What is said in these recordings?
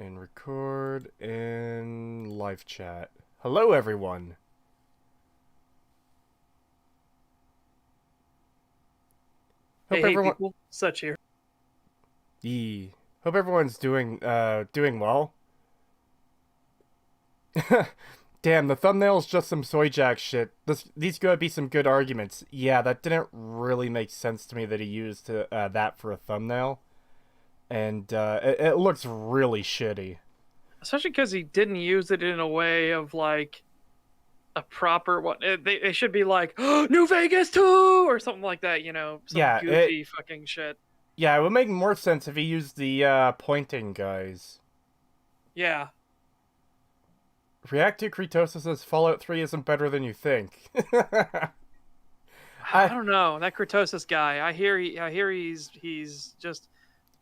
And record in live chat. Hello, everyone. Hope Hey, everyone. people, Such here. Hope everyone's doing well. Damn, the thumbnail's just some soy jack shit. These gotta be some good arguments. Yeah, that didn't really make sense to me that he used that for a thumbnail, and it looks really shitty. Especially because he didn't use it in a way of like a proper what they should be like New Vegas 2 or something like that, some Yeah, goofy fucking shit. it would make more sense if he used the pointing guys. Yeah. React to Creetosis says Fallout 3 isn't better than you think. I I don't know. That Creetosis guy, I hear he's just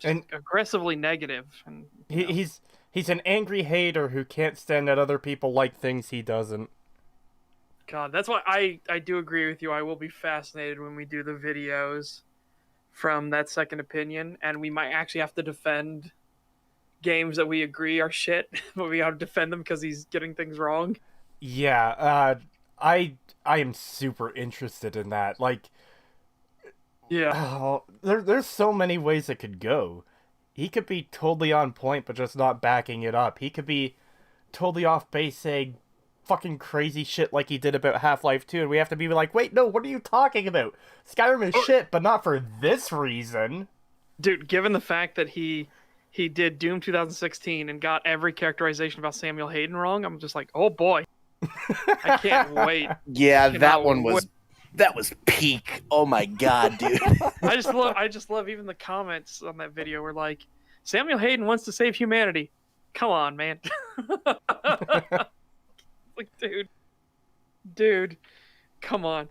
and aggressively negative and he's an angry hater who can't stand that other people like things he doesn't. God, that's why I do agree with you. I will be fascinated when we do the videos from that second opinion, and we might actually have to defend games that we agree are shit, but we gotta defend them because he's getting things wrong. Yeah, I am super interested in that. Like, Yeah. oh, there's so many ways it could go. He could be totally on point, but just not backing it up. He could be totally off base, saying fucking crazy shit like he did about Half-Life 2, and we have to be like, wait, no, what are you talking about? Skyrim is shit, but not for this reason. Dude, given the fact that he did Doom 2016 and got every characterization about Samuel Hayden wrong, I'm just like, oh boy, I can't wait. Yeah, Cannot that one wait. was peak. Oh my god, dude. I just love even the comments on that video were like, Samuel Hayden wants to save humanity. Come on, man. Like, dude, come on.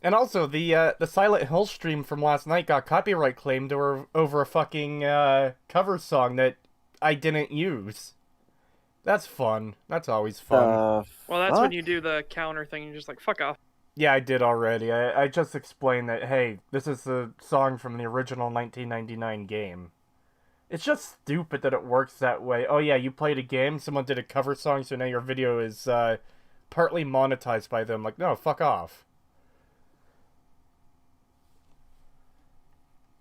And also the Silent Hill stream from last night got copyright claimed over a fucking cover song that I didn't use. That's fun. That's always fun. Well, that's when you do the counter thing. You're just like, fuck off. Yeah, I did already. I just explained that, hey, this is the song from the original 1999 game. It's just stupid that it works that way. Oh yeah, you played a game, someone did a cover song, so now your video is partly monetized by them. Like, no, fuck off.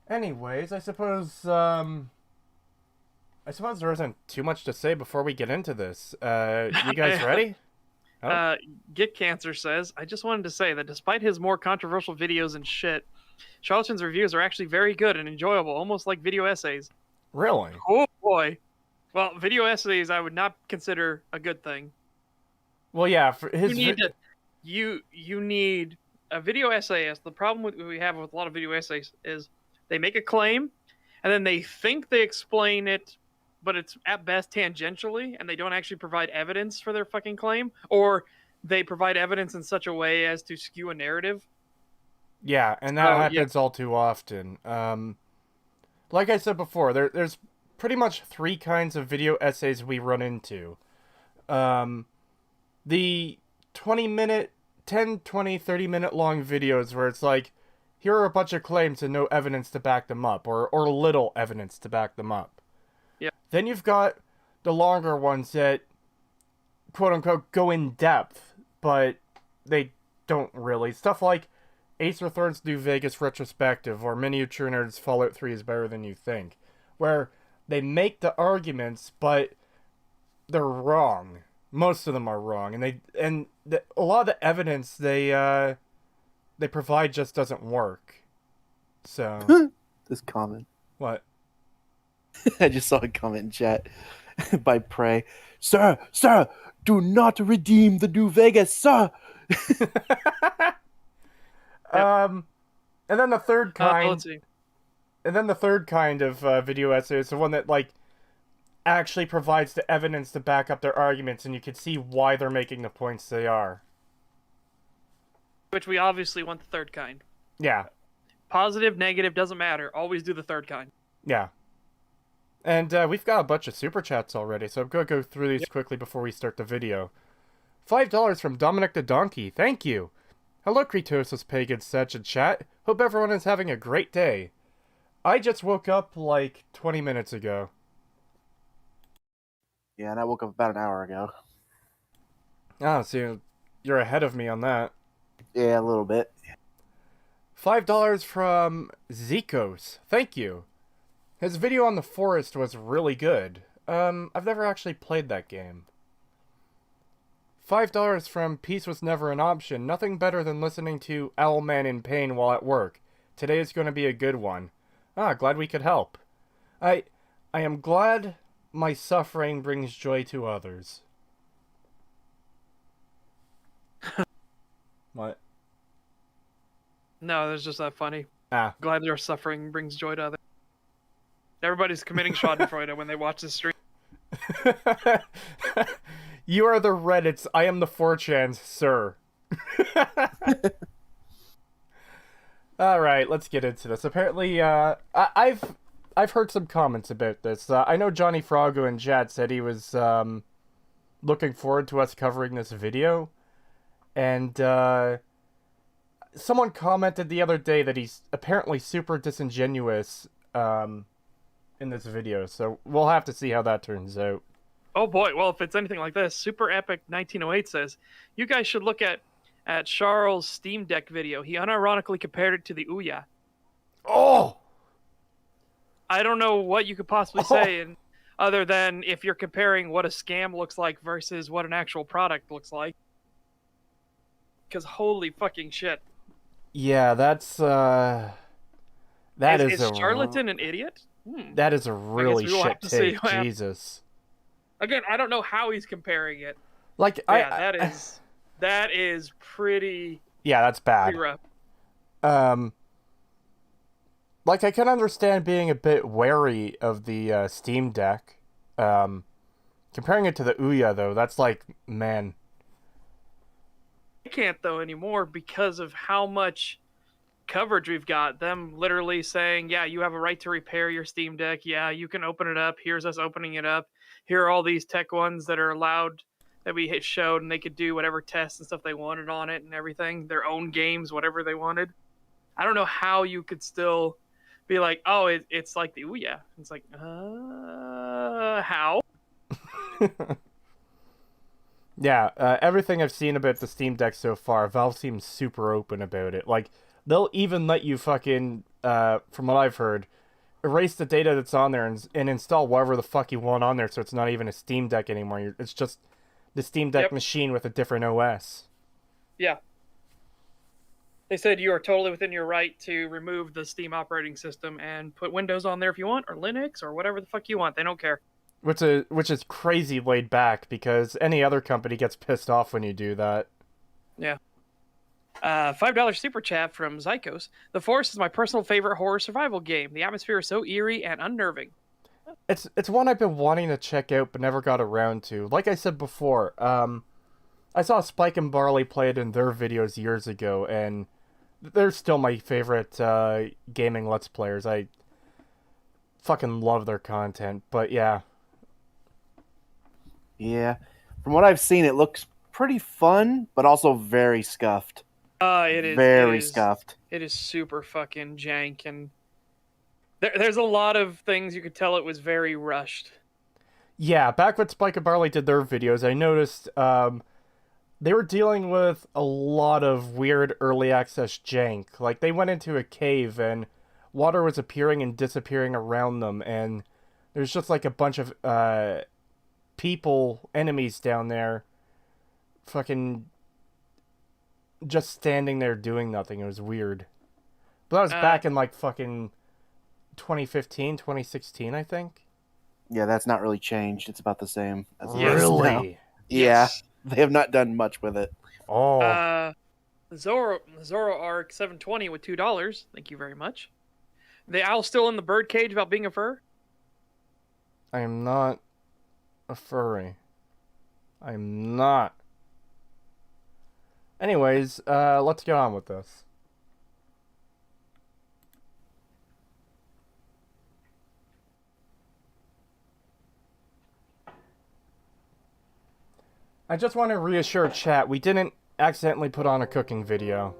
Anyways, I suppose there isn't too much to say before we get into this. You guys ready? Oh. Get Cancer says, I just wanted to say that despite his more controversial videos and shit, Charlatan's reviews are actually very good and enjoyable, almost like video essays. Really? Oh boy. Well, video essays I would not consider a good thing. Well, yeah, for his you need a video essayist. The problem we have with a lot of video essays is they make a claim and then they think they explain it, but it's at best tangentially, and they don't actually provide evidence for their fucking claim, or they provide evidence in such a way as to skew a narrative. Yeah, and that happens all too often. Like I said before, there's pretty much three kinds of video essays we run into. The 20-minute, 10, 20, 30-minute long videos where it's like, here are a bunch of claims and no evidence to back them up, or little evidence to back them up. Yeah. Then you've got the longer ones that, quote-unquote, go in depth, but they don't really. Stuff like Ace Thorne's New Vegas Retrospective or Miniature Nerd's Fallout 3 is better than you think, where they make the arguments, but they're wrong. Most of them are wrong, and a lot of the evidence they provide just doesn't work. So This comment. What? I just saw a comment in chat by Prey. Sir, do not redeem the New Vegas, sir. And then the third kind. Let's see. And then the third kind of video essay is the one that like actually provides the evidence to back up their arguments, and you can see why they're making the points they are. Which we obviously want the third kind. Yeah. Positive, negative, doesn't matter. Always do the third kind. Yeah. And we've got a bunch of super chats already, so I'm going to go through these quickly before we start the video. $5 from Dominic the Donkey. Thank you. Hello, Creetosis Pagan Sech and chat. Hope everyone is having a great day. I just woke up like 20 minutes ago. Yeah, and I woke up about an hour ago. Ah, so you're ahead of me on that. Yeah, a little bit. $5 from Zikos. Thank you. His video on the forest was really good. I've never actually played that game. $5 from Peace Was Never an Option. Nothing better than listening to Owlman in pain while at work. Today is going to be a good one. Ah, glad we could help. I am glad my suffering brings joy to others. What? No, that's just that funny. Ah. Glad your suffering brings joy to others. Everybody's committing Schadenfreude when they watch this stream. You are the Reddits. I am the 4chans, sir. Alright, let's get into this. Apparently, I've heard some comments about this. I know Johnny Froggo in chat said he was looking forward to us covering this video. And someone commented the other day that he's apparently super disingenuous in this video. So we'll have to see how that turns out. Oh boy, well, if it's anything like this, Super Epic 1908 says, you guys should look at Charles' Steam Deck video. He unironically compared it to the Ouya. Oh! I don't know what you could possibly say other than if you're comparing what a scam looks like versus what an actual product looks like. Because holy fucking shit. Yeah, that's Is Charlatan an idiot? That is a really shit take. Jesus. Again, I don't know how he's comparing it. Like, yeah, that is pretty. Yeah, that's bad. Pretty rough. Like, I can understand being a bit wary of the Steam Deck. Comparing it to the Ouya, though, that's like, man. I can't though anymore because of how much coverage we've got. Them literally saying, yeah, you have a right to repair your Steam Deck. Yeah, you can open it up. Here's us opening it up. Here are all these tech ones that are allowed that we showed, and they could do whatever tests and stuff they wanted on it and everything. Their own games, whatever they wanted. I don't know how you could still be like, oh, it's like the Ouya. It's like, how? Yeah, everything I've seen about the Steam Deck so far, Valve seems super open about it. Like, they'll even let you fucking, from what I've heard, erase the data that's on there and install whatever the fuck you want on there, so it's not even a Steam Deck anymore. It's just the Steam Deck machine with a different OS. Yeah. They said you are totally within your right to remove the Steam operating system and put Windows on there if you want, or Linux, or whatever the fuck you want. They don't care. Which is crazy laid back, because any other company gets pissed off when you do that. Yeah. $5 super chat from Zykos. The Forest is my personal favorite horror survival game. The atmosphere is so eerie and unnerving. It's one I've been wanting to check out but never got around to. Like I said before, I saw Spike and Barley play it in their videos years ago, and they're still my favorite gaming Let's Players. I fucking love their content, but yeah. Yeah. From what I've seen, it looks pretty fun, but also very scuffed. It is very scuffed. It is super fucking jank, and there's a lot of things you could tell it was very rushed. Yeah, back when Spike and Barley did their videos, I noticed they were dealing with a lot of weird early access jank. Like, they went into a cave and water was appearing and disappearing around them, and there's just like a bunch of enemies down there, fucking just standing there doing nothing. It was weird. But that was back in like fucking 2015, 2016, I think. Yeah, that's not really changed. It's about the same as it is Really? now. Yeah, they have not done much with it. Oh. Zoro Arc 720 with $2. Thank you very much. The owl still in the bird cage about being a fur? I am not a furry. I'm not. Anyways, let's get on with this. I just want to reassure chat, we didn't accidentally put on a cooking video.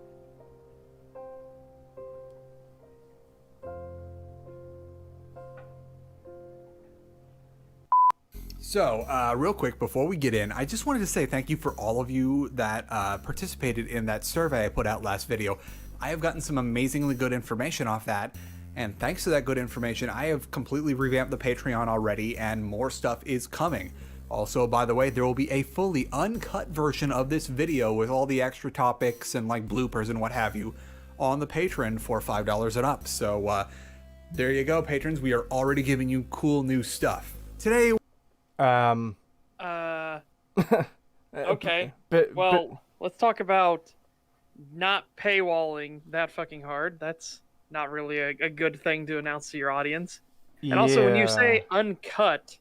So, real quick, before we get in, I just wanted to say thank you for all of you that participated in that survey I put out last video. I have gotten some amazingly good information off that, and thanks to that good information, I have completely revamped the Patreon already, and more stuff is coming. Also, by the way, there will be a fully uncut version of this video with all the extra topics and like bloopers and what have you on the Patreon for $5 and up. So, there you go, patrons. We are already giving you cool new stuff. Today, Okay. Well, let's talk about not paywalling that fucking hard. That's not really a good thing to announce to your audience. And also, when you say uncut,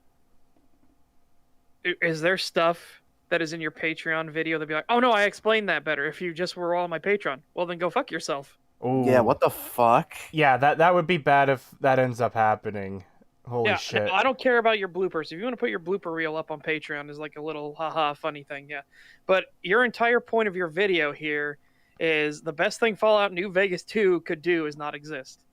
is there stuff that is in your Patreon video that'd be like, oh no, I explained that better. If you just were all on my Patreon, well then go fuck yourself. Ooh. Yeah, what the fuck? Yeah, that would be bad if that ends up happening. Holy shit. I don't care about your bloopers. If you want to put your blooper reel up on Patreon as like a little haha funny thing, yeah. But your entire point of your video here is the best thing Fallout New Vegas 2 could do is not exist.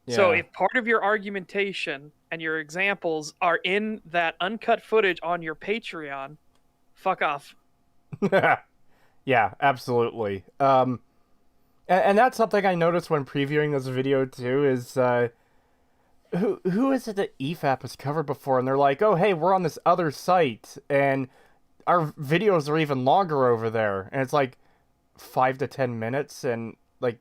Yeah. So if part of your argumentation and your examples are in that uncut footage on your Patreon, fuck off. Yeah, absolutely. And that's something I noticed when previewing this video too is who is it that EFAP has covered before, and they're like, oh hey, we're on this other site and our videos are even longer over there, and it's like 5 to 10 minutes, and like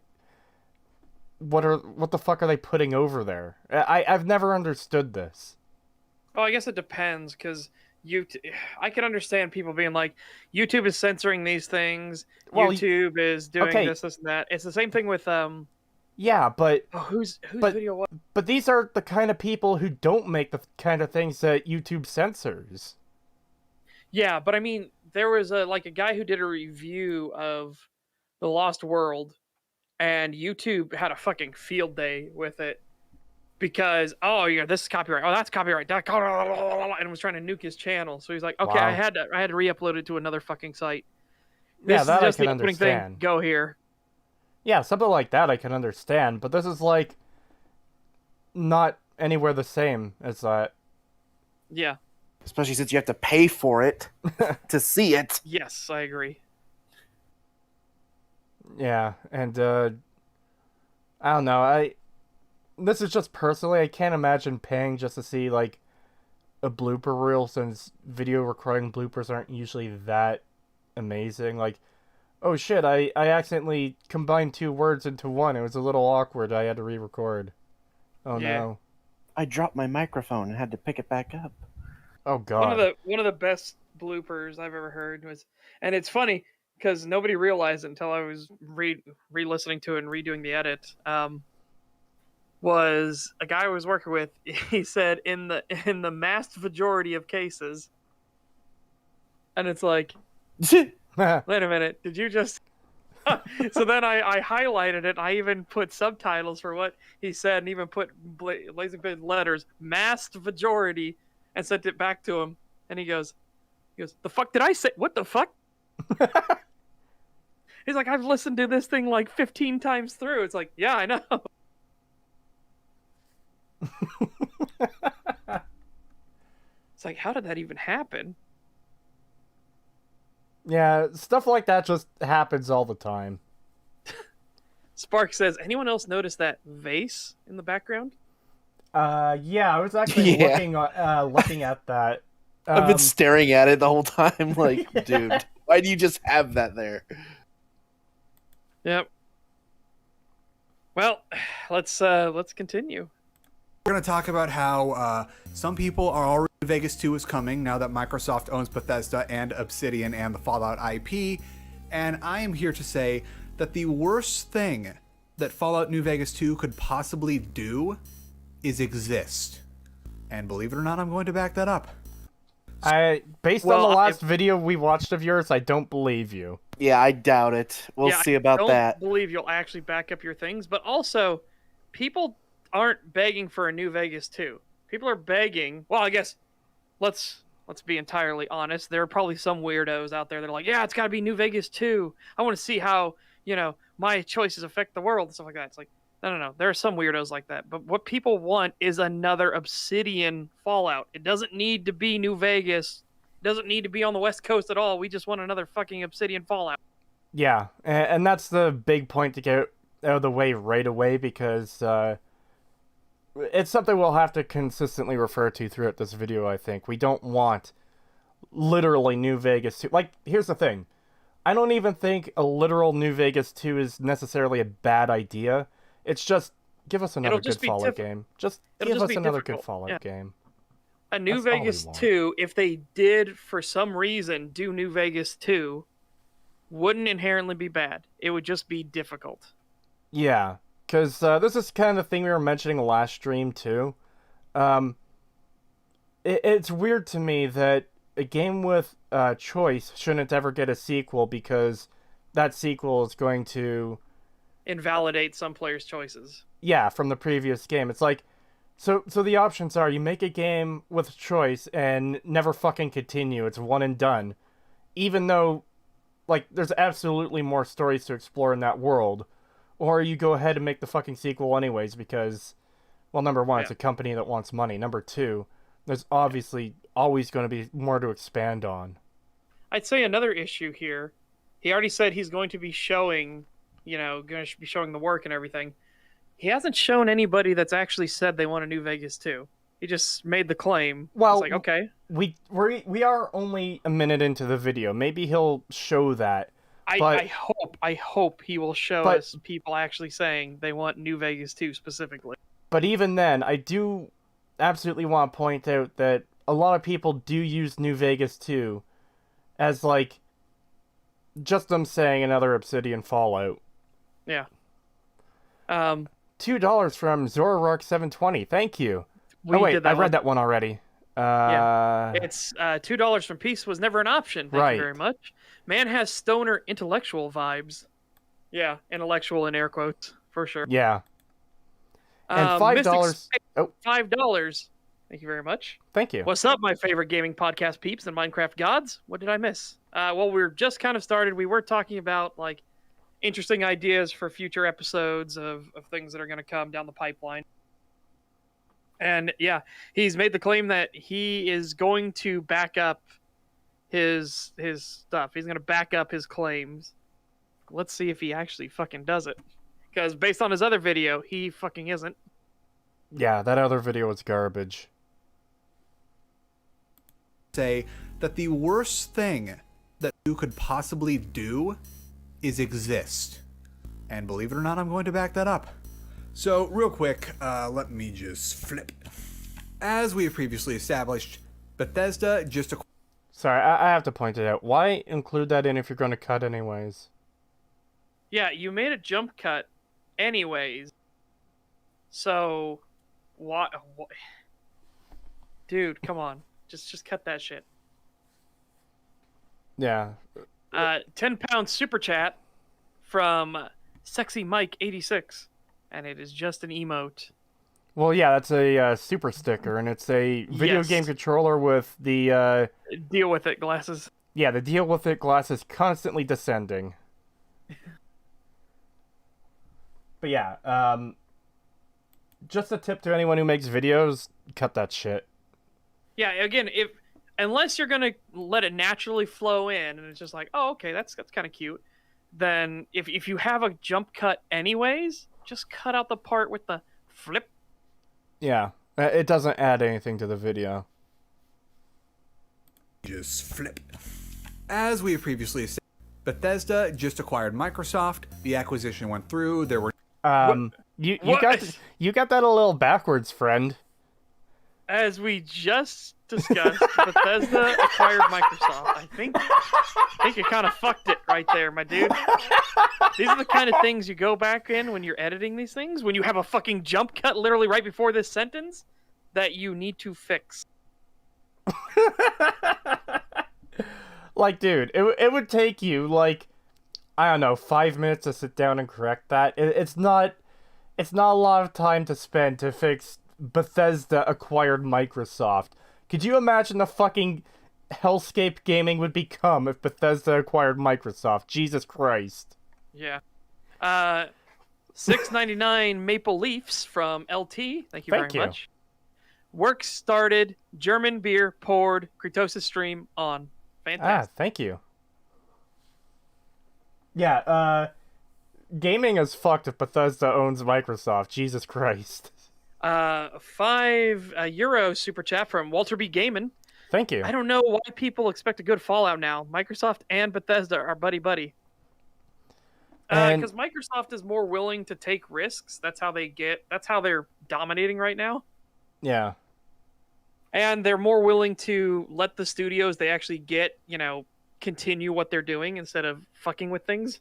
what the fuck are they putting over there? I've never understood this. Well, I guess it depends, because I can understand people being like, YouTube is censoring these things, well, YouTube is doing this and that. It's the same thing with yeah, but whose video was? But these are the kind of people who don't make the kind of things that YouTube censors. Yeah, but I mean, there was a guy who did a review of The Lost World, and YouTube had a fucking field day with it because, oh yeah, this is copyright. Oh, that's copyright. And was trying to nuke his channel. So he's like, okay, wow. I had to re-upload it to another fucking site. This that is just I can the opening understand. Thing. Go here. Yeah, something like that I can understand, but this is like not anywhere the same as that. Yeah. Especially since you have to pay for it to see it. Yes, I agree. Yeah, and I don't know. This is just personally, I can't imagine paying just to see like a blooper reel, since video recording bloopers aren't usually that amazing. Like, oh shit, I accidentally combined 2 words into one. It was a little awkward. I had to re-record. Oh yeah. No. I dropped my microphone and had to pick it back up. Oh god. One of the best bloopers I've ever heard was, and it's funny because nobody realized it until I was re-listening to it and redoing the edit. Was a guy I was working with. He said in the vast majority of cases, and it's like, wait a minute, did you just? So then I highlighted it. I even put subtitles for what he said, and even put blazing big letters, vast majority, and sent it back to him. And he goes, the fuck did I say? What the fuck? He's like, I've listened to this thing like 15 times through. It's like, yeah, I know. It's like, how did that even happen? Yeah, stuff like that just happens all the time. Spark says, anyone else notice that vase in the background? Yeah, I was actually looking at that. I've been staring at it the whole time, like, dude, why do you just have that there? Yep. Well, let's continue. We're going to talk about how some people are already Vegas 2 is coming now that Microsoft owns Bethesda and Obsidian and the Fallout IP, and I am here to say that the worst thing that Fallout New Vegas 2 could possibly do is exist. And believe it or not, I'm going to back that up. Based on the last video we watched of yours, I don't believe you. Yeah, I doubt it. We'll see about that. I don't believe you'll actually back up your things, but also, people aren't begging for a New Vegas 2. People are begging. Well, I guess let's be entirely honest. There are probably some weirdos out there that are like, yeah, it's got to be New Vegas 2. I want to see how, my choices affect the world and stuff like that. It's like, No. There are some weirdos like that. But what people want is another Obsidian Fallout. It doesn't need to be New Vegas. It doesn't need to be on the West Coast at all. We just want another fucking Obsidian Fallout. Yeah, and that's the big point to get out of the way right away, because it's something we'll have to consistently refer to throughout this video, I think. We don't want literally New Vegas 2. Like, here's the thing. I don't even think a literal New Vegas 2 is necessarily a bad idea. It's just, give us another good Fallout game. Just give us another good Fallout game. A New Vegas 2, if they did, for some reason, do New Vegas 2, wouldn't inherently be bad. It would just be difficult. Yeah, because this is kind of the thing we were mentioning last stream, too. It's weird to me that a game with choice shouldn't ever get a sequel, because that sequel is going to invalidate some players' choices. Yeah, from the previous game. It's like, so the options are you make a game with choice and never fucking continue. It's one and done. Even though, like, there's absolutely more stories to explore in that world. Or you go ahead and make the fucking sequel anyways because, well, number one, it's a company that wants money. Number two, there's obviously always going to be more to expand on. I'd say another issue here, he already said he's going to be showing, going to be showing the work and everything. He hasn't shown anybody that's actually said they want a New Vegas 2. He just made the claim. Well, it's like, okay. We are only a minute into the video. Maybe he'll show that. I hope he will show us people actually saying they want New Vegas 2 specifically. But even then, I do absolutely want to point out that a lot of people do use New Vegas 2 as, like, just them saying another Obsidian Fallout. Yeah. $2 from Zorarark720. Thank you. I read that one already. It's $2 from Peace was never an option. Thank you very much. Man has stoner intellectual vibes. Yeah, intellectual in air quotes, for sure. Yeah. And $5. $5. Thank you very much. Thank you. What's up, my favorite gaming podcast peeps and Minecraft gods? What did I miss? Well, we're just kind of started. We were talking about, like, interesting ideas for future episodes of things that are going to come down the pipeline. And yeah, he's made the claim that he is going to back up his stuff. He's going to back up his claims. Let's see if he actually fucking does it. Because based on his other video, he fucking isn't. Yeah, that other video was garbage. Say that the worst thing that you could possibly do is exist. And believe it or not, I'm going to back that up. So, real quick, let me just flip. As we have previously established, Bethesda just acquired... Sorry, I have to point it out. Why include that in if you're going to cut anyways? Yeah, you made a jump cut anyways. So, what? Dude, come on. Just cut that shit. Yeah. 10-pound super chat from Sexy Mike 86. And it is just an emote. Well, yeah, that's a super sticker, and it's a video game controller with the... Deal with it glasses. Yeah, the deal with it glasses constantly descending. But yeah, just a tip to anyone who makes videos, cut that shit. Yeah, again, unless you're going to let it naturally flow in, and it's just like, oh, okay, that's kind of cute, then if you have a jump cut anyways... Just cut out the part with the flip. Yeah, it doesn't add anything to the video. Just flip. As we have previously said, Bethesda just acquired Microsoft. The acquisition went through. There were you got that a little backwards, friend. As we just discussed, Bethesda acquired Microsoft. I think you kind of fucked it right there, my dude. These are the kind of things you go back in when you're editing these things, when you have a fucking jump cut literally right before this sentence that you need to fix. Like, dude, it would take you, like, I don't know, 5 minutes to sit down and correct that. It's not a lot of time to spend to fix Bethesda acquired Microsoft. Could you imagine the fucking hellscape gaming would become if Bethesda acquired Microsoft? Jesus Christ. Yeah. $6.99 Maple Leafs from LT. Thank you very Thank you. much. Work started. German beer poured. Creetosis stream on. Fantastic. Thank you. Yeah, gaming is fucked if Bethesda owns Microsoft. Jesus Christ. €5 super chat from Walter B. Gaiman. Thank you. I don't know why people expect a good Fallout now. Microsoft and Bethesda are buddy-buddy. And- Because Microsoft is more willing to take risks. That's how they're dominating right now. Yeah. And they're more willing to let the studios they actually get, continue what they're doing instead of fucking with things.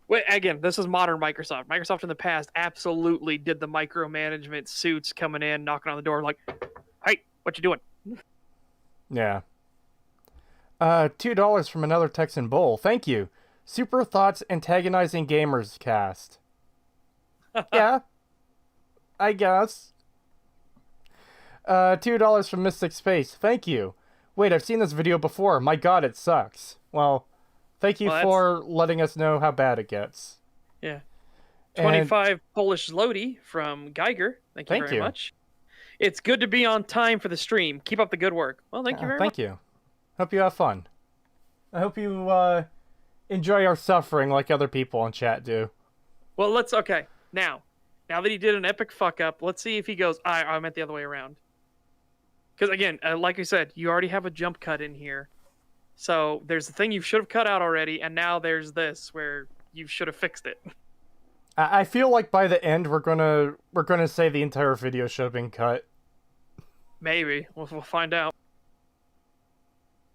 Wait, again, this is modern Microsoft. Microsoft in the past absolutely did the micromanagement, suits coming in, knocking on the door like, hey, what you doing? Yeah. $2 from another Texan Bull. Thank you. Super Thoughts Antagonizing Gamers Cast. Yeah. I guess. $2 from Mystic Space. Thank you. Wait, I've seen this video before. My god, it sucks. Well, thank you for letting us know how bad it gets. Yeah. And- 25 Polish Zloty from Geiger. Thank you very much. It's good to be on time for the stream. Keep up the good work. Well, thank you very much. Thank you. Hope you have fun. I hope you enjoy our suffering like other people in chat do. Well, okay. Now that he did an epic fuck up, let's see if he goes, I meant the other way around. Because again, like I said, you already have a jump cut in here. So there's the thing you should have cut out already, and now there's this where you should have fixed it. I feel like by the end we're gonna say the entire video should have been cut. Maybe. We'll find out.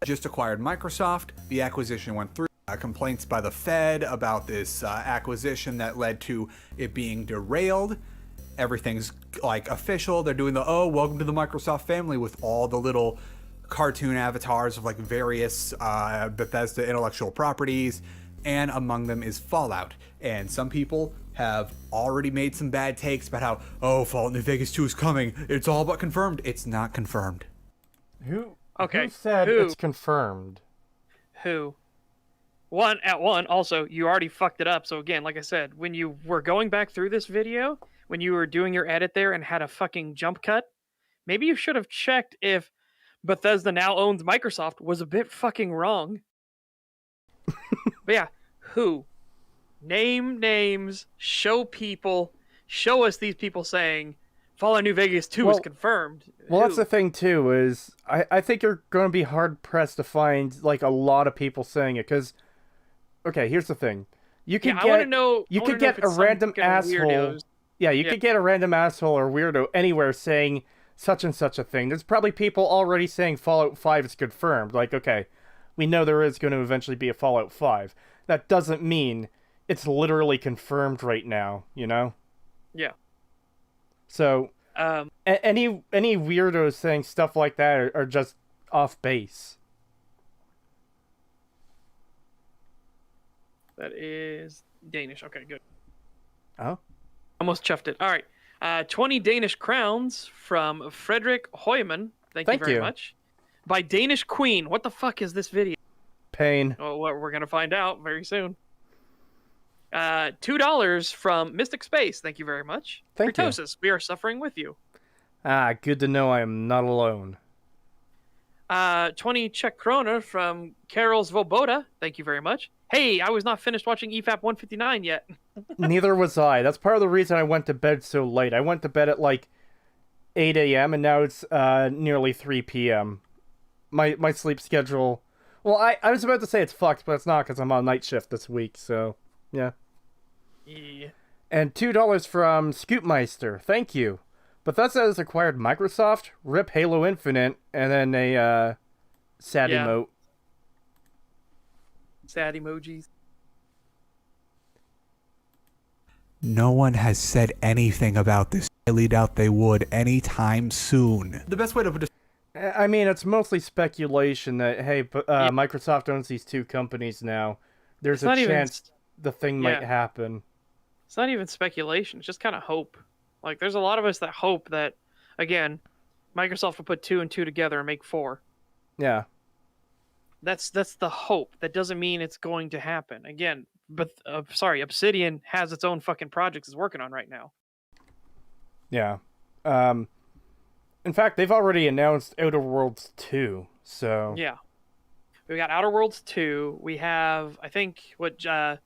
Just acquired Microsoft. The acquisition went through. Complaints by the Fed about this acquisition that led to it being derailed. Everything's like official. They're doing the welcome to the Microsoft family with all the little cartoon avatars of like various Bethesda intellectual properties, and among them is Fallout. And some people have already made some bad takes about how Fallout New Vegas 2 is coming. It's all but confirmed. It's not confirmed. Who Okay. Who said it's confirmed? Who? One, also, you already fucked it up. So again, like I said, when you were going back through this video, when you were doing your edit there and had a fucking jump cut, maybe you should have checked if Bethesda now owns Microsoft was a bit fucking wrong. But yeah, who? Name names, show us these people saying Fallout New Vegas 2 is confirmed. Well, Who? that's the thing too, is I think you're going to be hard pressed to find like a lot of people saying it, because okay, here's the thing. You could I want to know. you could get a random asshole. Weirdos. Yeah, you could get a random asshole or weirdo anywhere saying such and such a thing. There's probably people already saying Fallout 5 is confirmed. Like, okay, we know there is going to eventually be a Fallout 5. That doesn't mean it's literally confirmed right now, you know? Yeah. So, any weirdos saying stuff like that are just off base. That is Danish. Okay, good. Oh? Almost chuffed it. All right. 20 Danish crowns from Frederick Hoyman. Thank you very much. By Danish Queen. What the fuck is this video? Pain. Oh, well, we're going to find out very soon. $2 from Mystic Space. Thank you very much. Thank you. Creetosis, we are suffering with you. Good to know I am not alone. 20 Czech krona from Karol Svoboda. Thank you very much. Hey, I was not finished watching EFAP 159 yet. Neither was I. That's part of the reason I went to bed so late. I went to bed at like 8 a.m. and now it's nearly 3 p.m. My sleep schedule... Well, I was about to say it's fucked, but it's not because I'm on night shift this week, so yeah. Yeah. And $2 from Scoopmeister. Thank you. Bethesda has acquired Microsoft, RIP Halo Infinite, and then a sad emote. Sad emojis. No one has said anything about this. I highly doubt they would anytime soon. The best way to put I mean, it's mostly speculation that, hey, Microsoft owns these two companies now. There's a chance the thing might happen. It's not even speculation. It's just kind of hope. Like, there's a lot of us that hope that, again, Microsoft will put 2 and 2 together and make 4. Yeah. That's the hope. That doesn't mean it's going to happen. Again, Obsidian has its own fucking projects it's working on right now. Yeah. In fact, they've already announced Outer Worlds 2, so... Yeah. We got Outer Worlds 2. We have, I think, what Josh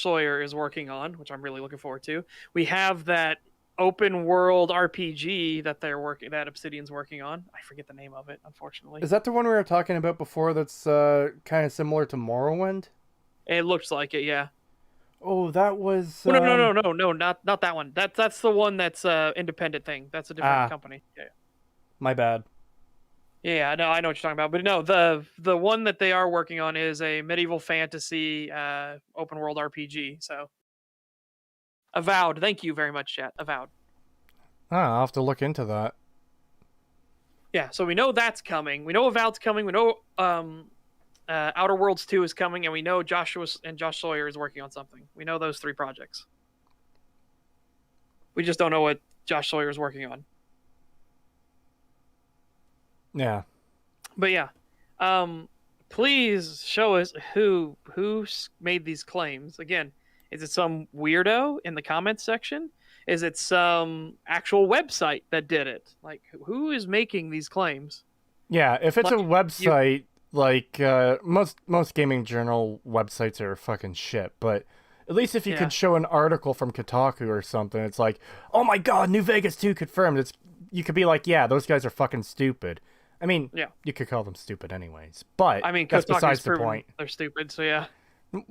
Sawyer is working on, which I'm really looking forward to. We have that open world RPG that that Obsidian's working on. I forget the name of it, unfortunately. Is that the one we were talking about before that's kind of similar to Morrowind? It looks like it, yeah. Oh, that was... Oh, no, not that one. That's the one that's independent thing. That's a different company. Yeah. My bad. Yeah, no, I know what you're talking about. But no, the one that they are working on is a medieval fantasy open world RPG. So, Avowed. Thank you very much, chat. Avowed. I'll have to look into that. Yeah, so we know that's coming. We know Avowed's coming. We know Outer Worlds 2 is coming, and we know Josh Sawyer is working on something. We know those 3 projects. We just don't know what Josh Sawyer is working on. Yeah. But yeah, please show us who made these claims. Again, is it some weirdo in the comments section? Is it some actual website that did it? Like, who is making these claims? Yeah, if it's a website, most gaming journal websites are fucking shit, but at least if you could show an article from Kotaku or something, it's like, oh my god, New Vegas 2 confirmed. You could be like, yeah, those guys are fucking stupid. I mean, you could call them stupid anyways, but I mean, that's besides the point. They're stupid, so yeah.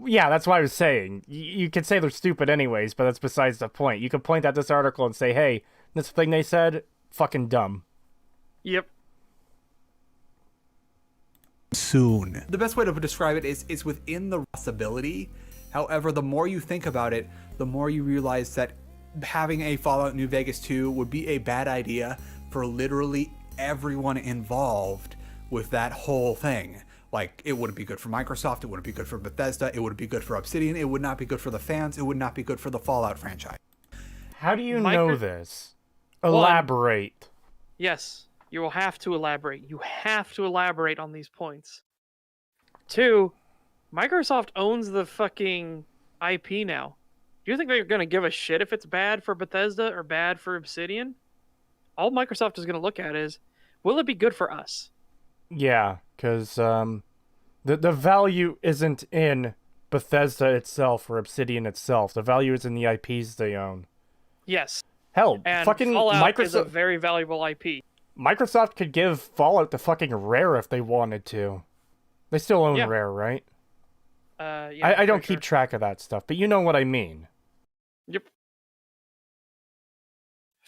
Yeah, that's what I was saying. You could say they're stupid anyways, but that's besides the point. You could point at this article and say, hey, this thing they said, fucking dumb. Yep. Soon. The best way to describe it is it's within the possibility. However, the more you think about it, the more you realize that having a Fallout New Vegas 2 would be a bad idea for literally everyone involved with that whole thing. Like, it wouldn't be good for Microsoft, it wouldn't be good for Bethesda, it wouldn't be good for Obsidian, it would not be good for the fans, it would not be good for the Fallout franchise. How do you know this? Elaborate. Yes, you will have to elaborate. You have to elaborate on these points. 2, Microsoft owns the fucking IP now. Do you think they're going to give a shit if it's bad for Bethesda or bad for Obsidian? All Microsoft is going to look at is, will it be good for us? Yeah, because the value isn't in Bethesda itself or Obsidian itself. The value is in the IPs they own. Yes. Hell, and fucking Fallout Microsoft is a very valuable IP. Microsoft could give Fallout to fucking Rare if they wanted to. They still own Rare, right? Yeah, I don't keep track of that stuff, but you know what I mean. Yep.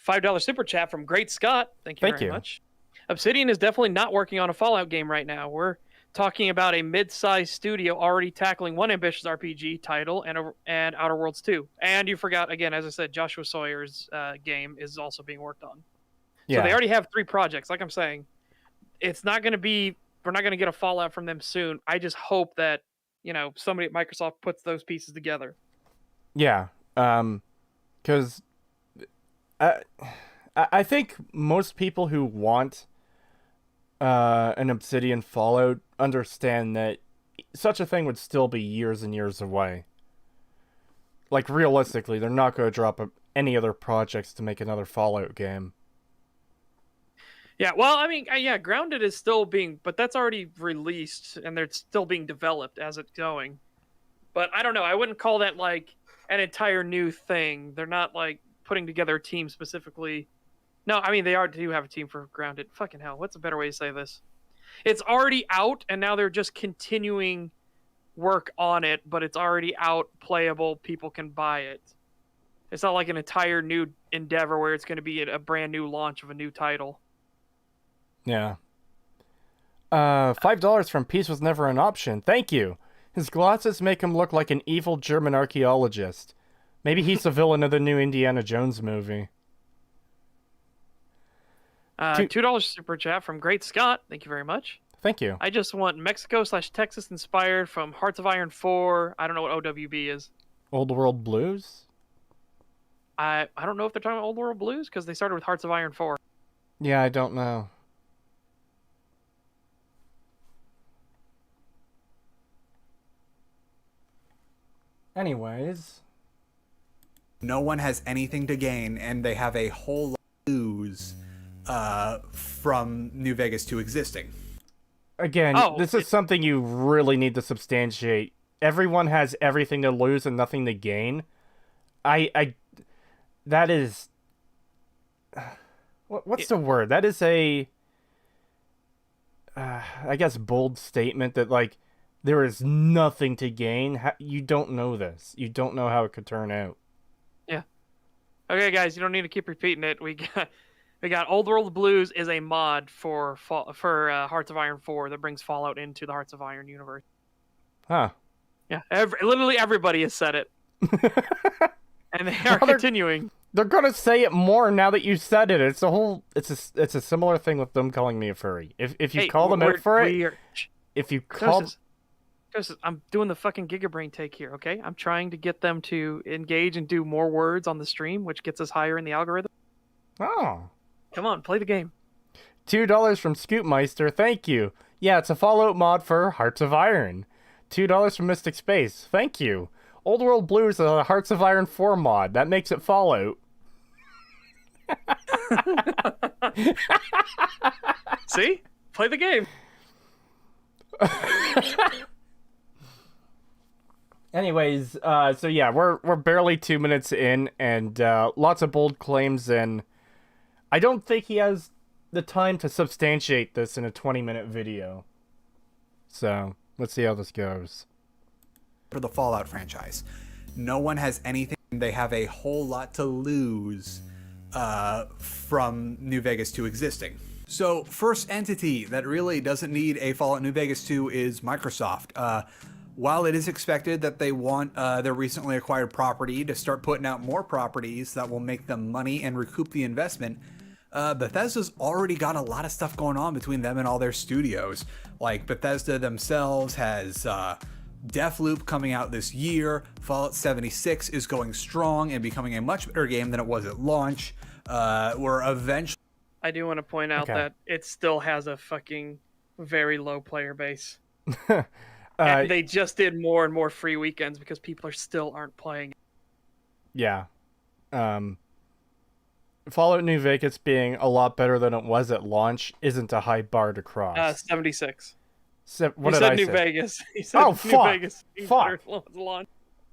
$5 super chat from Great Scott. Thank you very much. Obsidian is definitely not working on a Fallout game right now. We're talking about a mid-sized studio already tackling one ambitious RPG title and Outer Worlds 2. And you forgot, again, as I said, Joshua Sawyer's game is also being worked on. Yeah. So they already have 3 projects. Like I'm saying, it's not going to be... We're not going to get a Fallout from them soon. I just hope that, somebody at Microsoft puts those pieces together. Yeah. Because I think most people who want an Obsidian Fallout understand that such a thing would still be years and years away. Like, realistically, they're not going to drop any other projects to make another Fallout game. Yeah, well, I mean, yeah, Grounded is still but that's already released, and they're still being developed as it's going. But I don't know, I wouldn't call that, like, an entire new thing. They're not, like, putting together a team specifically. No, I mean, they do have a team for Grounded. Fucking hell, what's a better way to say this? It's already out, and now they're just continuing work on it, but it's already out, playable, people can buy it. It's not like an entire new endeavor where it's going to be a brand new launch of a new title. Yeah. $5 from Peace was never an option. Thank you. His glasses make him look like an evil German archaeologist. Maybe he's the villain of the new Indiana Jones movie. $2 super chat from Great Scott. Thank you very much. Thank you. I just want Mexico/Texas inspired from Hearts of Iron 4. I don't know what OWB is. Old World Blues? I don't know if they're talking about Old World Blues because they started with Hearts of Iron 4. Yeah, I don't know. Anyways, no one has anything to gain, and they have a whole lot to lose from New Vegas 2 existing. again, this is something you really need to substantiate. Everyone has everything to lose and nothing to gain. That is... What's the word? That is a... I guess bold statement that, like, there is nothing to gain. You don't know this. You don't know how it could turn out. Yeah. Okay, guys, you don't need to keep repeating it. We got Old World Blues is a mod for Hearts of Iron 4 that brings Fallout into the Hearts of Iron universe. Huh. Yeah, literally everybody has said it. And they are continuing. They're gonna say it more now that you said it. It's a similar thing with them calling me a furry. If you call them out for it, if you call... I'm doing the fucking Gigabrain take here, okay? I'm trying to get them to engage and do more words on the stream, which gets us higher in the algorithm. Oh. Come on, play the game. $2 from Scoopmeister, thank you. Yeah, it's a Fallout mod for Hearts of Iron. $2 from Mystic Space, thank you. Old World Blues is a Hearts of Iron 4 mod. That makes it Fallout. See? Play the game. Anyways, so yeah, we're barely 2 minutes in, and lots of bold claims, and I don't think he has the time to substantiate this in a 20-minute video. So, let's see how this goes. For the Fallout franchise, no one has anything. They have a whole lot to lose from New Vegas 2 existing. So, first entity that really doesn't need a Fallout New Vegas 2 is Microsoft. While it is expected that they want their recently acquired property to start putting out more properties that will make them money and recoup the investment, Bethesda's already got a lot of stuff going on between them and all their studios. Like, Bethesda themselves has Deathloop coming out this year. Fallout 76 is going strong and becoming a much better game than it was at launch. We're eventually... I do want to point out that it still has a fucking very low player base. And they just did more and more free weekends because people still aren't playing. Yeah. Fallout New Vegas being a lot better than it was at launch isn't a high bar to cross. 76. What he did said I New say? Vegas. He said Oh, New fuck. Vegas. Fuck. Launch.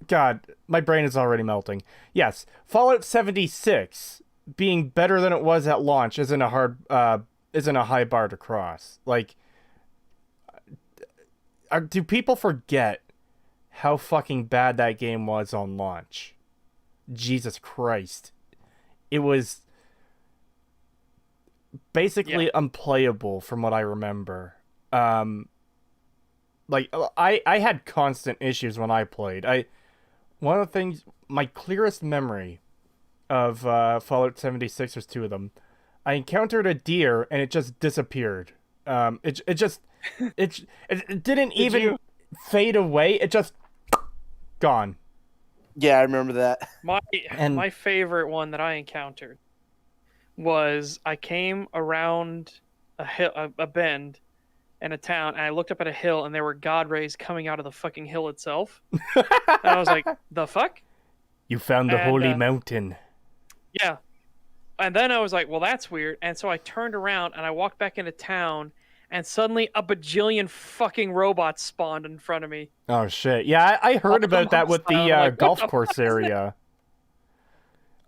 God, my brain is already melting. Yes, Fallout 76 being better than it was at launch isn't a high bar to cross. Like, do people forget how fucking bad that game was on launch? Jesus Christ. It was basically unplayable from what I remember. Like, I had constant issues when I played. One of the things, my clearest memory of Fallout 76, there's two of them. I encountered a deer and it just disappeared. It didn't even fade away. It just gone. Yeah, I remember that. My favorite one that I encountered was I came around a bend in a town, and I looked up at a hill, and there were god rays coming out of the fucking hill itself. And I was like, the fuck? You found the holy mountain. Yeah. And then I was like, well, that's weird. And so I turned around, and I walked back into town, and suddenly a bajillion fucking robots spawned in front of me. Oh, shit. Yeah, I heard about that with the golf course area.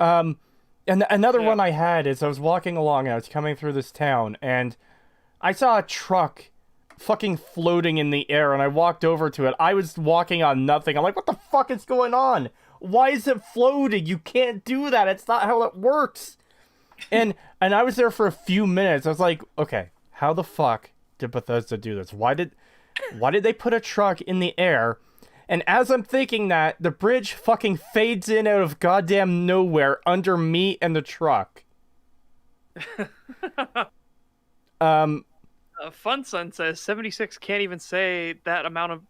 And another one I had is I was walking along, and I was coming through this town, and I saw a truck fucking floating in the air, and I walked over to it. I was walking on nothing. I'm like, what the fuck is going on? Why is it floating? You can't do that. It's not how it works. And I was there for a few minutes. I was like, okay, how the fuck did Bethesda do this? Why did they put a truck in the air? And as I'm thinking that, the bridge fucking fades in out of goddamn nowhere under me and the truck. Fun Sun says 76 can't even say that amount of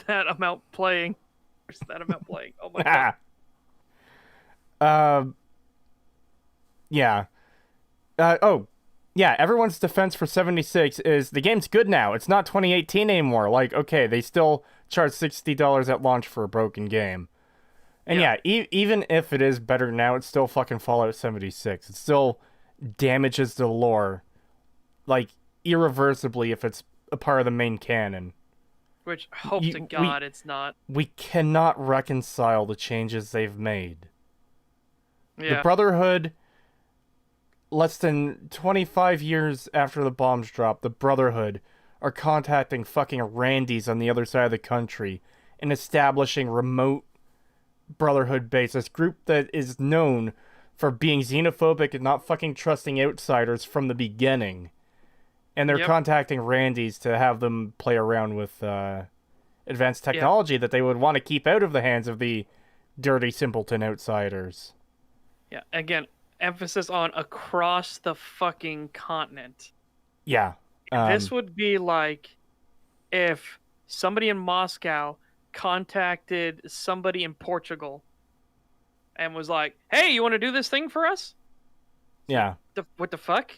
that amount playing. That amount playing. Oh my god. Yeah. Yeah, everyone's defense for 76 is the game's good now. It's not 2018 anymore. Like, okay, they still charge $60 at launch for a broken game. And even if it is better now, it's still fucking Fallout 76. It still damages the lore, like, irreversibly if it's a part of the main canon. Which, hope to God it's not. We cannot reconcile the changes they've made. Yeah. The Brotherhood, less than 25 years after the bombs dropped, the Brotherhood are contacting fucking Randys on the other side of the country and establishing remote Brotherhood base, this group that is known for being xenophobic and not fucking trusting outsiders from the beginning. And they're contacting Randys to have them play around with advanced technology that they would want to keep out of the hands of the dirty simpleton outsiders. Yeah, again, emphasis on across the fucking continent. Yeah. This would be like if somebody in Moscow contacted somebody in Portugal and was like, hey, you want to do this thing for us? Yeah. What the fuck?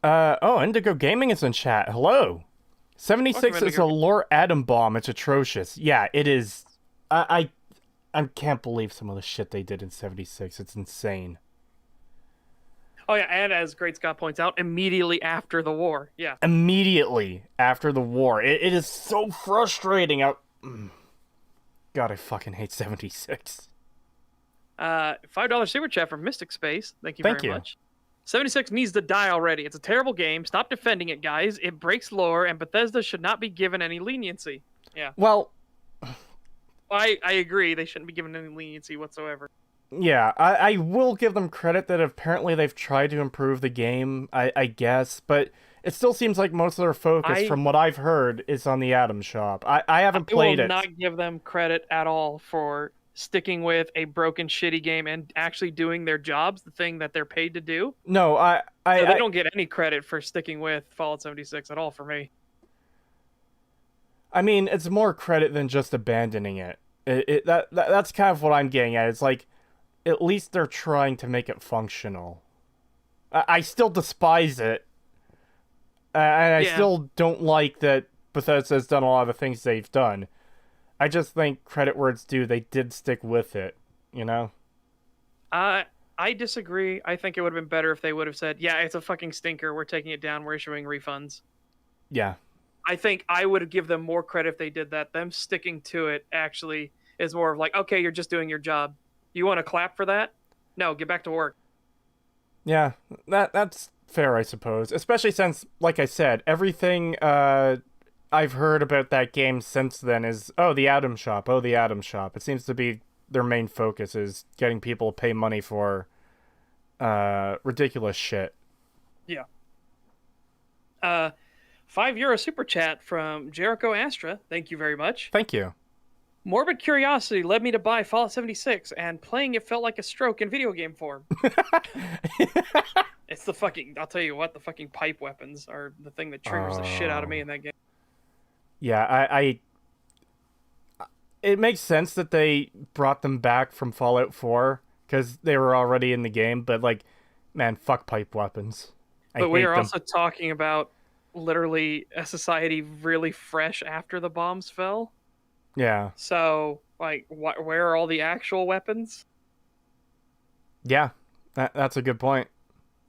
Indigo Gaming is in chat. Hello. 76 is a lore atom bomb. It's atrocious. Yeah, it is. I can't believe some of the shit they did in 76. It's insane. Oh, yeah, and as Great Scott points out, immediately after the war. Yeah. Immediately after the war. It is so frustrating. God, I fucking hate 76. $5 super chat from Mystic Space. Thank you very much. 76 needs to die already. It's a terrible game. Stop defending it, guys. It breaks lore, and Bethesda should not be given any leniency. Yeah. Well, I agree. They shouldn't be given any leniency whatsoever. Yeah, I will give them credit that apparently they've tried to improve the game, I guess, but it still seems like most of their focus, from what I've heard, is on the Atom Shop. I haven't played it. I will not give them credit at all for sticking with a broken, shitty game and actually doing their jobs, the thing that they're paid to do. No, they don't get any credit for sticking with Fallout 76 at all for me. I mean, it's more credit than just abandoning it. That's kind of what I'm getting at. It's like, at least they're trying to make it functional. I still despise it. And I still don't like that Bethesda has done a lot of the things they've done. I just think credit where it's due, they did stick with it, you know? I disagree. I think it would have been better if they would have said, yeah, it's a fucking stinker. We're taking it down. We're issuing refunds. Yeah. I think I would give them more credit if they did that. Them sticking to it actually is more of like, okay, you're just doing your job. You want to clap for that? No, get back to work. Yeah, that's fair, I suppose. Especially since, like I said, everything I've heard about that game since then is, the Atom Shop, the Atom Shop. It seems to be their main focus is getting people to pay money for ridiculous shit. Yeah. €5 super chat from Jericho Astra. Thank you very much. Thank you. Morbid curiosity led me to buy Fallout 76, and playing it felt like a stroke in video game form. It's the fucking, I'll tell you what, the fucking pipe weapons are the thing that triggers the shit out of me in that game. Yeah, it makes sense that they brought them back from Fallout 4, because they were already in the game, but, like, man, fuck pipe weapons. But we are also talking about literally a society really fresh after the bombs fell. Yeah. So, like, where are all the actual weapons? Yeah, that's a good point.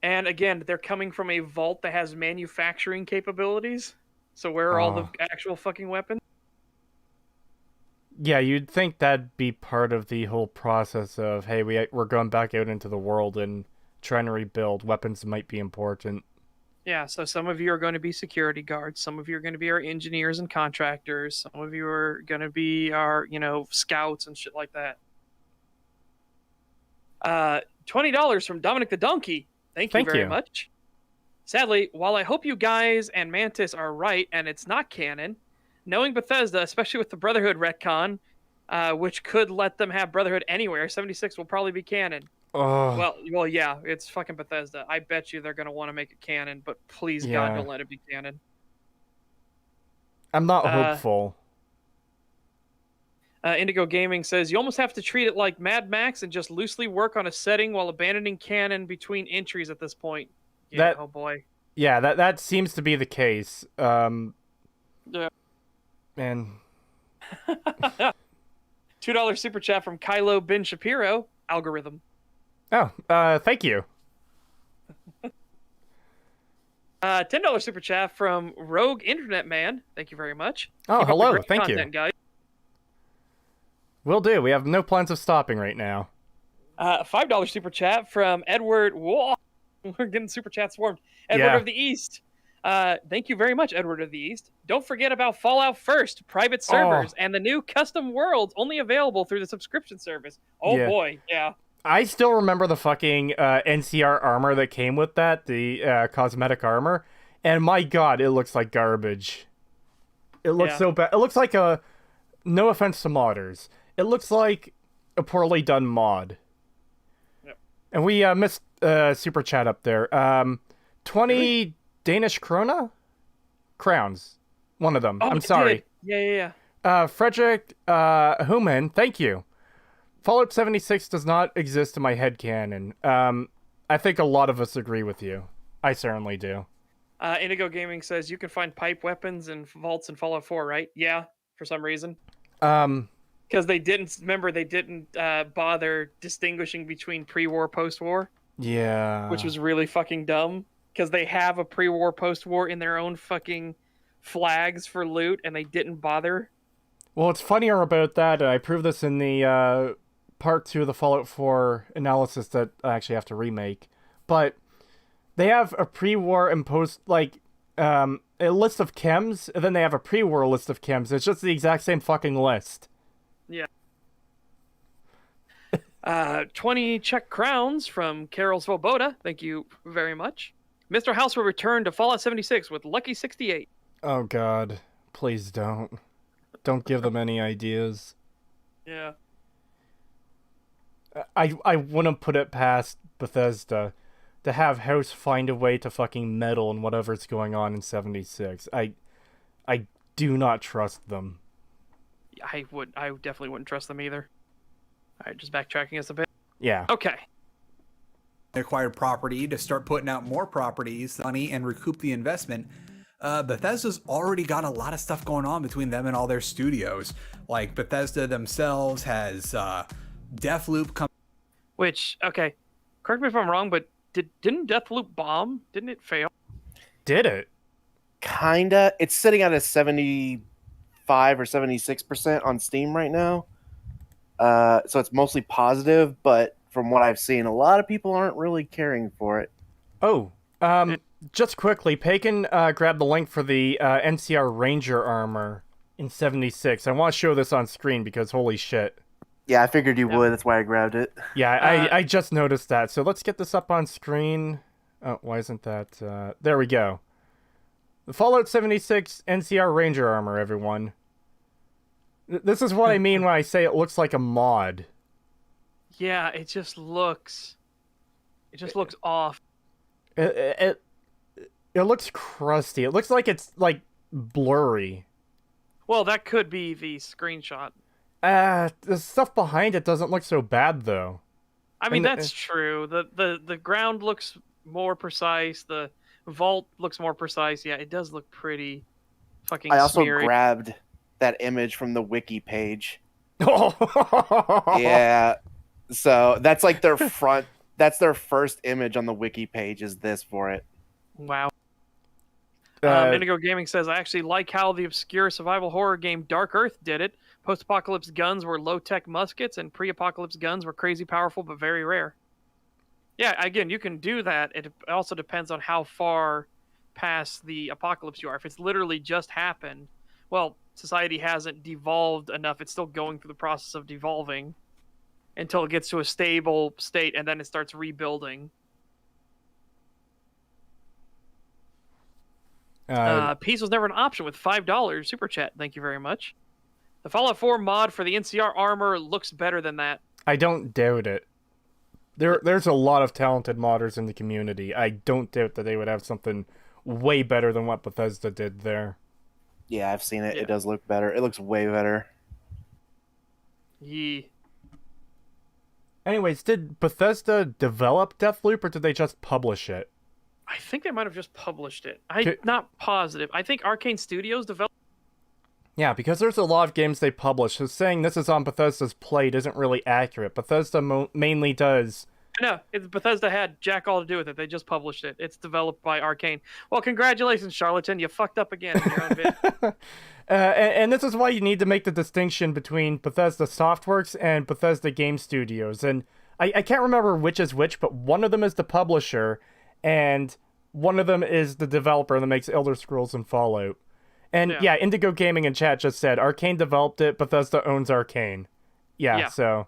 And again, they're coming from a vault that has manufacturing capabilities. So where are all the actual fucking weapons? Yeah, you'd think that'd be part of the whole process of, hey, we're going back out into the world and trying to rebuild. Weapons might be important. Yeah, so some of you are going to be security guards. Some of you are going to be our engineers and contractors. Some of you are going to be our, scouts and shit like that. $20 from Dominic the Donkey. Thank you very much. Sadly, while I hope you guys and Mantis are right and it's not canon, knowing Bethesda, especially with the Brotherhood retcon, which could let them have Brotherhood anywhere, 76 will probably be canon. Well, yeah, it's fucking Bethesda. I bet you they're going to want to make it canon, but please, God, don't let it be canon. I'm not hopeful. Indigo Gaming says, you almost have to treat it like Mad Max and just loosely work on a setting while abandoning canon between entries at this point. Yeah, oh boy. Yeah, that seems to be the case. Yeah. And $2 super chat from Kylo Ben Shapiro. Algorithm. Oh, thank you. $10 super chat from Rogue Internet Man. Thank you very much. Oh, Keep up the hello. great Thank you. content, guys. Will do. We have no plans of stopping right now. $5 super chat from Edward. Whoa, we're getting super chat swarmed. Edward Yeah. of the East. Thank you very much, Edward of the East. Don't forget about Fallout First, private servers, and the new custom worlds only available through the subscription service. Oh Yeah. boy, yeah. I still remember the fucking NCR armor that came with that, the cosmetic armor, and my god, it looks like garbage. It looks so bad. It looks like a, no offense to modders, it looks like a poorly done mod. Yep. And we missed super chat up there. 20 Danish crowns. One of them. Oh, I'm sorry. Yeah. Frederick Human, thank you. Fallout 76 does not exist in my headcanon. I think a lot of us agree with you. I certainly do. Indigo Gaming says you can find pipe weapons and vaults in Fallout 4, right? Yeah, for some reason. Because they didn't bother distinguishing between pre-war, post-war. Yeah. Which was really fucking dumb. Because they have a pre-war, post-war in their own fucking flags for loot, and they didn't bother. Well, what's funnier about that, and I proved this in the part 2 of the Fallout 4 analysis that I actually have to remake, but they have a pre-war and post, like, a list of chems, and then they have a pre-war list of chems. It's just the exact same fucking list. Yeah. 20 Czech crowns from Carol Svoboda. Thank you very much. Mr. House will return to Fallout 76 with Lucky 68. Oh god. Please don't. Don't give them any ideas. Yeah. I wouldn't put it past Bethesda to have House find a way to fucking meddle in whatever's going on in 76. I do not trust them. I definitely wouldn't trust them either. Alright, just backtracking us a bit. Yeah. Okay. Acquired property to start putting out more properties, money, and recoup the investment. Bethesda's already got a lot of stuff going on between them and all their studios. Like Bethesda themselves has Deathloop come. Which, okay, correct me if I'm wrong, but didn't Deathloop bomb? Didn't it fail? Did it? Kinda. It's sitting at a 75 or 76% on Steam right now. So it's mostly positive, but from what I've seen, a lot of people aren't really caring for it. Oh, just quickly, Pagan grabbed the link for the NCR Ranger armor in 76. I want to show this on screen because holy shit. Yeah, I figured you would. That's why I grabbed it. Yeah, I just noticed that. So let's get this up on screen. Oh, why isn't that? There we go. The Fallout 76 NCR Ranger armor, everyone. This is what I mean when I say it looks like a mod. Yeah, it just looks off. It looks crusty. It looks like it's like blurry. Well, that could be the screenshot. The stuff behind it doesn't look so bad though. I mean, that's true. The ground looks more precise. The vault looks more precise. Yeah, it does look pretty fucking I also smeary. grabbed that image from the wiki page. Oh. Yeah. So that's like their front. That's their first image on the wiki page. Is this for it? Wow. Indigo Gaming says, I actually like how the obscure survival horror game Dark Earth did it. Post-apocalypse guns were low-tech muskets, and pre-apocalypse guns were crazy powerful but very rare. Yeah, again, you can do that. It also depends on how far past the apocalypse you are. If it's literally just happened, well, society hasn't devolved enough. It's still going through the process of devolving until it gets to a stable state, and then it starts rebuilding. Peace was never an option with $5 super chat. Thank you very much. The Fallout 4 mod for the NCR armor looks better than that. I don't doubt it. There's a lot of talented modders in the community. I don't doubt that they would have something way better than what Bethesda did there. Yeah, I've seen it. Yeah. It does look better. It looks way better. Yeah. Anyways, did Bethesda develop Deathloop or did they just publish it? I think they might have just published it. I'm not positive. I think Arcane Studios developed. Yeah, because there's a lot of games they publish, so saying this is on Bethesda's plate isn't really accurate. Bethesda mainly does... No, Bethesda had jack all to do with it. They just published it. It's developed by Arcane. Well, congratulations, Charlatan. You fucked up again in your own vid. And this is why you need to make the distinction between Bethesda Softworks and Bethesda Game Studios. And I can't remember which is which, but one of them is the publisher, and one of them is the developer that makes Elder Scrolls and Fallout. And yeah, Indigo Gaming in chat just said Arcane developed it, Bethesda owns Arcane. Yeah. So...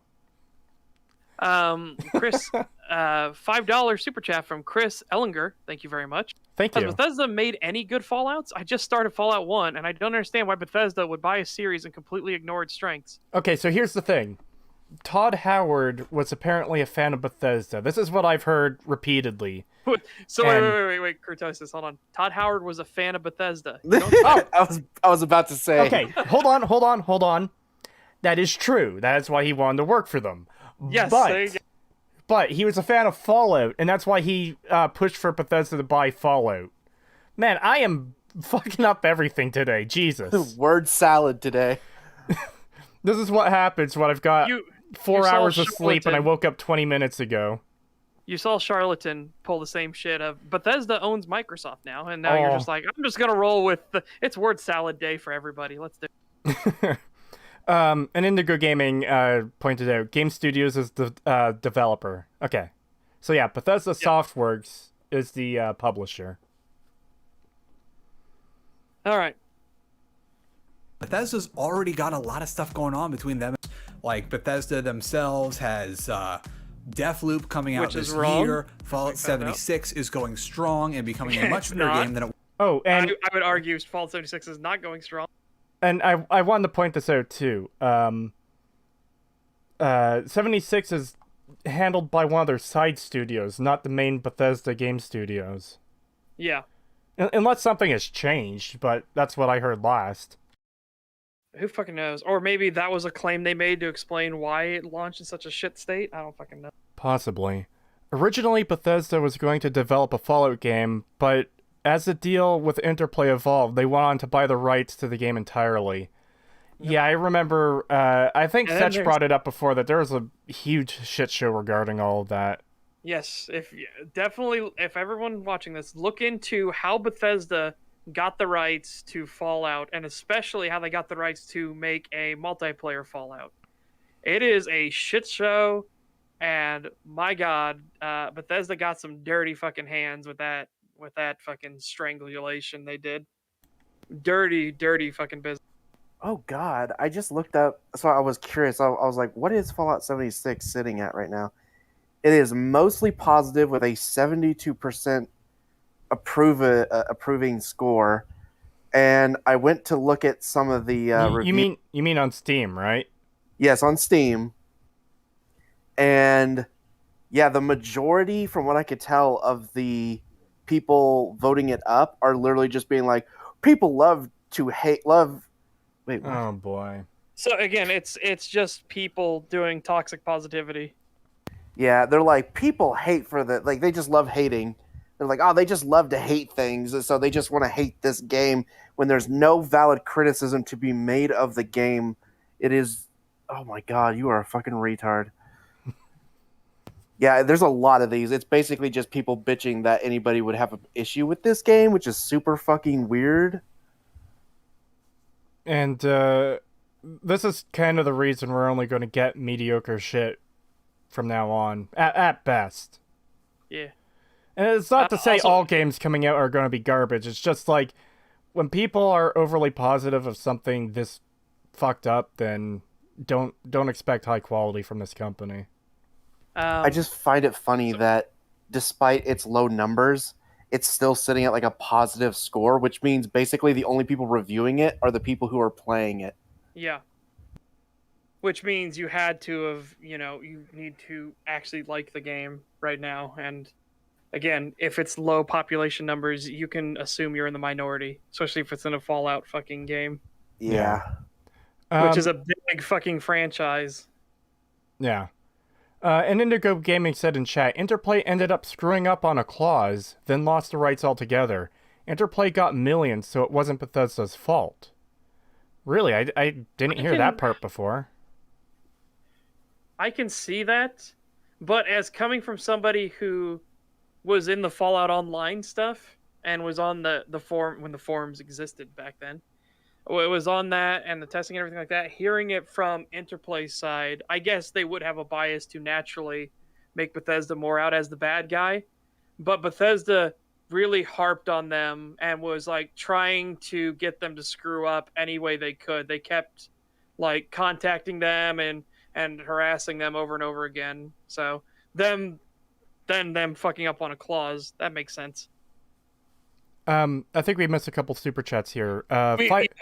Chris, $5 super chat from Chris Ellinger. Thank you very much. Thank you. Has Bethesda made any good Fallouts? I just started Fallout 1, and I don't understand why Bethesda would buy a series and completely ignore its strengths. Okay, so here's the thing. Todd Howard was apparently a fan of Bethesda. This is what I've heard repeatedly. So wait, Creetosis, hold on. Todd Howard was a fan of Bethesda. I was about to say. Okay, hold on. That is true. That is why he wanted to work for them. Yes, but he was a fan of Fallout, and that's why he pushed for Bethesda to buy Fallout. Man, I am fucking up everything today. Jesus. Word salad today. This is what happens when I've got 4 hours of sleep and I woke up 20 minutes ago. You saw Charlatan pull the same shit of Bethesda owns Microsoft now, and now you're just like, I'm just gonna roll with it's word salad day for everybody. Let's do it. And Indigo Gaming pointed out Game Studios is the developer. Okay. So yeah, Bethesda Softworks is the publisher. All right. Bethesda's already got a lot of stuff going on between them. Like, Bethesda themselves has Deathloop coming out this year. Fallout 76 is going strong and becoming a much better game than it... Oh, and... I would argue Fallout 76 is not going strong. And I wanted to point this out, too. 76 is handled by one of their side studios, not the main Bethesda game studios. Yeah. Unless something has changed, but that's what I heard last. Who fucking knows? Or maybe that was a claim they made to explain why it launched in such a shit state? I don't fucking know. Possibly. Originally, Bethesda was going to develop a Fallout game, but... as the deal with Interplay evolved, they went on to buy the rights to the game entirely. Yep. Yeah, I remember, I think Setch brought it up before, that there was a huge shit show regarding all of that. Yes, if everyone watching this, look into how Bethesda got the rights to Fallout, and especially how they got the rights to make a multiplayer Fallout. It is a shit show, and my god, Bethesda got some dirty fucking hands with that fucking strangulation they did. Dirty fucking business. Oh god, I just looked up, so I was curious. I was like, what is Fallout 76 sitting at right now? It is mostly positive with a 72% approving score. And I went to look at some of the reviews. You mean on Steam, right? Yes, on Steam. And yeah, the majority, from what I could tell, of the people voting it up are literally just being like, people love. Wait, what? Oh boy. So again, it's just people doing toxic positivity. Yeah, they're like, people hate for the, like, they just love hating. They're like, oh, they just love to hate things, and so they just want to hate this game when there's no valid criticism to be made of the game. It is, oh my god, you are a fucking retard. Yeah, there's a lot of these. It's basically just people bitching that anybody would have an issue with this game, which is super fucking weird. And this is kind of the reason we're only going to get mediocre shit from now on, at best. Yeah. And it's not to say all games coming out are going to be garbage. It's just like, when people are overly positive of something this fucked up, then don't expect high quality from this company. I just find it funny that despite its low numbers, it's still sitting at like a positive score, which means basically the only people reviewing it are the people who are playing it. Yeah. Which means you had to have, you need to actually like the game right now. And again, if it's low population numbers, you can assume you're in the minority, especially if it's in a Fallout fucking game. Yeah. Which is a big fucking franchise. Yeah. And Indigo Gaming said in chat, Interplay ended up screwing up on a clause, then lost the rights altogether. Interplay got millions, so it wasn't Bethesda's fault. Really? I didn't hear that part before. I can see that, but as coming from somebody who was in the Fallout Online stuff and was on the forum when the forums existed back then, it was on that and the testing and everything like that. Hearing it from Interplay's side, I guess they would have a bias to naturally make Bethesda more out as the bad guy, but Bethesda really harped on them and was like trying to get them to screw up any way they could. They kept like contacting them and harassing them over and over again. So them fucking up on a clause, that makes sense. I think we missed a couple super chats here.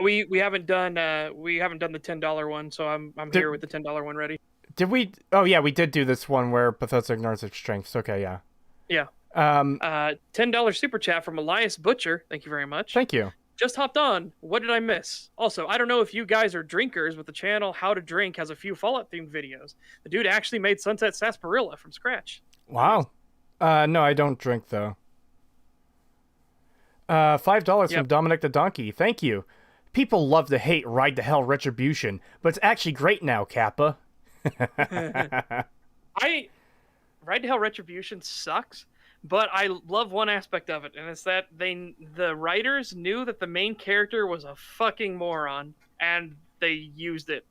We haven't done the $10 one, so I'm here with the $10 one ready. Did we? Oh yeah, we did do this one where Bethesda ignores its strengths. Okay, yeah. Yeah. $10 super chat from Elias Butcher. Thank you very much. Thank you. Just hopped on. What did I miss? Also, I don't know if you guys are drinkers, but the channel How to Drink has a few Fallout themed videos. The dude actually made Sunset Sarsaparilla from scratch. Wow. No, I don't drink though. $5 from Dominic the Donkey. Thank you. People love to hate Ride to Hell Retribution, but it's actually great now, Kappa. Ride to Hell Retribution sucks, but I love one aspect of it, and it's that the writers knew that the main character was a fucking moron, and they used it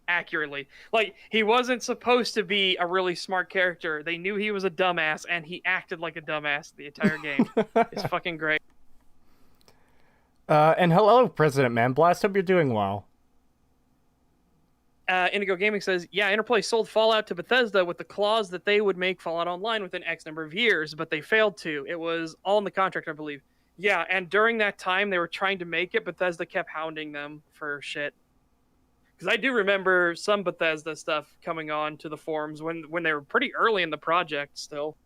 accurately. Like, he wasn't supposed to be a really smart character. They knew he was a dumbass, and he acted like a dumbass the entire game. It's fucking great. And hello, President Man Blast. Hope you're doing well. Indigo Gaming says, yeah, Interplay sold Fallout to Bethesda with the clause that they would make Fallout Online within X number of years, but they failed to. It was all in the contract, I believe. Yeah, and during that time they were trying to make it, Bethesda kept hounding them for shit. Because I do remember some Bethesda stuff coming on to the forums when they were pretty early in the project still.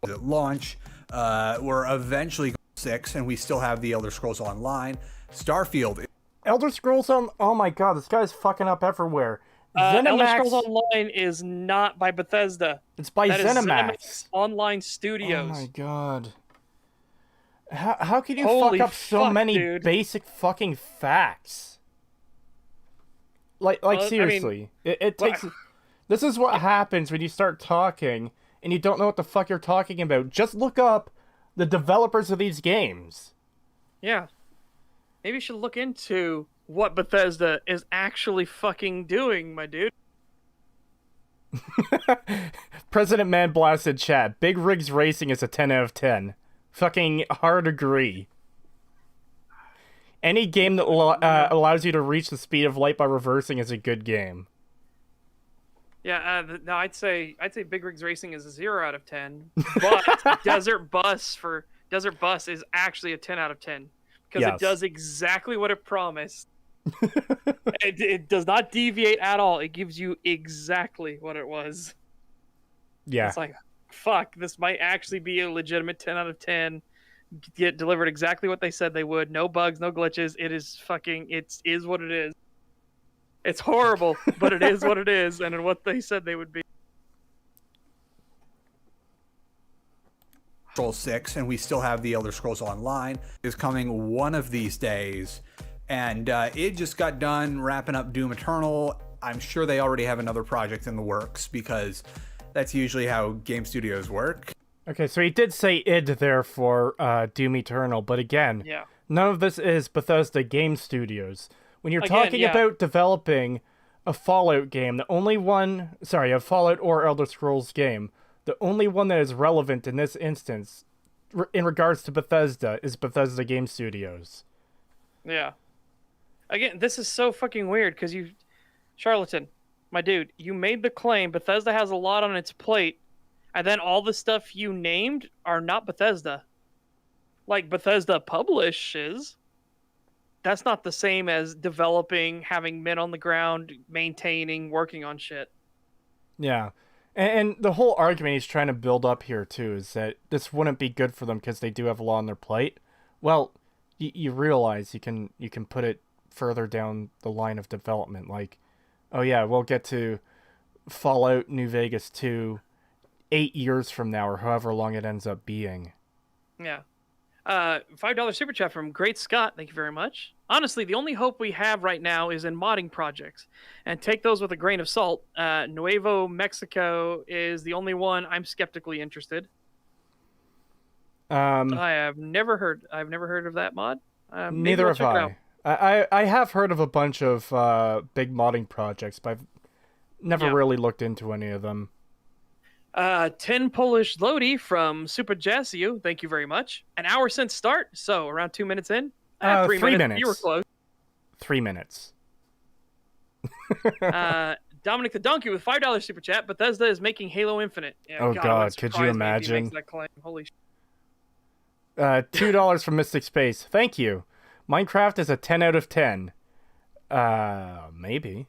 At launch, we're eventually going to 6, and we still have the Elder Scrolls Online. Starfield. Elder Scrolls on... Oh my god, this guy's fucking up everywhere. Elder Scrolls Online is not by Bethesda. It's by ZeniMax. Online Studios. Oh my god. How can you Holy fuck up so many basic fucking facts? Like seriously. I mean, it takes... This is what happens when you start talking and you don't know what the fuck you're talking about. Just look up the developers of these games. Yeah. Maybe you should look into what Bethesda is actually fucking doing, my dude. President Man blasted chat. Big Rigs Racing is a 10 out of 10. Fucking hard agree. Any game that allows you to reach the speed of light by reversing is a good game. Yeah, no, I'd say Big Rigs Racing is a 0 out of 10, but Desert Bus is actually a 10 out of 10 because it does exactly what it promised. it does not deviate at all. It gives you exactly what it was. Yeah, it's like, fuck, this might actually be a legitimate 10 out of 10. Get delivered exactly what they said they would. No bugs, no glitches. It is fucking. It is what it is. It's horrible, but it is what it is, and what they said they would be. Scrolls 6, and we still have the Elder Scrolls Online, is coming one of these days. And it just got done wrapping up Doom Eternal. I'm sure they already have another project in the works, because that's usually how game studios work. Okay, so he did say id there for Doom Eternal, but again, none of this is Bethesda Game Studios. When you're talking about developing a Fallout game, a Fallout or Elder Scrolls game, the only one that is relevant in this instance, in regards to Bethesda, is Bethesda Game Studios. Yeah. Again, this is so fucking weird, because Charlatan, my dude, you made the claim Bethesda has a lot on its plate, and then all the stuff you named are not Bethesda. Like, Bethesda publishes... That's not the same as developing, having men on the ground, maintaining, working on shit. Yeah. And the whole argument he's trying to build up here, too, is that this wouldn't be good for them because they do have a lot on their plate. Well, you realize you can put it further down the line of development. Like, oh yeah, we'll get to Fallout New Vegas 2 8 years from now, or however long it ends up being. Yeah. $5 super chat from Great Scott. Thank you very much. Honestly, the only hope we have right now is in modding projects, and take those with a grain of salt. Nuevo Mexico is the only one I'm skeptically interested. I have never heard. I've never heard of that mod. Maybe Neither we'll have check it out. I have heard of a bunch of big modding projects, but I've never Yeah. really looked into any of them. 10 Polish Lodi from Super Jassiu. Thank you very much. An hour since start, so around 2 minutes in. 3 minutes. You were close. 3 minutes. Dominic the Donkey with $5 super chat. Bethesda is making Halo Infinite. Yeah, Oh, it God, wouldn't could you surprise me if he imagine? makes that claim. Holy shit. $2 from Mystic Space. Thank you. Minecraft is a 10 out of 10. Maybe.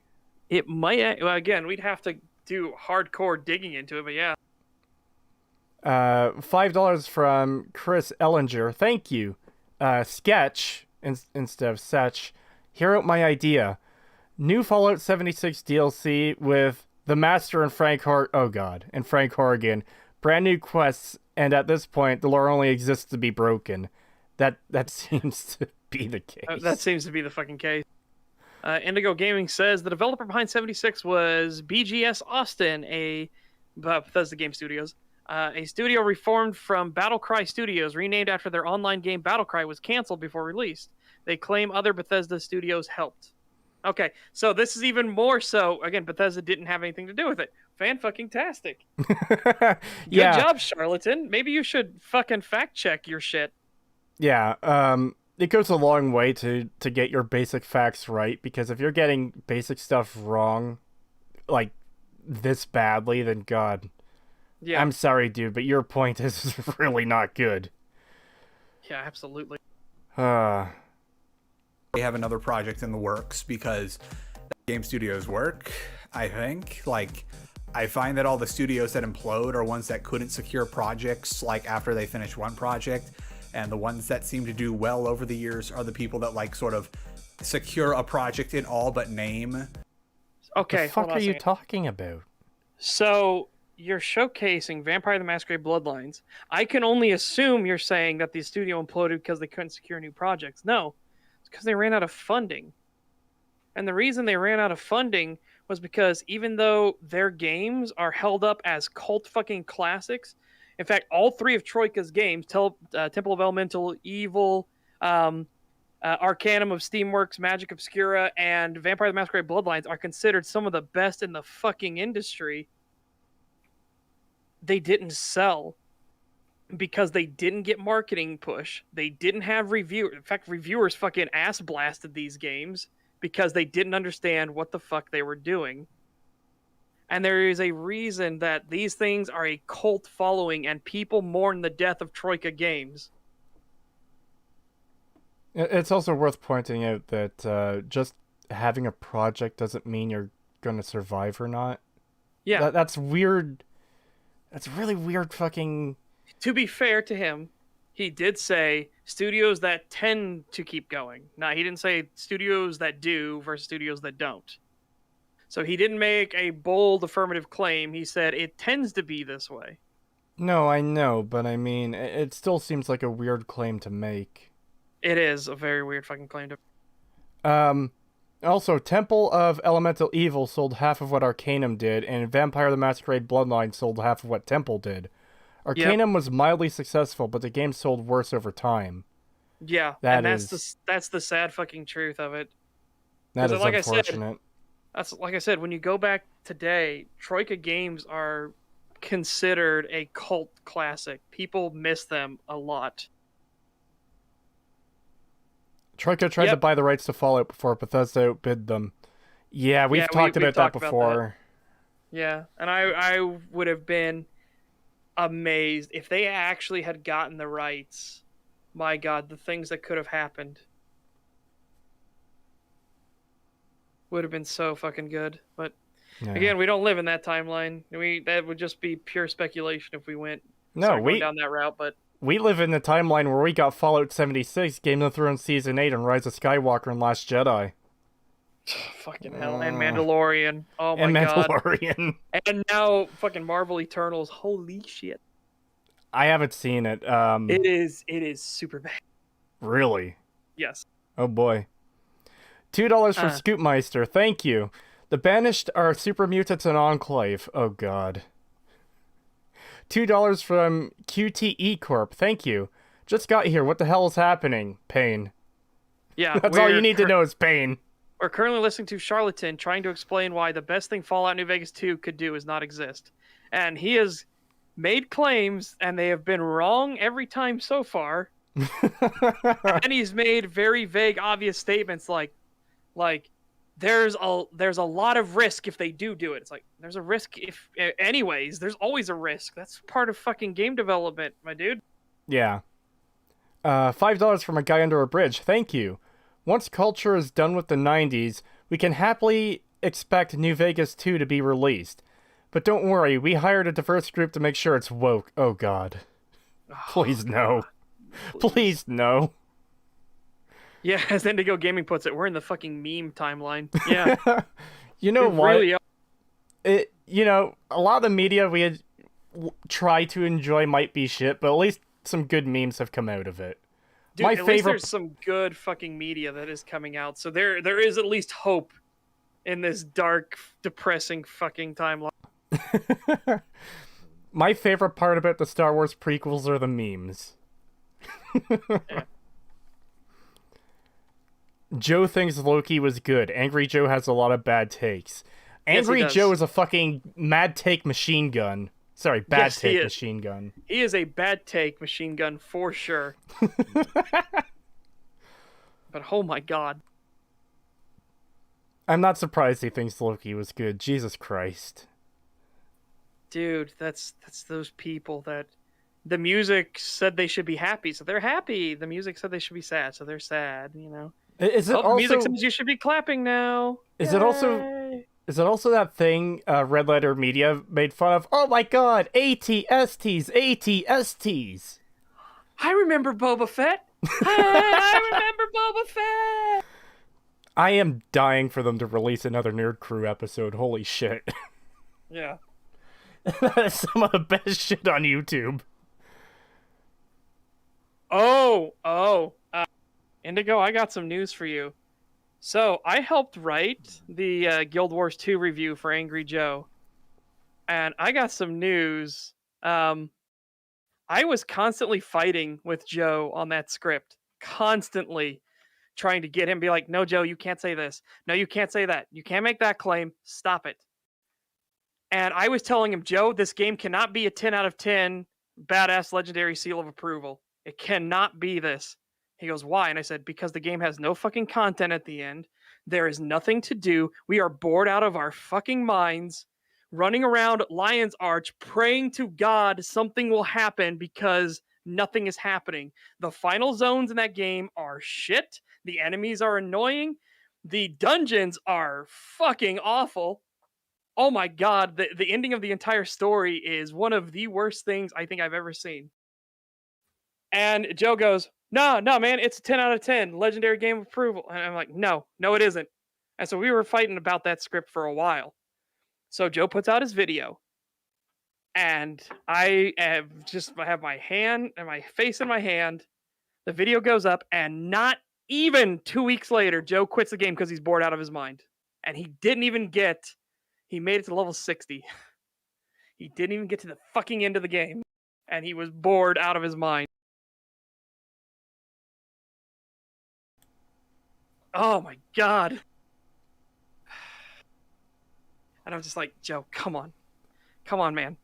It might. Well, again, we'd have to do hardcore digging into it, but yeah. $5 from Chris Ellinger. Thank you. Sketch instead of Setch. Hear out my idea. New Fallout 76 DLC with the Master and Frank and Frank Horrigan. Brand new quests, and at this point, the lore only exists to be broken. That seems to be the case. That seems to be the fucking case. Indigo Gaming says the developer behind 76 was BGS Austin, a Bethesda Game Studios, a studio reformed from Battlecry Studios, renamed after their online game Battlecry was canceled before release. They claim other Bethesda studios helped. Okay, so this is even more so. Again, Bethesda didn't have anything to do with it. Fan-fucking-tastic. Good job, Charlatan. Maybe you should fucking fact-check your shit. Yeah, it goes a long way to get your basic facts right, because if you're getting basic stuff wrong, like, this badly, then God. Yeah. I'm sorry, dude, but your point is really not good. Yeah, absolutely. We have another project in the works because game studios work, I think. Like, I find that all the studios that implode are ones that couldn't secure projects, like, after they finish one project. And the ones that seem to do well over the years are the people that, like, sort of secure a project in all but name. Okay, the fuck hold on are a you second. talking about? So, you're showcasing Vampire the Masquerade Bloodlines. I can only assume you're saying that the studio imploded because they couldn't secure new projects. No, it's because they ran out of funding. And the reason they ran out of funding was because even though their games are held up as cult fucking classics, in fact, all three of Troika's games, Temple of Elemental Evil, Arcanum of Steamworks, Magic Obscura, and Vampire the Masquerade Bloodlines, are considered some of the best in the fucking industry. They didn't sell because they didn't get marketing push. They didn't have reviewers. In fact, reviewers fucking ass blasted these games because they didn't understand what the fuck they were doing. And there is a reason that these things are a cult following and people mourn the death of Troika games. It's also worth pointing out that just having a project doesn't mean you're going to survive or not. Yeah. That's weird. That's really weird fucking... To be fair to him, he did say studios that tend to keep going. Now, he didn't say studios that do versus studios that don't. So he didn't make a bold affirmative claim. He said it tends to be this way. No, I know, but I mean, it still seems like a weird claim to make. It is a very weird fucking claim to... Also, Temple of Elemental Evil sold half of what Arcanum did, and Vampire the Masquerade Bloodline sold half of what Temple did. Arcanum was mildly successful, but the game sold worse over time. Yeah, that's the sad fucking truth of it. That is like unfortunate. That's like I said, when you go back today, Troika games are considered a cult classic. People miss them a lot. Troika tried to buy the rights to Fallout before Bethesda outbid them. Yeah, we've talked about that before. Yeah, and I would have been amazed if they actually had gotten the rights. My God, the things that could have happened would have been so fucking good. But again, we don't live in that timeline. That would just be pure speculation if we went going down that route. But we live in the timeline where we got Fallout 76, Game of Thrones Season 8, and Rise of Skywalker and Last Jedi. Fucking hell. And Mandalorian. Oh my God. And Mandalorian. And now fucking Marvel Eternals. Holy shit. I haven't seen it. It is super bad. Really? Yes. Oh boy. $2 from Uh. Scoopmeister. Thank you. The Banished are super mutants in Enclave. Oh god. $2 from QTE Corp. Thank you. Just got here. What the hell is happening? Pain. Yeah. That's all you need to know is pain. We're currently listening to Charlatan trying to explain why the best thing Fallout New Vegas 2 could do is not exist. And he has made claims, and they have been wrong every time so far. And he's made very vague, obvious statements like there's a lot of risk if they do it. It's like, there's a risk if anyways, there's always a risk. That's part of fucking game development, my dude. Yeah. $5 from a guy under a bridge. Thank you. Once culture is done with the 90s, we can happily expect New Vegas 2 to be released. But don't worry, we hired a diverse group to make sure it's woke. Oh god. Please no. Please no. Yeah, as Indigo Gaming puts it, we're in the fucking meme timeline. Yeah. You know We what? really are. A lot of the media we had tried to enjoy might be shit, but at least some good memes have come out of it. Dude, at least there's some good fucking media that is coming out. So there is at least hope in this dark, depressing fucking timeline. My favorite part about the Star Wars prequels are the memes. Yeah. Joe thinks Loki was good. Angry Joe has a lot of bad takes. Angry Yes, he Joe does. is a fucking mad take machine gun. Sorry, bad Yes, he take is. machine gun. He is a bad take machine gun for sure. But oh my god. I'm not surprised he thinks Loki was good. Jesus Christ. Dude, that's those people that the music said they should be happy, so they're happy. The music said they should be sad, so they're sad, you know. Is it The music also says you should be clapping now. Is it also- Yay. Is it also that thing Red Letter Media made fun of? Oh my god, ATSTs, ATSTs. I remember Boba Fett. I remember Boba Fett. I am dying for them to release another Nerd Crew episode. Holy shit. Yeah. That is some of the best shit on YouTube. Oh. Indigo, I got some news for you. So, I helped write the Guild Wars 2 review for Angry Joe. And I got some news. I was constantly fighting with Joe on that script. Constantly trying to get him to be like, no, Joe, you can't say this. No, you can't say that. You can't make that claim. Stop it. And I was telling him, Joe, this game cannot be a 10 out of 10 badass legendary seal of approval. It cannot be this. He goes, why? And I said, because the game has no fucking content at the end. There is nothing to do. We are bored out of our fucking minds, running around Lion's Arch, praying to God something will happen because nothing is happening. The final zones in that game are shit. The enemies are annoying. The dungeons are fucking awful. Oh my god, the ending of the entire story is one of the worst things I think I've ever seen. And Joe goes, no, man, it's a 10 out of 10, legendary game approval. And I'm like, no, it isn't. And so we were fighting about that script for a while. So Joe puts out his video. And I have my hand and my face in my hand. The video goes up, and not even 2 weeks later, Joe quits the game because he's bored out of his mind. And he didn't even he made it to level 60. He didn't even get to the fucking end of the game. And he was bored out of his mind. Oh my god. And I was just like, Joe, come on. Come on, man.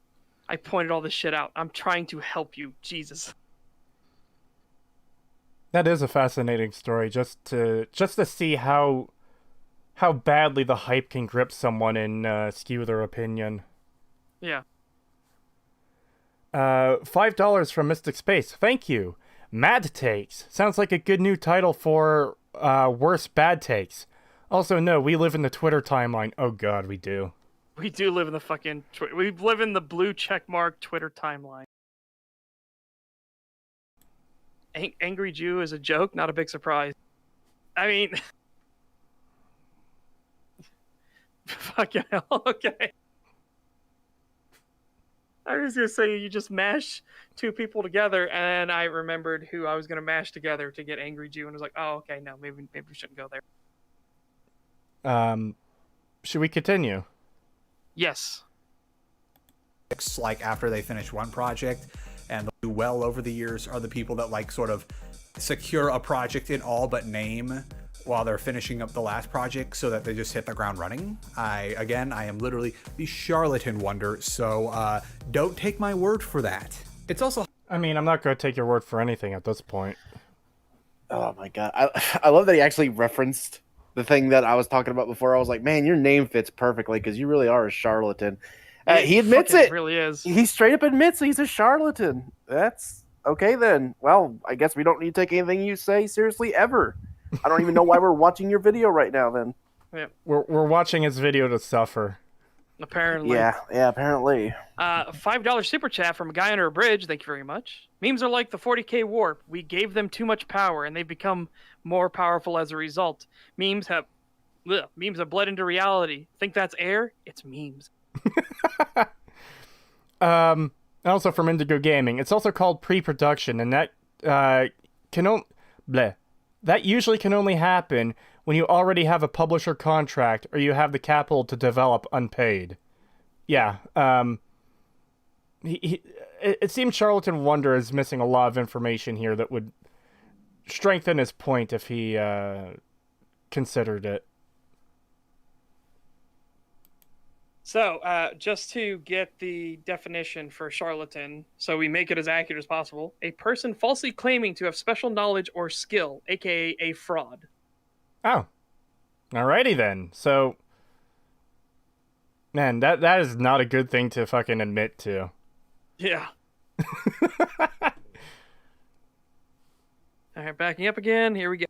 I pointed all this shit out. I'm trying to help you. Jesus. That is a fascinating story, just to see how badly the hype can grip someone and skew their opinion. Yeah. $5 from Mystic Space. Thank you. Mad Takes. Sounds like a good new title for worst bad takes. Also, no, we live in the Twitter timeline. Oh god, we do. We do live in the fucking... we live in the blue checkmark Twitter timeline. Angry Jew is a joke, not a big surprise. I mean... fucking hell, okay. I was gonna say you just mash two people together, and I remembered who I was gonna mash together to get Angry Jew, and was like, oh, okay, no, maybe we shouldn't go there. Should we continue? Yes. Like after they finish one project and they'll do well over the years are the people that like sort of secure a project in all but name while they're finishing up the last project so that they just hit the ground running. I am literally the Charlatan Wonder, so don't take my word for that. It's also... I mean, I'm not going to take your word for anything at this point. Oh my god, I love that he actually referenced the thing that I was talking about before. I was like, man, your name fits perfectly because you really are a charlatan. He admits it. Really is. He straight up admits he's a charlatan. That's okay then. Well, I guess we don't need to take anything you say seriously ever. I don't even know why we're watching your video right now then. Yeah. We're watching his video to suffer. Apparently. Yeah, apparently. $5 super chat from a guy under a bridge. Thank you very much. Memes are like the 40k warp. We gave them too much power, and they've become more powerful as a result. Memes have bled into reality. Think that's air? It's memes. Also from Indigo Gaming, it's also called pre-production, and that that usually can only happen when you already have a publisher contract or you have the capital to develop unpaid. Yeah, it seems Charlatan Wonder is missing a lot of information here that would strengthen his point if he considered it. So, just to get the definition for charlatan, so we make it as accurate as possible, a person falsely claiming to have special knowledge or skill, aka a fraud. Oh. Alrighty then. So, man, that is not a good thing to fucking admit to. Yeah. Alright, backing up again. Here we go.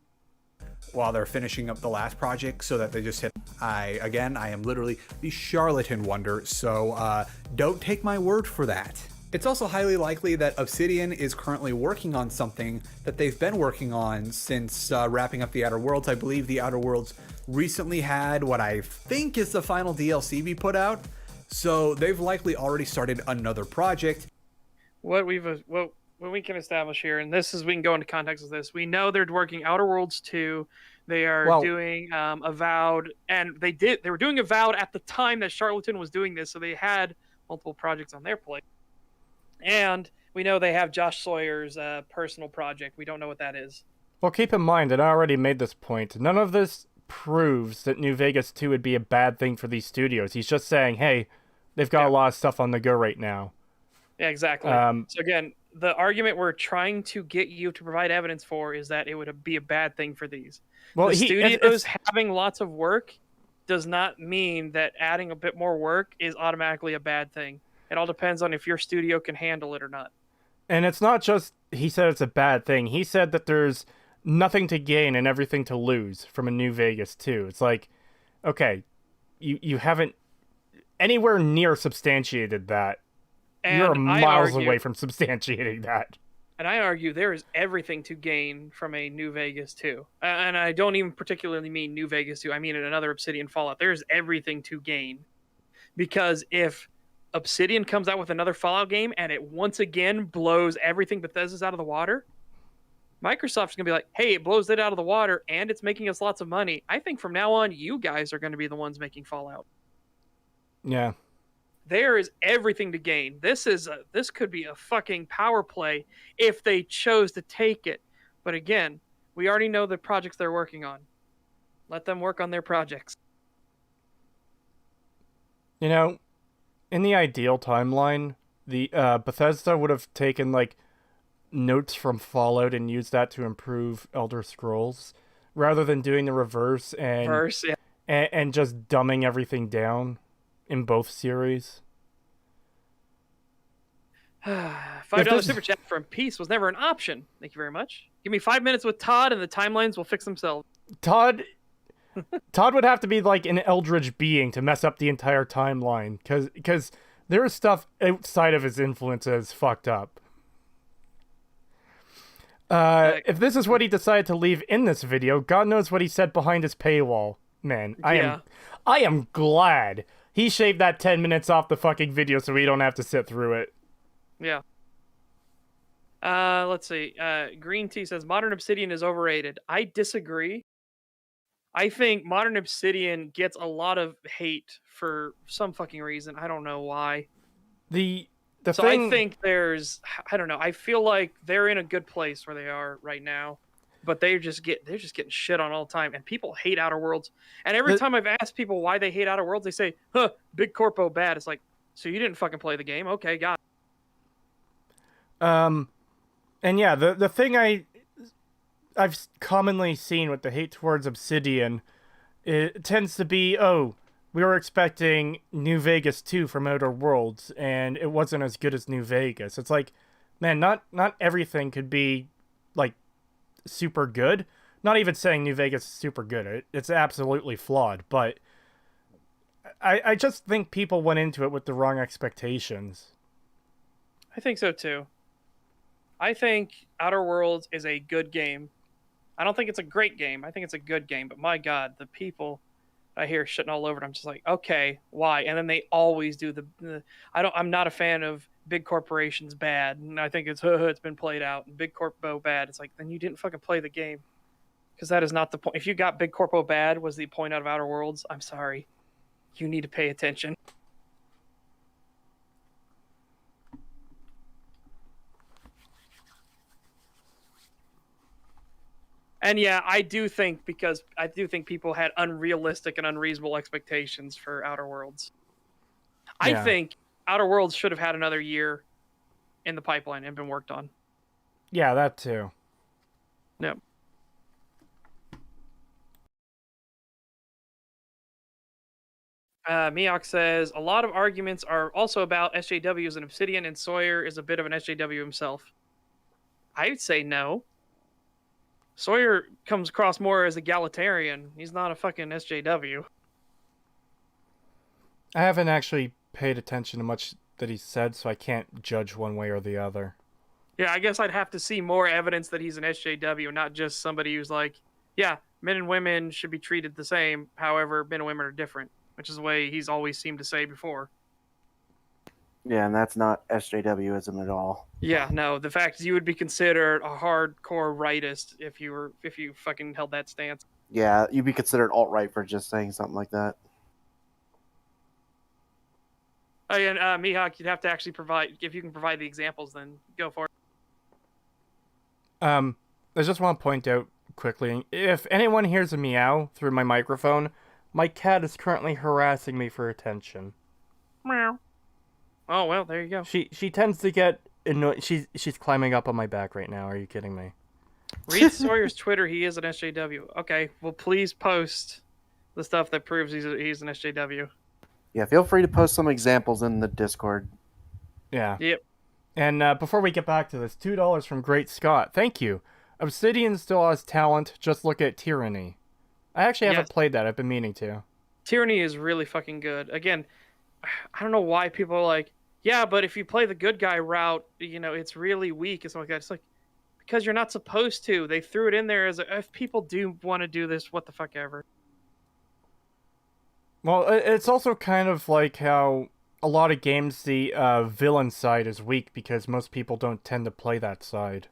While they're finishing up the last project so that they just hit... I am literally the Charlatan Wonder, so don't take my word for that. It's also highly likely that Obsidian is currently working on something that they've been working on since wrapping up the Outer Worlds. I believe the Outer Worlds recently had what I think is the final DLC be put out, so they've likely already started another project. What we can establish here, and this is, we can go into context of this. We know they're working Outer Worlds 2. They are doing Avowed, and they were doing Avowed at the time that Charlatan was doing this, so they had multiple projects on their plate. And we know they have Josh Sawyer's personal project. We don't know what that is. Well, keep in mind, and I already made this point, none of this proves that New Vegas 2 would be a bad thing for these studios. He's just saying, hey, they've got a lot of stuff on the go right now. Yeah, exactly. So again, the argument we're trying to get you to provide evidence for is that it would be a bad thing for these. Well, the studios having lots of work does not mean that adding a bit more work is automatically a bad thing. It all depends on if your studio can handle it or not. And it's not just he said it's a bad thing. He said that there's nothing to gain and everything to lose from a New Vegas 2. It's like, okay, you haven't anywhere near substantiated that. And you're miles away from substantiating that. And I argue there is everything to gain from a New Vegas 2. And I don't even particularly mean New Vegas 2. I mean in another Obsidian Fallout. There's everything to gain. Because if Obsidian comes out with another Fallout game and it once again blows everything Bethesda's out of the water, Microsoft's going to be like, hey, it blows it out of the water and it's making us lots of money. I think from now on, you guys are going to be the ones making Fallout. Yeah. There is everything to gain. This could be a fucking power play if they chose to take it. But again, we already know the projects they're working on. Let them work on their projects. You know, in the ideal timeline, the Bethesda would have taken like notes from Fallout and used that to improve Elder Scrolls, rather than doing the reverse and just dumbing everything down in both series. $5 super chat from Peace was never an option. Thank you very much. Give me 5 minutes with Todd and the timelines will fix themselves. Todd would have to be like an eldritch being to mess up the entire timeline, because there is stuff outside of his influence that is fucked up. If this is what he decided to leave in this video, God knows what he said behind his paywall. Man, I am glad he shaved that 10 minutes off the fucking video so we don't have to sit through it. Yeah. Let's see. Green Tea says Modern Obsidian is overrated. I disagree. I think Modern Obsidian gets a lot of hate for some fucking reason. I don't know why. The So thing... I think I don't know. I feel like they're in a good place where they are right now, but they're just getting shit on all the time, and people hate Outer Worlds. And every time I've asked people why they hate Outer Worlds, they say, "Huh, Big Corpo bad." It's like, so you didn't fucking play the game? Okay, got it. And yeah, the thing I've commonly seen with the hate towards Obsidian, it tends to be, oh, we were expecting New Vegas 2 from Outer Worlds, and it wasn't as good as New Vegas. It's like, man, not everything could be, like, super good. Not even saying New Vegas is super good. It's absolutely flawed, but I just think people went into it with the wrong expectations. I think so too. I think Outer Worlds is a good game. I don't think it's a great game. I think it's a good game. But my God, the people I hear shitting all over it, I'm just like, okay, why? And then they always do I'm not a fan of big corporations bad. And I think it's been played out. And big corpo bad. It's like, then you didn't fucking play the game. Because that is not the point. If you got big corpo bad was the point out of Outer Worlds, I'm sorry. You need to pay attention. And yeah, I do think people had unrealistic and unreasonable expectations for Outer Worlds. I think Outer Worlds should have had another year in the pipeline and been worked on. Yeah, that too. Yep. Miok says, a lot of arguments are also about SJWs and Obsidian, and Sawyer is a bit of an SJW himself. I would say no. Sawyer comes across more as a egalitarian. He's not a fucking SJW. I haven't actually paid attention to much that he said, so I can't judge one way or the other. Yeah, I guess I'd have to see more evidence that he's an SJW, not just somebody who's like, yeah, men and women should be treated the same. However, men and women are different, which is the way he's always seemed to say before. Yeah, and that's not SJWism at all. Yeah, no. The fact is, you would be considered a hardcore rightist if you fucking held that stance. Yeah, you'd be considered alt-right for just saying something like that. Oh, yeah, and Mihawk, you'd have to actually provide, if you can provide the examples, then go for it. I just want to point out quickly, if anyone hears a meow through my microphone, my cat is currently harassing me for attention. Meow. Oh, well, there you go. She tends to get annoyed. She's climbing up on my back right now. Are you kidding me? Read Sawyer's Twitter. He is an SJW. Okay, well, please post the stuff that proves he's an SJW. Yeah, feel free to post some examples in the Discord. Yeah. Yep. And before we get back to this, $2 from Great Scott. Thank you. Obsidian still has talent. Just look at Tyranny. I actually haven't played that. I've been meaning to. Tyranny is really fucking good. Again, I don't know why people are like, yeah, but if you play the good guy route, it's really weak and stuff like that. It's like, because you're not supposed to. They threw it in there as if people do want to do this, what the fuck ever. Well, it's also kind of like how a lot of games, the villain side is weak because most people don't tend to play that side.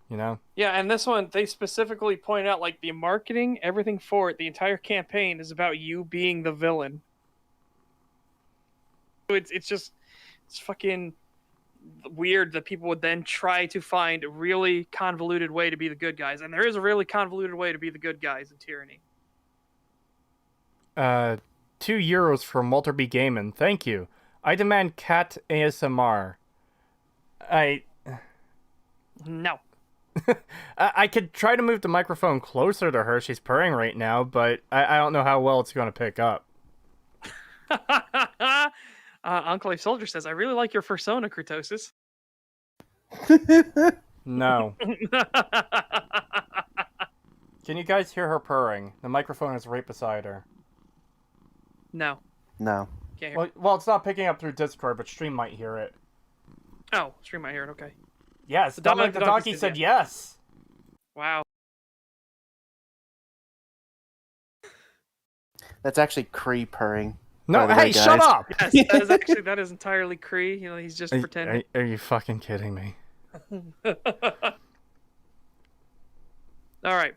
You know? Yeah, and this one, they specifically point out, like, the marketing, everything for it, the entire campaign is about you being the villain. It's fucking weird that people would then try to find a really convoluted way to be the good guys. And there is a really convoluted way to be the good guys in Tyranny. €2 from Walter B. Gaiman. Thank you. I demand cat ASMR. No. I could try to move the microphone closer to her. She's purring right now, but I don't know how well it's going to pick up. Uncle A Soldier says, I really like your persona, Creetosis. No. Can you guys hear her purring? The microphone is right beside her. No. No. Can't hear Well, it's not picking up through Discord, but stream might hear it. Oh, stream might hear it, okay. Yes, The donkey said yes. Wow. That's actually Cree purring. No, Over hey, there, shut guys. up! Yes, that is entirely Cree. You know, he's just pretending. Are you fucking kidding me? All right.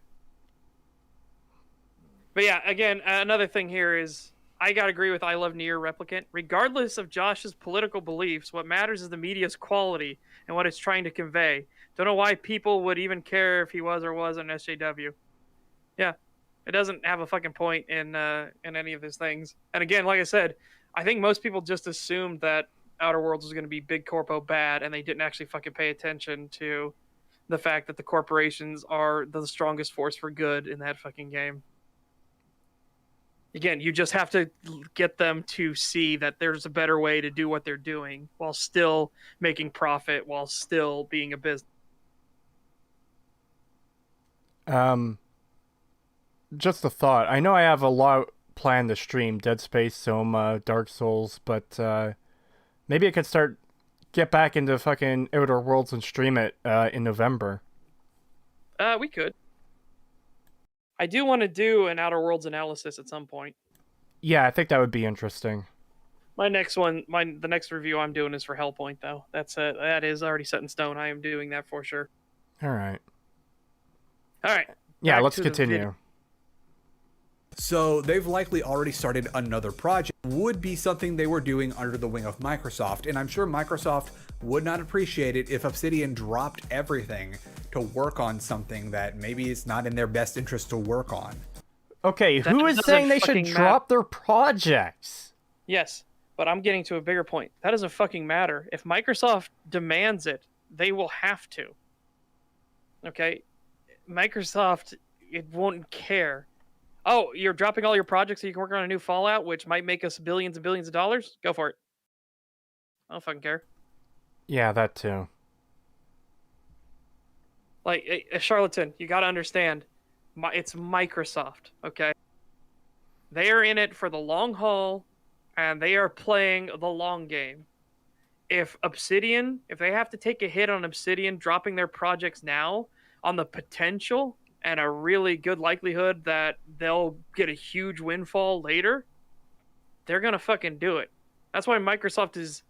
But yeah, again, another thing here is I gotta agree with I Love Nier Replicant. Regardless of Josh's political beliefs, what matters is the media's quality and what it's trying to convey. Don't know why people would even care if he was or wasn't SJW. Yeah, it doesn't have a fucking point in any of his things. And again, like I said, I think most people just assumed that Outer Worlds was going to be big corpo bad, and they didn't actually fucking pay attention to the fact that the corporations are the strongest force for good in that fucking game. Again, you just have to get them to see that there's a better way to do what they're doing while still making profit, while still being a business. Just a thought. I know I have a lot planned to stream: Dead Space, Soma, Dark Souls, but maybe I could get back into fucking Outer Worlds and stream it in November. We could. I do want to do an Outer Worlds analysis at some point. Yeah, I think that would be interesting. My next one, the next review I'm doing is for Hellpoint, though. That is already set in stone. I am doing that for sure. All right. All right. Yeah, Back let's to the continue. So they've likely already started another project. Would be something they were doing under the wing of Microsoft, and I'm sure Microsoft would not appreciate it if Obsidian dropped everything to work on something that maybe is not in their best interest to work on. Okay, That who is doesn't saying they should fucking drop their projects? Yes, but I'm getting to a bigger point. That doesn't fucking matter. If Microsoft demands it, they will have to. Okay? Microsoft, it won't care. Oh, you're dropping all your projects so you can work on a new Fallout, which might make us billions and billions of dollars? Go for it. I don't fucking care. Yeah, that too. Like, Charlatan, you gotta understand, it's Microsoft, okay? They are in it for the long haul, and they are playing the long game. If they have to take a hit on Obsidian dropping their projects now, on the potential and a really good likelihood that they'll get a huge windfall later, they're gonna fucking do it. That's why Microsoft is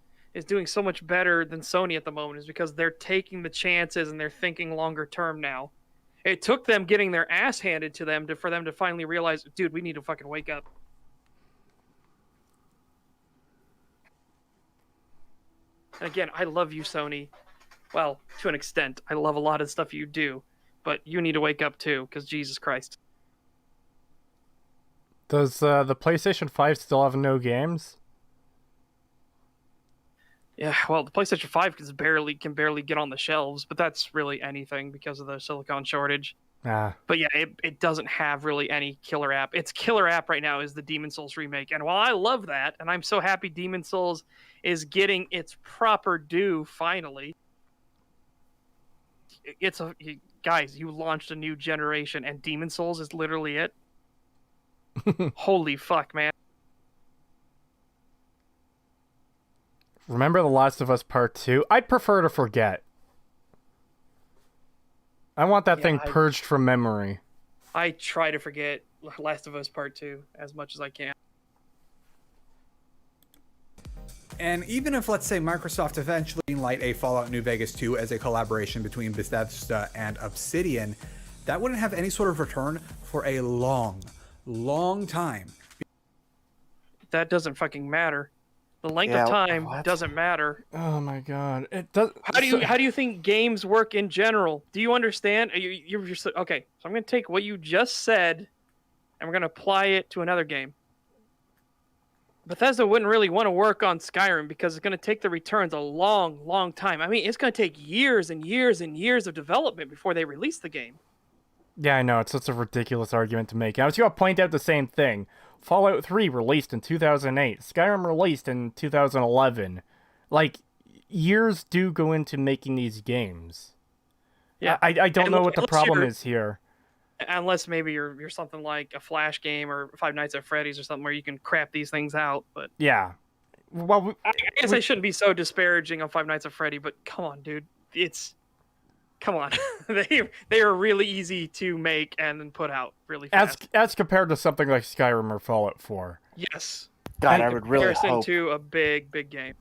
doing so much better than Sony at the moment, is because they're taking the chances and they're thinking longer term now. It took them getting their ass handed to them for them to finally realize, dude, we need to fucking wake up. And again, I love you, Sony. Well, to an extent. I love a lot of stuff you do. But you need to wake up too, because Jesus Christ. Does the PlayStation 5 still have no games? Yeah, well, the PlayStation 5 can barely get on the shelves, but that's really anything because of the silicon shortage. Ah. But yeah, it doesn't have really any killer app. Its killer app right now is the Demon Souls remake. And while I love that, and I'm so happy Demon Souls is getting its proper due finally, guys, you launched a new generation and Demon Souls is literally it. Holy fuck, man. Remember The Last of Us Part 2? I'd prefer to forget. I want that thing purged from memory. I try to forget Last of Us Part 2 as much as I can. And even if, let's say, Microsoft eventually greenlight a Fallout New Vegas 2 as a collaboration between Bethesda and Obsidian, that wouldn't have any sort of return for a long, long time. That doesn't fucking matter. The length of time doesn't matter. Oh my god! It does. How do you think games work in general? Do you understand? You're okay. So I'm gonna take what you just said, and we're gonna apply it to another game. Bethesda wouldn't really want to work on Skyrim because it's going to take the returns a long, long time. I mean, it's going to take years and years and years of development before they release the game. Yeah, I know. It's such a ridiculous argument to make. I was going to point out the same thing. Fallout 3 released in 2008. Skyrim released in 2011. Like, years do go into making these games. Yeah, I don't know what the problem is here. Unless maybe you're something like a Flash game or Five Nights at Freddy's or something where you can crap these things out. But yeah, well, I guess I shouldn't be so disparaging on Five Nights at Freddy. But come on, dude, come on, they are really easy to make and then put out really fast. As compared to something like Skyrim or Fallout 4. Yes. God, And I would really Comparison hope. to a big game.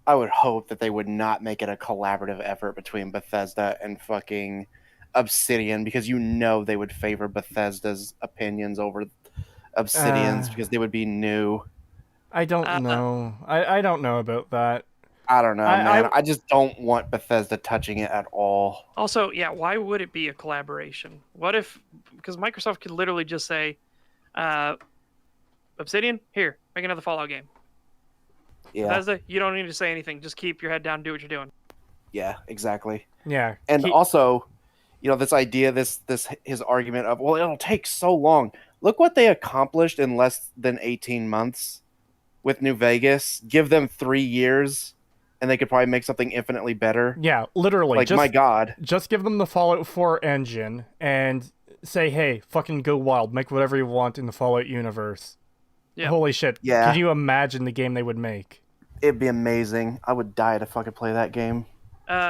I would hope that they would not make it a collaborative effort between Bethesda and fucking Obsidian, because you know they would favor Bethesda's opinions over Obsidian's because they would be new. I don't know. I don't know about that. I don't know, I- man. I just don't want Bethesda touching it at all. Also, yeah, why would it be a collaboration? What if, because Microsoft could literally just say, Obsidian, here, make another Fallout game. Yeah, Bethesda, you don't need to say anything. Just keep your head down and do what you're doing. yeah, exactly. Yeah. And also, you know, this idea, this his argument of, well, it'll take so long. Look what they accomplished in less than 18 months with New Vegas. Give them 3 years, and they could probably make something infinitely better. Yeah, literally. Like, my God. Just give them the Fallout 4 engine and say, hey, fucking go wild. Make whatever you want in the Fallout universe. Yeah. Holy shit. Yeah. Could you imagine the game they would make? It'd be amazing. I would die to fucking play that game.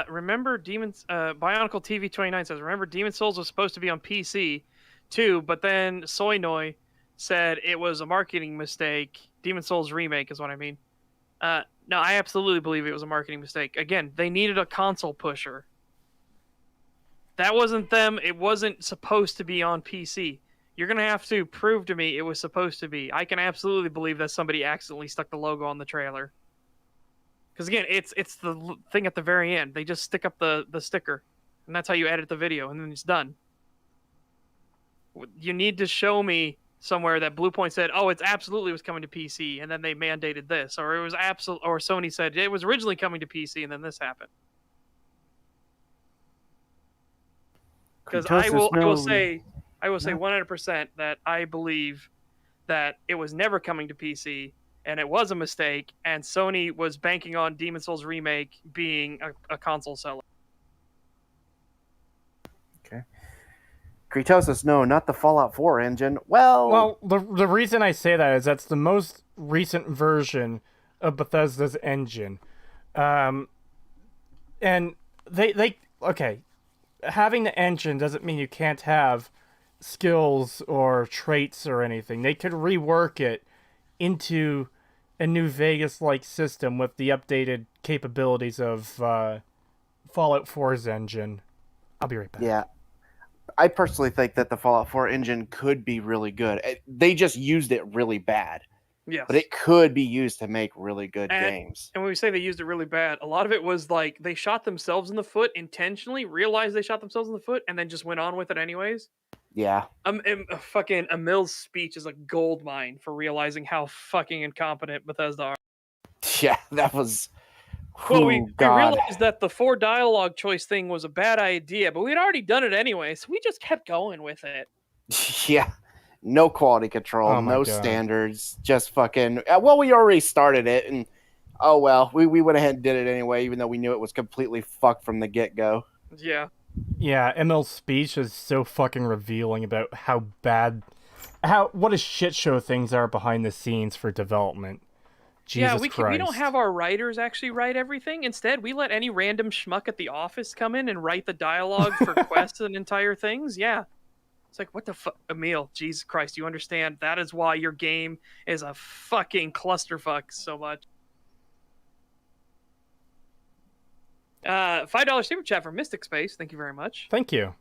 Remember Bionicle TV 29 says, remember Demon Souls was supposed to be on PC too, but then Soy said it was a marketing mistake. Demon Souls remake is what I mean. No, I absolutely believe it was a marketing mistake. Again, they needed a console pusher. That wasn't them. It wasn't supposed to be on PC. You're going to have to prove to me it was supposed to be. I can absolutely believe that somebody accidentally stuck the logo on the trailer. Because again, it's the thing at the very end. They just stick up the sticker, and that's how you edit the video, and then it's done. You need to show me somewhere that Bluepoint said, "Oh, it's absolutely was coming to PC," and then they mandated this, or it was or Sony said it was originally coming to PC, and then this happened. Because I will say 100% that I believe that it was never coming to PC. And it was a mistake, and Sony was banking on Demon Souls Remake being a console seller. Okay. Creetosis, no, not the Fallout 4 engine. Well, the reason I say that is that's the most recent version of Bethesda's engine. And they okay, having the engine doesn't mean you can't have skills or traits or anything. They could rework it into a New Vegas-like system with the updated capabilities of Fallout 4's engine. I'll be right back. yeah. I personally think that the Fallout 4 engine could be really good. They just used it really bad. Yes. But it could be used to make really good games. And when we say they used it really bad, a lot of it was like they shot themselves in the foot intentionally, realized they shot themselves in the foot, and then just went on with it anyways. Yeah. Fucking Emil's speech is a gold mine for realizing how fucking incompetent Bethesda are. Yeah, that was... Well, we realized that the 4 dialogue choice thing was a bad idea, but we'd already done it anyway, so we just kept going with it. Yeah. No quality control, no standards, just fucking... Well, we already started it, and oh well, we went ahead and did it anyway, even though we knew it was completely fucked from the get-go. Yeah. Yeah, Emil's speech is so fucking revealing about what a shit show things are behind the scenes for development. Jesus Christ. We don't have our writers actually write everything. Instead, we let any random schmuck at the office come in and write the dialogue for quests and entire things. Yeah. It's like, what the fuck? Emil, Jesus Christ, you understand? That is why your game is a fucking clusterfuck so much. $5 super chat from Mystic Space. Thank you very much. Thank you.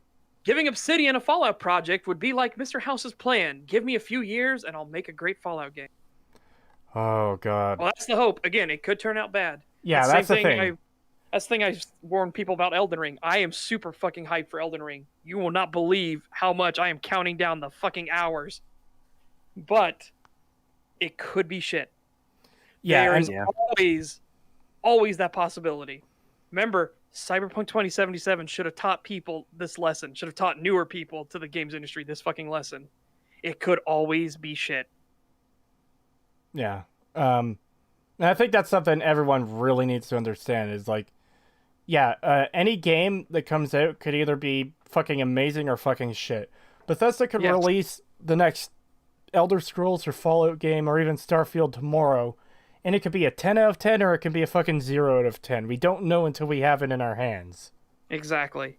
Giving Obsidian a Fallout project would be like Mr. House's plan. Give me a few years and I'll make a great Fallout game. Oh, God. Well, that's the hope. Again, it could turn out bad. Yeah, that's the thing. That's the thing I warned people about Elden Ring. I am super fucking hyped for Elden Ring. You will not believe how much I am counting down the fucking hours. But it could be shit. Yeah, there is always that possibility. Remember, Cyberpunk 2077 should have taught people this lesson. Should have taught newer people to the games industry this fucking lesson. It could always be shit. Yeah. And I think that's something everyone really needs to understand is like, yeah, any game that comes out could either be fucking amazing or fucking shit. Bethesda could release the next Elder Scrolls or Fallout game or even Starfield tomorrow, and it could be a 10 out of 10 or it could be a fucking 0 out of 10. We don't know until we have it in our hands. Exactly.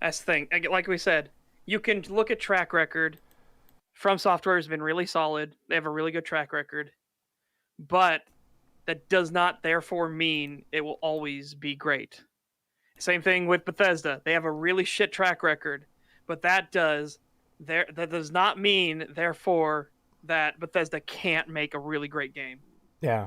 That's the thing. Like we said, you can look at track record. From Software has been really solid. They have a really good track record. but that does not therefore mean it will always be great. Same thing with Bethesda. They have a really shit track record, but that does not mean therefore that Bethesda can't make a really great game. Yeah.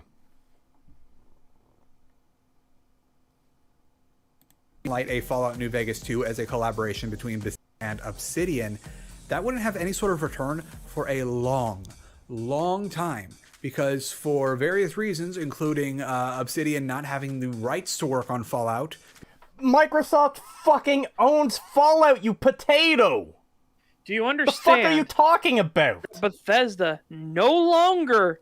Light a Fallout New Vegas 2 as a collaboration between Bethesda and Obsidian, that wouldn't have any sort of return for a long time. Because for various reasons, including Obsidian not having the rights to work on Fallout. Microsoft fucking owns Fallout, you potato! Do you understand? The fuck are you talking about? Bethesda no longer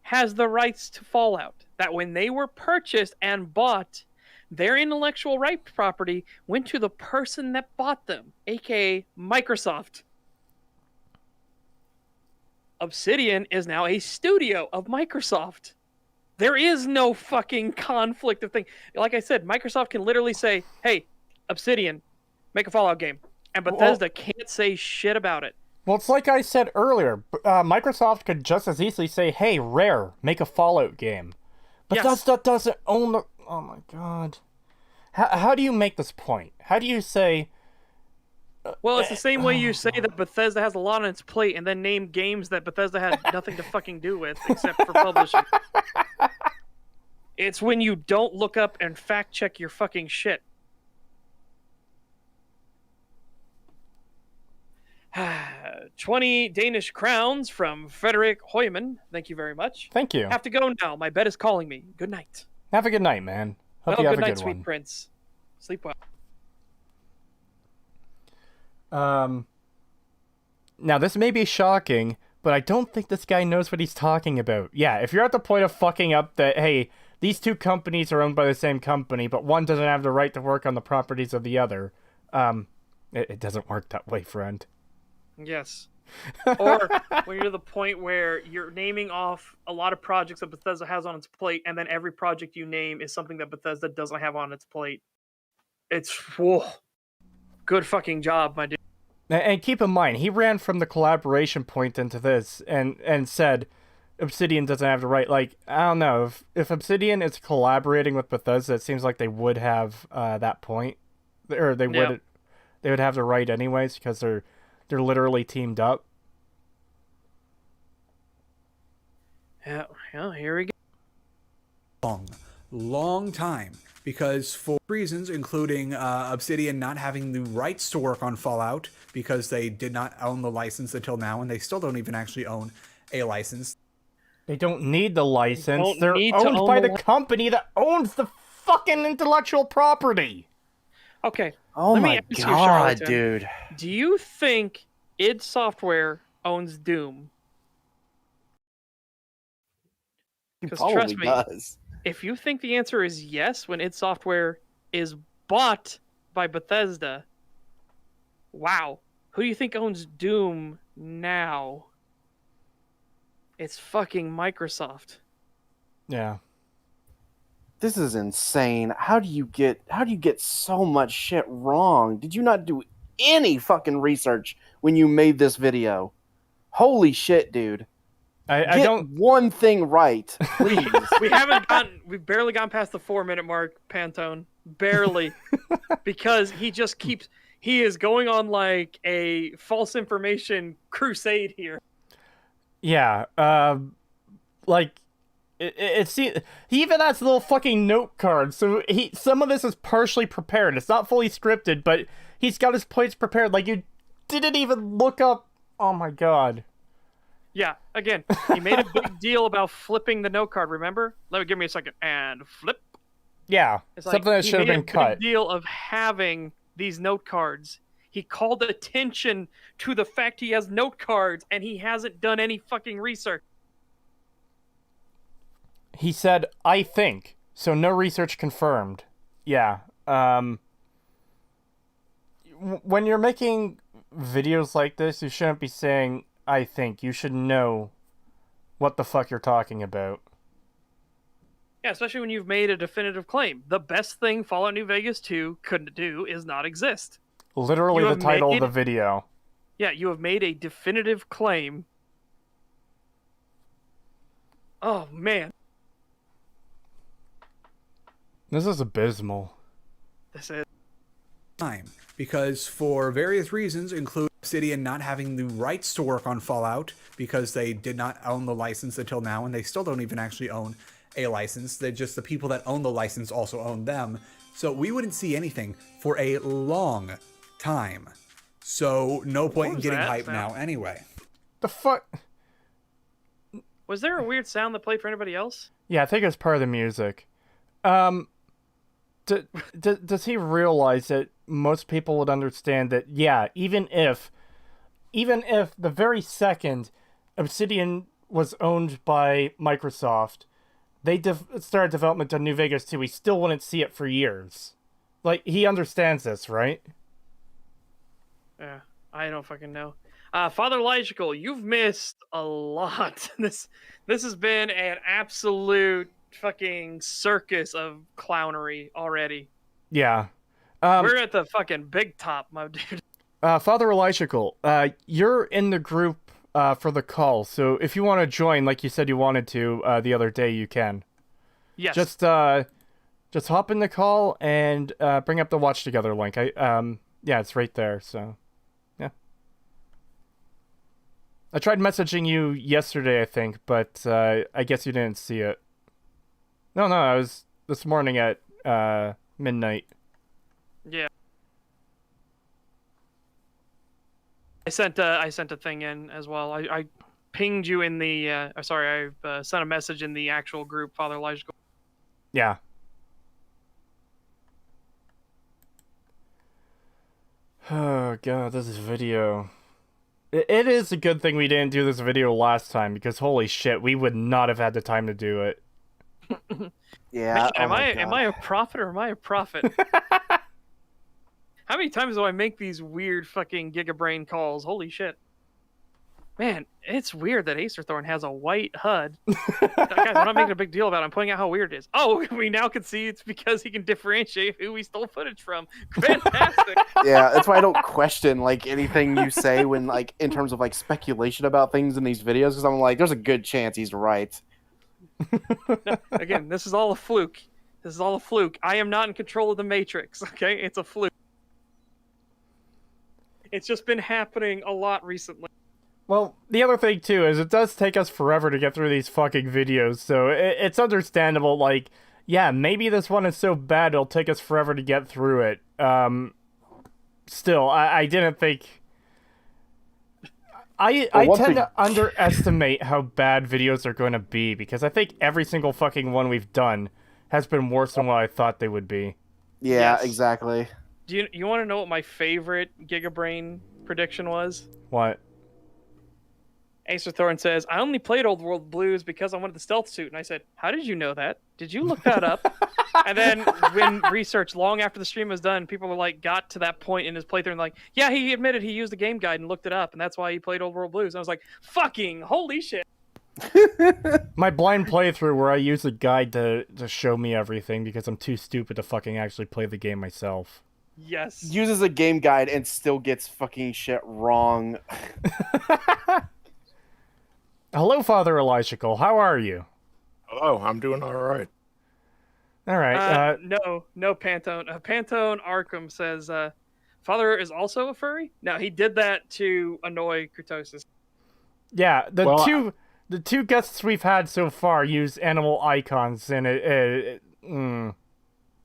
has the rights to Fallout. That when they were purchased and bought, their intellectual right property went to the person that bought them, aka Microsoft. Obsidian is now a studio of Microsoft. There is no fucking conflict of thing. Like I said, Microsoft can literally say, hey, Obsidian, make a Fallout game. And Bethesda can't say shit about it. Well, it's like I said earlier. Microsoft could just as easily say, hey, Rare, make a Fallout game. Bethesda doesn't own the... Oh my god. How do you make this point? How do you say... Well, it's the same way you say that Bethesda has a lot on its plate and then name games that Bethesda had nothing to fucking do with except for publishing. It's when you don't look up and fact check your fucking shit. 20 Danish crowns from Frederick Hoyman. Thank you very much. Thank you. Have to go now. My bed is calling me. Good night. Have a good night, man. Hope you have good a night, good sweet one. prince. Sleep well. Now this may be shocking, but I don't think this guy knows what he's talking about. Yeah, if you're at the point of fucking up that, hey, these two companies are owned by the same company, but one doesn't have the right to work on the properties of the other, it doesn't work that way, friend. Yes. Or when you're to the point where you're naming off a lot of projects that Bethesda has on its plate, and then every project you name is something that Bethesda doesn't have on its plate. It's, whoa. Good fucking job, my dude. And keep in mind, he ran from the collaboration point into this and said Obsidian doesn't have the right. Like, I don't know. If Obsidian is collaborating with Bethesda, it seems like they would have that point. Or they would have the right anyways, because they're literally teamed up. Yeah, well, here we go. Long time. Because for reasons, including Obsidian not having the rights to work on Fallout, because they did not own the license until now, and they still don't even actually own a license. They don't need the license. They're need to owned own by the the company that owns the fucking intellectual property. Okay. Oh let me my ask you, god, Charlatan, dude. Do you think id Software owns Doom? He 'Cause probably trust me, does. If you think the answer is yes, when id Software is bought by Bethesda, wow. Who do you think owns Doom now? It's fucking Microsoft. Yeah. This is insane. How do you get so much shit wrong? Did you not do any fucking research when you made this video? Holy shit, dude. I don't... one thing right, please. We've barely gone past the 4-minute mark, Pantone. Barely. Because he is going on like a false information crusade here. Yeah, like, he even has a little fucking note card, so some of this is partially prepared. It's not fully scripted, but he's got his points prepared. Like, you didn't even look up... Oh my god. Yeah, again, he made a big deal about flipping the note card, remember? Give me a second. And flip. Yeah, It's something that should have been cut. He made a big deal of having these note cards. He called attention to the fact he has note cards, and he hasn't done any fucking research. He said, I think. So no research confirmed. Yeah. When you're making videos like this, you shouldn't be saying, I think. You should know what the fuck you're talking about. Yeah, especially when you've made a definitive claim. The best thing Fallout New Vegas 2 couldn't do is not exist. Literally the title of the video. Yeah, you have made a definitive claim. Oh man, This is abysmal. this is. Time, because for various reasons, including Obsidian not having the rights to work on Fallout because they did not own the license until now, and they still don't even actually own a license. They're just the people that own the license also own them. So we wouldn't see anything for a long time. So no point in was getting that hype sound? now anyway. The fuck? Was there a weird sound that played for anybody else? Yeah, I think it's part of the music. Does he realize that most people would understand that, yeah, even if the very second Obsidian was owned by Microsoft, they started development on New Vegas 2, he still wouldn't see it for years. Like, he understands this, right? Yeah, I don't fucking know. Father Logical, you've missed a lot. This has been an absolute fucking circus of clownery already. Yeah. We're at the fucking big top, my dude. Father Elishical, you're in the group for the call, so if you want to join, like you said you wanted to the other day, you can. Yes. Just hop in the call and bring up the Watch Together link. Yeah, it's right there, so yeah. I tried messaging you yesterday, I think, but I guess you didn't see it. No, I was this morning at midnight. Yeah. I sent a thing in as well. I pinged you in the I sent a message in the actual group, Father Logical. Yeah. Oh god, this video. It is a good thing we didn't do this video last time, because holy shit, we would not have had the time to do it. Yeah. Man, oh my am God. I a prophet or am I a prophet? How many times do I make these weird fucking gigabrain calls? Holy shit. Man, it's weird that Acerthorn has a white HUD. Guys, I'm not making a big deal about it. I'm pointing out how weird it is. Oh, we now can see it's because he can differentiate who we stole footage from. Fantastic. Yeah, that's why I don't question like anything you say when like in terms of like speculation about things in these videos, because I'm like, there's a good chance he's right. Again, this is all a fluke. This is all a fluke. I am not in control of the Matrix, okay? It's a fluke. It's just been happening a lot recently. Well, the other thing, too, is it does take us forever to get through these fucking videos, so it's understandable, like, yeah, maybe this one is so bad it'll take us forever to get through it. Still, I didn't think... I tend to underestimate how bad videos are going to be, because I think every single fucking one we've done has been worse than what I thought they would be. Yeah, Yes. exactly. Do you want to know what my favorite Gigabrain prediction was? What? Acerthorn says, I only played Old World Blues because I wanted the stealth suit. And I said, how did you know that? Did you look that up? And then when research long after the stream was done, people were like, got to that point in his playthrough and like, yeah, he admitted he used the game guide and looked it up. And that's why he played Old World Blues. And I was like, fucking holy shit. My blind playthrough where I use a guide to show me everything because I'm too stupid to fucking actually play the game myself. Yes. Uses a game guide and still gets fucking shit wrong. Hello, Father Elishical. How are you? Hello, I'm doing all right. All right. No, Pantone. Pantone Arkham says, Father is also a furry? No, he did that to annoy Creetosis. Yeah, the two guests we've had so far use animal icons, and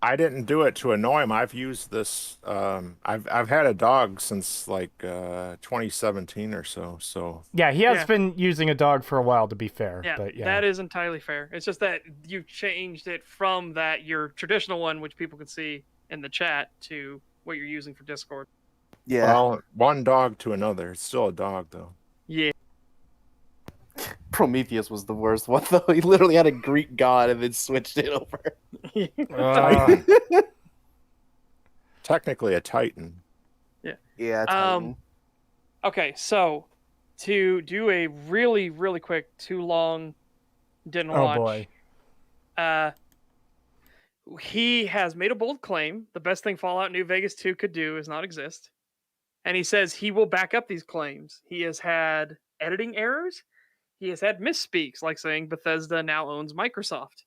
I didn't do it to annoy him. I've used this. I've had a dog since like 2017 or so. So yeah, he has Yeah. been using a dog for a while, to be fair. Yeah, but yeah, that is entirely fair. It's just that you changed it from your traditional one, which people could see in the chat, to what you're using for Discord. Yeah. well, one dog to another. It's still a dog though. Yeah. Prometheus was the worst one though. He literally had a Greek god and then switched it over. Technically a Titan. Yeah. Titan. Okay, so to do a really, really quick, too long, didn't watch. boy. He has made a bold claim. The best thing Fallout New Vegas 2 could do is not exist. And he says he will back up these claims. He has had editing errors. he has had misspeaks, like saying Bethesda now owns Microsoft.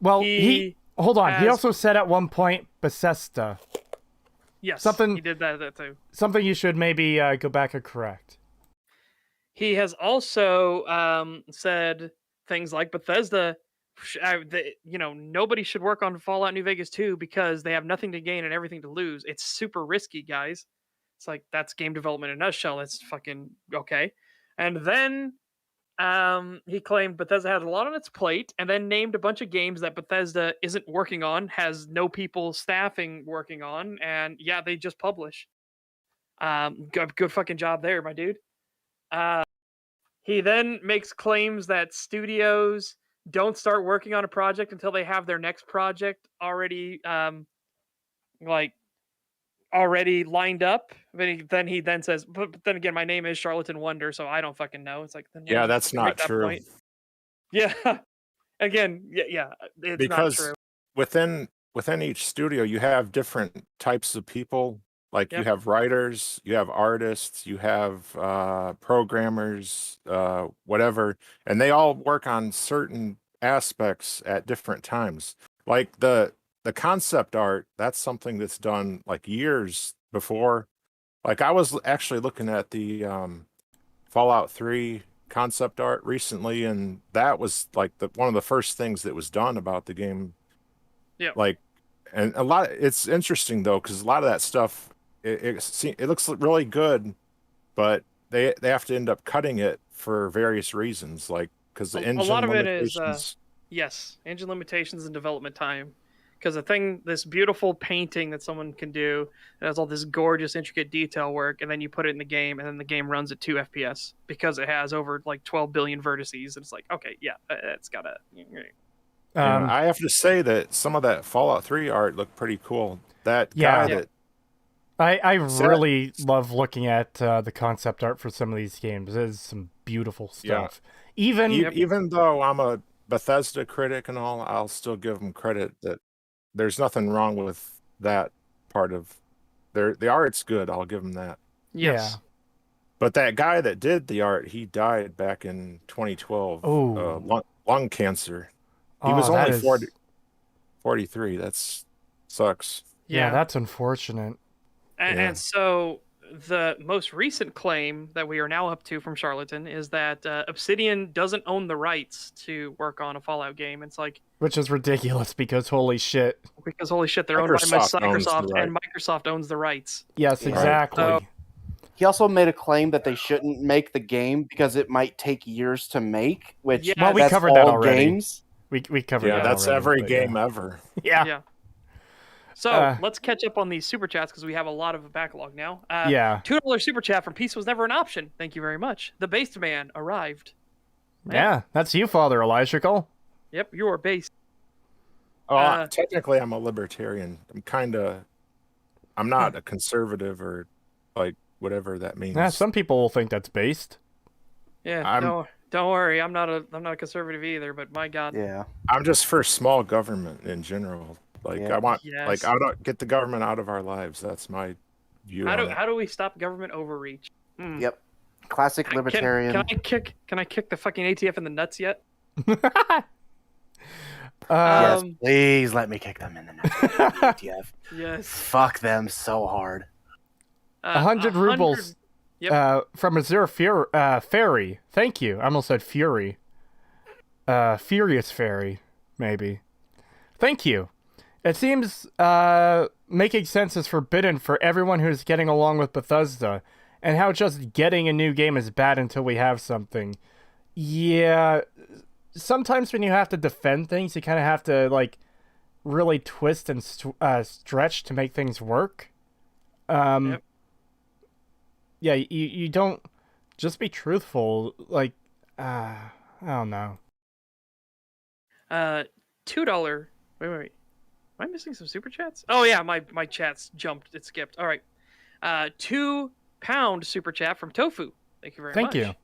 Well, He hold on. He has- also said at one point Bethesda. Yes, Something- he did that too. Something you should maybe go back and correct. He has also said things like Bethesda, nobody should work on Fallout New Vegas 2 because they have nothing to gain and everything to lose. It's super risky, guys. It's like, that's game development in a nutshell. That's fucking okay. And then he claimed Bethesda had a lot on its plate, and then named a bunch of games that Bethesda isn't working on, has no people staffing working on, and yeah, they just publish. Good fucking job there, my dude. He then makes claims that studios don't start working on a project until they have their next project already, already lined up. Then he says, but then again, my name is Charlatan Wonder, so I don't fucking know. It's like, then Yeah, that's not true. Point? Yeah. Again, yeah, it's Because not true. within each studio, you have different types of people. Like you Yep. have writers, you have artists, you have programmers, whatever, and they all work on certain aspects at different times. Like the concept art, that's something that's done like years before. Like I was actually looking at the Fallout 3 concept art recently, and that was like one of the first things that was done about the game. Yeah. Like, and it's interesting though, because a lot of that stuff, it looks really good, but they have to end up cutting it for various reasons, like because the engine a lot of it is limitations. yes, engine limitations and development time. Because this beautiful painting that someone can do, it has all this gorgeous, intricate detail work, and then you put it in the game, and then the game runs at 2 FPS because it has over like 12 billion vertices. And it's like, okay, yeah, it's gotta. I have to say that some of that Fallout 3 art looked pretty cool. That Yeah. guy that I really love looking at the concept art for some of these games. It is some beautiful stuff. even though I'm a Bethesda critic and all, I'll still give them credit that there's nothing wrong with that part of the art's good. I'll give them that. Yes. Yeah. But that guy that did the art, he died back in 2012. Oh. Lung cancer. He was that only is- 43. That's sucks. Yeah, that's unfortunate. And so the most recent claim that we are now up to from Charlatan is that Obsidian doesn't own the rights to work on a Fallout game. It's like, Which is ridiculous because holy shit. because holy shit, they're owned by Microsoft owns the Microsoft, right. and Microsoft owns the rights. Yes, Right. exactly. So- He also made a claim that they shouldn't make the game because it might take years to make, which Yeah, Well, we that's covered that all already. games. we covered Yeah, that that's already, every but game ever. Yeah. Yeah. So let's catch up on these super chats because we have a lot of a backlog now. Yeah. $2 super chat from Peace was never an option. Thank you very much. The based man arrived. Yeah, that's you, Father Elijah. Yep, you are based. Technically, I'm a libertarian. I'm not a conservative or like whatever that means. Yeah, some people will think that's based. Yeah, don't worry. I'm not a conservative either. But my God. Yeah. I'm just for small government in general. Like Yeah. I want, Yes. like I don't get the government out of our lives. That's my view. on it. How do we stop government overreach? Yep. Classic libertarian. Can I kick the fucking ATF in the nuts yet? Yes, Um, please let me kick them in the nuts. ATF. Yes. Fuck them so hard. 100 rubles Yep. from Azure Fairy. Thank you. I almost said Fury. Furious Fairy, maybe. Thank you. It seems making sense is forbidden for everyone who's getting along with Bethesda, and how just getting a new game is bad until we have something. Yeah, sometimes when you have to defend things, you kind of have to like really twist and stretch to make things work. Yep. Yeah, you don't just be truthful. Like, I don't know. $2. Wait. Am I missing some super chats? Oh yeah, my chats jumped. It skipped. All right. £2 super chat from Tofu. Thank you very much. Thank you.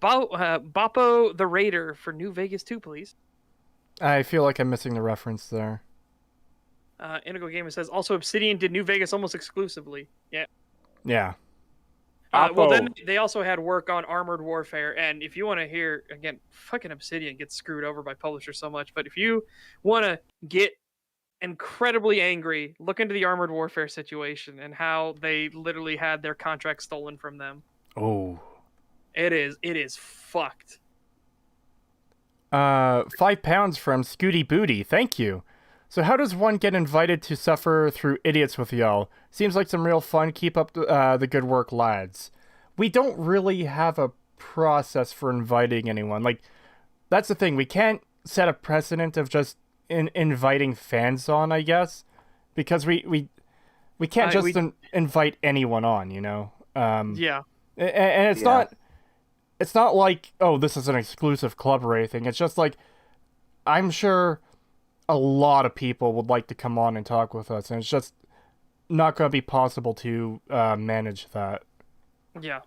Boppo the Raider for New Vegas 2, please. I feel like I'm missing the reference there. Indigo Gamer says also Obsidian did New Vegas almost exclusively. Yeah. Yeah. Well, then Oppo, they also had work on Armored Warfare, and if you want to hear again, fucking Obsidian gets screwed over by publishers so much. But if you want to get incredibly angry, look into the Armored Warfare situation and how they literally had their contract stolen from them. Oh. It is fucked. 5 pounds from Scooty Booty. Thank you. So how does one get invited to suffer through idiots with y'all? Seems like some real fun. Keep up the good work, lads. We don't really have a process for inviting anyone. Like, that's the thing. We can't set a precedent of just inviting fans on, I guess, because we can't just invite anyone on, you know? Yeah. And it's not... It's not like, oh, this is an exclusive club or anything. It's just like, I'm sure a lot of people would like to come on and talk with us, and it's just not going to be possible to manage that. Yeah.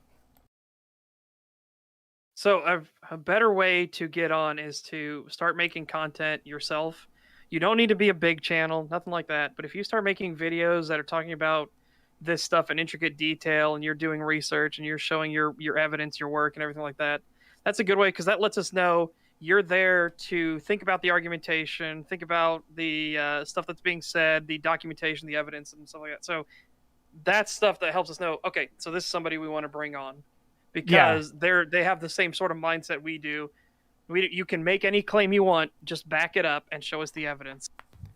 So a better way to get on is to start making content yourself. You don't need to be a big channel, nothing like that. But if you start making videos that are talking about this stuff in intricate detail, and you're doing research and you're showing your evidence, your work, and everything like that, that's a good way, because that lets us know you're there to think about the argumentation, think about the stuff that's being said, the documentation, the evidence, and stuff like that. So that's stuff that helps us know, okay, so this is somebody we want to bring on, because they have the same sort of mindset we do. You can make any claim you want, just back it up and show us the evidence.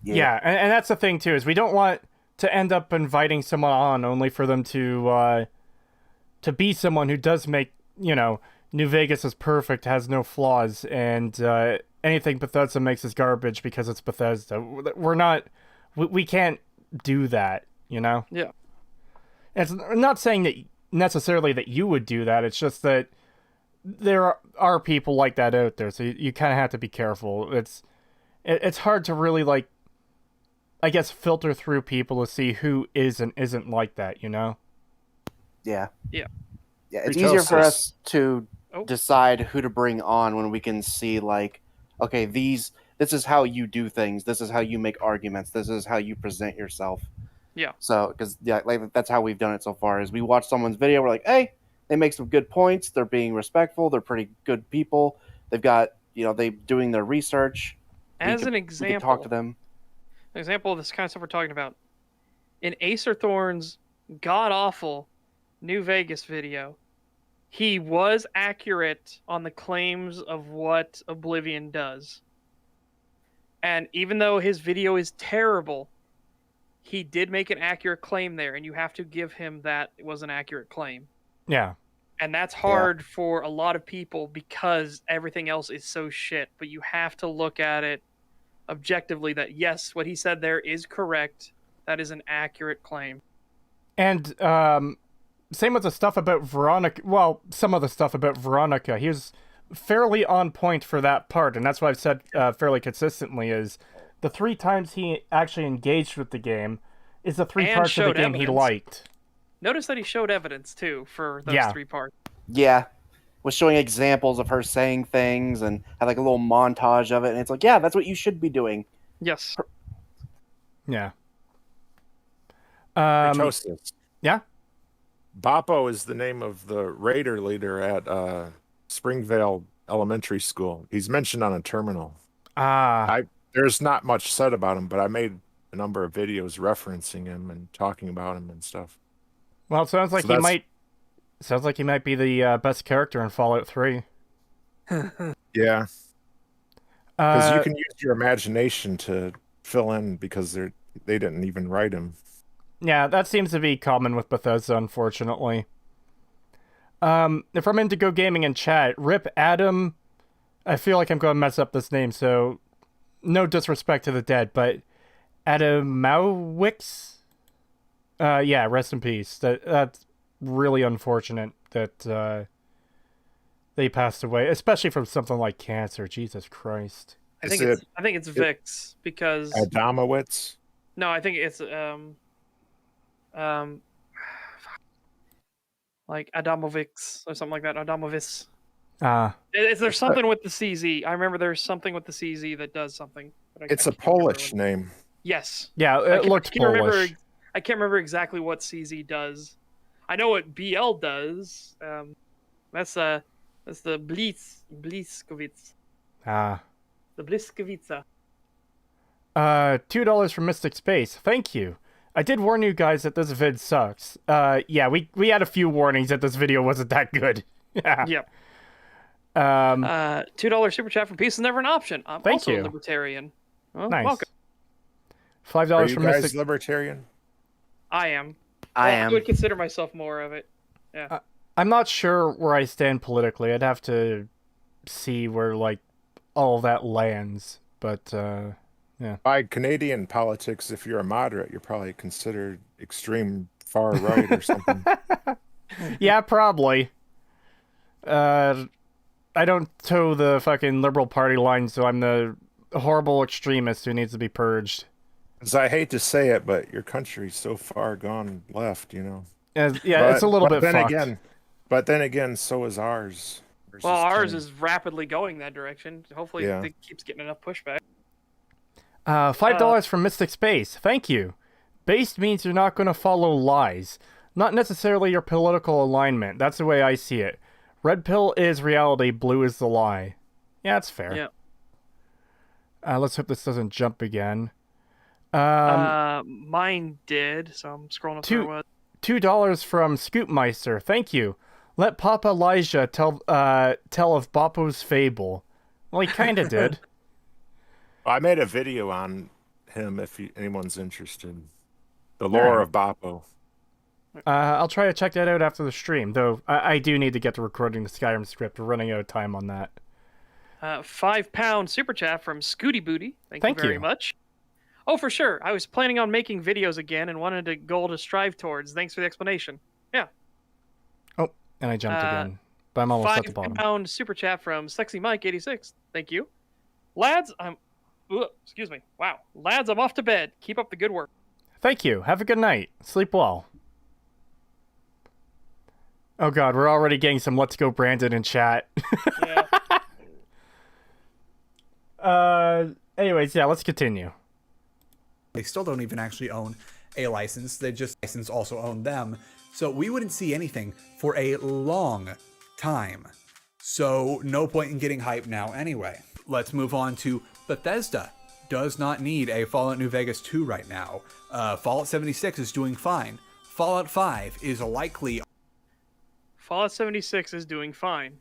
Yeah, and that's the thing too, is we don't want to end up inviting someone on only for them to be someone who does make, you know, New Vegas is perfect, has no flaws, and anything Bethesda makes is garbage because it's Bethesda. We can't do that, you know? Yeah. It's not saying that necessarily that you would do that, it's just that there are people like that out there, so you kind of have to be careful. It's hard to really, like, I guess, filter through people to see who is and isn't like that, you know? Yeah. Yeah. Yeah, it's Creetosis. easier for us to decide who to bring on when we can see, like, okay, this is how you do things. This is how you make arguments. This is how you present yourself. Yeah. So, because like that's how we've done it so far. Is we watch someone's video, we're like, hey, they make some good points. They're being respectful. They're pretty good people. They've got, they doing their research. As an we example, can talk to them. An example of this kind of stuff we're talking about, in Acer Thorne's god awful New Vegas video, he was accurate on the claims of what Oblivion does. And even though his video is terrible, he did make an accurate claim there, and you have to give him that it was an accurate claim. Yeah. And that's hard for a lot of people because everything else is so shit, but you have to look at it objectively that, yes, what he said there is correct. That is an accurate claim. And same with the stuff about Veronica. Well, some of the stuff about Veronica. He was fairly on point for that part, and that's what I've said fairly consistently, is the 3 times he actually engaged with the game is the 3 parts of the game he liked. Notice that he showed evidence, too, for those 3 parts. Yeah. Was showing examples of her saying things and had like a little montage of it, and it's like, yeah, that's what you should be doing. Yes. Yeah. Creetosis. Yeah. Boppo is the name of the raider leader at Springvale Elementary School. He's mentioned on a terminal. There's not much said about him, but I made a number of videos referencing him and talking about him and stuff. Well, it sounds like he might be the best character in Fallout 3. Yeah. Because you can use your imagination to fill in, because they didn't even write him. Yeah, that seems to be common with Bethesda, unfortunately. If I'm into Go Gaming in chat, Rip Adam, I feel like I'm going to mess up this name, so no disrespect to the dead, but Adamowix? Yeah, rest in peace. That's really unfortunate that they passed away, especially from something like cancer. Jesus Christ. I think it's Vix, because Adamowicz? No, I think it's like Adamovix or something like that. Adamovis. There's something with the CZ. I remember there's something with the CZ that does something. It's a Polish name. Yes. Yeah, it looked Polish. I can't remember exactly what CZ does, I know what BL does. That's the Bliskowitz. Ah. The Bliskowitza. $2 from Mystic Space. Thank you. I did warn you guys that this vid sucks. Yeah, we had a few warnings that this video wasn't that good. Yeah. Yep. $2 super chat from Peace is never an option. I'm Thank also you. a libertarian. Well, Nice. welcome. $5 Are you from guys Mystic. libertarian? I am. I Well, am. I would consider myself more of it. Yeah. I'm not sure where I stand politically. I'd have to see where like all that lands. But By Canadian politics, if you're a moderate, you're probably considered extreme far right or something. yeah, probably. I don't toe the fucking Liberal Party line, so I'm the horrible extremist who needs to be purged. 'Cause I hate to say it, but your country's so far gone left, you know. Yeah, it's a little bit then fucked. But then again, so is ours. Well, ours is rapidly going that direction. Hopefully, Yeah. it keeps getting enough pushback. $5 from Mystic Space. Thank you. Based means you're not going to follow lies. Not necessarily your political alignment. That's the way I see it. Red pill is reality, blue is the lie. Yeah, that's fair. Yeah. Let's hope this doesn't jump again. Mine did, so I'm scrolling up through what. $2 from Scoopmeister. Thank you. Let Papa Elijah tell of Boppo's fable. Well, he kind of did. I made a video on him if anyone's interested. The lore of Boppo. I'll try to check that out after the stream, though I do need to get to recording the Skyrim script. We're running out of time on that. £5 super chat from Scooty Booty. Thank you Thank very you. much. Oh, for sure. I was planning on making videos again and wanted a goal to strive towards. Thanks for the explanation. Yeah. Oh, and I jumped again. But I'm almost at the bottom. £5 super chat from Sexy Mike 86. Thank you. Lads, excuse me. Wow. Lads, I'm off to bed. Keep up the good work. Thank you. Have a good night. Sleep well. Oh god, we're already getting some Let's Go Brandon in chat. Yeah. Anyways, yeah, let's continue. They still don't even actually own a license. They just license also own them. So we wouldn't see anything for a long time. So no point in getting hyped now anyway. Let's move on to Bethesda. Does not need a Fallout New Vegas 2 right now. Fallout 76 is doing fine. Fallout 5 is likely... Fallout 76 is doing fine.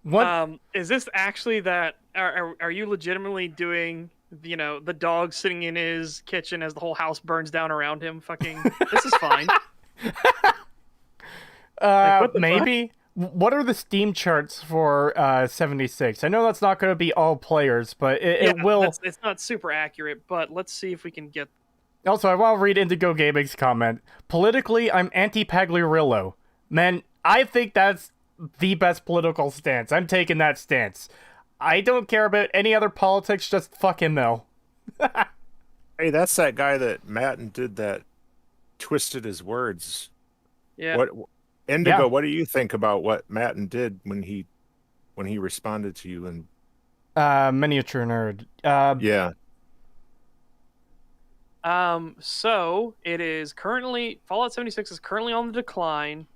What? Is this actually that... Are you legitimately doing, you know, the dog sitting in his kitchen as the whole house burns down around him? Fucking... This is fine. What the Maybe. What are the Steam charts for 76? I know that's not going to be all players, but it will. It's not super accurate, but let's see if we can get. Also, I want to read Indigo Gaming's comment. Politically, I'm anti-Pagliarillo. Man, I think that's the best political stance. I'm taking that stance. I don't care about any other politics, just fuck him, though. Hey, that's that guy that Matt did that twisted his words. Yeah. Indigo, Yeah. what do you think about what Matt did when he responded to you? And Miniature Nerd. yeah, So it is currently Fallout 76 is currently on the decline,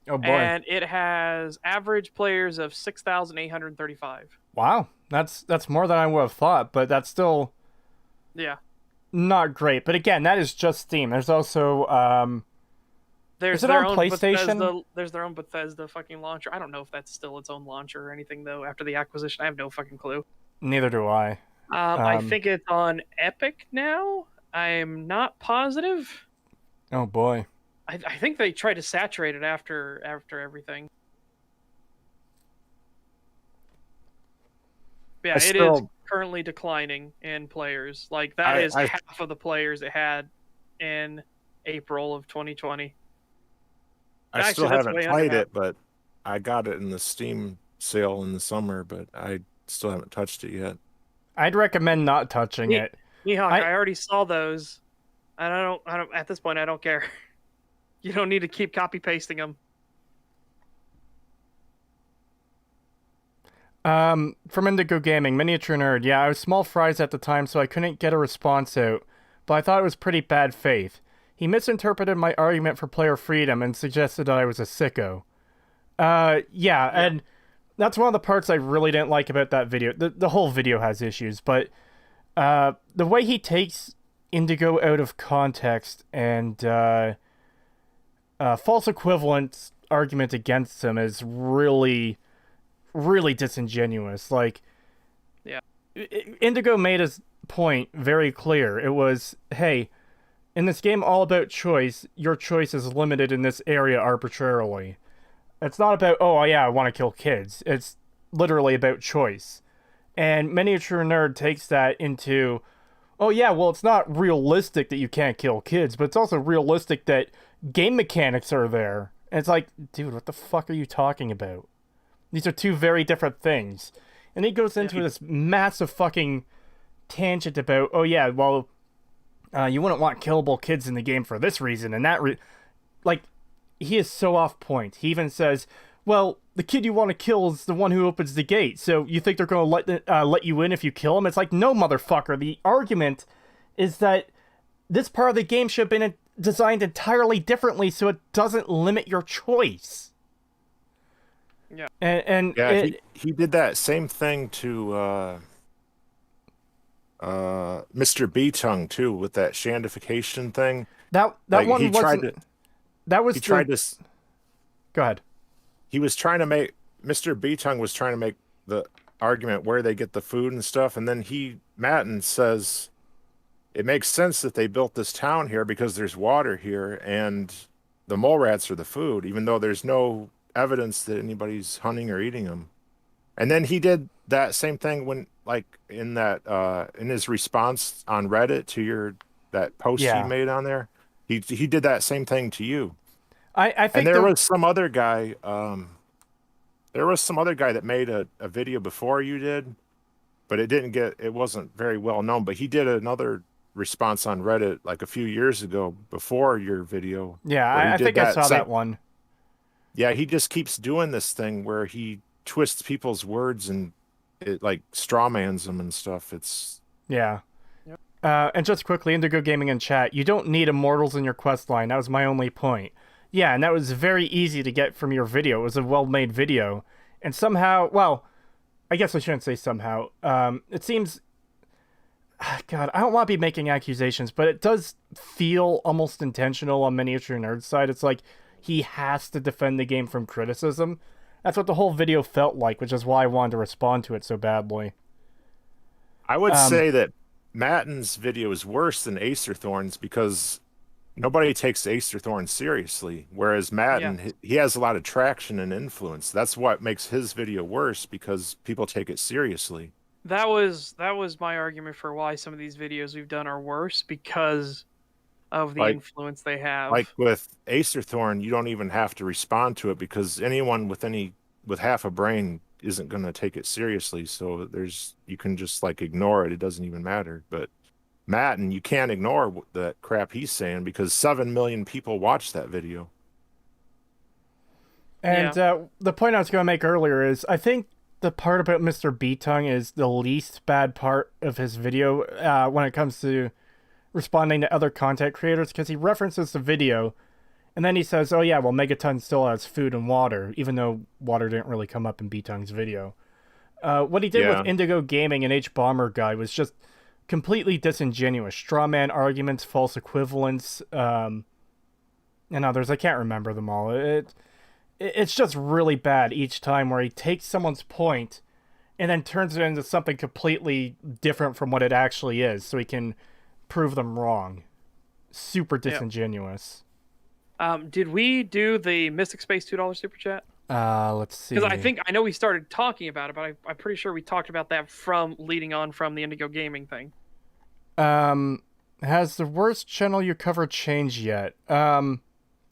Oh boy. and it has average players of 6,835. Wow. That's more than I would have thought, but that's still Yeah. not great. But again, that is just Steam. There's also There's Is it their on own PlayStation? There's their own Bethesda fucking launcher. I don't know if that's still its own launcher or anything though. After the acquisition, I have no fucking clue. neither do I. I think it's on Epic now. I'm not positive. Oh boy. I think they tried to saturate it after everything. Yeah, it is currently declining in players. Like that is half of the players it had in April of 2020. I still Actually, that's haven't way played under it, but I got it in the Steam sale in the summer, but I still haven't touched it yet. I'd recommend not touching Yeah. it. Mihawk, I- I already saw those, and I don't. At this point, I don't care. You don't need to keep copy pasting them. From Indigo Gaming, Miniature Nerd. Yeah, I was small fries at the time, so I couldn't get a response out, but I thought it was pretty bad faith. He misinterpreted my argument for player freedom and suggested that I was a sicko. Yeah, and that's one of the parts I really didn't like about that video. The whole video has issues, but the way he takes Indigo out of context and false equivalence argument against him is really, really disingenuous. Like, Yeah. Indigo made his point very clear. It was, hey, in this game all about choice, your choice is limited in this area arbitrarily. It's not about, oh yeah, I want to kill kids. It's literally about choice. And Miniature Nerd takes that into, oh yeah, well, it's not realistic that you can't kill kids, but it's also realistic that game mechanics are there. And it's like, dude, what the fuck are you talking about? These are two very different things. And he goes into this massive fucking tangent about, oh yeah, well, you wouldn't want killable kids in the game for this reason and that like, he is so off point. He even says, well, the kid you want to kill is the one who opens the gate, so you think they're going to let you in if you kill him? It's like, no, motherfucker. The argument is that this part of the game should have been designed entirely differently so it doesn't limit your choice. Yeah. And Yeah, he did that same thing to Mr. B-Tongue, too, with that shandification thing. that Like, one he wasn't... tried to, that was he tried to... Go ahead. He was trying to make... Mr. B-Tongue was trying to make the argument where they get the food and stuff, and then Matten says, it makes sense that they built this town here because there's water here, and the mole rats are the food, even though there's no evidence that anybody's hunting or eating them. And then he did that same thing when, like, in his response on Reddit to that post Yeah. he made on there, he did that same thing to you. I think And there was some other guy, that made a video before you did, but it wasn't very well known, but he did another response on Reddit like a few years ago before your video. Yeah, I think I saw that one. Yeah, he just keeps doing this thing where he twists people's words and it like strawmans them and stuff. It's Yeah. And just quickly, Indigo Gaming in chat, you don't need immortals in your quest line. That was my only point. Yeah, and that was very easy to get from your video. It was a well-made video. And somehow, well, I guess I shouldn't say somehow. It seems... God, I don't want to be making accusations, but it does feel almost intentional on Miniature Nerd's side. It's like he has to defend the game from criticism. That's what the whole video felt like, which is why I wanted to respond to it so badly. I would say that Matten's video is worse than Acerthorn's because nobody takes Acerthorn seriously, whereas Matten, he has a lot of traction and influence. That's what makes his video worse, because people take it seriously. That was my argument for why some of these videos we've done are worse, because of the influence they have. Like with Acerthorn, you don't even have to respond to it because anyone with half a brain isn't going to take it seriously. So you can just like ignore it. It doesn't even matter. But Matten, you can't ignore that crap he's saying because 7 million people watched that video. And the point I was going to make earlier is I think the part about Mr. B-Tongue is the least bad part of his video when it comes to responding to other content creators, because he references the video and then he says, oh yeah, well, Megaton still has food and water, even though water didn't really come up in B-Tongue's video. What he did with Indigo Gaming and H-Bomber Guy was just completely disingenuous. Strawman arguments, false equivalence, and others. I can't remember them all. It's just really bad each time, where he takes someone's point and then turns it into something completely different from what it actually is, so he can prove them wrong. Super disingenuous. Did we do the Mystic Space $2 super chat? Let's see. Because I know we started talking about it, but I'm pretty sure we talked about that leading on from the Indigo Gaming thing. Has the worst channel you covered changed yet? From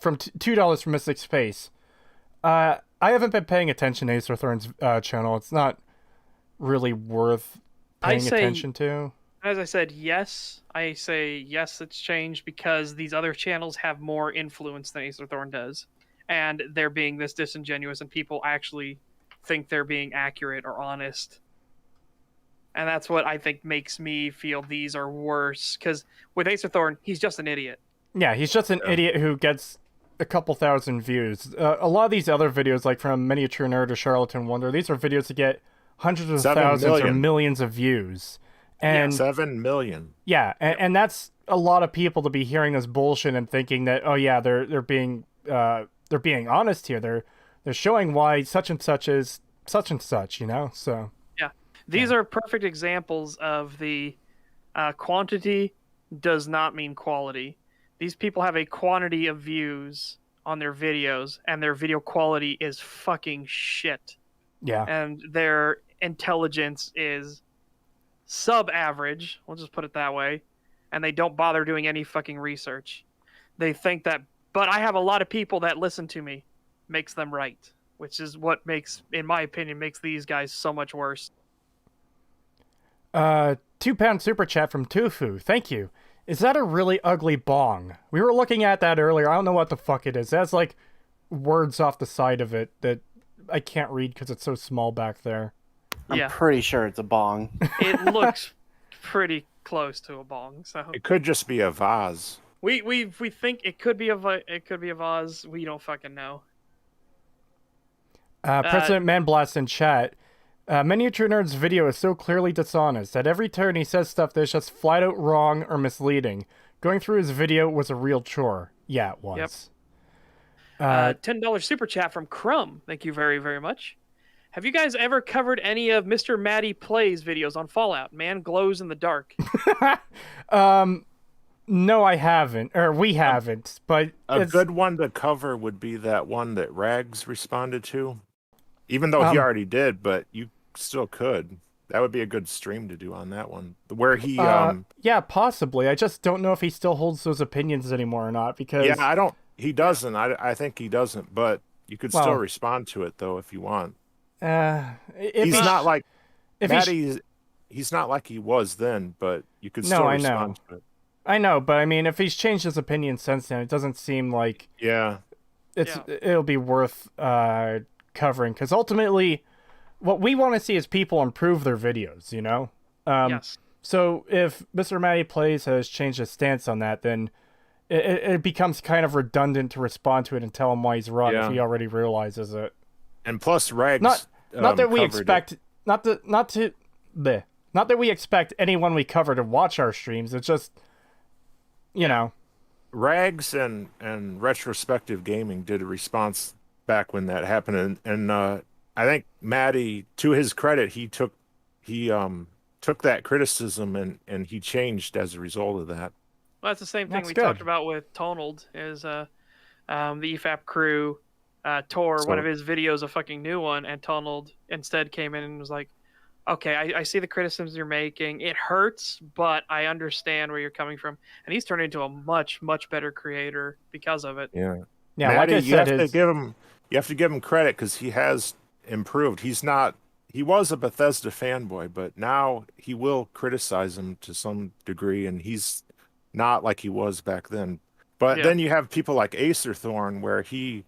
$2 from Mystic Space. I haven't been paying attention to Acerthorn's channel. It's not really worth paying attention to. As I said, yes. I say yes, it's changed because these other channels have more influence than Acerthorn does. And they're being this disingenuous, and people actually think they're being accurate or honest. And that's what I think makes me feel these are worse. Because with Acerthorn, he's just an idiot. Yeah, he's just an idiot who gets a couple thousand views. A lot of these other videos, like from Miniature Nerd or Charlatan Wonder, these are videos that get hundreds of 7 thousands or million. millions of views. And 7 million. yeah, and that's a lot of people to be hearing this bullshit and thinking that, oh yeah, they're being honest here. They're showing why such and such is such and such, you know? So Yeah. These are perfect examples of the quantity does not mean quality. These people have a quantity of views on their videos, and their video quality is fucking shit. yeah. And their intelligence is sub-average, we'll just put it that way, and they don't bother doing any fucking research. They think that, but I have a lot of people that listen to me, makes them right, which is what makes, in my opinion, makes these guys so much worse. £2 super chat from Tofu. Thank you. Is that a really ugly bong? We were looking at that earlier. I don't know what the fuck it is. It has like words off the side of it that I can't read because it's so small back there. I'm pretty sure it's a bong. It looks pretty close to a bong, so It could just be a vase. we think it could be a vase. We don't fucking know. President Manblast in chat. Miniature Nerd's video is so clearly dishonest. At every turn he says stuff that's just flat out wrong or misleading. Going through his video was a real chore. Yeah, it was. $10 super chat from Crumb. Thank you very, very much. Have you guys ever covered any of Mr. Matty Plays videos on Fallout? Man glows in the dark. No, I haven't. Or we haven't. But A good one to cover would be that one that Rags responded to. Even though he already did, but you still could. That would be a good stream to do on that one. Where he yeah, possibly. I just don't know if he still holds those opinions anymore or not, because Yeah, he doesn't. I think he doesn't, but you could still respond to it though if you want. He's not like Matty. He's not like he was then, but you could still respond to it. I know, but I mean, if he's changed his opinion since then, it doesn't seem like it'll be worth covering, because ultimately, what we want to see is people improve their videos. You know. Yes. So if Mr. Matty Plays has changed his stance on that, then it becomes kind of redundant to respond to it and tell him why he's wrong if he already realizes it. And plus, Rags not that we expect not that we expect anyone we cover to watch our streams. It's just, you know, Rags and Retrospective Gaming did a response back when that happened, and I think Matty, to his credit, he took that criticism and he changed as a result of that. Well, that's the same thing we talked about with Tonald, is the EFAP crew tore one of his videos a fucking new one, and Tonald instead came in and was like, okay, I see the criticisms you're making. It hurts, but I understand where you're coming from. And he's turned into a much, much better creator because of it. Yeah. Yeah, Matty, like I said, you have to give him credit because he has improved. He was a Bethesda fanboy, but now he will criticize him to some degree, and he's not like he was back then. But then you have people like Acerthorn, where he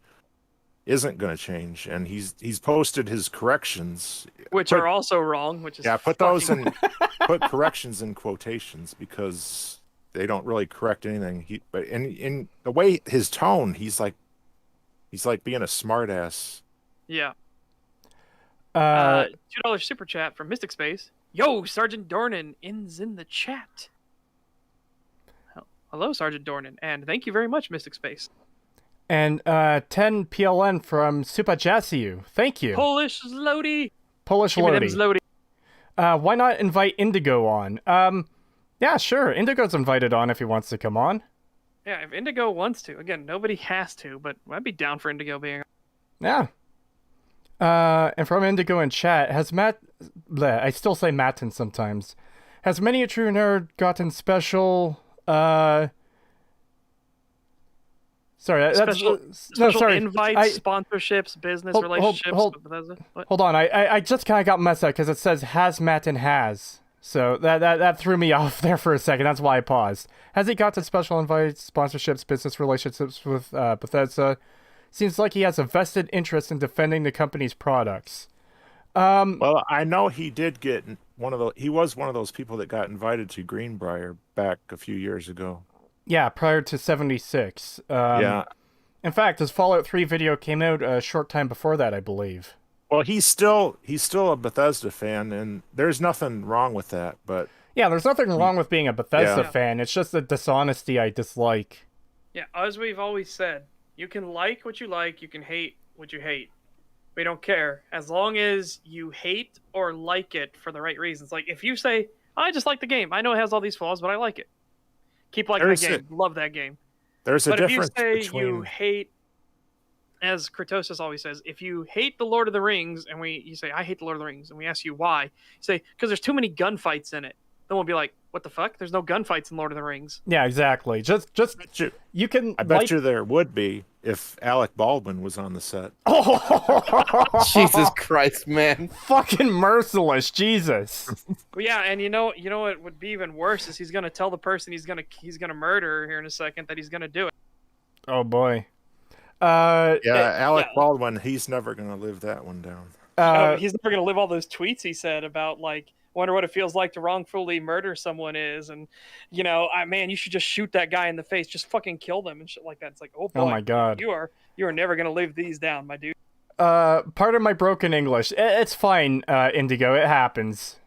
isn't going to change, and he's posted his corrections, which are also wrong. Which is put those in put corrections in quotations, because they don't really correct anything. But in the way his tone, he's like being a smartass. Yeah. $2 super chat from Mystic Space. Yo, Sergeant Dornan is in the chat. Hello, Sergeant Dornan, and thank you very much, Mystic Space. And 10 PLN from Supajasiu. Thank you. Polish Lodi. Polish Lodi. Why not invite Indigo on? Yeah, sure. Indigo's invited on if he wants to come on. Yeah, if Indigo wants to. Again, nobody has to, but I'd be down for Indigo being on. Yeah. And from Indigo in chat, has I still say Matten sometimes. Has Miniature Nerd gotten special, special invites, sponsorships, business relationships with Bethesda? Hold on, I just kind of got messed up because it says has Matten has. So that threw me off there for a second. That's why I paused. Has he gotten special invites, sponsorships, business relationships with Bethesda? Seems like he has a vested interest in defending the company's products. Well, I know he did get he was one of those people that got invited to Greenbrier back a few years ago. Yeah, prior to 76. Yeah. In fact, his Fallout 3 video came out a short time before that, I believe. Well, he's still a Bethesda fan, and there's nothing wrong with that. But Yeah, there's nothing wrong with being a Bethesda Yeah. fan. It's just the dishonesty I dislike. Yeah, as we've always said, you can like what you like, you can hate what you hate. We don't care as long as you hate or like it for the right reasons. Like if you say, "I just like the game. I know it has all these flaws, but I like it." Keep liking There's that game. Love that game. there's a But if you difference say between you hate, as Creetosis always says, if you hate the Lord of the Rings and you say I hate the Lord of the Rings and we ask you why, you say because there's too many gunfights in it. Then we'll be like, what the fuck? There's no gunfights in Lord of the Rings. Yeah, exactly. Just you can. I bet you there would be if Alec Baldwin was on the set. Oh, Jesus Christ, man. fucking merciless, Jesus. Well, yeah, and you know what would be even worse is he's gonna tell the person he's gonna murder here in a second that he's gonna do it. Oh boy. Yeah, Alec yeah. Baldwin, he's never gonna live that one down. He's never gonna live all those tweets he said about like wonder what it feels like to wrongfully murder someone is, and man, you should just shoot that guy in the face, just fucking kill them and shit like that. It's like, oh boy, Oh my God. you are never gonna live these down, my dude. Pardon my broken English. It's fine, Indigo. It happens.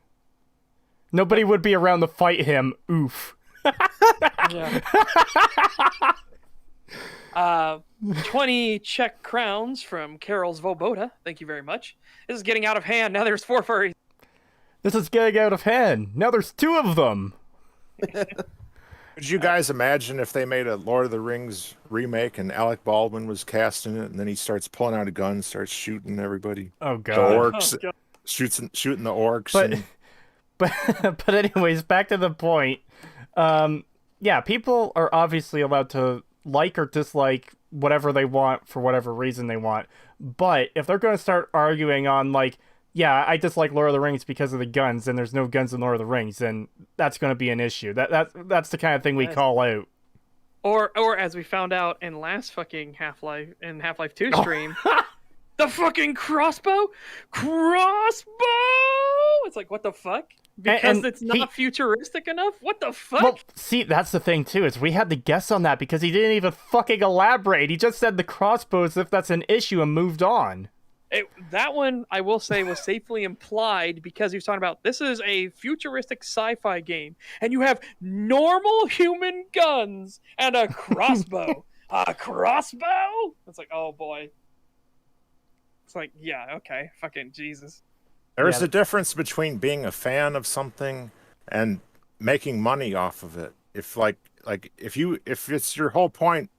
Nobody would be around to fight him. Oof. Yeah. 20 Czech crowns from Carol Svoboda. Thank you very much. This is getting out of hand. Now there's 4 furries. This is getting out of hand. Now there's 2 of them. Could you guys imagine if they made a Lord of the Rings remake and Alec Baldwin was cast in it, and then he starts pulling out a gun, starts shooting everybody, Oh the God. orcs, Oh, God. shooting the orcs. But, and- but anyways, back to the point. Yeah, people are obviously allowed to like or dislike whatever they want for whatever reason they want. But if they're going to start arguing on like, yeah, I dislike Lord of the Rings because of the guns, and there's no guns in Lord of the Rings, then that's going to be an issue. That's the kind of thing we call out. Or as we found out in last fucking Half-Life 2 stream, the fucking crossbow. It's like, what the fuck? Because And it's not futuristic enough? What the fuck? Well, see, that's the thing too, is we had to guess on that because he didn't even fucking elaborate. He just said the crossbows if that's an issue and moved on. That one, I will say, was safely implied because he was talking about this is a futuristic sci-fi game, and you have normal human guns and a crossbow. A crossbow? It's like, oh boy. It's like, yeah, okay, fucking Jesus. There's Yeah. a difference between being a fan of something and making money off of it. If if it's your whole point,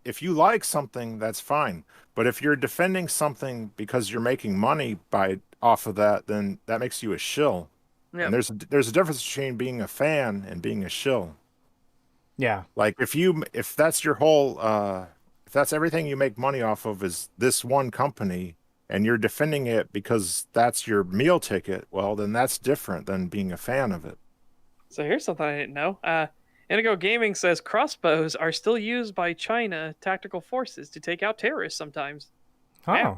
if you like something, that's fine. But if you're defending something because you're making money off of that, then that makes you a shill. Yeah. And there's a difference between being a fan and being a shill. Yeah. Like if that's your whole if that's everything you make money off of is this one company, and you're defending it because that's your meal ticket, well, then that's different than being a fan of it. So here's something I didn't know. Indigo Gaming says crossbows are still used by China tactical forces to take out terrorists sometimes. Oh. Yeah.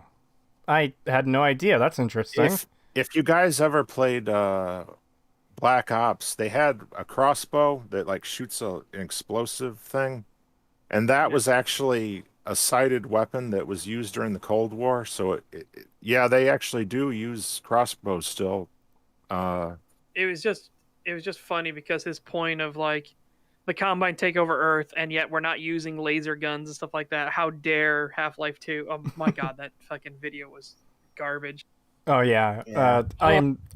I had no idea. That's interesting. If you guys ever played Black Ops, they had a crossbow that like shoots an explosive thing, and that was actually a sighted weapon that was used during the Cold War. So yeah, they actually do use crossbows still. It was just funny because his point of like the Combine take over Earth, and yet we're not using laser guns and stuff like that. How dare Half-Life 2? Oh my god, that fucking video was garbage. Oh yeah. Yeah.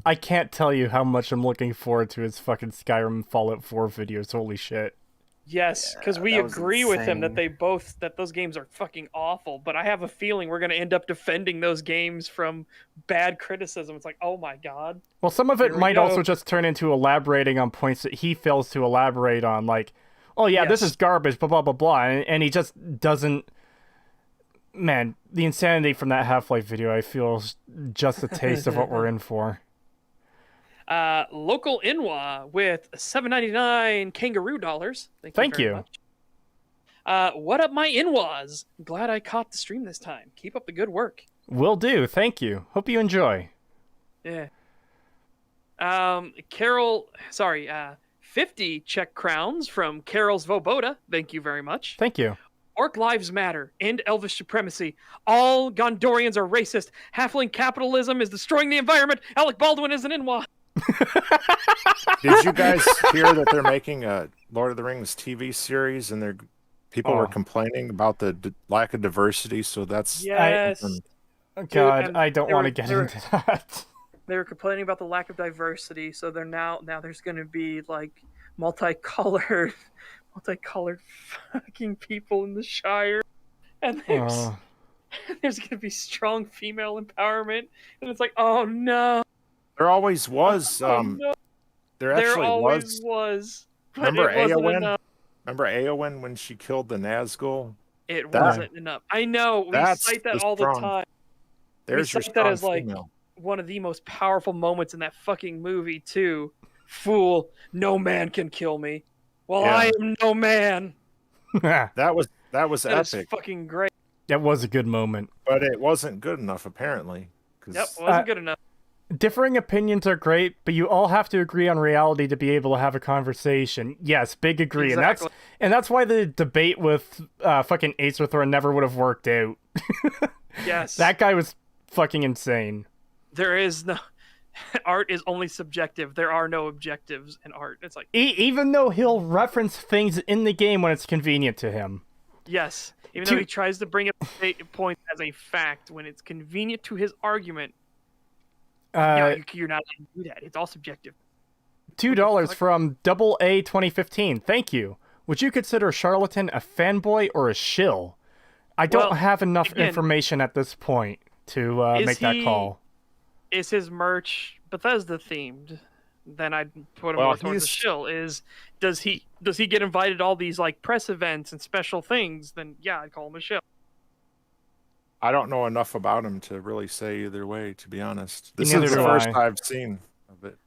I can't tell you how much I'm looking forward to his fucking Skyrim Fallout 4 videos. Holy shit. Yes, because we that was agree with him that insane. that those games are fucking awful. But I have a feeling we're gonna end up defending those games from bad criticism. It's like, oh my god. Well, some of it Here we might go. also just turn into elaborating on points that he fails to elaborate on, like, oh yeah, this Yes. is garbage, blah blah blah blah, and he just doesn't. Man, the insanity from that Half-Life video, I feel, is just a taste of what we're in for. Local Inwa with $7.99 kangaroo dollars. Thank very you. much. What up, my Inwas? Glad I caught the stream this time. Keep up the good work. Will do. Thank you. Hope you enjoy. Yeah. 50 Czech crowns from Carol Svoboda. Thank you very much. Thank you. Orc lives matter. End elvish supremacy. All Gondorians are racist. Halfling capitalism is destroying the environment. Alec Baldwin is an Inwa. Did you guys hear that they're making a Lord of the Rings TV series, and people were complaining about the lack of diversity? So that's Yes. God, Dude, I don't want to get into that. They were complaining about the lack of diversity, so they're now there's going to be like multicolored fucking people in the Shire, and there's going to be strong female empowerment, and it's like, oh no. There always was. No. There There actually always was. But Remember it wasn't Eowyn? enough. Remember Eowyn when she killed the Nazgul? It wasn't enough. I know. We That's cite that the all the strong- time. There's your cite that strong as, like, female. One of the most powerful moments in that fucking movie, too. Fool, no man can kill me. Well, Yeah. I am no man. That was That is epic, fucking great. That was a good moment. but it wasn't good enough apparently. 'Cause Yep, wasn't good enough. Differing opinions are great, but you all have to agree on reality to be able to have a conversation. Yes, big agree. Exactly. And that's why the debate with fucking Aether never would have worked out. Yes. That guy was fucking insane. There is no... Art is only subjective. There are no objectives in art. It's like, Even though he'll reference things in the game when it's convenient to him. yes. Even though he tries to bring up points as a fact when it's convenient to his argument, you're not allowed to do that. It's all subjective. $2 from Double A 2015. Thank you. Would you consider Charlatan a fanboy or a shill? I don't have enough information at this point to make that call. Is his merch Bethesda themed? Then I'd put him Well, more towards the shill. Does he get invited to all these like press events and special things? Then yeah, I'd call him a shill. I don't know enough about him to really say either way, to be honest. This Neither is the do first I. I've seen of it.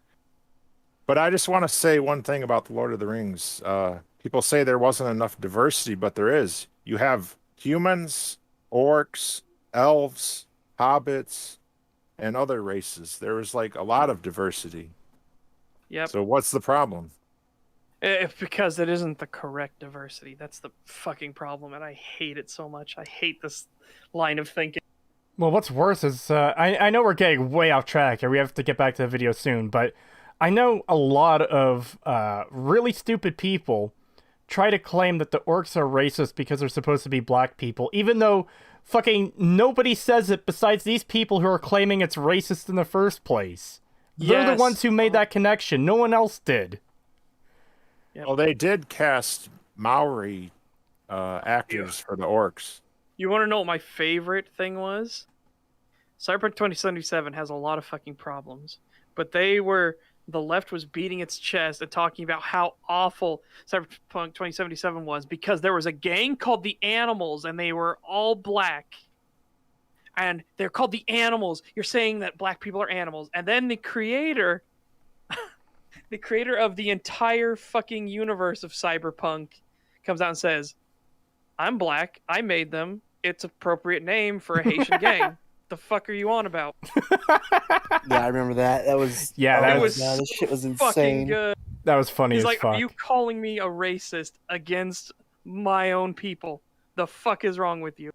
But I just want to say one thing about the Lord of the Rings. People say there wasn't enough diversity, but there is. You have humans, orcs, elves, hobbits, and other races. There was like a lot of diversity. Yep. So what's the problem? Because it isn't the correct diversity. That's the fucking problem, and I hate it so much. I hate this line of thinking. Well, what's worse is, I know we're getting way off track here. We have to get back to the video soon, but I know a lot of really stupid people try to claim that the orcs are racist because they're supposed to be black people, even though fucking nobody says it besides these people who are claiming it's racist in the first place. They're the ones who made that connection. No one else did. Yep. Well, they did cast Maori actors for the orcs. You want to know what my favorite thing was? Cyberpunk 2077 has a lot of fucking problems, but the left was beating its chest and talking about how awful Cyberpunk 2077 was because there was a gang called the Animals and they were all black. And they're called the Animals. You're saying that black people are animals. And then the creator of the entire fucking universe of Cyberpunk comes out and says, I'm black. I made them. It's appropriate name for a Haitian gang. The fuck are you on about? Yeah, I remember that. That was This shit was fucking insane. good. That was funny He's as like, fuck. are you calling me a racist against my own people? The fuck is wrong with you?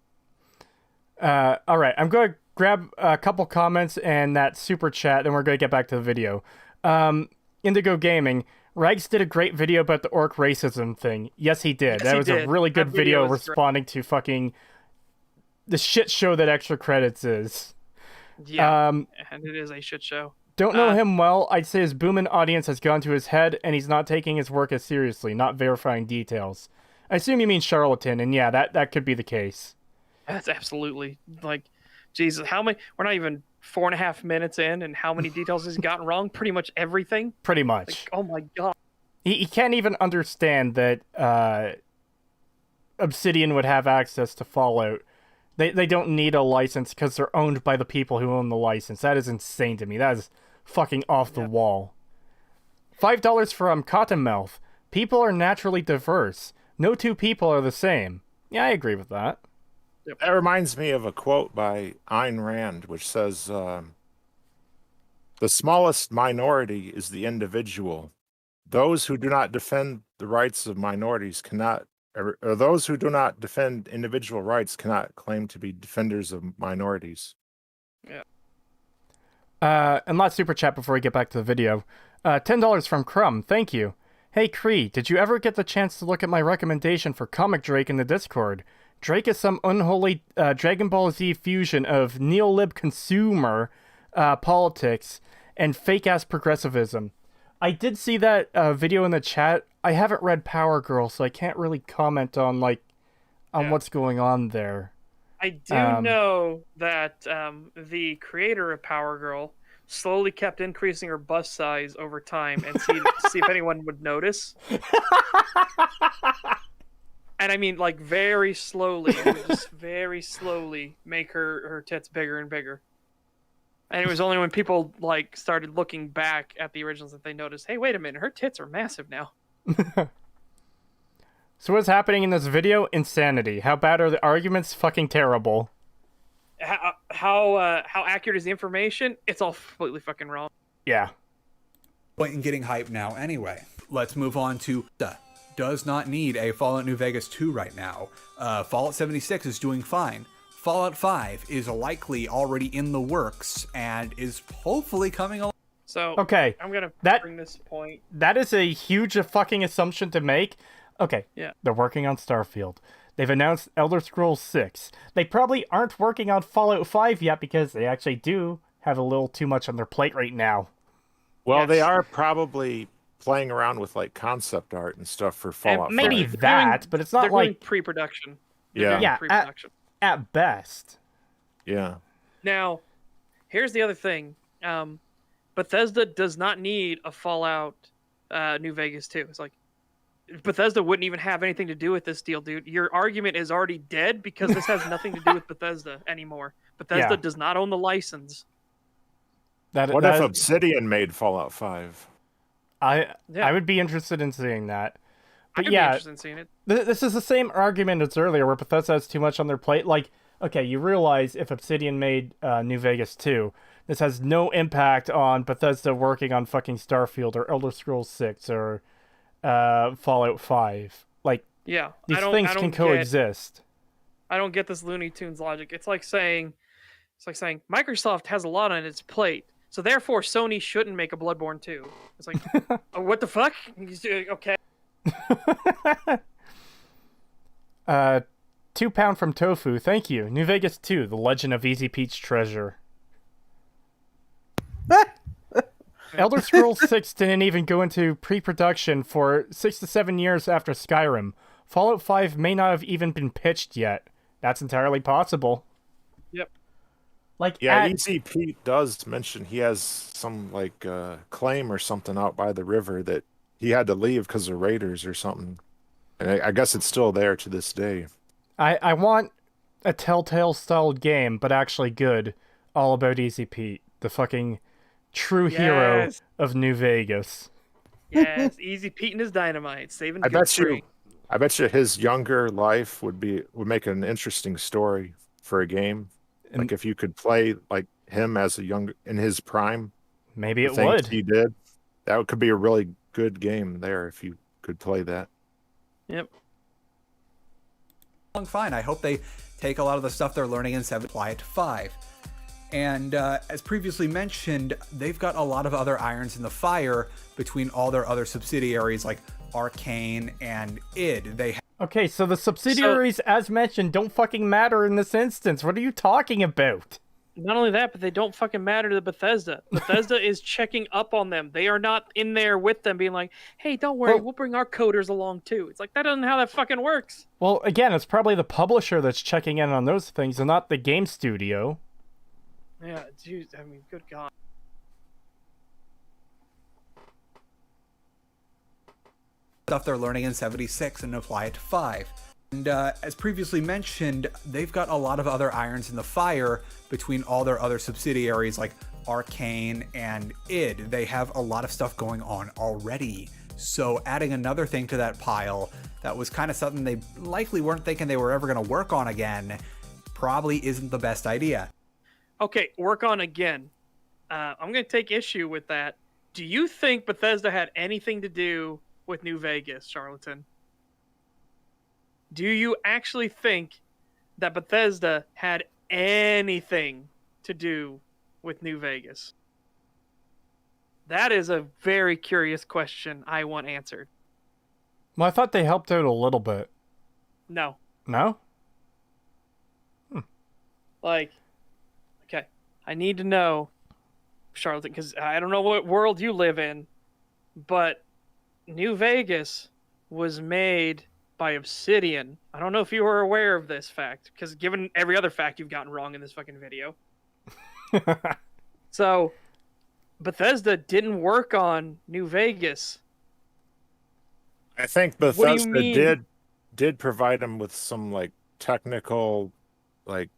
All right, I'm going to grab a couple comments and that super chat, then we're going to get back to the video. Indigo Gaming, Rags did a great video about the orc racism thing. Yes, he did. Yes, that he was did. a really good That video video was great. responding to fucking the shit show that Extra Credits is. Yeah, and it is a shit show. Don't know him well. I'd say his booming audience has gone to his head, and he's not taking his work as seriously, not verifying details. I assume you mean Charlatan, and yeah, that could be the case. That's absolutely like, Jesus. How many? We're not even 4.5 minutes in, and how many details has he gotten wrong? Pretty much everything. Pretty much. Like, oh my god. He can't even understand that Obsidian would have access to Fallout. They don't need a license because they're owned by the people who own the license. That is insane to me. That is fucking off the wall. $5 from Cottonmouth. People are naturally diverse. No two people are the same. Yeah, I agree with that. That reminds me of a quote by Ayn Rand, which says, the smallest minority is the individual. those who do not defend the rights of minorities cannot, or those who do not defend individual rights cannot claim to be defenders of minorities. And last super chat before we get back to the video. $10 from Crumb, thank you. Hey Cree, did you ever get the chance to look at my recommendation for Comic Drake in the Discord? Drake is some unholy Dragon Ball Z fusion of neolib consumer politics and fake-ass progressivism. I did see that video in the chat. I haven't read Power Girl, so I can't really comment on what's going on there. I do know that the creator of Power Girl slowly kept increasing her bust size over time and see if anyone would notice. And I mean, like, very slowly, just very slowly make her tits bigger and bigger. And it was only when people like started looking back at the originals that they noticed, hey, wait a minute, her tits are massive now. So what's happening in this video? Insanity. How bad are the arguments? Fucking terrible. How accurate is the information? It's all completely fucking wrong. Yeah. Point in getting hype now anyway. Let's move on to does not need a Fallout New Vegas 2 right now. Fallout 76 is doing fine. Fallout 5 is likely already in the works and is hopefully coming along. So okay, I'm gonna bring this point. That is a huge fucking assumption to make. Okay, yeah, they're working on Starfield. They've announced Elder Scrolls 6. They probably aren't working on Fallout 5 yet because they actually do have a little too much on their plate right now. Well, yes. They are probably playing around with like concept art and stuff for Fallout 5. Maybe that, but it's not they're like doing pre-production. Yeah, pre-production. At best. Yeah. Now, here's the other thing. Bethesda does not need a Fallout New Vegas 2. It's like, Bethesda wouldn't even have anything to do with this deal, dude. Your argument is already dead because this has nothing to do with Bethesda anymore. Bethesda does not own the license. What if Obsidian made Fallout 5? I would be interested in seeing that. But I'd be interested in seeing it. This is the same argument as earlier where Bethesda has too much on their plate. Like, okay, you realize if Obsidian made New Vegas 2, this has no impact on Bethesda working on fucking Starfield or Elder Scrolls 6 or Fallout 5. Like, yeah, these things can coexist. I don't get this Looney Tunes logic. It's like saying Microsoft has a lot on its plate, so therefore Sony shouldn't make a Bloodborne 2. It's like, oh, what the fuck? Okay. £2 from Tofu, thank you. New Vegas 2, The Legend of Easy Peach Treasure. Elder Scrolls 6 didn't even go into pre-production for 6 to 7 years after Skyrim. Fallout 5 may not have even been pitched yet. That's entirely possible. Yep. Like, Easy Pete does mention he has some like claim or something out by the river that he had to leave because of raiders or something. And I guess it's still there to this day. I want a Telltale-style game, but actually good, all about Easy Pete, the fucking true hero of New Vegas. Yes, Easy Pete and his dynamite, saving I bet you his younger life would make an interesting story for a game. And like if you could play like him as in his prime. Maybe it would. He did. That could be a really good game there if you could play that. Yep. Fine. I hope they take a lot of the stuff they're learning in 7 apply it to 5. And as previously mentioned, they've got a lot of other irons in the fire between all their other subsidiaries like Arcane and id. Okay, so the subsidiaries, as mentioned, don't fucking matter in this instance. What are you talking about? Not only that, but they don't fucking matter to Bethesda. Bethesda is checking up on them. They are not in there with them being like, hey, don't worry, we'll bring our coders along too. It's like, that doesn't how that fucking works. Well, again, it's probably the publisher that's checking in on those things and not the game studio. Yeah, dude, I mean, good God. Stuff they're learning in 76 and apply it to 5. And as previously mentioned, they've got a lot of other irons in the fire between all their other subsidiaries like Arcane and id. They have a lot of stuff going on already. So adding another thing to that pile that was kind of something they likely weren't thinking they were ever going to work on again probably isn't the best idea. Okay, work on again. I'm going to take issue with that. Do you think Bethesda had anything to do with New Vegas, Charlatan? Do you actually think that Bethesda had anything to do with New Vegas? That is a very curious question I want answered. Well, I thought they helped out a little bit. No. No? Like, okay, I need to know, Charlatan, because I don't know what world you live in, but New Vegas was made by Obsidian. I don't know if you were aware of this fact, because given every other fact you've gotten wrong in this fucking video. So, Bethesda didn't work on New Vegas. I think What do you Bethesda mean? did provide them with some like technical like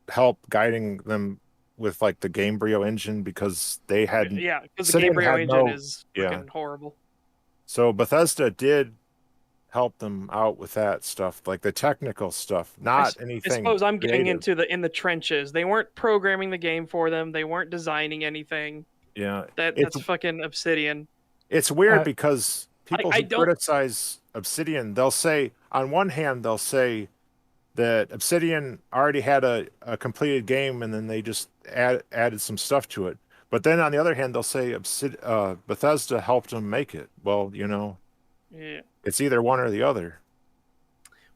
help guiding them with like the Gamebryo engine because they had Yeah, because the Obsidian Gamebryo had engine no- is yeah. fucking horrible. So Bethesda did help them out with that stuff, like the technical stuff, not I anything. suppose I'm getting creative. into the trenches. They weren't programming the game for them. They weren't designing anything. Yeah, That's fucking Obsidian. it's weird Uh, because people I who don't- criticize Obsidian, they'll say on one hand they'll say that Obsidian already had a completed game and then they just added some stuff to it. But then on the other hand, they'll say Bethesda helped them make it. Well, you know, Yeah. it's either one or the other.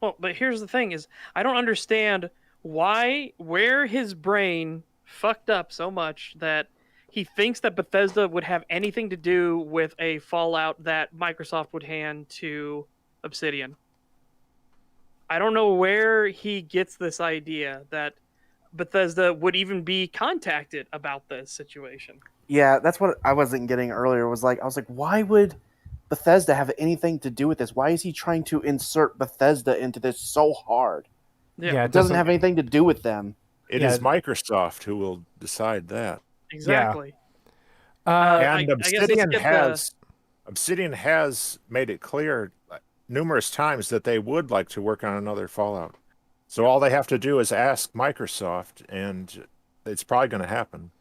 Well, but here's the thing: is I don't understand where his brain fucked up so much that he thinks that Bethesda would have anything to do with a Fallout that Microsoft would hand to Obsidian. I don't know where he gets this idea that Bethesda would even be contacted about this situation. Yeah, that's what I wasn't getting earlier. I was like, why would Bethesda have anything to do with this? Why is he trying to insert Bethesda into this so hard? Yeah, It doesn't have anything to do with them. It Yeah. is Microsoft who will decide that. exactly. And I guess let's Obsidian get Obsidian has made it clear numerous times that they would like to work on another Fallout. So all they have to do is ask Microsoft, and it's probably going to happen.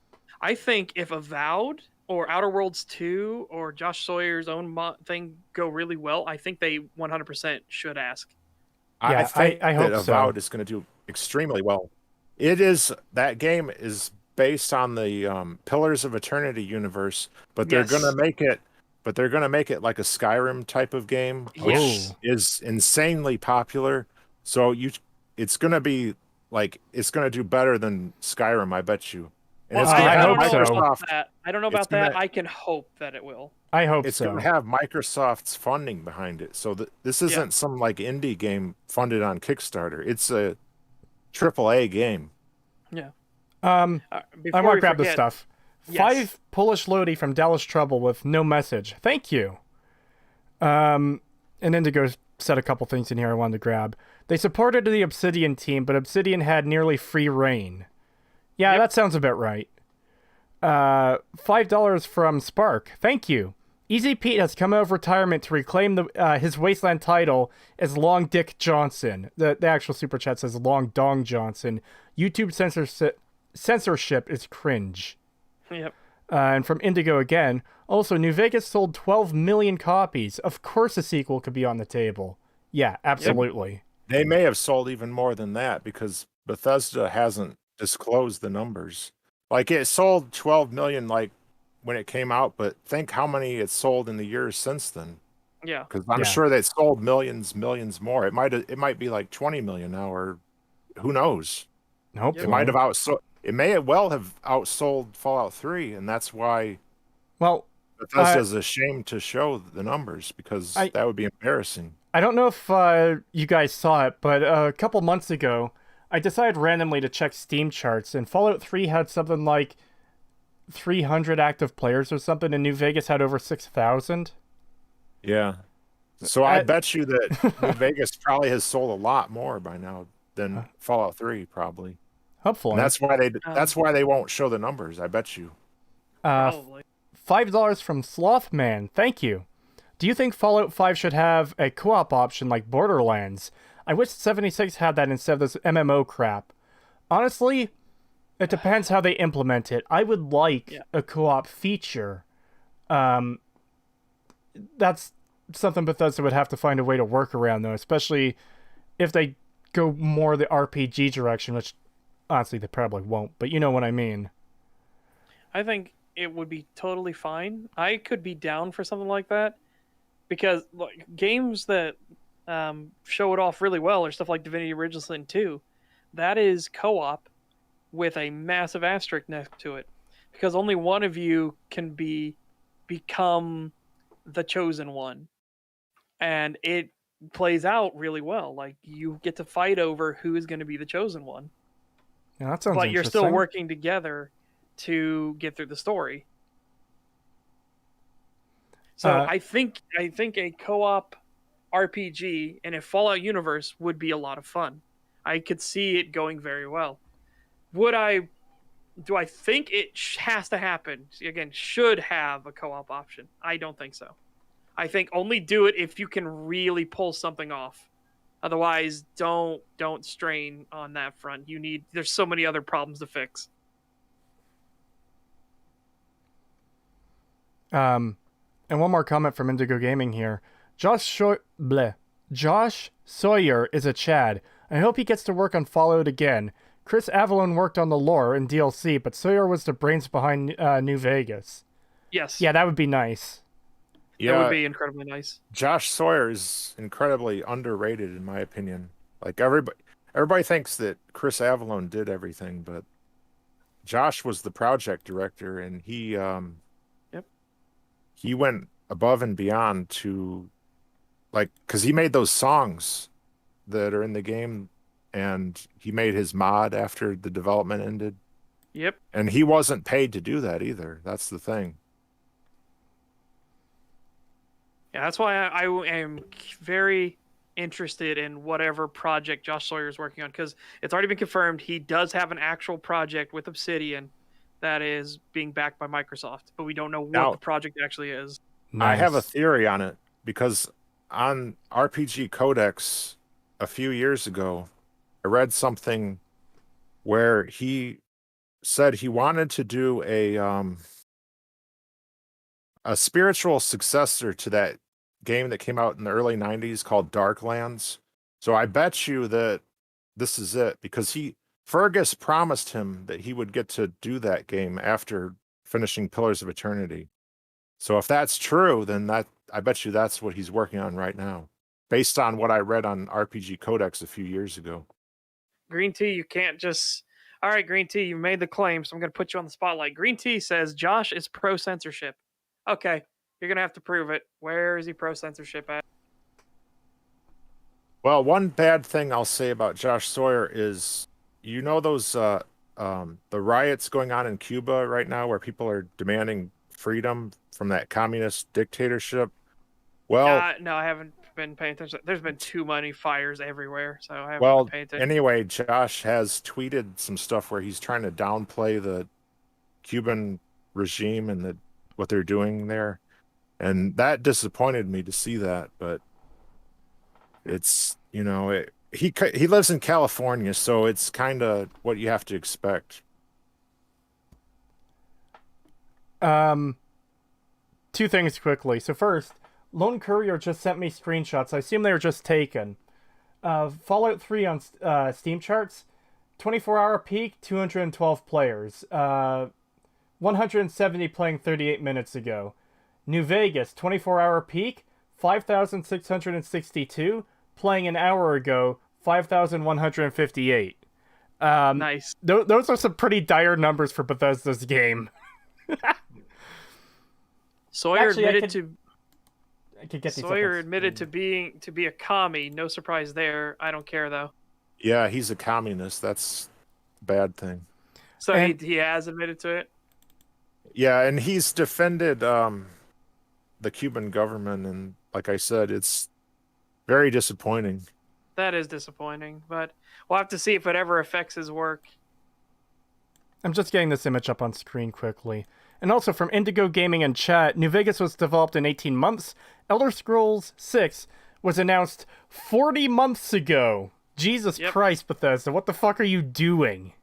I think if Avowed or Outer Worlds 2 or Josh Sawyer's own thing go really well, I think they 100% should ask. Yeah, I think I hope that so. Avowed is going to do extremely well. That game is based on the Pillars of Eternity universe, but they're Yes. going to make it. But they're going to make it like a Skyrim type of game, which Yes. is insanely popular. So it's going to be like it's going to do better than Skyrim, I bet you. And Well, it's going to I have hope so. Microsoft. I don't know about It's that. gonna- I can hope that it will. I hope It's so. going to have Microsoft's funding behind it. So this isn't some like indie game funded on Kickstarter. It's a AAA game. Yeah. I Before want we to grab this forget- stuff. Yes. 5 Polish Lodi from Dallas Trouble with no message. Thank you. And Indigo said a couple things in here I wanted to grab. They supported the Obsidian team, but Obsidian had nearly free reign. Yeah, Yep. that sounds about right. $5 from Spark. Thank you. Easy Pete has come out of retirement to reclaim his Wasteland title as Long Dick Johnson. The actual super chat says Long Dong Johnson. YouTube censorship is cringe. Yep. And from Indigo again. Also, New Vegas sold 12 million copies. Of course a sequel could be on the table. Yeah, absolutely. They may have sold even more than that because Bethesda hasn't disclosed the numbers. Like it sold 12 million like when it came out, but think how many it sold in the years since then. Yeah. Because I'm Yeah. sure they sold millions more. It might be like 20 million now, or who knows? Hopefully. It might have outsold. It may well have outsold Fallout 3, and that's why Well, Bethesda's ashamed to show the numbers because that would be embarrassing. I don't know if you guys saw it, but a couple months ago, I decided randomly to check Steam charts, and Fallout 3 had something like 300 active players or something, and New Vegas had over 6,000. Yeah. So I bet you that New Vegas probably has sold a lot more by now than Fallout 3, probably. Hopefully. And that's why they won't show the numbers. I bet you. Probably. $5 from Slothman. Thank you. Do you think Fallout 5 should have a co-op option like Borderlands? I wish 76 had that instead of this MMO crap. Honestly, it depends how they implement it. I would like a co-op feature. Um, that's something Bethesda would have to find a way to work around, though, especially if they go more the RPG direction, which honestly they probably won't, but you know what I mean. I think it would be totally fine. I could be down for something like that because like, games that show it off really well are stuff like Divinity Original Sin 2. That is co-op with a massive asterisk next to it because only one of you can become the chosen one, and it plays out really well. Like you get to fight over who is going to be the chosen one, Yeah, that sounds but you're still interesting. working together to get through the story. So I think a co-op RPG in a Fallout universe would be a lot of fun. I could see it going very well. Do I think it has to happen? Again, should have a co-op option. I don't think so. I think only do it if you can really pull something off. Otherwise, don't strain on that front. There's so many other problems to fix. And one more comment from Indigo Gaming here. Josh Sawyer is a Chad. I hope he gets to work on Fallout again. Chris Avellone worked on the lore and DLC, but Sawyer was the brains behind New Vegas. Yes. Yeah, that would be nice. Yeah, That would be incredibly nice. Josh Sawyer is incredibly underrated in my opinion. Like everybody thinks that Chris Avellone did everything, but Josh was the project director, and he he went above and beyond to, like, because he made those songs that are in the game, and he made his mod after the development ended, Yep. and he wasn't paid to do that either. That's the thing. Yeah, that's why I am very interested in whatever project Josh Sawyer is working on, because it's already been confirmed he does have an actual project with Obsidian that is being backed by Microsoft, but we don't know what Now- the project actually is. I have a Nice. theory on it, because on RPG Codex a few years ago, I read something where he said he wanted to do a spiritual successor to that game that came out in the early 90s called Darklands. So I bet you that this is it, because Fergus promised him that he would get to do that game after finishing Pillars of Eternity. So if that's true, then I bet you that's what he's working on right now, based on what I read on RPG Codex a few years ago. Green Tea, you can't just. All right, Green Tea, you made the claim, so I'm going to put you on the spotlight. Green Tea says Josh is pro censorship. Okay, you're going to have to prove it. Where is he pro censorship at? Well, one bad thing I'll say about Josh Sawyer is, you know, those the riots going on in Cuba right now, where people are demanding freedom from that communist dictatorship. Well, No, I haven't been paying attention. There's been too many fires everywhere, so I haven't well, been paying attention. anyway, Josh has tweeted some stuff where he's trying to downplay the Cuban regime and what they're doing there, and that disappointed me to see that. But it's, you know, he lives in California, so it's kind of what you have to expect. Two things quickly. So first, Lone Courier just sent me screenshots. I assume they were just taken. Fallout 3 on Steam charts, 24-hour peak, 212 players. 170 playing 38 minutes ago. New Vegas, 24-hour peak, 5,662. Playing an hour ago, 5,158. Nice. Those are some pretty dire numbers for Bethesda's game. Sawyer Actually, I admitted could get these up Sawyer on admitted screen. to be a commie. No surprise there. I don't care though. Yeah, he's a communist. That's a bad thing. So And- he has admitted to it. Yeah, and he's defended the Cuban government, and like I said, it's very disappointing. That is disappointing, but we'll have to see if it ever affects his work. I'm just getting this image up on screen quickly. And also from Indigo Gaming and Chat, New Vegas was developed in 18 months. Elder Scrolls 6 was announced 40 months ago. Jesus Yep. Christ, Bethesda, what the fuck are you doing?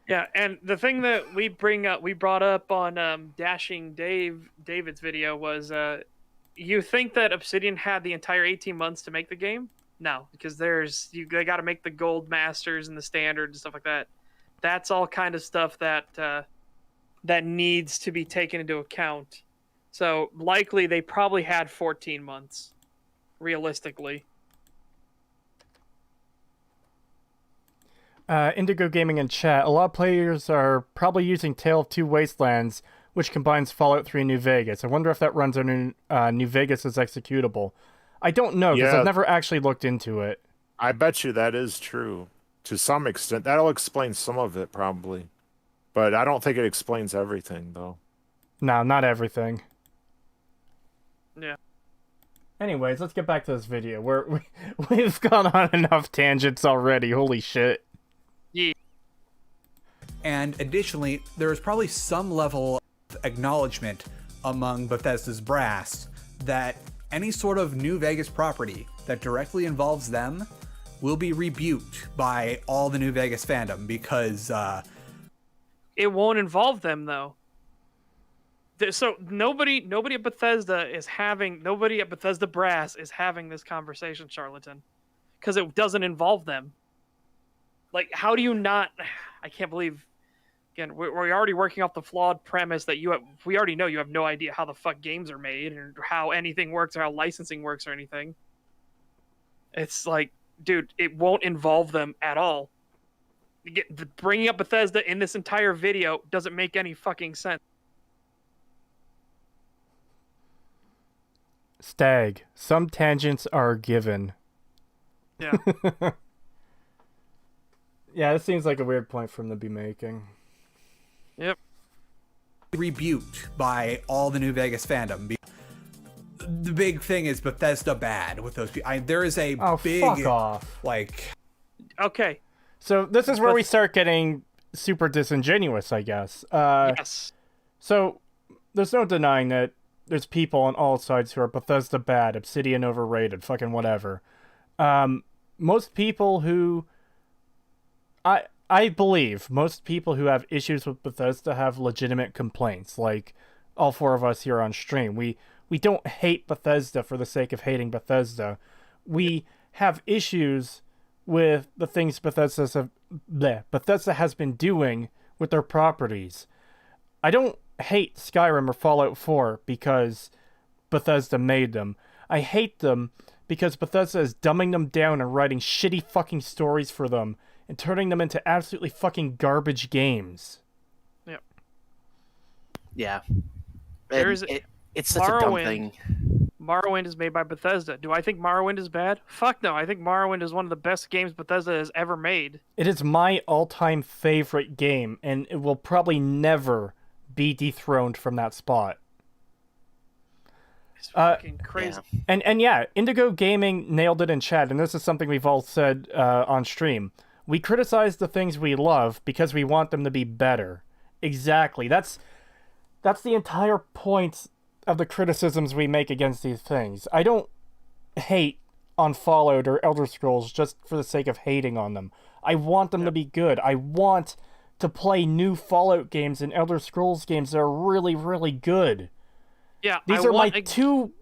Yeah, and the thing that we brought up on Dashing David's video was, you think that Obsidian had the entire 18 months to make the game? No, because they got to make the gold masters and the standard and stuff like that. That's all kind of stuff that that needs to be taken into account. So likely they probably had 14 months, realistically. Indigo Gaming in chat. A lot of players are probably using Tale of Two Wastelands, which combines Fallout 3 and New Vegas. I wonder if that runs on New Vegas as executable. I don't know, because Yeah. I've never actually looked into it. I bet you that is true to some extent. That'll explain some of it probably, but I don't think it explains everything though. No, not everything. Yeah. Anyways, let's get back to this video. We've gone on enough tangents already. Holy shit. And additionally, there is probably some level of acknowledgement among Bethesda's brass that any sort of New Vegas property that directly involves them will be rebuked by all the New Vegas fandom because It won't involve them though. So nobody at Bethesda nobody at Bethesda brass is having this conversation, Charlatan, because it doesn't involve them. Like, how do you not? I can't believe. Again, we're already working off the flawed premise that we already know you have no idea how the fuck games are made or how anything works or how licensing works or anything. It's like, dude, it won't involve them at all. Bringing up Bethesda in this entire video doesn't make any fucking sense. Stag. Some tangents are given. Yeah. Yeah, this seems like a weird point for them to be making. Yep. rebuked by all the New Vegas fandom. The big thing is Bethesda bad with those people. There is a big fuck off. like. Okay. So this is where we start getting super disingenuous, I guess. Yes. So there's no denying that there's people on all sides who are Bethesda bad, Obsidian overrated, fucking whatever. Most people who I believe most people who have issues with Bethesda have legitimate complaints. Like all four of us here on stream, we don't hate Bethesda for the sake of hating Bethesda. We have issues with the things Bethesda has been doing with their properties. I don't hate Skyrim or Fallout 4 because Bethesda made them. I hate them because Bethesda is dumbing them down and writing shitty fucking stories for them and turning them into absolutely fucking garbage games. Yep. Yeah. It's such a dumb thing. Morrowind is made by Bethesda. Do I think Morrowind is bad? Fuck no. I think Morrowind is one of the best games Bethesda has ever made. It is my all-time favorite game, and it will probably never be dethroned from that spot. It's fucking crazy. Yeah. And yeah, Indigo Gaming nailed it in chat, and this is something we've all said on stream. We criticize the things we love because we want them to be better. Exactly. That's the entire point of the criticisms we make against these things. I don't hate on Fallout or Elder Scrolls just for the sake of hating on them. I want them to be good. I want to play new Fallout games and Elder Scrolls games that are really, really good. Yeah, These are my two...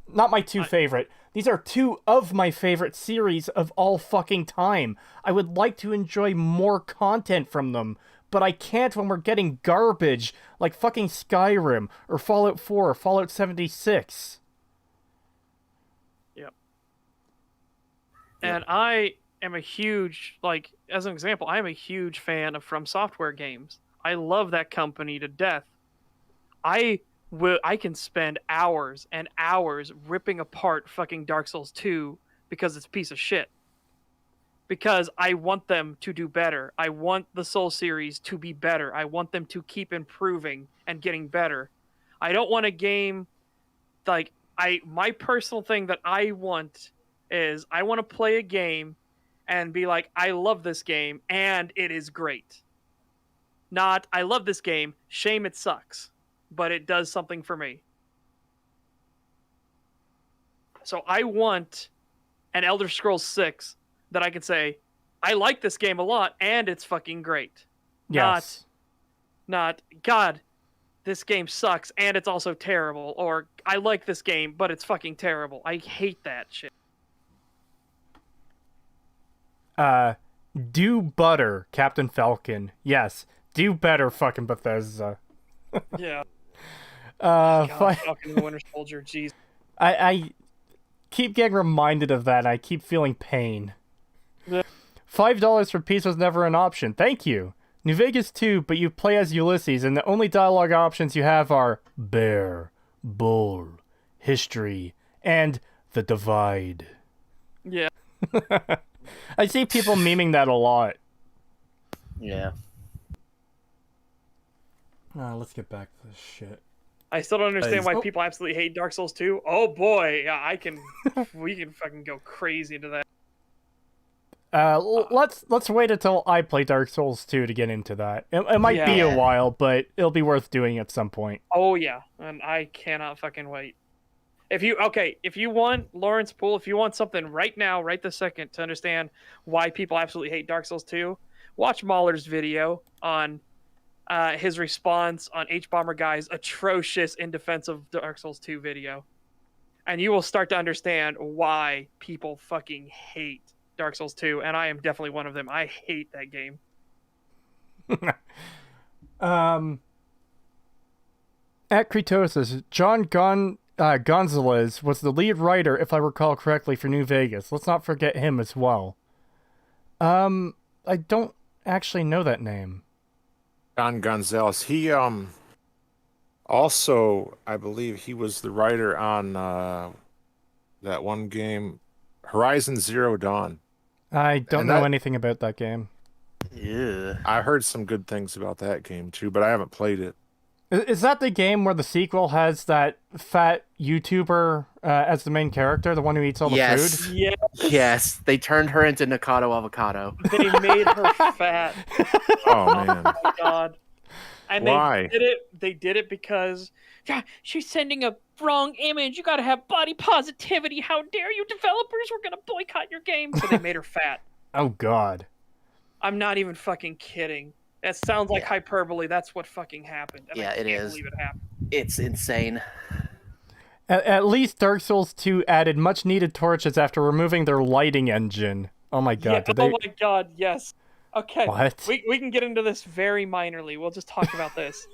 Not my two favorite. These are two of my favorite series of all fucking time. I would like to enjoy more content from them, but I can't when we're getting garbage like fucking Skyrim or Fallout 4 or Fallout 76. Yep. And I am a huge, as an example, I am a huge fan of From Software games. I love that company to death. I can spend hours and hours ripping apart fucking Dark Souls 2 because it's a piece of shit. Because I want them to do better. I want the Soul series to be better. I want them to keep improving and getting better. I don't want a game my personal thing that I want is I want to play a game and be like, I love this game and it is great. Not, I love this game, shame it sucks, but it does something for me. So I want an Elder Scrolls 6 that I can say, I like this game a lot, and it's fucking great. Yes. Not God, this game sucks and it's also terrible, or I like this game but it's fucking terrible. I hate that shit. Do butter, Captain Falcon. Yes. Do better, fucking Bethesda. Yeah. Uh, God, fi- Falcon and the Winter Soldier. Jeez. I keep getting reminded of that. And I keep feeling pain. Yeah. $5 for peace was never an option. Thank you. New Vegas 2, but you play as Ulysses, and the only dialogue options you have are bear, bull, history, and the divide. Yeah. I see people memeing that a lot. Yeah. Let's get back to this shit. I still don't understand why Oh. people absolutely hate Dark Souls 2. Oh boy, yeah, we can fucking go crazy into that. Let's wait until I play Dark Souls 2 to get into that. It might be a Yeah. while, but it'll be worth doing at some point. Oh yeah, and I cannot fucking wait. If you want Lawrence Poole, if you want something right now, right this second, to understand why people absolutely hate Dark Souls 2, watch Mahler's video on his response on H-Bomber Guy's atrocious in defense of Dark Souls 2 video. And you will start to understand why people fucking hate Dark Souls 2, and I am definitely one of them. I hate that game. At Creetosis, John Gonzalez was the lead writer, if I recall correctly, for New Vegas. Let's not forget him as well. I don't actually know that name. John Gonzalez. He also, I believe he was the writer on that one game, Horizon Zero Dawn. I don't And know that- anything about that game. Yeah. I heard some good things about that game too, but I haven't played it. Is that the game where the sequel has that fat YouTuber as the main character, the one who eats all the Yes. food? Yeah, Yes. They turned her into Nakado Avocado. they made her fat. Oh man. Oh my god. And Why? They did it because she's sending a wrong image. You gotta have body positivity. How dare you, developers? We're gonna boycott your game. So they made her fat. Oh, God. I'm not even fucking kidding. That sounds like hyperbole. That's what fucking happened. And Yeah, I it can't is. believe it happened. It's insane. At least Dark Souls 2 added much needed torches after removing their lighting engine. Oh my god, Yeah, did oh they... my god, yes. Okay. What? We can get into this very minorly. We'll just talk about this.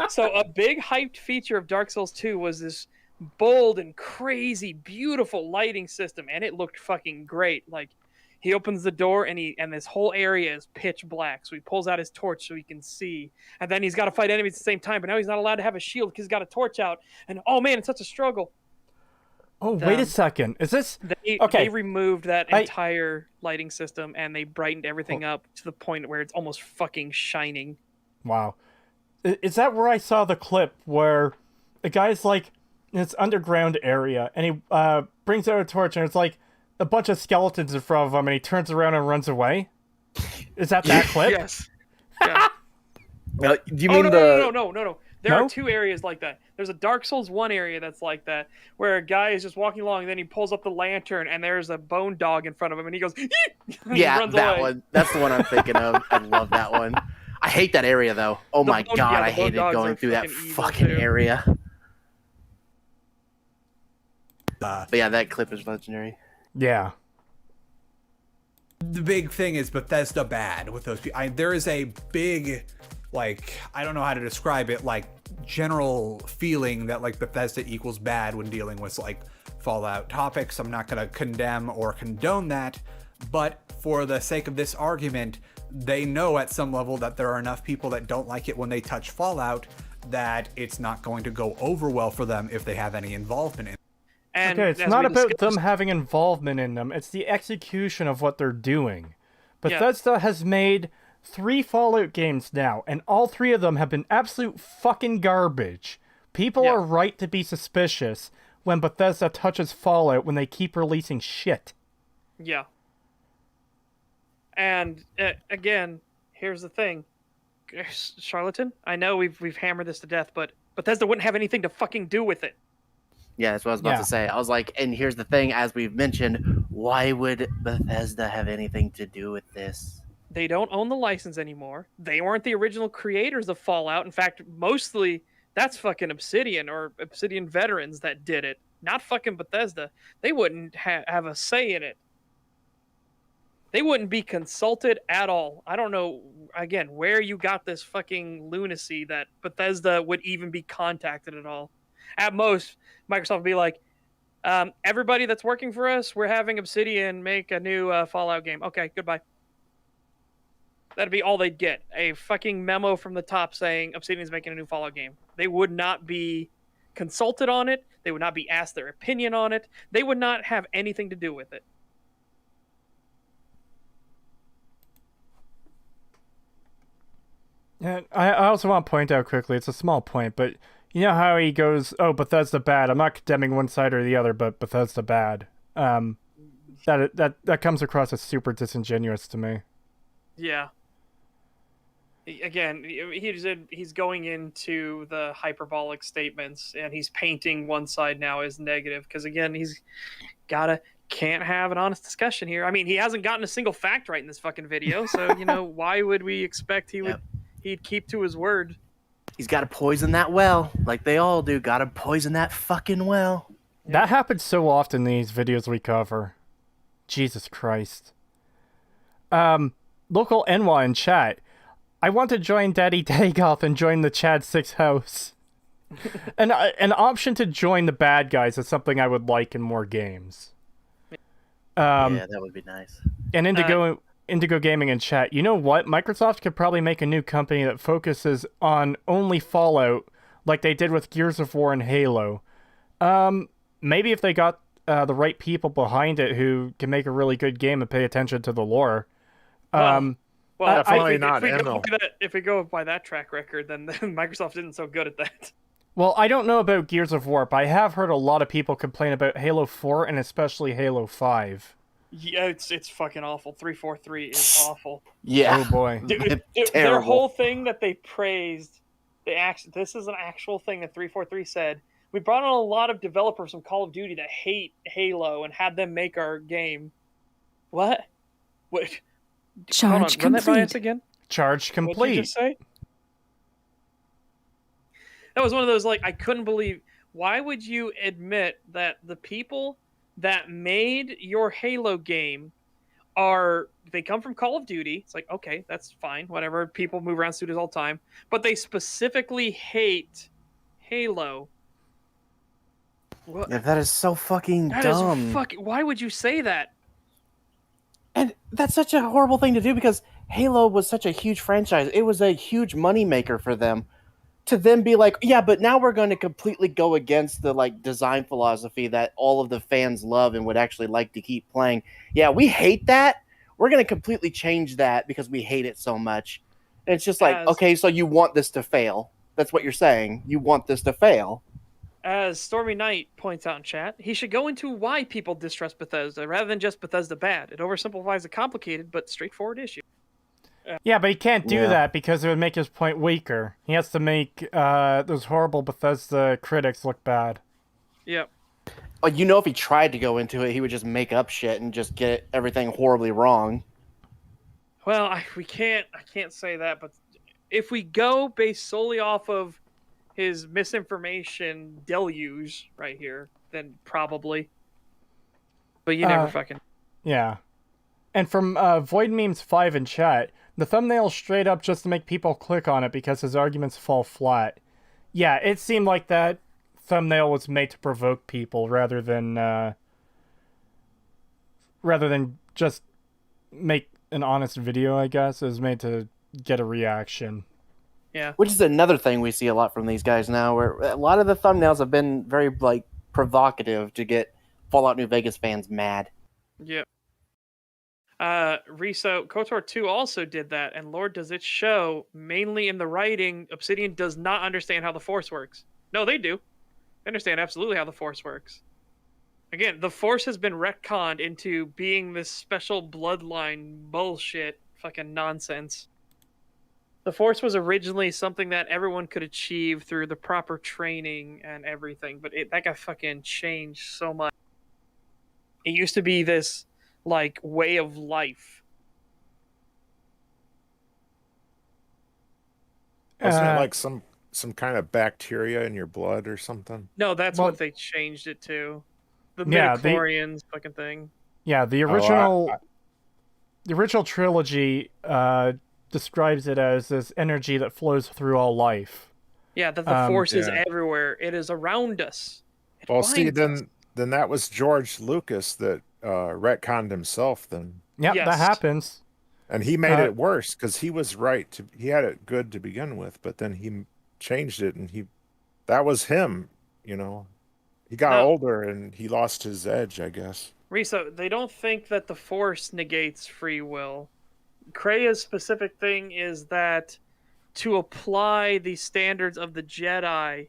So a big hyped feature of Dark Souls 2 was this bold and crazy, beautiful lighting system, and it looked fucking great. Like, he opens the door and this whole area is pitch black. So he pulls out his torch so he can see. And then he's got to fight enemies at the same time, but now he's not allowed to have a shield because he's got a torch out. And oh man, it's such a struggle. Oh, wait a second. Is this... Okay. They removed that I- entire lighting system and they brightened everything up to the point where it's almost fucking shining. Wow. Is that where I saw the clip where the guy's like in this underground area and he brings out a torch and it's like a bunch of skeletons in front of him and he turns around and runs away? Is that clip? Yes. Yeah. Do you Oh, mean no. There No? are two areas like that. There's a Dark Souls 1 area that's like that, where a guy is just walking along and then he pulls up the lantern and there's a bone dog in front of him and he goes, and he Yeah, runs that away. one. That's the one I'm thinking of. I love that one. I hate that area though. Oh The my bone- god, yeah, the I bone hated dogs going are through that fucking evil, fucking too. area. But yeah, that clip is legendary. Yeah. The big thing is Bethesda bad with those people. There is a big, like, I don't know how to describe it, like, general feeling that, like, Bethesda equals bad when dealing with, like, Fallout topics. I'm not going to condemn or condone that, but for the sake of this argument, they know at some level that there are enough people that don't like it when they touch Fallout that it's not going to go over well for them if they have any involvement in it. And Okay, it's as not we about discussed- them having involvement in them. It's the execution of what they're doing. Yeah. Bethesda has made 3 Fallout games now, and all 3 of them have been absolute fucking garbage. People Yeah. are right to be suspicious when Bethesda touches Fallout when they keep releasing shit. Yeah. And again, here's the thing, Charlatan. I know we've hammered this to death, but Bethesda wouldn't have anything to fucking do with it. Yeah, that's what I was about Yeah. to say. I was like, and here's the thing, as we've mentioned, why would Bethesda have anything to do with this? They don't own the license anymore. They weren't the original creators of Fallout. In fact, mostly that's fucking Obsidian or Obsidian veterans that did it, not fucking Bethesda. They wouldn't have a say in it. They wouldn't be consulted at all. I don't know, again, where you got this fucking lunacy that Bethesda would even be contacted at all. At most, Microsoft would be like, everybody that's working for us, we're having Obsidian make a new Fallout game. Okay, goodbye. That'd be all they'd get. A fucking memo from the top saying Obsidian's making a new Fallout game. They would not be consulted on it. They would not be asked their opinion on it. They would not have anything to do with it. And I also want to point out quickly, it's a small point, but you know how he goes, oh, Bethesda bad. I'm not condemning one side or the other, but Bethesda bad. That comes across as super disingenuous to me. Yeah. Again, he's going into the hyperbolic statements, and he's painting one side now as negative, because again, can't have an honest discussion here. I mean, he hasn't gotten a single fact right in this fucking video, so why would we expect he'd keep to his word? He's got to poison that well, like they all do. Got to poison that fucking well. That happens so often in these videos we cover. Jesus Christ. Local Enwa in chat. I want to join Daddy Dagoth and join the Chad 6 house. An option to join the bad guys is something I would like in more games. Yeah, that would be nice. And Indigo Gaming in chat. You know what? Microsoft could probably make a new company that focuses on only Fallout, like they did with Gears of War and Halo. Maybe if they got the right people behind it who can make a really good game and pay attention to the lore. Well, definitely not Emil. If we go by that track record, then Microsoft isn't so good at that. Well, I don't know about Gears of War, but I have heard a lot of people complain about Halo 4 and especially Halo 5. Yeah, it's fucking awful. 343 is awful. Yeah. Oh boy. Dude, their whole thing that they praised, this is an actual thing that 343 said. We brought on a lot of developers from Call of Duty that hate Halo and had them make our game. What? Charge run that by us complete. again? Charge What did you complete. just say? That was one of those, I couldn't believe. Why would you admit that the people that made your Halo game they come from Call of Duty? It's like, okay, that's fine, whatever. People move around studios all the time. But they specifically hate Halo. What? Yeah, that is so fucking dumb. Why would you say that? And that's such a horrible thing to do because Halo was such a huge franchise. It was a huge moneymaker for them. To then be like, yeah, but now we're going to completely go against the design philosophy that all of the fans love and would actually like to keep playing. Yeah, we hate that. We're going to completely change that because we hate it so much. And it's just okay, so you want this to fail. That's what you're saying. You want this to fail. As Stormy Knight points out in chat, he should go into why people distrust Bethesda rather than just Bethesda bad. It oversimplifies a complicated but straightforward issue. Yeah, but he can't do that because it would make his point weaker. He has to make those horrible Bethesda critics look bad. Yep. If he tried to go into it, he would just make up shit and just get everything horribly wrong. Well, I can't say that, but if we go based solely off of his misinformation deluge right here, then probably. But you never fucking... Yeah. And from Void Memes 5 in chat, the thumbnail's straight up just to make people click on it because his arguments fall flat. Yeah, it seemed like that thumbnail was made to provoke people rather than just make an honest video, I guess. It was made to get a reaction. Yeah. Which is another thing we see a lot from these guys now, where a lot of the thumbnails have been very provocative to get Fallout New Vegas fans mad. Yep. Riso KOTOR 2 also did that, and Lord does it show, mainly in the writing, Obsidian does not understand how the Force works. No, they do. They understand absolutely how the Force works. Again, the Force has been retconned into being this special bloodline bullshit fucking nonsense. The Force was originally something that everyone could achieve through the proper training and everything, but that got fucking changed so much. It used to be this, way of life. Wasn't it Uh, like some kind of bacteria in your blood or something? No, that's Well- what they changed it to. The Yeah, midichlorians fucking thing. yeah, the Oh, original trilogy describes it as this energy that flows through all life. Yeah, that the force is Yeah. everywhere. It is around us. It Well, see, binds us. then that was George Lucas that retconned himself then, Yeah, that Yes. happens. and he made Uh, it worse because he was right. He had it good to begin with, but then he changed it, and that was him. You know, he got No. older and he lost his edge, I guess. Risa, they don't think that the force negates free will. Krea's specific thing is that to apply the standards of the Jedi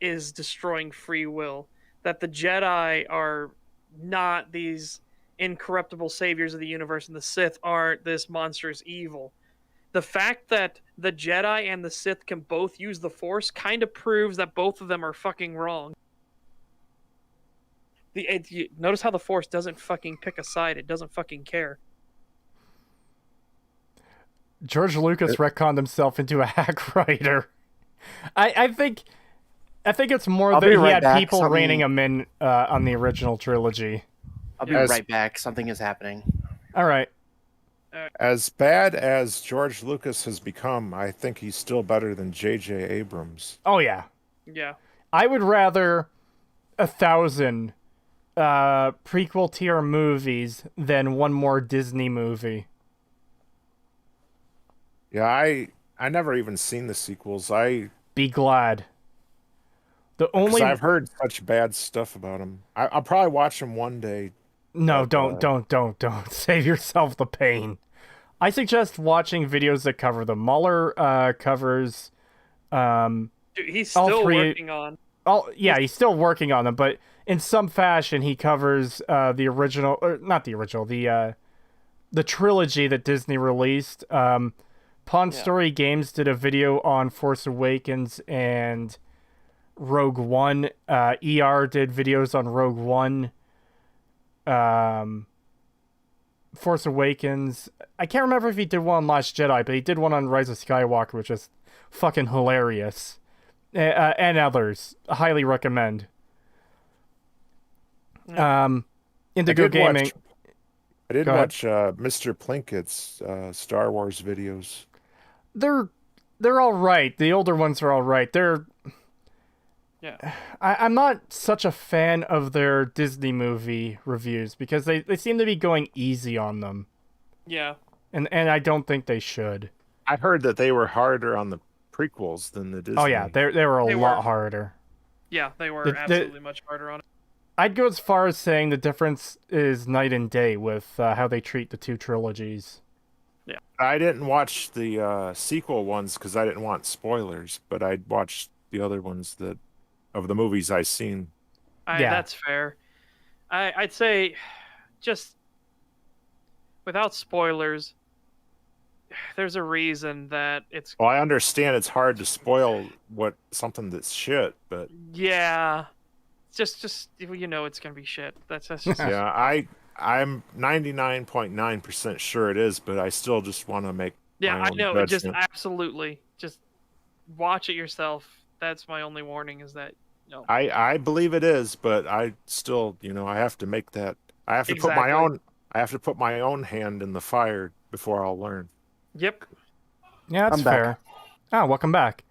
is destroying free will. That the Jedi are not these incorruptible saviors of the universe and the Sith aren't this monstrous evil. The fact that the Jedi and the Sith can both use the Force kind of proves that both of them are fucking wrong. Notice how the Force doesn't fucking pick a side. It doesn't fucking care. George Lucas retconned himself into a hack writer. I think it's more I'll that be he right had back. people Something- reining him in on the original trilogy. I'll be Yes. right back. Something is happening. All right. As bad as George Lucas has become, I think he's still better than J.J. Abrams. Oh yeah. Yeah. I would rather 1,000 prequel tier movies than one more Disney movie. Yeah, I never even seen the sequels. Be glad. The Because only I've heard such bad stuff about them. I'll probably watch them one day. no, but, don't save yourself the pain. I suggest watching videos that cover them. Mueller covers Dude, he's All still three- working on. he's still working on them, but in some fashion he covers the original, or not the original, the trilogy that Disney released. Pawn Story Games did a video on Force Awakens and Rogue One. ER did videos on Rogue One. Force Awakens. I can't remember if he did one on Last Jedi, but he did one on Rise of Skywalker, which is fucking hilarious. And others. Highly recommend. Indigo Gaming. I did Go ahead. watch Mr. Plinkett's Star Wars videos. They're all right. The older ones are all right. Yeah. I'm not such a fan of their Disney movie reviews because they seem to be going easy on them. Yeah. And I don't think they should. I heard that they were harder on the prequels than the Disney. Oh yeah, they were a They lot were. harder. Yeah, they were The- absolutely much harder on it. I'd go as far as saying the difference is night and day with how they treat the two trilogies. I didn't watch the sequel ones because I didn't want spoilers, but I'd watched the other ones of the movies I've seen. Yeah. That's fair. I'd say, just without spoilers, there's a reason that it's Well, I understand it's hard to spoil something that's shit, but yeah. Just you know it's gonna be shit. That's just yeah, I'm 99.9% sure it is, but I still just want to make yeah. my I own know. Just judgment. absolutely. Just watch it yourself. That's my only warning. Is that no. I believe it is, but I still, I have to make that. I have to put my Exactly. own. I have to put my own hand in the fire before I'll learn. Yep. Yeah, that's I'm back. fair. Oh, welcome back.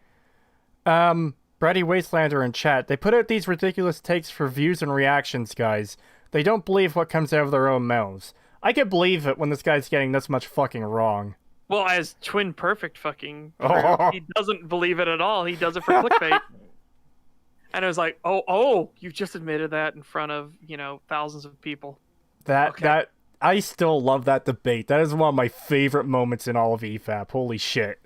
Brady Wastelander in chat. They put out these ridiculous takes for views and reactions, guys. They don't believe what comes out of their own mouths. I could believe it when this guy's getting this much fucking wrong. Well, as Twin Perfect fucking, Oh. he doesn't believe it at all. He does it for clickbait. And I was like, oh, you just admitted that in front of thousands of people. Okay. I still love that debate. That is one of my favorite moments in all of EFAP. Holy shit.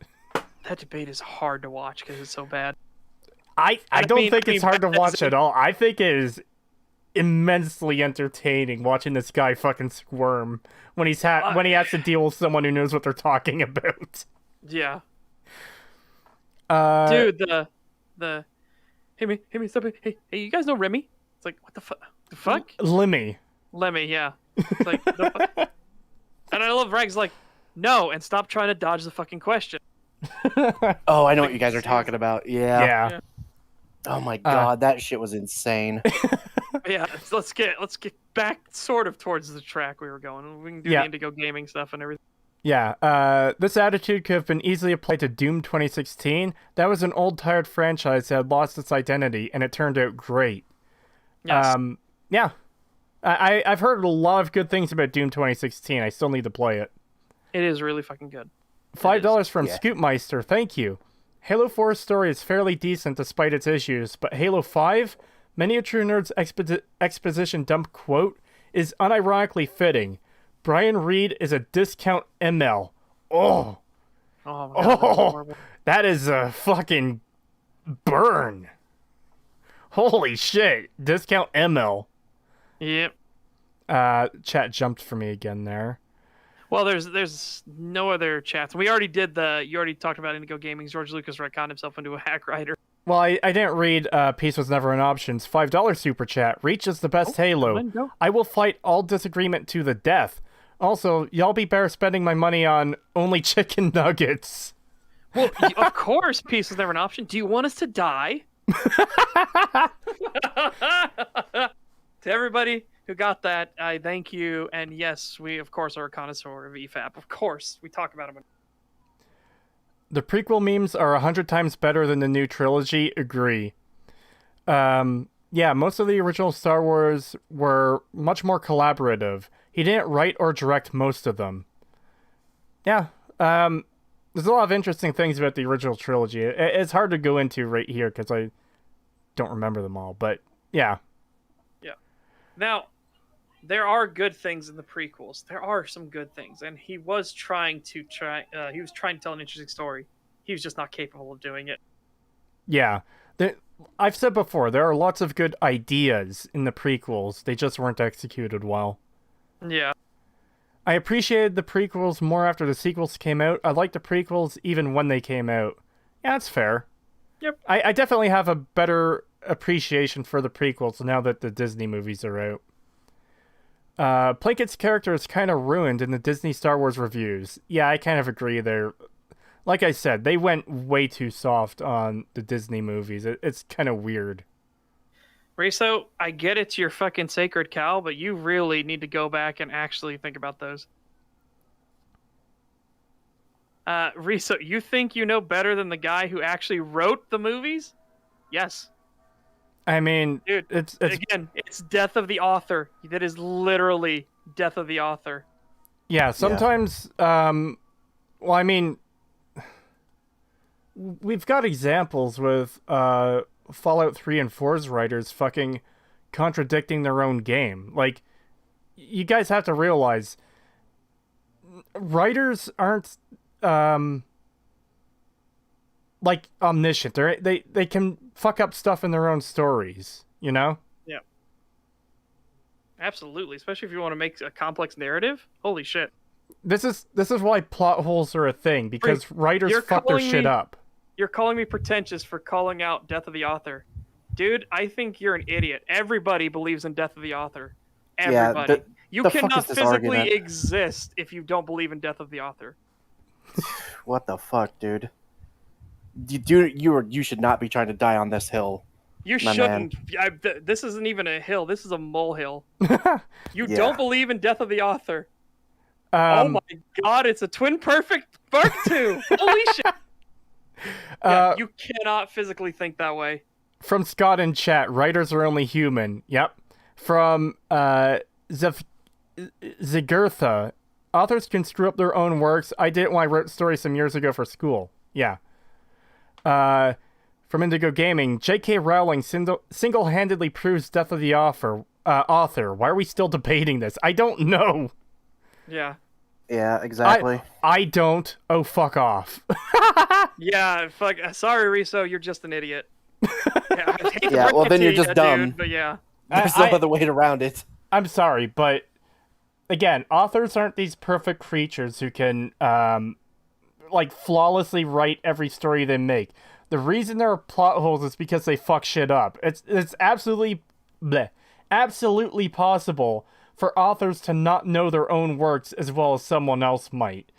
That debate is hard to watch because it's so bad. I don't think it's hard to Bethesda- watch at all. I think it is immensely entertaining watching this guy fucking squirm when he has to deal with someone who knows what they're talking about. Yeah, Uh, dude, the hey me, stop it. Hey, you guys know Remy? It's like what the fuck? The fuck? Lemmy. Lemmy, yeah. It's like, the fuck? And I love Reg's like, no, and stop trying to dodge the fucking question. Oh, I know what you guys are talking about. Yeah. Yeah. Oh my god, that shit was insane. Yeah, let's get back sort of towards the track we were going. We can do Yeah. the Indigo Gaming stuff and everything. Yeah, this attitude could have been easily applied to Doom 2016. That was an old, tired franchise that had lost its identity, and it turned out great. Yes. Yeah. I've heard a lot of good things about Doom 2016. I still need to play it. It is really fucking good. $5 from Yeah. Scoopmeister, thank you. Halo 4's story is fairly decent despite its issues, but Halo 5, many a true nerd's exposition dump quote, is unironically fitting. Brian Reed is a discount ML. Oh, Oh, my God, that's horrible. that is a fucking burn. Holy shit, discount ML. Yep. Chat jumped for me again there. Well, there's no other chats. You already talked about Indigo Gaming. George Lucas retconned himself into a hack writer. Well, I didn't read Peace Was Never an Option. $5 super chat. Reach is the best Halo. Go. I will fight all disagreement to the death. Also, y'all be better spending my money on only chicken nuggets. Well, of course, peace is never an option. Do you want us to die? To everybody who got that, I thank you. And yes, we of course are a connoisseur of EFAP. Of course, we talk about them. The prequel memes are 100 times better than the new trilogy. Agree. Yeah, most of the original Star Wars were much more collaborative. He didn't write or direct most of them. Yeah, there's a lot of interesting things about the original trilogy. It's hard to go into right here because I don't remember them all, but yeah. Yeah. Now, there are good things in the prequels. There are some good things, and he was trying to tell an interesting story. He was just not capable of doing it. Yeah. I've said before, there are lots of good ideas in the prequels. They just weren't executed well. Yeah. I appreciated the prequels more after the sequels came out. I liked the prequels even when they came out. Yeah, that's fair. Yep. I definitely have a better appreciation for the prequels now that the Disney movies are out. Plinkett's character is kind of ruined in the Disney Star Wars reviews. Yeah, I kind of agree there. Like I said, they went way too soft on the Disney movies. It's kind of weird. Riso, I get it's your fucking sacred cow, but you really need to go back and actually think about those. Riso, you think you know better than the guy who actually wrote the movies? Yes. I mean, Dude, it's again, it's death of the author. That is literally death of the author. yeah, sometimes well, I mean, we've got examples with Fallout 3 and 4's writers fucking contradicting their own game. Like, you guys have to realize writers aren't like omniscient. They can fuck up stuff in their own stories, you know? Yeah. Absolutely, especially if you want to make a complex narrative. Holy shit. This is why plot holes are a thing, because writers you're fuck their calling shit me- up. You're calling me pretentious for calling out death of the author. Dude, I think you're an idiot. Everybody believes in death of the author. Yeah, Everybody. You the fuck cannot is this physically argument? exist if you don't believe in death of the author. What the fuck, dude? You should not be trying to die on this hill. You My shouldn't. This isn't even a hill. This is a molehill. You Yeah. don't believe in death of the author. Oh Um, my god, it's a Twin Perfect Mark II. Holy shit. Yeah, you cannot physically think that way. From Scott in chat, writers are only human. Yep. From Zigurtha, authors can screw up their own works. I did it when I wrote stories some years ago for school. Yeah. From Indigo Gaming, J.K. Rowling single-handedly proves death of the author. Why are we still debating this? I don't know. Yeah. Yeah, exactly. I don't. Oh, fuck off. Yeah, fuck. Sorry, Riso, you're just an idiot. Yeah, I hate to Yeah, break well, it then to you're you, just dumb. Dude, but yeah. There's no other way around it. I'm sorry, but again, authors aren't these perfect creatures who can like flawlessly write every story they make. The reason there are plot holes is because they fuck shit up. It's absolutely possible for authors to not know their own works as well as someone else might.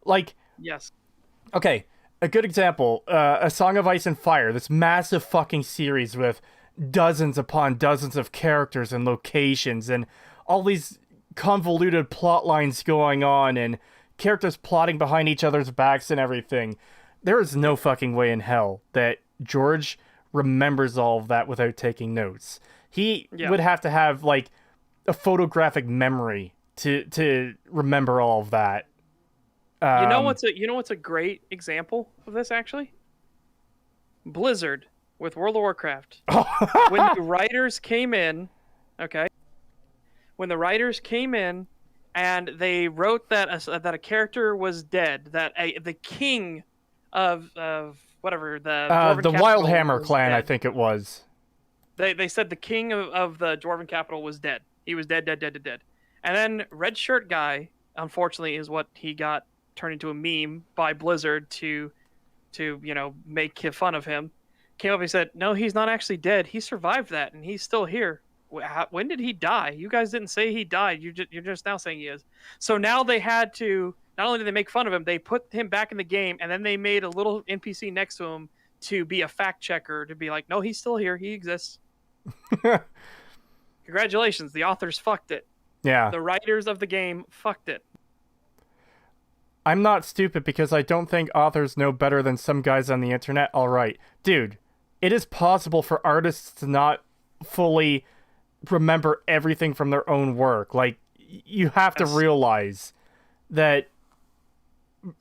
Like, Yes. okay, a good example, A Song of Ice and Fire, this massive fucking series with dozens upon dozens of characters and locations and all these convoluted plot lines going on and characters plotting behind each other's backs and everything. There is no fucking way in hell that George remembers all of that without taking notes. He would have to have like a photographic memory to remember all of that. You know what's a great example of this actually? Blizzard with World of Warcraft. When the writers came in, okay? When the writers came in and they wrote that a character was dead, that the king of whatever the Wildhammer clan, dead. I think it was. They said the king of the Dwarven capital was dead. He was dead. And then Red Shirt Guy, unfortunately, is what he got turned into a meme by Blizzard to make fun of him. Came up and said, no, he's not actually dead. He survived that, and he's still here. When did he die? You guys didn't say he died. You're just now saying he is. So now they had to, not only did they make fun of him, they put him back in the game, and then they made a little NPC next to him to be a fact checker, to be like, no, he's still here. He exists. Congratulations. The authors fucked it. Yeah. The writers of the game fucked it. I'm not stupid because I don't think authors know better than some guys on the internet. All right. Dude, it is possible for artists to not fully remember everything from their own work. Like, you have to realize that,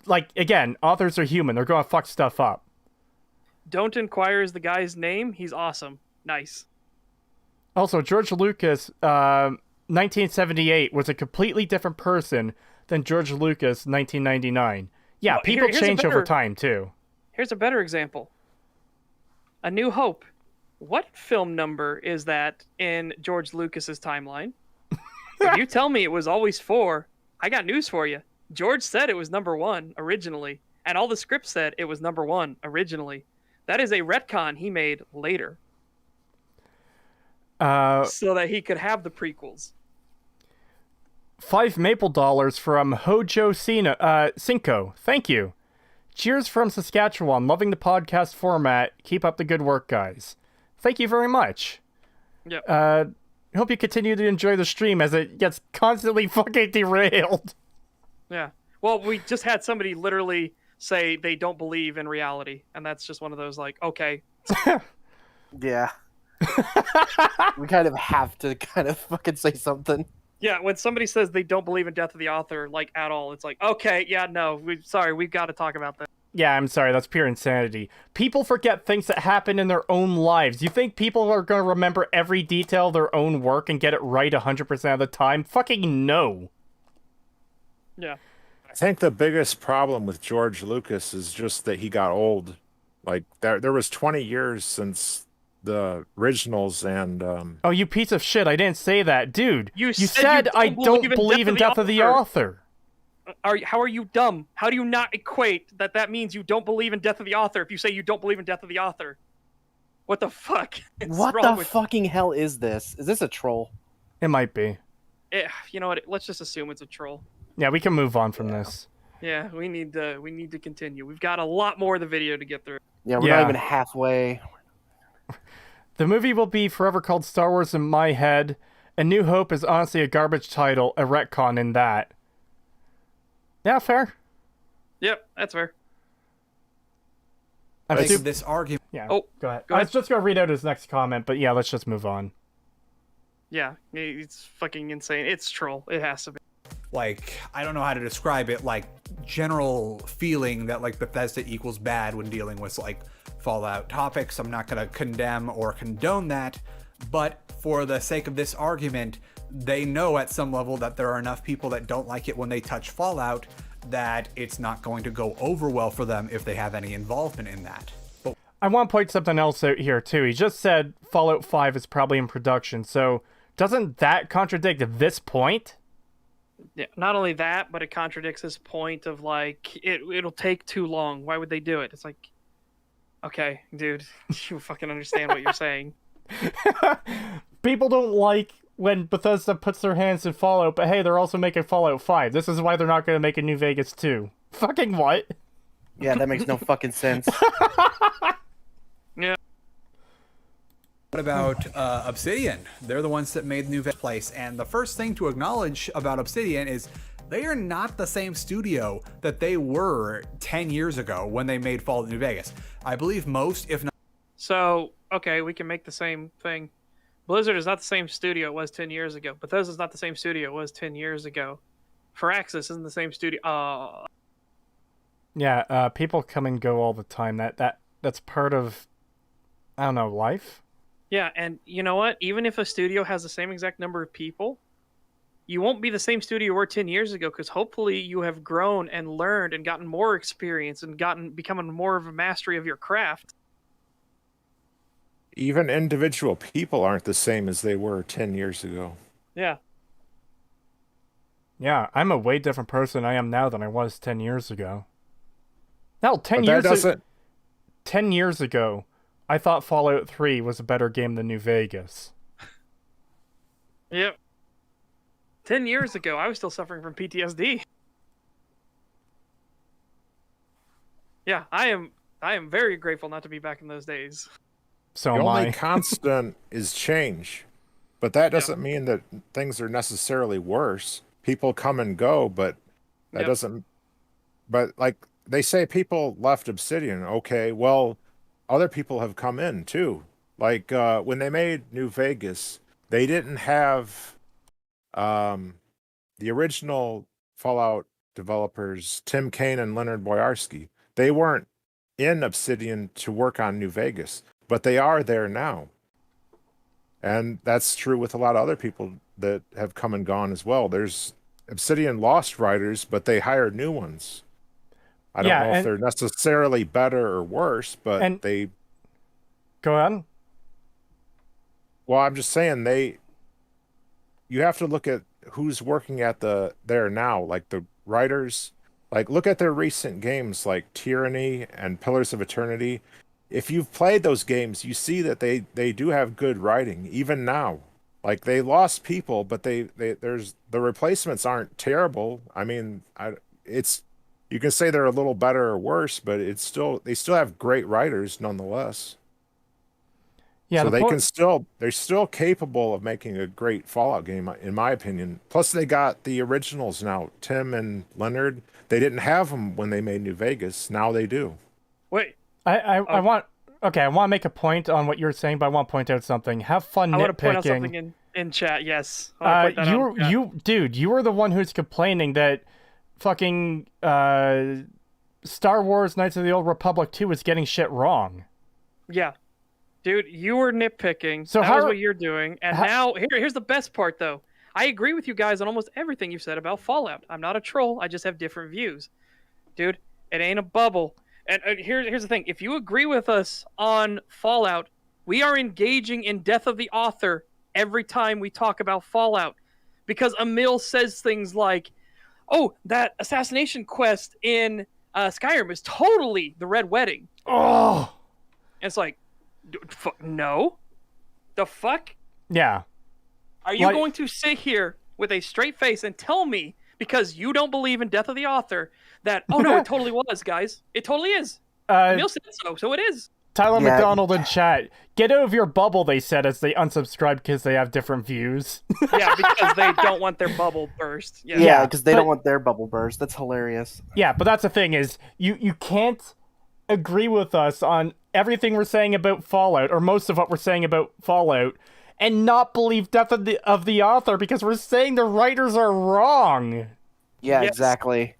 like, again, authors are human. They're going to fuck stuff up. Don't Inquire is the guy's name. He's awesome. Nice. Also, George Lucas, 1978, was a completely different person than George Lucas, 1999. Yeah, well, people change over time, too. Here's a better example. A New Hope. What film number is that in George Lucas's timeline? If you tell me it was always 4, I got news for you. George said it was number 1 originally, and all the scripts said it was number 1 originally. That is a retcon he made later. So that he could have the prequels. 5 maple dollars from Hojo Cinco. Thank you. Cheers from Saskatchewan. Loving the podcast format. Keep up the good work, guys. Thank you very much. Yep. Hope you continue to enjoy the stream as it gets constantly fucking derailed. Yeah. Well, we just had somebody literally say they don't believe in reality, and that's just one of those like, okay. Yeah. We kind of have to kind of fucking say something. Yeah, when somebody says they don't believe in death of the author, like, at all, it's like, okay, yeah, no, we've got to talk about that. Yeah, I'm sorry, that's pure insanity. People forget things that happen in their own lives. You think people are going to remember every detail of their own work and get it right 100% of the time? Fucking no. Yeah. I think the biggest problem with George Lucas is just that he got old. Like, there was 20 years since the originals, and Oh, you piece of shit, I didn't say that. Dude, you said said I don't believe in Death of the Author. How are you dumb? How do you not equate that means you don't believe in Death of the Author if you say you don't believe in Death of the Author? What the fuck? What the fucking hell is this? Is this a troll? It might be. You know what? Let's just assume it's a troll. Yeah, we can move on from this. Yeah, we need to continue. We've got a lot more of the video to get through. Yeah, we're not even halfway. The movie will be forever called Star Wars in my head. A New Hope is honestly a garbage title, a retcon in that. Yeah, fair. Yep, that's fair. This argument. Yeah. Oh, go ahead. Go ahead. I was just gonna read out his next comment, but yeah, let's just move on. Yeah, it's fucking insane. It's troll. It has to be. Like, I don't know how to describe it, like, general feeling that, like, Bethesda equals bad when dealing with, like, Fallout topics. I'm not going to condemn or condone that, but for the sake of this argument, they know at some level that there are enough people that don't like it when they touch Fallout that it's not going to go over well for them if they have any involvement in that. But I want to point something else out here, too. He just said Fallout 5 is probably in production, so doesn't that contradict this point? Yeah, not only that, but it contradicts his point of, like, it'll take too long. Why would they do it? It's like, okay, dude, you fucking understand what you're saying. People don't like when Bethesda puts their hands in Fallout, but hey, they're also making Fallout 5. This is why they're not going to make a New Vegas 2. Fucking what? Yeah, that makes no fucking sense. Yeah. What about Obsidian? They're the ones that made New Vegas place, and the first thing to acknowledge about Obsidian is they are not the same studio that they were 10 years ago when they made Fallout New Vegas. I believe most, if not... So, okay, we can make the same thing. Blizzard is not the same studio it was 10 years ago. Bethesda is not the same studio it was 10 years ago. Firaxis isn't the same studio. Yeah, people come and go all the time. That's part of, I don't know, life? Yeah, and you know what? Even if a studio has the same exact number of people, you won't be the same studio you were 10 years ago, because hopefully you have grown and learned and gotten more experience and becoming more of a mastery of your craft. Even individual people aren't the same as they were 10 years ago. Yeah. Yeah, I'm a way different person I am now than I was 10 years ago. Hell, 10 But years that doesn't... 10 years ago, I thought Fallout 3 was a better game than New Vegas. Yep. 10 years ago, I was still suffering from PTSD. Yeah, I am very grateful not to be back in those days. So The am only I. constant is change. But that doesn't mean that things are necessarily worse. People come and go, but that doesn't... But, like, they say people left Obsidian. Okay, well, other people have come in, too. Like, when they made New Vegas, they didn't have... the original Fallout developers, Tim Kaine and Leonard Boyarsky, they weren't in Obsidian to work on New Vegas, but they are there now. And that's true with a lot of other people that have come and gone as well. There's Obsidian lost writers, but they hired new ones. I don't know if they're necessarily better or worse, but they... Go on. Well, I'm just saying you have to look at who's working at there now, like the writers. Like, look at their recent games like Tyranny and Pillars of Eternity. If you've played those games, you see that they do have good writing even now. Like, they lost people, but there's the replacements aren't terrible. I mean, you can say they're a little better or worse, but they still have great writers nonetheless. Yeah, so they're still capable of making a great Fallout game, in my opinion. Plus, they got the originals now. Tim and Leonard, they didn't have them when they made New Vegas. Now they do. Wait. I want to make a point on what you're saying, but I want to point out something. Have fun nitpicking. I want to point out something in chat. Yes. You were the one who's complaining that fucking Star Wars Knights of the Old Republic 2 is getting shit wrong. Yeah. Dude, you were nitpicking. So that was what you're doing. And now, here's the best part, though. I agree with you guys on almost everything you've said about Fallout. I'm not a troll. I just have different views. Dude, it ain't a bubble. And here's the thing. If you agree with us on Fallout, we are engaging in Death of the Author every time we talk about Fallout. Because Emil says things like, oh, that assassination quest in Skyrim is totally the Red Wedding. Oh! And it's like, no. The fuck? Yeah. Are you going to sit here with a straight face and tell me, because you don't believe in Death of the Author, that, oh no, it totally was, guys. It totally is. Emil said so it is. Tyler McDonald in chat. Get out of your bubble, they said, as they unsubscribe because they have different views. Yeah, because they don't want their bubble burst. Yeah, because they don't want their bubble burst. That's hilarious. Yeah, but that's the thing is, you can't agree with us on everything we're saying about Fallout, or most of what we're saying about Fallout, and not believe Death of the Author because we're saying the writers are wrong. Yeah, exactly.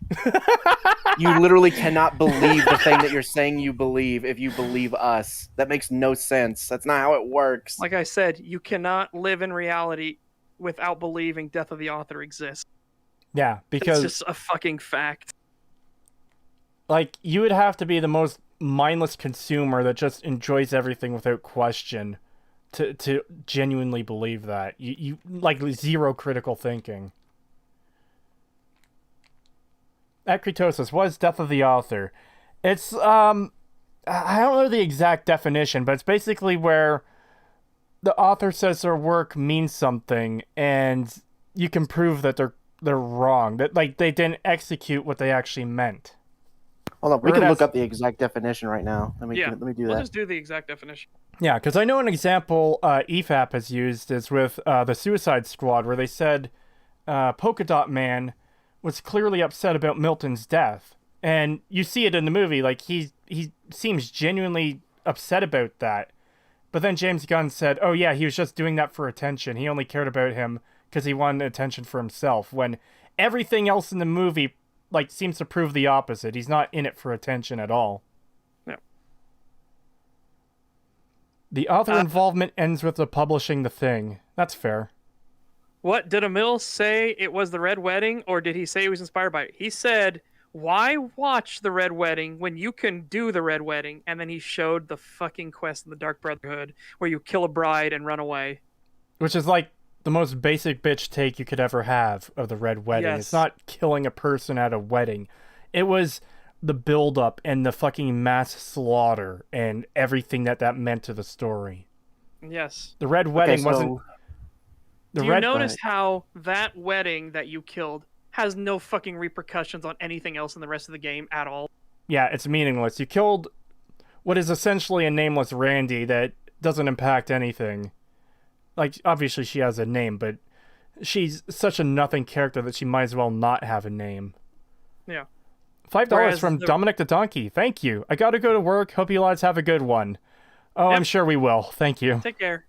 You literally cannot believe the thing that you're saying you believe if you believe us. That makes no sense. That's not how it works. Like I said, you cannot live in reality without believing Death of the Author exists. Yeah, because it's just a fucking fact. Like, you would have to be the most mindless consumer that just enjoys everything without question to genuinely believe that. You like zero critical thinking. At Creetosis, what is Death of the Author? It's I don't know the exact definition, but it's basically where the author says their work means something and you can prove that they're wrong, that like they didn't execute what they actually meant. Hold on, we Or can it look has- up the exact definition right now. Let me do We'll that. just do the exact definition. Yeah, because I know an example EFAP has used is with the Suicide Squad, where they said Polka Dot Man was clearly upset about Milton's death. And you see it in the movie, like he seems genuinely upset about that. But then James Gunn said, oh yeah, he was just doing that for attention. He only cared about him because he wanted attention for himself. When everything else in the movie like seems to prove the opposite. He's not in it for attention at all. No. The author involvement ends with the publishing the thing. That's fair. What did Emil say? It was the Red Wedding, or did he say he was inspired by it? He said, "Why watch the Red Wedding when you can do the Red Wedding?" And then he showed the fucking quest in the Dark Brotherhood where you kill a bride and run away. Which is like the most basic bitch take you could ever have of the Red Wedding. Yes. It's not killing a person at a wedding. It was the build-up and the fucking mass slaughter and everything that meant to the story. Yes. The Red Wedding so wasn't... The Do you Red notice how that wedding that you killed has no fucking repercussions on anything else in the rest of the game at all? Yeah, it's meaningless. You killed what is essentially a nameless Randy that doesn't impact anything. Like, obviously she has a name, but she's such a nothing character that she might as well not have a name. Yeah. $5 Whereas from the- Dominic the Donkey. Thank you. I gotta go to work. Hope you lads have a good one. Oh, Yep. I'm sure we will. Thank you. Take care.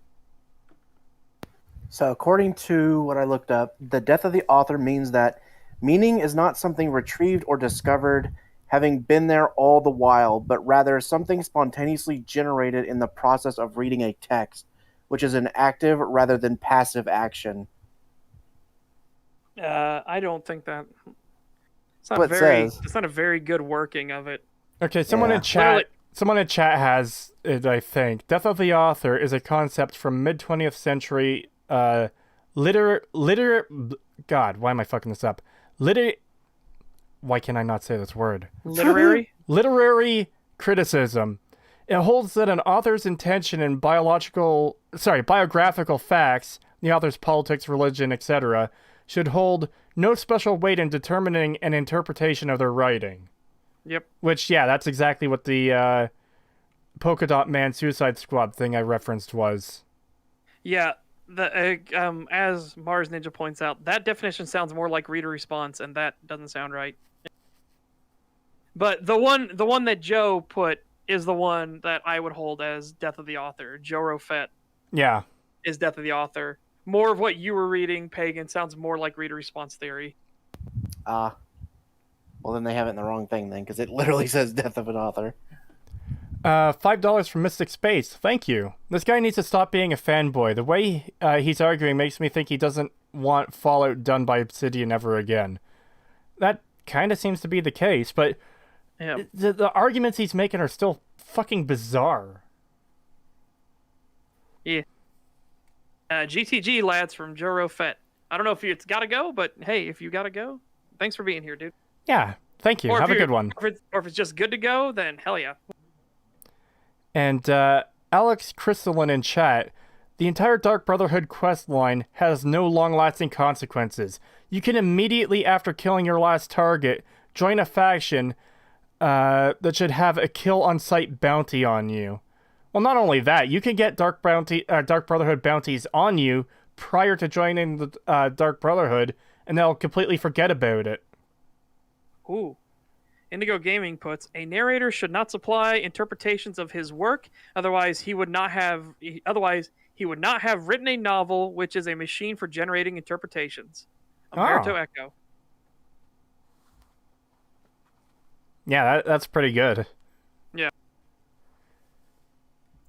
So, according to what I looked up, the death of the author means that meaning is not something retrieved or discovered, having been there all the while, but rather something spontaneously generated in the process of reading a text, which is an active rather than passive action. I don't think that. It's not What it very. says. It's not a very good working of it. Okay, someone Yeah. in chat... Literally- Someone in chat has it, I think. Death of the author is a concept from mid-20th century God, why am I fucking this up? Why can I not say this word? Literary. Literary criticism. It holds that an author's intention in biographical facts, the author's politics, religion, etc., should hold no special weight in determining an interpretation of their writing. Yep. Which, yeah, that's exactly what the Polka Dot Man Suicide Squad thing I referenced was. Yeah. As Mars Ninja points out, that definition sounds more like reader response, and that doesn't sound right. But the one that Joe put is the one that I would hold as death of the author. Joe Rofet Yeah. is death of the author. More of what you were reading, Pagan, sounds more like reader response theory. Well, then they have it in the wrong thing, then, because it literally says death of an author. $5 from Mystic Space. Thank you. This guy needs to stop being a fanboy. The way he's arguing makes me think he doesn't want Fallout done by Obsidian ever again. That kind of seems to be the case, but Yeah. the arguments he's making are still fucking bizarre. GTG lads from Joe Rofet. I don't know if it's gotta go, but hey, if you gotta go, thanks for being here, dude. Yeah, thank you. Or if Have a you're- good one. Or if it's just good to go, then hell yeah. And Alex Crystalline in chat, the entire Dark Brotherhood quest line has no long-lasting consequences. You can immediately after killing your last target, join a faction that should have a kill-on-sight bounty on you. Well, not only that, you can get Dark Brotherhood bounties on you prior to joining the Dark Brotherhood, and they'll completely forget about it. Ooh. Indigo Gaming puts, a narrator should not supply interpretations of his work, otherwise he would not have written a novel which is a machine for generating interpretations. Umberto Eco. Yeah, that's pretty good. Yeah.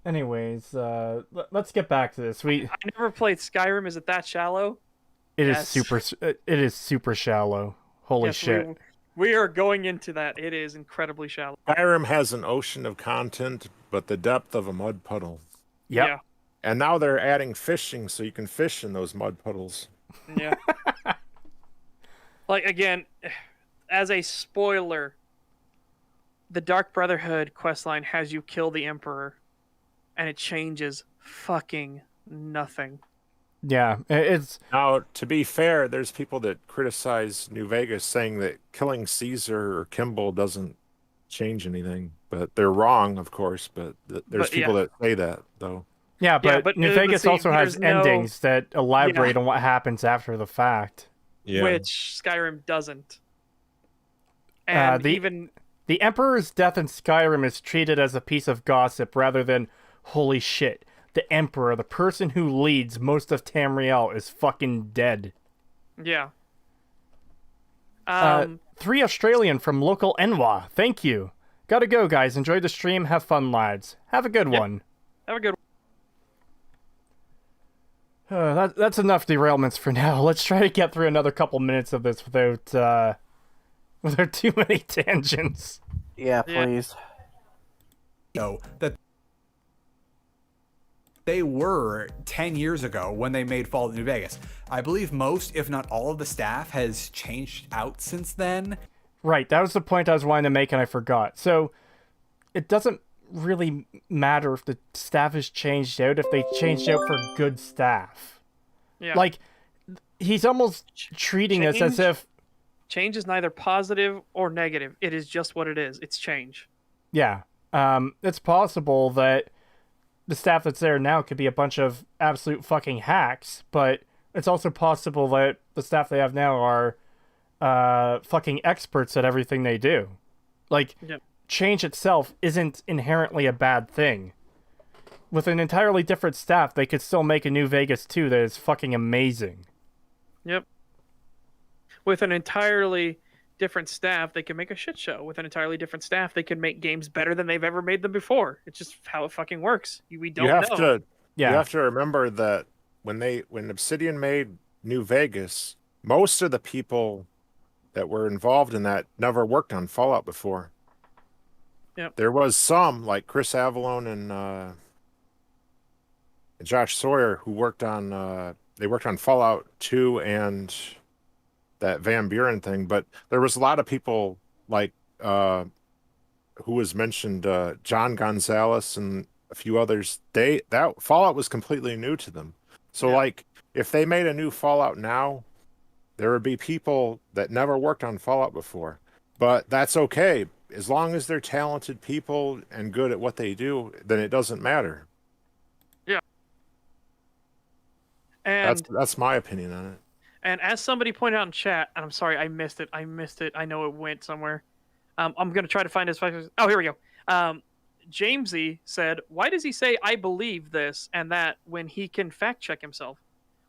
Anyways, let's get back to this. I never played Skyrim. Is it that shallow? It Yes. is super shallow. Holy Yes, shit. We are going into that. It is incredibly shallow. Skyrim has an ocean of content, but the depth of a mud puddle. Yep. Yeah. And now they're adding fishing, so you can fish in those mud puddles. Yeah. Like, again, as a spoiler, the Dark Brotherhood questline has you kill the Emperor, and it changes fucking nothing. Yeah, it's Now, to be fair, there's people that criticize New Vegas saying that killing Caesar or Kimball doesn't change anything. But they're wrong, of course. But there's But, yeah. people that say that though. Yeah, but, but, New but Vegas see, also has there's no- endings that elaborate on what happens after the fact. Yeah. which Skyrim doesn't. And even The Emperor's death in Skyrim is treated as a piece of gossip rather than, holy shit, the Emperor, the person who leads most of Tamriel, is fucking dead. yeah. 3 Australian from local Enwa. Thank you. Gotta go, guys. Enjoy the stream. Have fun, lads. Have a good one. Have a good That's enough derailments for now. Let's try to get through another couple minutes of this without too many tangents. Yeah, Yeah. please. know that they were 10 years ago when they made Fallout New Vegas. I believe most, if not all of the staff has changed out since then. Right, that was the point I was wanting to make and I forgot. So, it doesn't really matter if the staff has changed out, if they changed out for good staff. Yeah. Like, he's almost treating us as Change? if, Change is neither positive or negative. It is just what it is. It's change. yeah, it's possible that the staff that's there now could be a bunch of absolute fucking hacks, but it's also possible that the staff they have now are fucking experts at everything they do. Like, Yep. change itself isn't inherently a bad thing. With an entirely different staff, they could still make a New Vegas 2 that is fucking amazing. Yep. With an entirely different staff, they can make a shit show. With an entirely different staff, they can make games better than they've ever made them before. It's just how it fucking works. We don't You have know. to Yeah. you have to remember that when Obsidian made New Vegas, most of the people that were involved in that never worked on Fallout before. Yep. There was some, like Chris Avalone and Josh Sawyer, who worked on they worked on Fallout 2 and that Van Buren thing, but there was a lot of people like who was mentioned, John Gonzalez and a few others. That Fallout was completely new to them. So Yeah. like if they made a new Fallout now, there would be people that never worked on Fallout before. But that's okay. As long as they're talented people and good at what they do, then it doesn't matter. And That's my opinion on it. And as somebody pointed out in chat, and I'm sorry, I missed it. I know it went somewhere. I'm going to try to find his... Oh, here we go. Jamesy said, why does he say, I believe this and that when he can fact-check himself?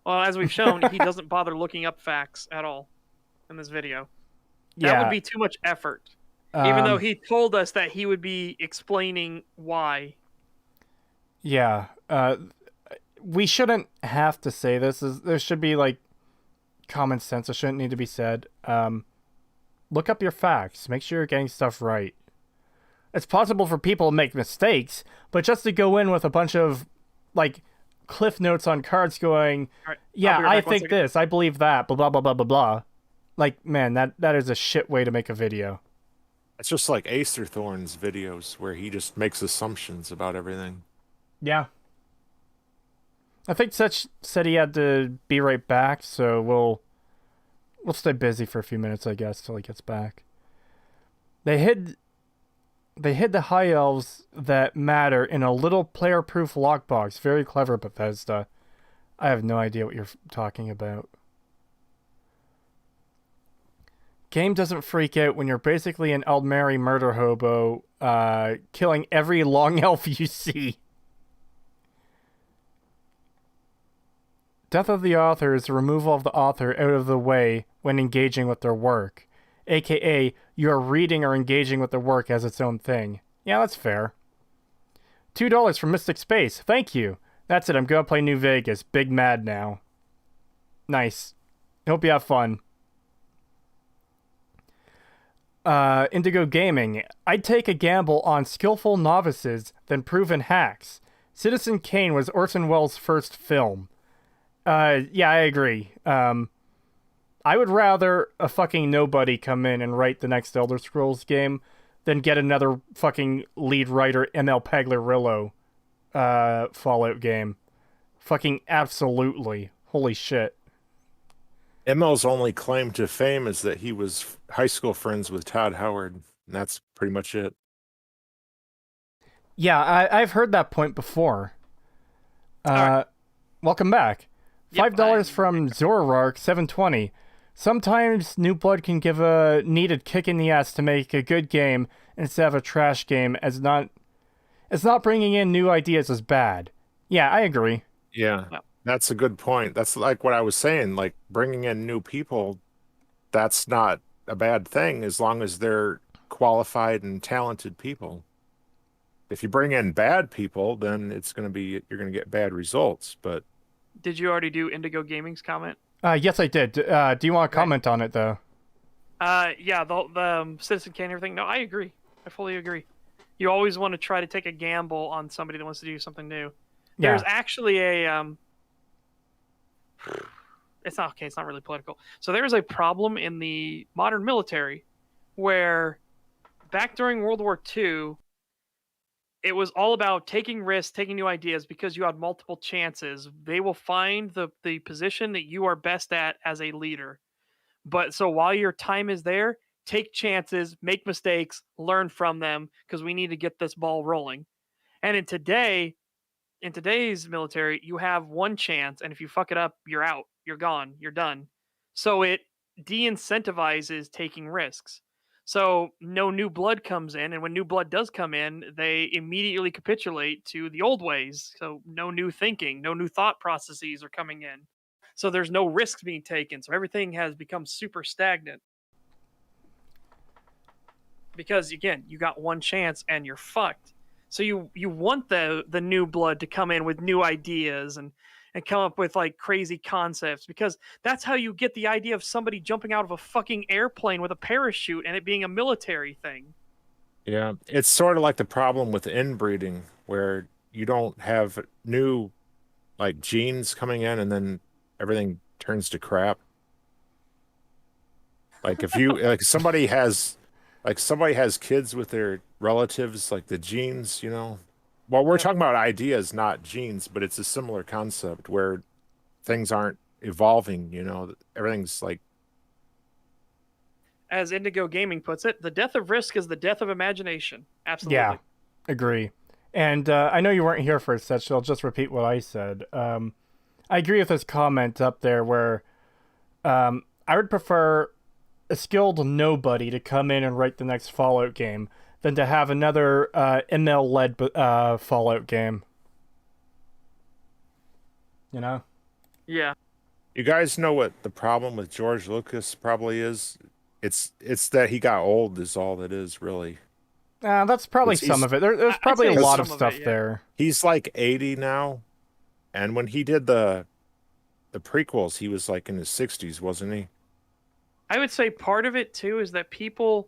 Well, as we've shown, he doesn't bother looking up facts at all in this video. That would be too much effort. Even though he told us that he would be explaining why. Yeah. We shouldn't have to say this. There should be, like, common sense. It shouldn't need to be said. Look up your facts. Make sure you're getting stuff right. It's possible for people to make mistakes, but just to go in with a bunch of, like, cliff notes on cards going, All right, yeah, I'll be right I back, one think second. this, I believe that, blah, blah, blah, blah, blah, blah. Like, man, that is a shit way to make a video. It's just like Acerthorn's videos where he just makes assumptions about everything. Yeah. I think Such said he had to be right back, so we'll stay busy for a few minutes, I guess, till he gets back. They hid the high elves that matter in a little player-proof lockbox. Very clever, Bethesda. I have no idea what you're talking about. Game doesn't freak out when you're basically an Aldmeri murder hobo, killing every long elf you see. Death of the author is the removal of the author out of the way when engaging with their work. AKA, you're reading or engaging with the work as its own thing. Yeah, that's fair. $2 from Mystic Space. Thank you. That's it. I'm going to play New Vegas. Big mad now. Nice. Hope you have fun. Indigo Gaming. I'd take a gamble on skillful novices than proven hacks. Citizen Kane was Orson Welles' first film. Yeah, I agree. I would rather a fucking nobody come in and write the next Elder Scrolls game than get another fucking lead writer ML Paglarillo Fallout game. Fucking absolutely. Holy shit. ML's only claim to fame is that he was high school friends with Todd Howard. And that's pretty much it. Yeah, I've heard that point before. Alright. Welcome back. Yep, $5 from Zorark 720. Sometimes new blood can give a needed kick in the ass to make a good game instead of a trash game, as not bringing in new ideas is bad. Yeah, I agree. Yeah, No. that's a good point. That's like what I was saying, like bringing in new people, that's not a bad thing as long as they're qualified and talented people. If you bring in bad people, then you're going to get bad results. But Did you already do Indigo Gaming's comment? Yes, I did. Do you want to comment on it, though? Yeah, the Citizen Kane and everything. No, I agree. I fully agree. You always want to try to take a gamble on somebody that wants to do something new. There's Yeah. actually a it's not okay, it's not really political. So there's a problem in the modern military where back during World War II, it was all about taking risks, taking new ideas because you had multiple chances. They will find the position that you are best at as a leader. But so while your time is there, take chances, make mistakes, learn from them because we need to get this ball rolling. And in today's military, you have one chance, and if you fuck it up, you're out, you're gone, you're done. So it de-incentivizes taking risks. So no new blood comes in, and when new blood does come in, they immediately capitulate to the old ways. So no new thinking, no new thought processes are coming in. So there's no risks being taken. So everything has become super stagnant. Because again, you got one chance and you're fucked. So you want the new blood to come in with new ideas and come up with like crazy concepts, because that's how you get the idea of somebody jumping out of a fucking airplane with a parachute and it being a military thing. yeah, it's sort of like the problem with inbreeding, where you don't have new like genes coming in and then everything turns to crap. Like if you somebody has kids with their relatives, like the genes, Well, we're talking about ideas, not genes, but it's a similar concept where things aren't evolving, everything's like, As Indigo Gaming puts it, the death of risk is the death of imagination. Absolutely. Yeah, agree. And I know you weren't here for such, so I'll just repeat what I said. I agree with this comment up there where I would prefer a skilled nobody to come in and write the next Fallout game than to have another ML-led Fallout game. You know? Yeah. you guys know what the problem with George Lucas probably is? It's that he got old is all it is, really. That's probably He's- some of it. There's probably a say lot of some of stuff it, yeah. there. He's like 80 now, and when he did the prequels, he was like in his 60s, wasn't he? I would say part of it too is that people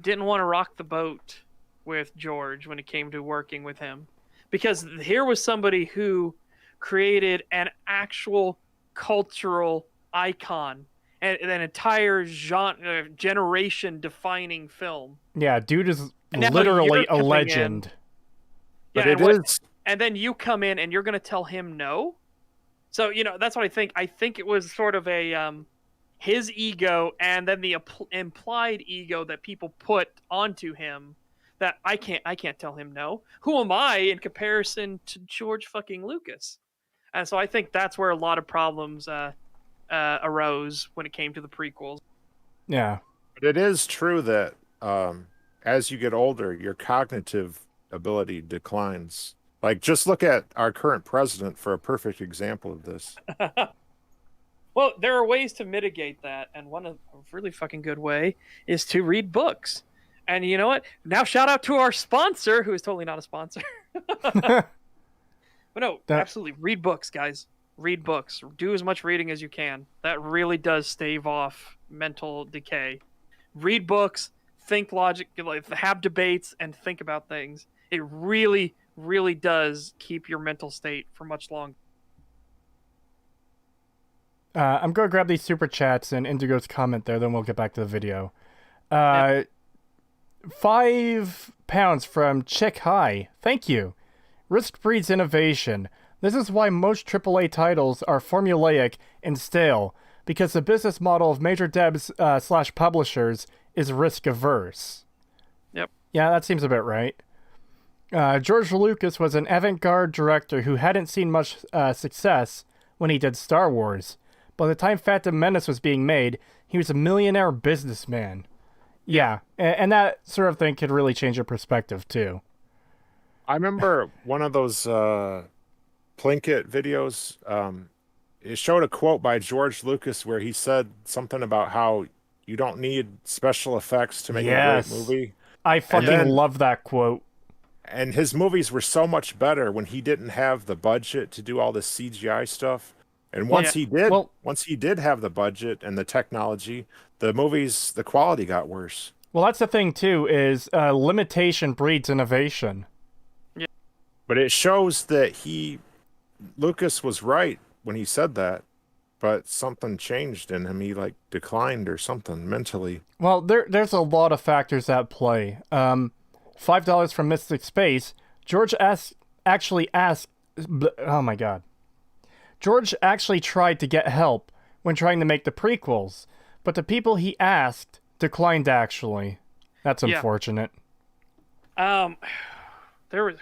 didn't want to rock the boat with George when it came to working with him, because here was somebody who created an actual cultural icon and an entire genre, generation-defining film. Yeah, dude is And now literally you're a coming in- legend. But Yeah, it and is. and then you come in and you're going to tell him no. So that's what I think. I think it was sort of a his ego, and then the implied ego that people put onto him, that I can't tell him no. Who am I in comparison to George fucking Lucas? And so I think that's where a lot of problems arose when it came to the prequels. Yeah. But it is true that as you get older, your cognitive ability declines. Like, just look at our current president for a perfect example of this. Well, there are ways to mitigate that, and a really fucking good way is to read books. And you know what? Now shout out to our sponsor, who is totally not a sponsor. But no, absolutely, read books, guys. Read books. Do as much reading as you can. That really does stave off mental decay. Read books, think logic, have debates, and think about things. It really, really does keep your mental state for much longer. I'm going to grab these super chats and Indigo's comment there, then we'll get back to the video. £5 from Chick High. Thank you. Risk breeds innovation. This is why most AAA titles are formulaic and stale, because the business model of major devs / publishers is risk averse. Yeah, that seems about right. George Lucas was an avant-garde director who hadn't seen much success when he did Star Wars. By the time Phantom Menace was being made, he was a millionaire businessman. Yeah, and that sort of thing could really change your perspective, too. I remember one of those Plinkett videos. It showed a quote by George Lucas where he said something about how you don't need special effects to make a great movie. I fucking love that quote. And his movies were so much better when he didn't have the budget to do all this CGI stuff. And once he did have the budget and the technology, the movies, the quality got worse. Well, that's the thing too, is limitation breeds innovation. Yeah. But it shows that Lucas was right when he said that, but something changed in him. He like declined or something mentally. Well, there's a lot of factors at play. $5 from Mystic Space. George actually tried to get help when trying to make the prequels, but the people he asked declined actually. That's unfortunate. Who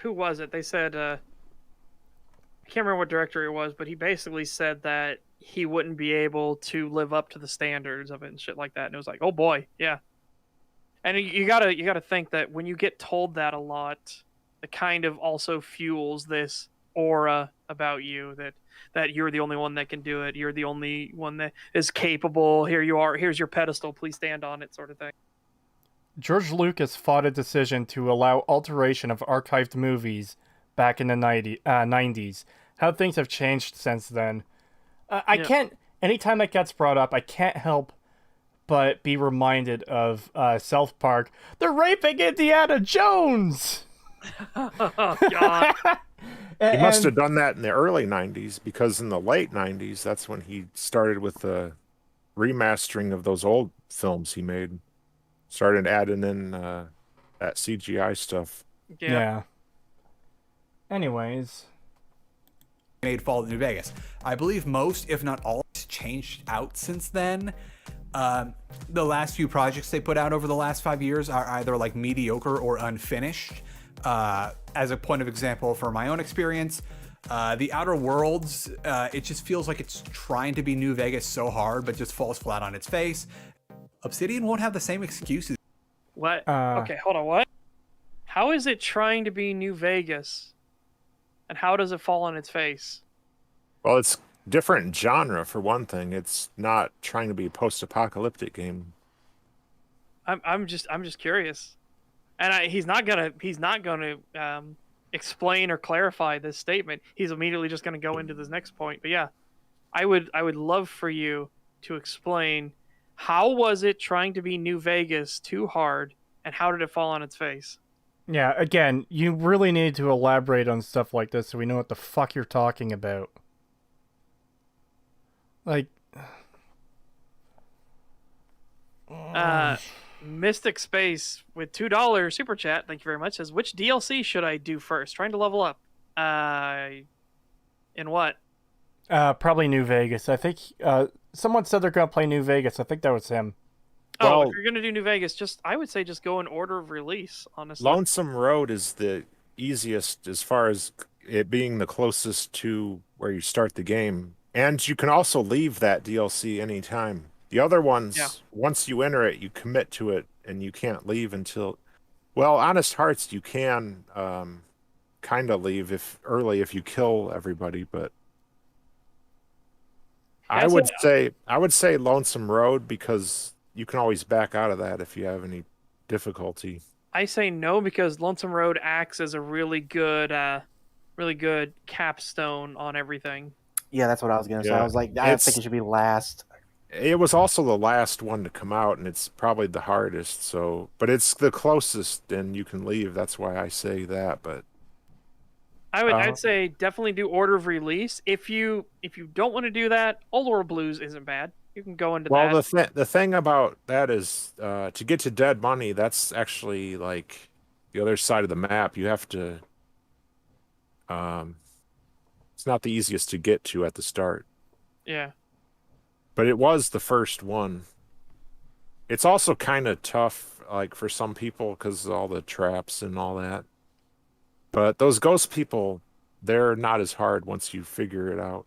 was it? They said I can't remember what director it was, but he basically said that he wouldn't be able to live up to the standards of it and shit like that. And it was like, oh boy, yeah. And you gotta think that when you get told that a lot, it kind of also fuels this aura about you that you're the only one that can do it. You're the only one that is capable. Here you are. Here's your pedestal. Please stand on it, sort of thing. George Lucas fought a decision to allow alteration of archived movies back in the 90s. How things have changed since then. I can't. Anytime that gets brought up, I can't help but be reminded of South Park. They're raping Indiana Jones! God. He must have done that in the early 90s, because in the late 90s, that's when he started with the remastering of those old films he made. Started adding in that CGI stuff. Yeah. Anyways. Made Fallout New Vegas. I believe most, if not all, has changed out since then. The last few projects they put out over the last 5 years are either like mediocre or unfinished. As a point of example for my own experience, The Outer Worlds, it just feels like it's trying to be New Vegas so hard, but just falls flat on its face. Obsidian won't have the same excuses. What? Okay, hold on. What? How is it trying to be New Vegas? And how does it fall on its face? Well, it's different genre for one thing. It's not trying to be a post-apocalyptic game. I'm just curious, and he's not gonna explain or clarify this statement. He's immediately just gonna go into this next point. But yeah, I would love for you to explain how was it trying to be New Vegas too hard, and how did it fall on its face? Yeah, again, you really need to elaborate on stuff like this so we know what the fuck you're talking about. Like, Mystic Space with $2 super chat, thank you very much, says, which DLC should I do first? Trying to level up. In what? Probably New Vegas. I think someone said they're gonna play New Vegas. I think that was him. Oh, if you're gonna do New Vegas, I would say just go in order of release, honestly. Lonesome Road is the easiest as far as it being the closest to where you start the game. And you can also leave that DLC anytime. The other ones, once you enter it, you commit to it, and you can't leave until... Well, Honest Hearts, you can kind of leave if you kill everybody, but... I would say Lonesome Road, because you can always back out of that if you have any difficulty. I say no, because Lonesome Road acts as a really good capstone on everything. Yeah, that's what I was gonna say. I was like, I think it should be last. It was also the last one to come out, and it's probably the hardest. So, but it's the closest, and you can leave. That's why I say that. But I'd say definitely do order of release. If you don't want to do that, Old World Blues isn't bad. You can go into that. Well, the thing about that is to get to Dead Money, that's actually like the other side of the map. You have to. It's not the easiest to get to at the start. Yeah. But it was the first one. It's also kind of tough, like for some people, because of all the traps and all that. But those ghost people, they're not as hard once you figure it out.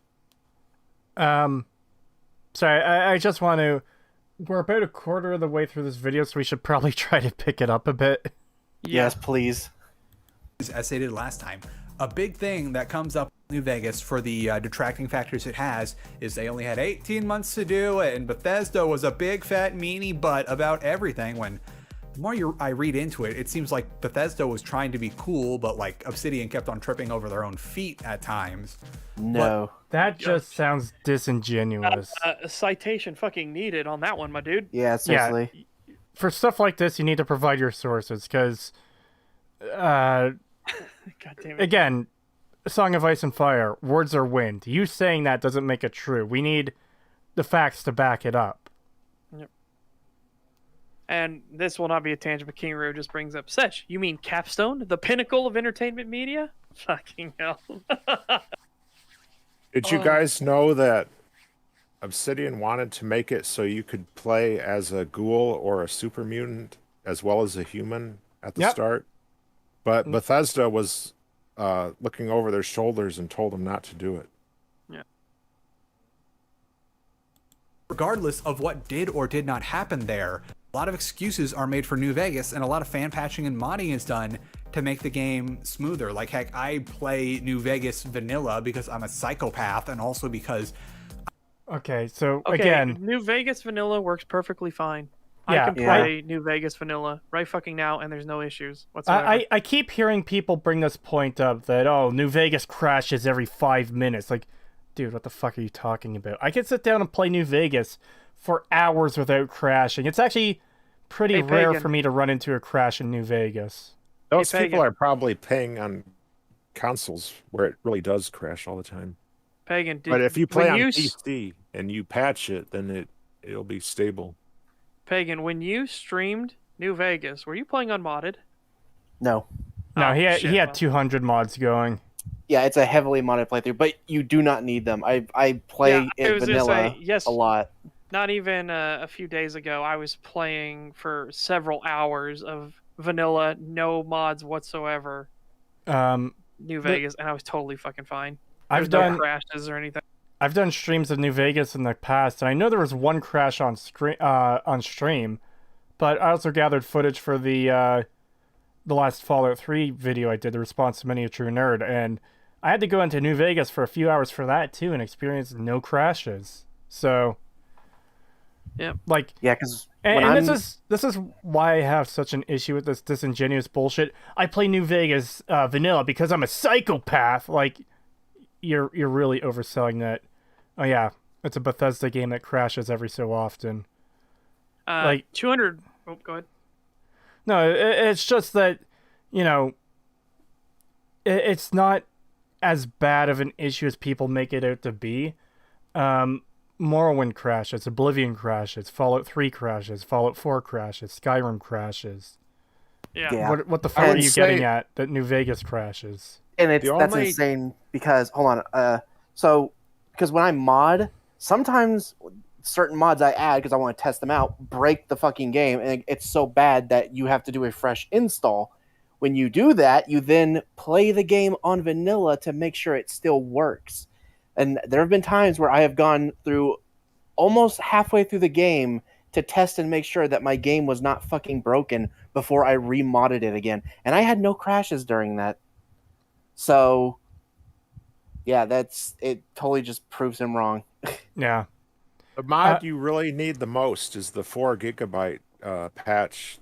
Sorry, I just want to. We're about a quarter of the way through this video, so we should probably try to pick it up a bit. Yeah. Yes, please. As I did last time, a big thing that comes up in New Vegas for the detracting factors it has is they only had 18 months to do it, and Bethesda was a big fat meanie butt about everything. When the more I read into it, it seems like Bethesda was trying to be cool, but like Obsidian kept on tripping over their own feet at times. No. That just sounds disingenuous. A citation fucking needed on that one, my dude. Yeah, seriously. For stuff like this, you need to provide your sources, because, God damn it. again, Song of Ice and Fire, words are wind. You saying that doesn't make it true. We need the facts to back it up. And this will not be a tangent, but King Roo just brings up Sesh. You mean Capstone, the pinnacle of entertainment media? Fucking hell. Did you guys know that Obsidian wanted to make it so you could play as a ghoul or a super mutant as well as a human at the start? But Bethesda was looking over their shoulders and told them not to do it. Yeah. Regardless of what did or did not happen there, a lot of excuses are made for New Vegas, and a lot of fan patching and modding is done to make the game smoother. Like, heck, I play New Vegas vanilla because I'm a psychopath, and also because... Okay, so Okay, again... New Vegas vanilla works perfectly fine. Yeah, I can play New Vegas vanilla right fucking now, and there's no issues whatsoever. I keep hearing people bring this point up that, oh, New Vegas crashes every 5 minutes. Like, dude, what the fuck are you talking about? I can sit down and play New Vegas for hours without crashing. It's actually pretty rare Pagan. for me to run into a crash in New Vegas. Those Hey, people Pagan. are probably paying on consoles where it really does crash all the time. Pagan, But if you play when on you PC and you patch it, then it'll be stable. Pagan, when you streamed New Vegas, were you playing unmodded? No. No, Oh, he had shit, well. 200 mods going. Yeah, it's a heavily modded playthrough, but you do not need them. I play Yeah, I it was gonna vanilla say, yes. a lot. Not even a few days ago, I was playing for several hours of vanilla, no mods whatsoever, New Vegas, and I was totally fucking fine. I've There's no done crashes or anything. I've done streams of New Vegas in the past, and I know there was one crash on stream, but I also gathered footage for the last Fallout 3 video I did, the response to Many a True Nerd, and I had to go into New Vegas for a few hours for that too, and experience no crashes. So, yeah, like, Yeah, because and this is why I have such an issue with this disingenuous bullshit. I play New Vegas vanilla because I'm a psychopath. Like, you're really overselling that. Oh yeah, it's a Bethesda game that crashes every so often. Like 200. Oh, go ahead. No, it's just that, you know, it's not as bad of an issue as people make it out to be. Morrowind crashes, Oblivion crashes, Fallout 3 crashes, Fallout 4 crashes, Skyrim crashes. Yeah. Yeah. What the fuck I are would you getting at that New Vegas crashes? and The that's only- insane because hold on. So because when I mod, sometimes certain mods I add because I want to test them out break the fucking game, and it's so bad that you have to do a fresh install. When you do that, you then play the game on vanilla to make sure it still works. And there have been times where I have gone through almost halfway through the game to test and make sure that my game was not fucking broken before I remodded it again. And I had no crashes during that. So, yeah, it totally just proves him wrong. Yeah. The mod you really need the most is the 4 gigabyte patch.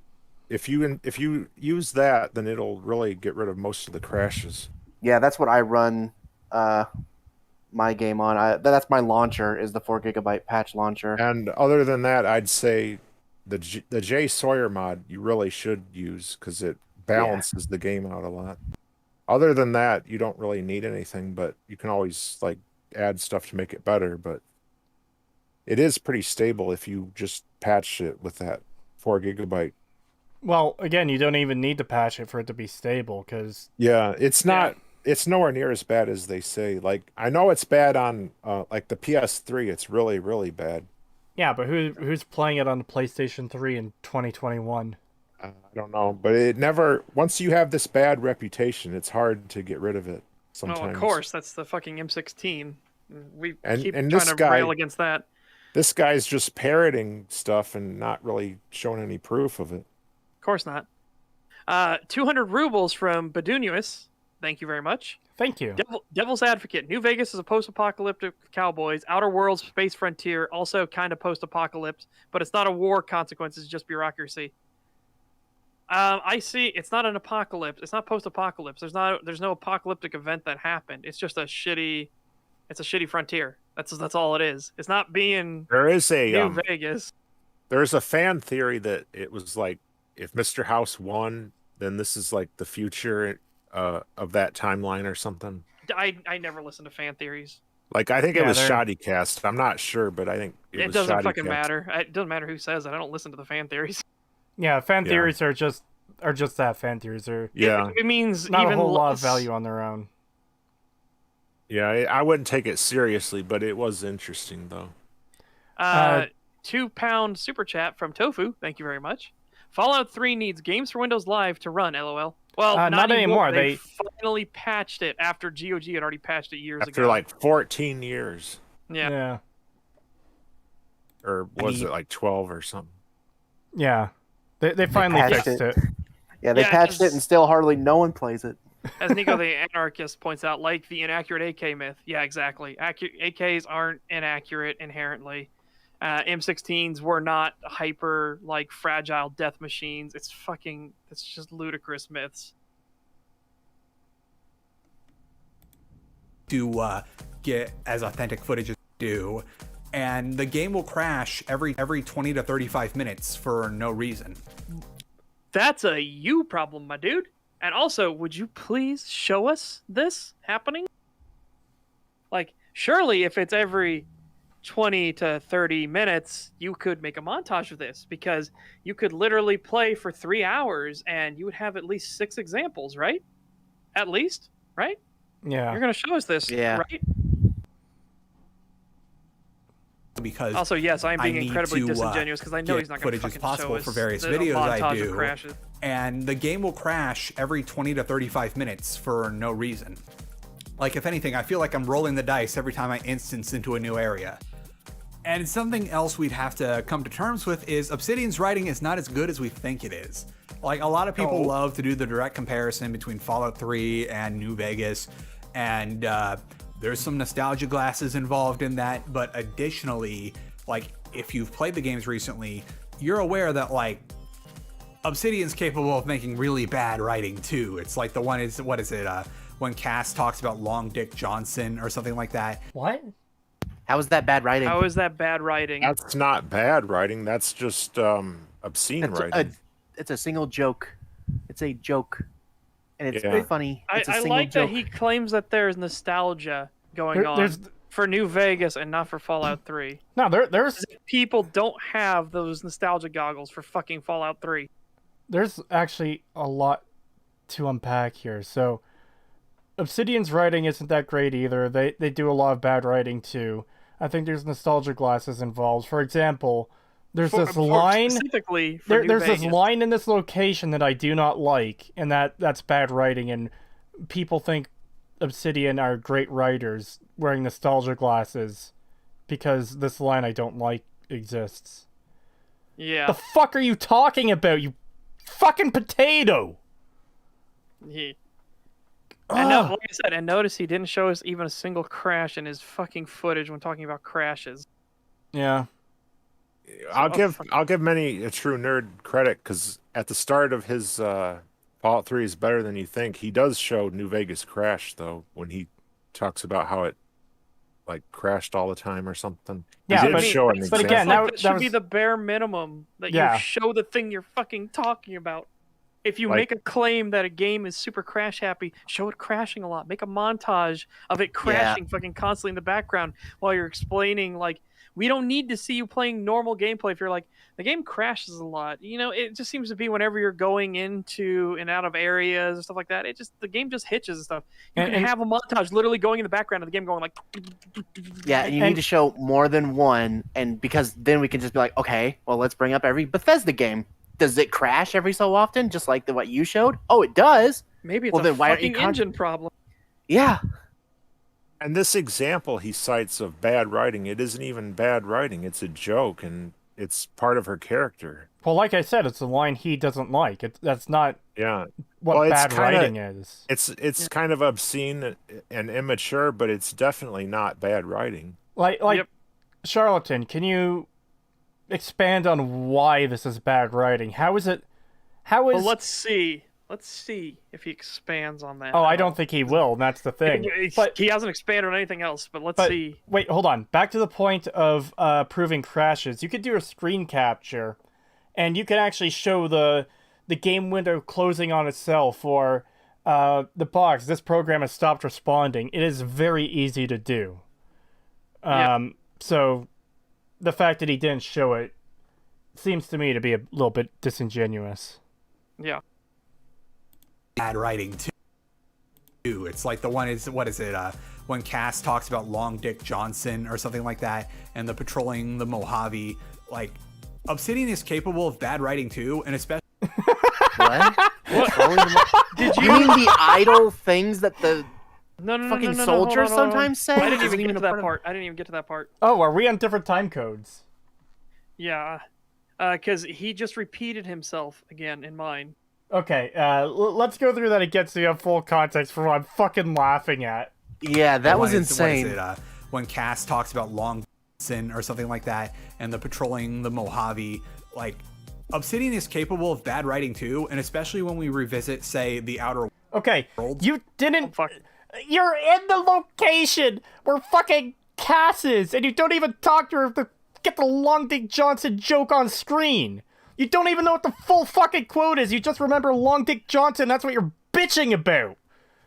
If you use that, then it'll really get rid of most of the crashes. Yeah, that's what I run my game on. That's my launcher, is the 4 gigabyte patch launcher. And other than that, I'd say the J Sawyer mod you really should use because it balances the game out a lot. Other than that, you don't really need anything, but you can always like add stuff to make it better. But it is pretty stable if you just patch it with that 4 gigabyte. Well, again, you don't even need to patch it for it to be stable, because Yeah, it's not. It's nowhere near as bad as they say. Like I know it's bad on like the PS3. It's really, really bad. Yeah, but who's playing it on the PlayStation 3 in 2021? I don't know, but it never. Once you have this bad reputation, it's hard to get rid of it. Sometimes. Oh, of course, that's the fucking M16. We And- keep and trying this to guy- rail against that. This guy's just parroting stuff and not really showing any proof of it. Of course not. 200 rubles from Bedunuous. Thank you very much. Thank you. Devil's Advocate. New Vegas is a post-apocalyptic cowboys. Outer Worlds, Space Frontier, also kind of post-apocalypse, but it's not a war consequence. It's just bureaucracy. I see. It's not an apocalypse. It's not post-apocalypse. There's no apocalyptic event that happened. It's just a shitty frontier. That's all it is. It's not being There is a New Vegas. there's a fan theory that it was like if Mr. House won, then this is like the future of that timeline or something. I never listen to fan theories. Like I think it Yeah, was they're- Shoddy Cast. I'm not sure, but I think it was doesn't Shoddy fucking Cast. matter. It doesn't matter who says it. I don't listen to the fan theories. Yeah, fan Yeah. theories are just that. Fan theories are Yeah, It means not even a whole lot of less- value on their own. yeah. I wouldn't take it seriously, but it was interesting though. £2 super chat from Tofu. Thank you very much. Fallout 3 needs games for Windows Live to run. LOL. Well, Not anymore. They finally patched it after GOG had already patched it years After ago. like 14 years, Yeah. or was it like 12 or something? Yeah. They finally patched fixed it. it. Yeah, they Yeah, patched it, it's- and still hardly no one plays it. As Nico the Anarchist points out, like the inaccurate AK myth. Yeah, exactly. AKs aren't inaccurate inherently. M16s were not hyper, like, fragile death machines. It's just ludicrous myths. To get as authentic footage as do, and the game will crash every 20 to 35 minutes for no reason. That's a you problem, my dude. And also, would you please show us this happening? Like, surely if it's every 20 to 30 minutes, you could make a montage of this, because you could literally play for 3 hours and you would have at least 6 examples, right? At least, right? Yeah. You're going to show us this, Yeah. right? Because Also, yes, I'm being I need incredibly to, disingenuous because I know get he's not going to footage as fucking possible show us for various the videos I montage do. of crashes. and the game will crash every 20 to 35 minutes for no reason. Like, if anything, I feel like I'm rolling the dice every time I instance into a new area. And something else we'd have to come to terms with is Obsidian's writing is not as good as we think it is. Like, a lot of people love to do the direct comparison between Fallout 3 and New Vegas, and there's some nostalgia glasses involved in that, but additionally, like, if you've played the games recently, you're aware that, like, Obsidian's capable of making really bad writing too. It's like the one is, what is it, when Cass talks about Long Dick Johnson or something like that. What? How is that bad writing? How is that bad writing? That's not bad writing. That's just obscene It's writing. it's a single joke. It's a joke, and it's Yeah. funny. It's a I single like joke. that he claims that there's nostalgia going on There's for New Vegas and not for Fallout 3. no there's People don't have those nostalgia goggles for fucking Fallout 3. there's actually a lot to unpack here. So Obsidian's writing isn't that great either. They do a lot of bad writing too. I think there's nostalgia glasses involved. For example, there's this line specifically for New there's Vegas. this line in this location that I do not like, and that's bad writing, and people think Obsidian are great writers wearing nostalgia glasses because this line I don't like exists. Yeah. The fuck are you talking about, you fucking potato? And no, Ugh. like I said, and notice he didn't show us even a single crash in his fucking footage when talking about crashes. Yeah. I'll give Many a true nerd credit, because at the start of his Fallout 3 is better than you think. He does show New Vegas crash though, when he talks about how it like crashed all the time or something. Yeah, he did but- show an but example. again, that should that be was- the bare minimum that Yeah. you show the thing you're fucking talking about. If you Like- make a claim that a game is super crash happy, show it crashing a lot. Make a montage of it crashing fucking constantly in the background while you're explaining, like, We don't need to see you playing normal gameplay if you're like, the game crashes a lot. You know, it just seems to be whenever you're going into and out of areas and stuff like that, the game just hitches and stuff. You can have a montage literally going in the background of the game going like... Yeah, and you need to show more than one, and because then we can just be like, okay, well, let's bring up every Bethesda game. Does it crash every so often, just like what you showed? Oh, it does. Maybe it's a fucking engine problem. Yeah. And this example he cites of bad writing, it isn't even bad writing. It's a joke, and it's part of her character. Well, like I said, it's a line he doesn't like. That's not what bad writing is. It's kind of obscene and immature, but it's definitely not bad writing. Like Charlatan, can you expand on why this is bad writing? How is it? Well, let's see. Let's see if he expands on that. Oh, I don't think he will. And that's the thing. He hasn't expanded on anything else, but let's see. Wait, hold on. Back to the point of proving crashes. You could do a screen capture, and you can actually show the game window closing on itself, or the box. This program has stopped responding. It is very easy to do. So the fact that he didn't show it seems to me to be a little bit disingenuous. Yeah. Bad writing too. It's like the one is, what is it? When Cass talks about Long Dick Johnson or something like that, and the patrolling the Mojave. Like, Obsidian is capable of bad writing too, and especially. What? Did you mean the idle things that the fucking soldiers sometimes say? I didn't even get to that part. I didn't even get to that part. Oh, are we on different time codes? Yeah, because he just repeated himself again in mine. Okay, let's go through that again so you have full context for what I'm fucking laughing at. Yeah, that was insane. What is it? When Cass talks about Long Sin or something like that, and the patrolling the Mojave, like, Obsidian is capable of bad writing too, and especially when we revisit, say, the Outer Worlds. You didn't... You're in the location where fucking Cass is, and you don't even talk to her to get the Long Dick Johnson joke on screen. You don't even know what the full fucking quote is. You just remember Long Dick Johnson. That's what you're bitching about.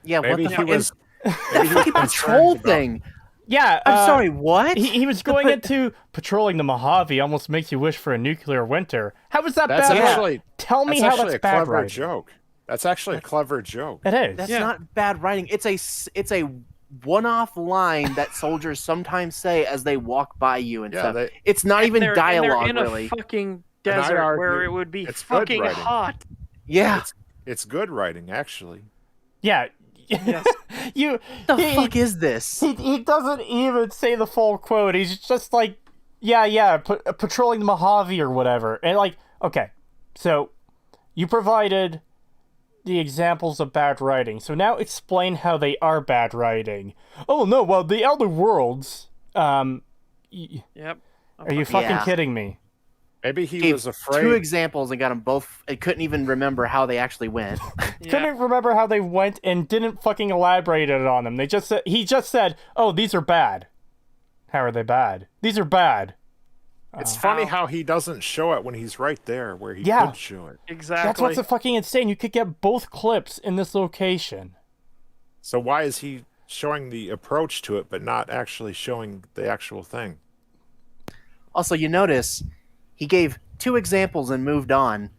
Yeah, maybe what the he fuck was... that fucking patrol thing. Yeah, I'm sorry, what? He was going into patrolling the Mojave. Almost makes you wish for a nuclear winter. How is that That's bad? actually, Tell me how that's a bad clever writing. joke. That's actually a clever joke. It is. That's not bad writing. It's a one-off line that soldiers sometimes say as they walk by you and stuff. It's not even dialogue, and they're in really. A fucking desert where it would be fucking hot. Yeah, it's good writing, actually. Yeah. Yes. The fuck is this? He doesn't even say the full quote. He's just like, patrolling the Mojave or whatever. And like, okay, so you provided the examples of bad writing. So now explain how they are bad writing. Oh no, well, the Outer Worlds. Yep. Are you fucking kidding me? Maybe he was afraid. 2 examples and got them both. I couldn't even remember how they actually went. Couldn't remember how they went and didn't fucking elaborate on them. He just said, "Oh, these are bad." How are they bad? These are bad. It's funny how he doesn't show it when he's right there where he could show it. Exactly. That's what's fucking insane. You could get both clips in this location. So why is he showing the approach to it but not actually showing the actual thing? Also, you notice he gave 2 examples and moved on.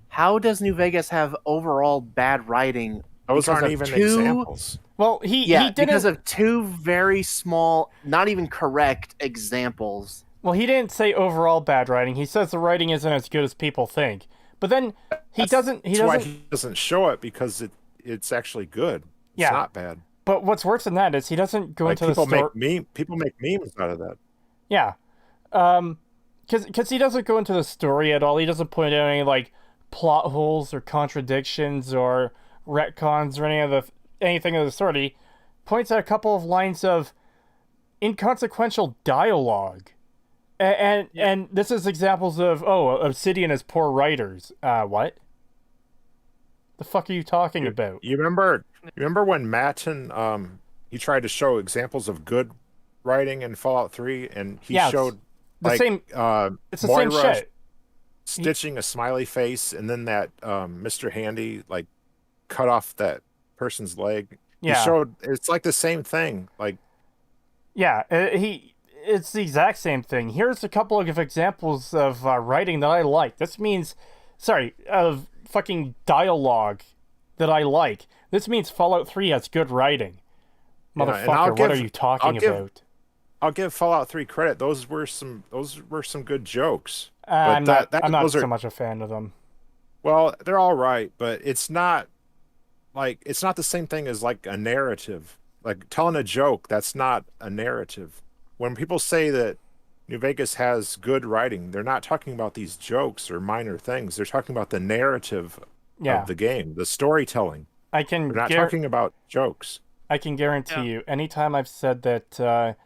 How does New Vegas have overall bad writing? Those aren't even examples. Well, he didn't, because of 2 very small, not even correct examples. Well, he didn't say overall bad writing. He says the writing isn't as good as people think. But then he doesn't. That's why he doesn't show it, because it's actually good. It's not bad. But what's worse than that is he doesn't go into the story. People make memes out of that. Yeah. Because he doesn't go into the story at all. He doesn't point out any like plot holes or contradictions or retcons or anything of the sort. He points out a couple of lines of inconsequential dialogue, and this is examples of Obsidian is poor writers. What? The fuck are you talking about? You remember when Matten he tried to show examples of good writing in Fallout 3, and he showed. It's the same shit. Stitching a smiley face, and then that Mr. Handy like cut off that person's leg. Yeah. He showed it's like the same thing. Like, yeah, he it's the exact same thing. Here's a couple of examples of writing that I like. This means, of fucking dialogue that I like. This means Fallout 3 has good writing. Yeah, Motherfucker, what are you talking about? I'll give Fallout 3 credit. Those were some good jokes. I'm not those so much a fan of them. Well, they're all right, but it's not the same thing as like a narrative. Like telling a joke, that's not a narrative. When people say that New Vegas has good writing, they're not talking about these jokes or minor things. They're talking about the narrative of the game, the storytelling. They're not talking about jokes. I can guarantee you, anytime I've said that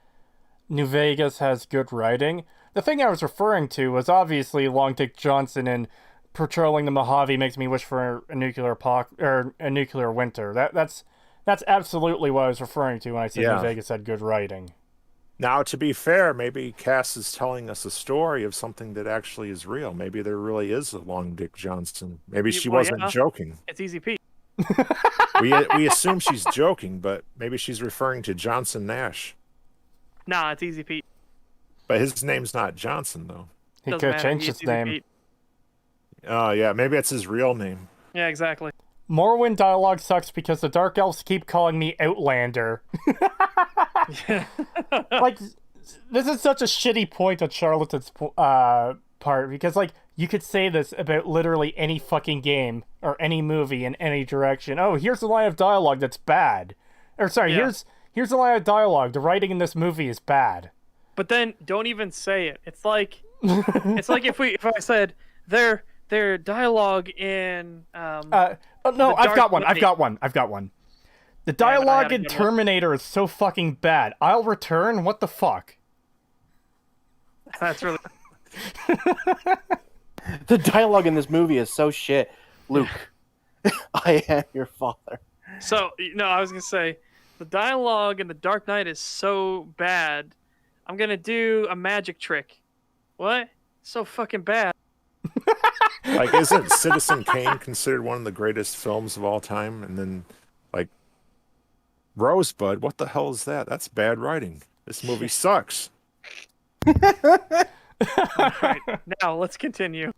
New Vegas has good writing, the thing I was referring to was obviously Long Dick Johnson and patrolling the Mojave makes me wish for a nuclear winter. That's absolutely what I was referring to when I said New Vegas had good writing. Now, to be fair, maybe Cass is telling us a story of something that actually is real. Maybe there really is a Long Dick Johnson. Maybe she wasn't joking. It's Easy Pete. We assume she's joking, but maybe she's referring to Johnson Nash. Nah, it's Easy Pete. But his name's not Johnson, though. He could have changed his name. Oh, yeah, maybe that's his real name. Yeah, exactly. Morrowind dialogue sucks because the Dark Elves keep calling me Outlander. Like, this is such a shitty point on Charlatan's part, because, like, you could say this about literally any fucking game or any movie in any direction. Oh, here's a line of dialogue that's bad. Or, here's a line of dialogue. The writing in this movie is bad. But then, don't even say it. It's like if I said their dialogue in no, I've got one. The dialogue in Terminator is so fucking bad. I'll return. What the fuck? That's really. The dialogue in this movie is so shit. Luke, I am your father. So, I was gonna say, the dialogue in The Dark Knight is so bad. I'm gonna do a magic trick. What? So fucking bad. Like, isn't Citizen Kane considered one of the greatest films of all time? And then, like, Rosebud, what the hell is that? That's bad writing. This movie sucks. Alright, now let's continue.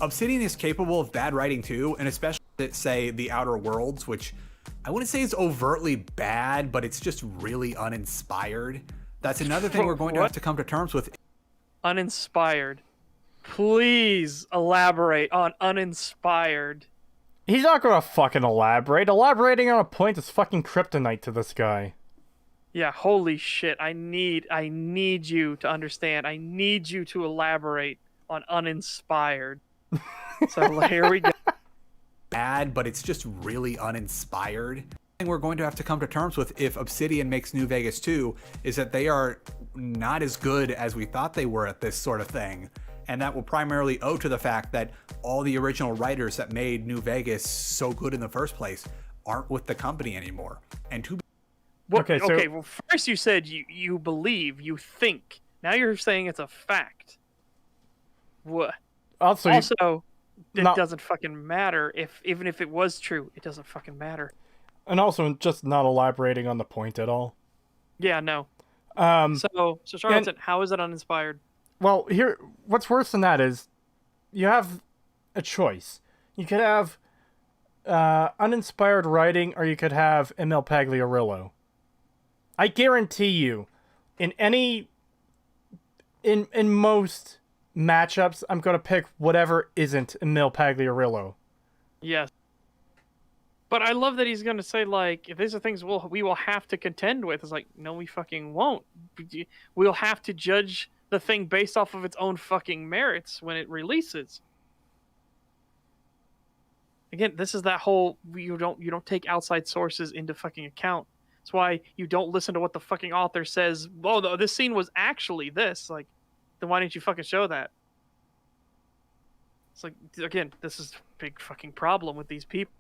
Obsidian is capable of bad writing too, and especially, say, The Outer Worlds, which I wouldn't say is overtly bad, but it's just really uninspired. That's another thing we're going to have to come to terms with. Uninspired. Please elaborate on uninspired. He's not gonna fucking elaborate. Elaborating on a point is fucking kryptonite to this guy. Yeah, holy shit. I need you to understand. I need you to elaborate on uninspired. So here we go. Bad, but it's just really uninspired. Thing we're going to have to come to terms with if Obsidian makes New Vegas 2 is that they are not as good as we thought they were at this sort of thing. And that will primarily owe to the fact that all the original writers that made New Vegas so good in the first place aren't with the company anymore. And well, first you said you believe, you think. Now you're saying it's a fact. What? Also, it doesn't fucking matter. Even if it was true, it doesn't fucking matter. And also just not elaborating on the point at all. Yeah, no. So Charlatan, how is it uninspired? Well, here, what's worse than that is you have a choice. You could have uninspired writing, or you could have Emil Pagliarillo. I guarantee you, in most matchups, I'm going to pick whatever isn't Emil Pagliarillo. Yes. But I love that he's going to say, like, if these are things we will have to contend with. It's like, no, we fucking won't. We'll have to judge the thing based off of its own fucking merits when it releases. Again, this is that whole you don't take outside sources into fucking account. That's why you don't listen to what the fucking author says. Oh, this scene was actually this. Like, then why didn't you fucking show that? It's like, again, this is a big fucking problem with these people.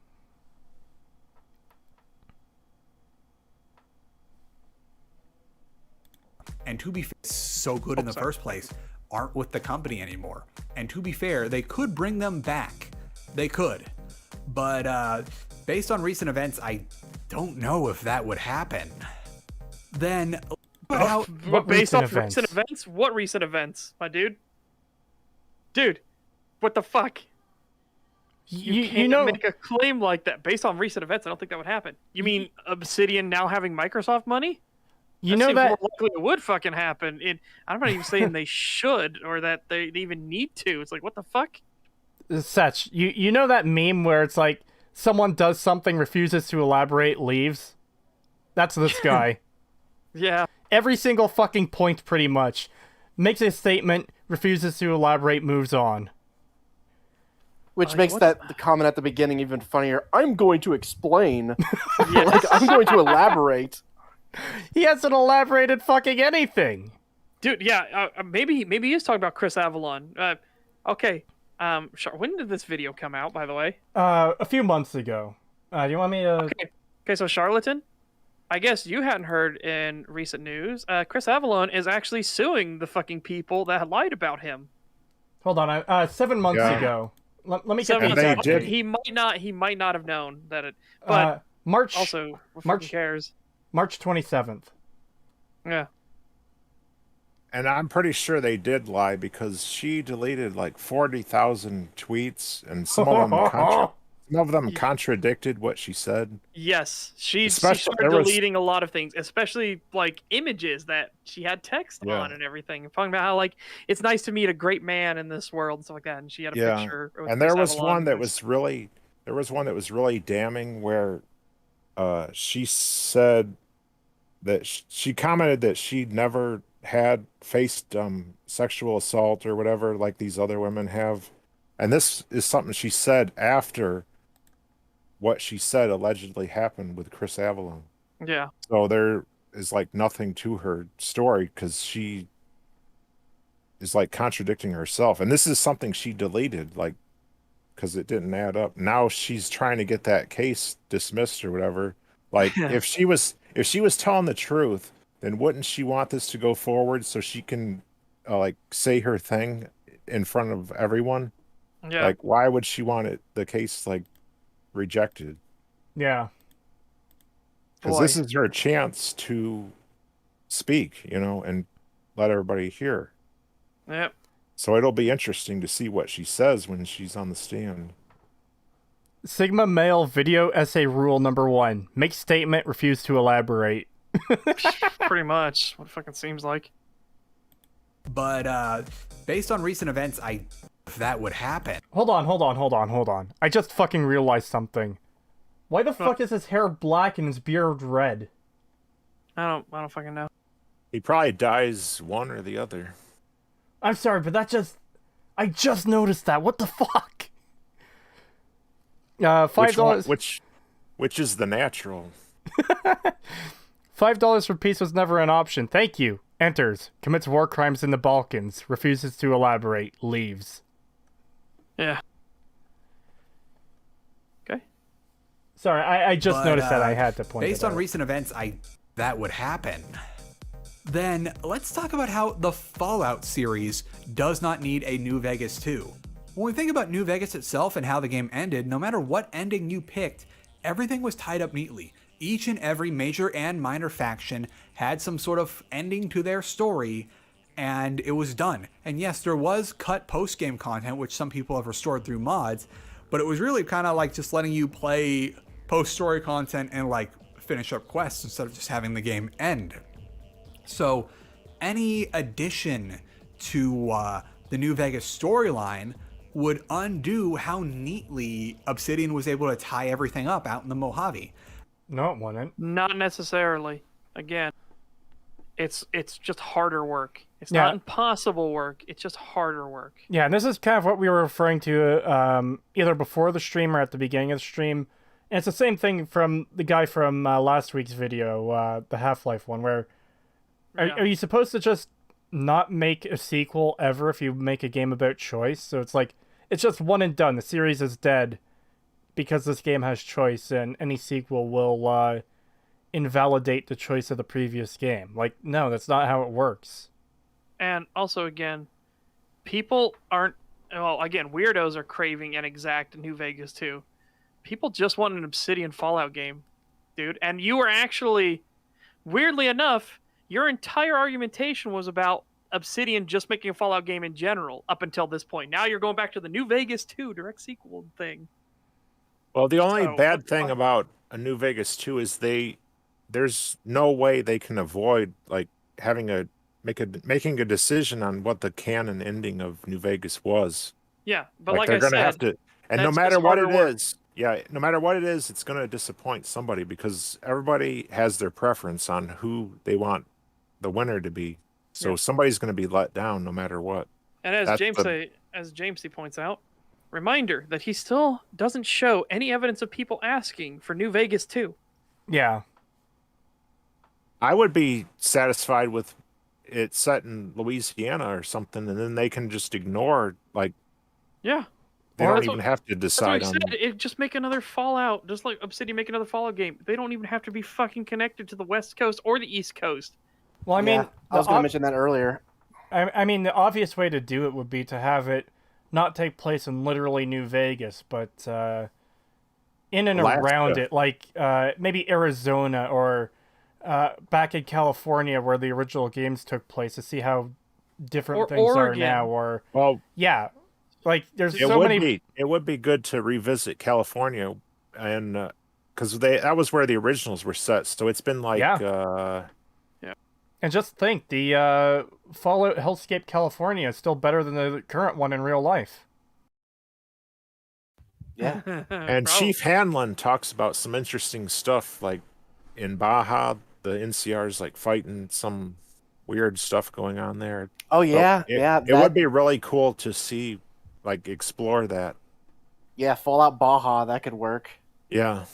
And to be fair, so good in the first place, aren't with the company anymore. And to be fair, they could bring them back. They could. But based on recent events, I don't know if that would happen. Then how What based recent off recent events? events? What recent events, my dude? Dude, what the fuck? You You can't know, make a claim like that based on recent events. I don't think that would happen. You mean Obsidian now having Microsoft money? you That know seems that more likely it would fucking happen. I'm not even saying they should or that they even need to. It's like, what the fuck? Setch, you know that meme where it's like someone does something, refuses to elaborate, leaves? That's this guy. Yeah. Every single fucking point, pretty much. Makes a statement, refuses to elaborate, moves on. Which Like, makes what- the comment at the beginning even funnier. I'm going to explain. Yes. Like, I'm going to elaborate. He hasn't elaborated fucking anything. Dude, yeah, maybe he is talking about Chris Avalon. Okay. When did this video come out, by the way? A few months ago. Do you want me to... Okay, so Charlatan, I guess you hadn't heard in recent news. Chris Avalon is actually suing the fucking people that lied about him. Hold on, 7 months Yeah. ago. Let me get So the And they exact did- date. he might not have known that it. But March also, what March- fucking cares? March 27th. Yeah. And I'm pretty sure they did lie because she deleted like 40,000 tweets, and some of them contradicted what she said. Yes, she Especially- started there was- deleting a lot of things, especially like images that she had text Yeah. on and everything. Talking about how like it's nice to meet a great man in this world and stuff like that. And she had a Yeah. picture. With And there Chris was Avalon, one that which- was really damning where she said that she commented that she'd never had faced sexual assault or whatever like these other women have. And this is something she said after what she said allegedly happened with Chris Avalon. Yeah. So there is like nothing to her story because she is like contradicting herself. And this is something she deleted, like, because it didn't add up. Now she's trying to get that case dismissed or whatever. Like, if she was telling the truth, then wouldn't she want this to go forward so she can like say her thing in front of everyone? Yeah. Like, why would she want the case like rejected? Yeah. Because Boy. this is her chance to speak, and let everybody hear. Yep. So it'll be interesting to see what she says when she's on the stand. Sigma male video essay rule number 1. Make statement, refuse to elaborate. Pretty much what it fucking seems like. But based on recent events, that would happen. Hold on. I just fucking realized something. Why the fuck is his hair black and his beard red? I don't fucking know. He probably dyes one or the other. I'm sorry, but I just noticed that. What the fuck? $5. Which is the natural? $5 for peace was never an option. Thank you. Enters. Commits war crimes in the Balkans. Refuses to elaborate. Leaves. Yeah. Okay. Sorry, I just noticed that. I had to point Based it on out. recent events, that would happen. Then let's talk about how the Fallout series does not need a New Vegas 2. When we think about New Vegas itself and how the game ended, no matter what ending you picked, everything was tied up neatly. Each and every major and minor faction had some sort of ending to their story, and it was done. And yes, there was cut post-game content, which some people have restored through mods, but it was really kind of like just letting you play post-story content and like finish up quests instead of just having the game end. So any addition to the New Vegas storyline would undo how neatly Obsidian was able to tie everything up out in the Mojave. No, it wouldn't. Not necessarily. Again, it's just harder work. It's Yeah. not impossible work. It's just harder work. Yeah, and this is kind of what we were referring to either before the stream or at the beginning of the stream. And it's the same thing from the guy from last week's video, the Half-Life one, where Yeah. are you supposed to just not make a sequel ever if you make a game about choice? So it's like, it's just one and done. The series is dead because this game has choice, and any sequel will invalidate the choice of the previous game. Like, no, that's not how it works. And also, again, people aren't. Well, again, weirdos are craving an exact New Vegas 2. People just want an Obsidian Fallout game, dude. And you were actually, weirdly enough, your entire argumentation was about Obsidian just making a Fallout game in general up until this point. Now you're going back to the New Vegas 2 direct sequel thing. Well, the only So, what bad the thing fuck? about a New Vegas 2 is there's no way they can avoid like having making a decision on what the canon ending of New Vegas was. Yeah, but Like like they're I gonna have said, to, and no that's just matter what harder it work. is, yeah, no matter what it is, it's gonna disappoint somebody because everybody has their preference on who they want the winner to be. So Yeah. somebody's gonna be let down no matter what. And as That's Jamesy points out, reminder that he still doesn't show any evidence of people asking for New Vegas 2. Yeah. I would be satisfied with it set in Louisiana or something, and then they can just ignore like Yeah. they Or don't that's even what- have to That's what decide I on. said. Just make another Fallout. Just like Obsidian make another Fallout game. They don't even have to be fucking connected to the West Coast or the East Coast. Well, I mean, I was going to mention that earlier. I mean, the obvious way to do it would be to have it not take place in literally New Vegas, but in and Alaska. around it, like maybe Arizona or back in California where the original games took place, to see how different Or things are Oregon. now. Or Well, yeah, like there's it so would many. be good to revisit California, and because that was where the originals were set. So it's been like Yeah. And just think, the Fallout Hellscape California is still better than the current one in real life. Yeah. and Bro, Chief Hanlon talks about some interesting stuff like in Baja, the NCR's like fighting some weird stuff going on there. Oh yeah, So it, yeah. it would be really cool to see, like, explore that. Yeah, Fallout Baja, that could work. Yeah.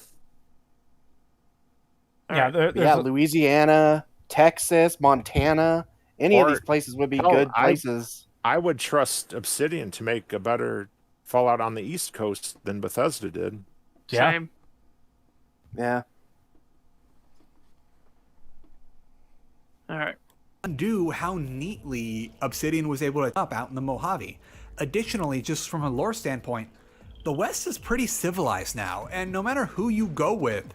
Yeah, there's Yeah, Louisiana, Texas, Montana, any of Or- these places would be hell, good places. I would trust Obsidian to make a better Fallout on the East Coast than Bethesda did. Yeah. Same. Yeah. All right. Undo how neatly Obsidian was able to up out in the Mojave. Additionally, just from a lore standpoint, the West is pretty civilized now, and no matter who you go with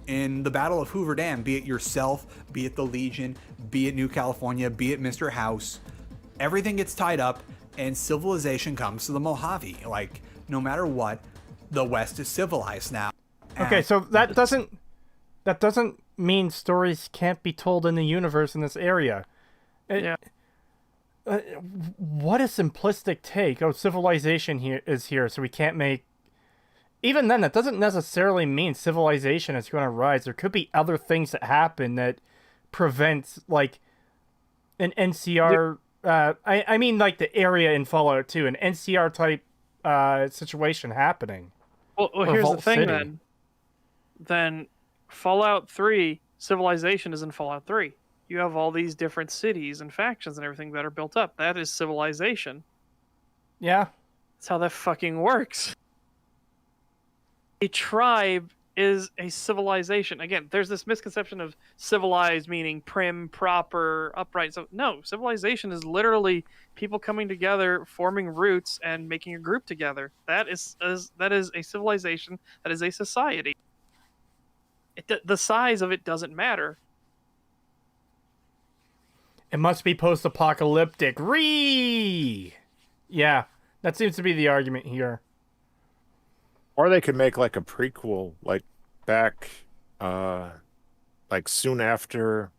in the Battle of Hoover Dam, be it yourself, be it the Legion, be it New California, be it Mr. House, everything gets tied up and civilization comes to the Mojave. Like, no matter what, the West is civilized now. Okay, And so that doesn't mean stories can't be told in the universe in this area. Yeah. What a simplistic take. Oh, civilization is here, so we can't make. Even then, that doesn't necessarily mean civilization is going to rise. There could be other things that happen that prevents, like, an NCR. I mean, like the area in Fallout 2, an NCR type situation happening. Well, Or here's the Vault thing City. then. Then Fallout 3, civilization is in Fallout 3. You have all these different cities and factions and everything that are built up. That is civilization. Yeah. That's how that fucking works. A tribe is a civilization. Again, there's this misconception of civilized meaning prim, proper, upright. So no, civilization is literally people coming together, forming roots, and making a group together. That is a civilization. That is a society. The size of it doesn't matter. It must be post-apocalyptic. Yeah, that seems to be the argument here. Or they could make like a prequel, like back, like soon after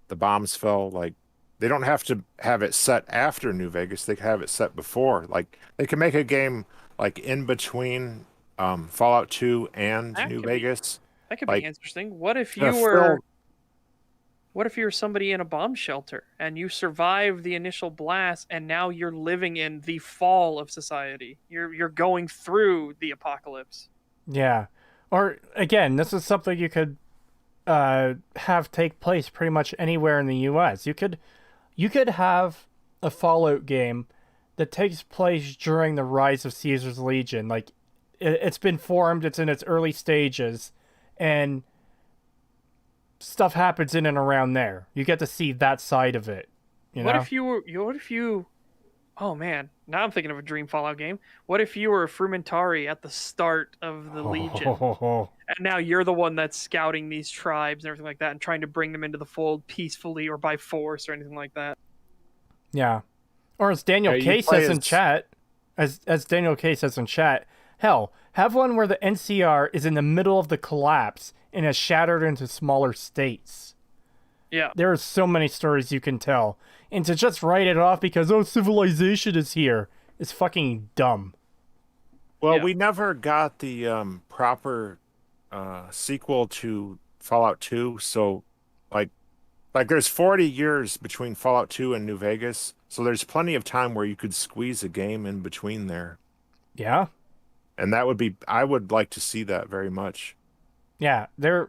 the bombs fell. Like they don't have to have it set after New Vegas. They could have it set before. Like they could make a game like in between Fallout 2 and That New could be- Vegas. That could Like, be interesting. What if The you were? film- What if you're somebody in a bomb shelter and you survived the initial blast and now you're living in the fall of society? You're going through the apocalypse. Yeah. Or, again, this is something you could have take place pretty much anywhere in the U.S. You could have a Fallout game that takes place during the rise of Caesar's Legion. Like, it's been formed, it's in its early stages, and stuff happens in and around there. You get to see that side of it. You know? What if you Oh man, now I'm thinking of a dream Fallout game. What if you were a Frumentari at the start of the Legion, and now you're the one that's scouting these tribes and everything like that, and trying to bring them into the fold peacefully or by force or anything like that? Yeah. Or as Daniel Yeah, you K play says in as- chat, as Daniel K says in chat, hell, have one where the NCR is in the middle of the collapse and has shattered into smaller states. Yeah. There are so many stories you can tell. And to just write it off because, oh, civilization is here is fucking dumb. Well, Yeah. we never got the proper sequel to Fallout 2, so like there's 40 years between Fallout 2 and New Vegas, so there's plenty of time where you could squeeze a game in between there. Yeah? And I would like to see that very much. Yeah, the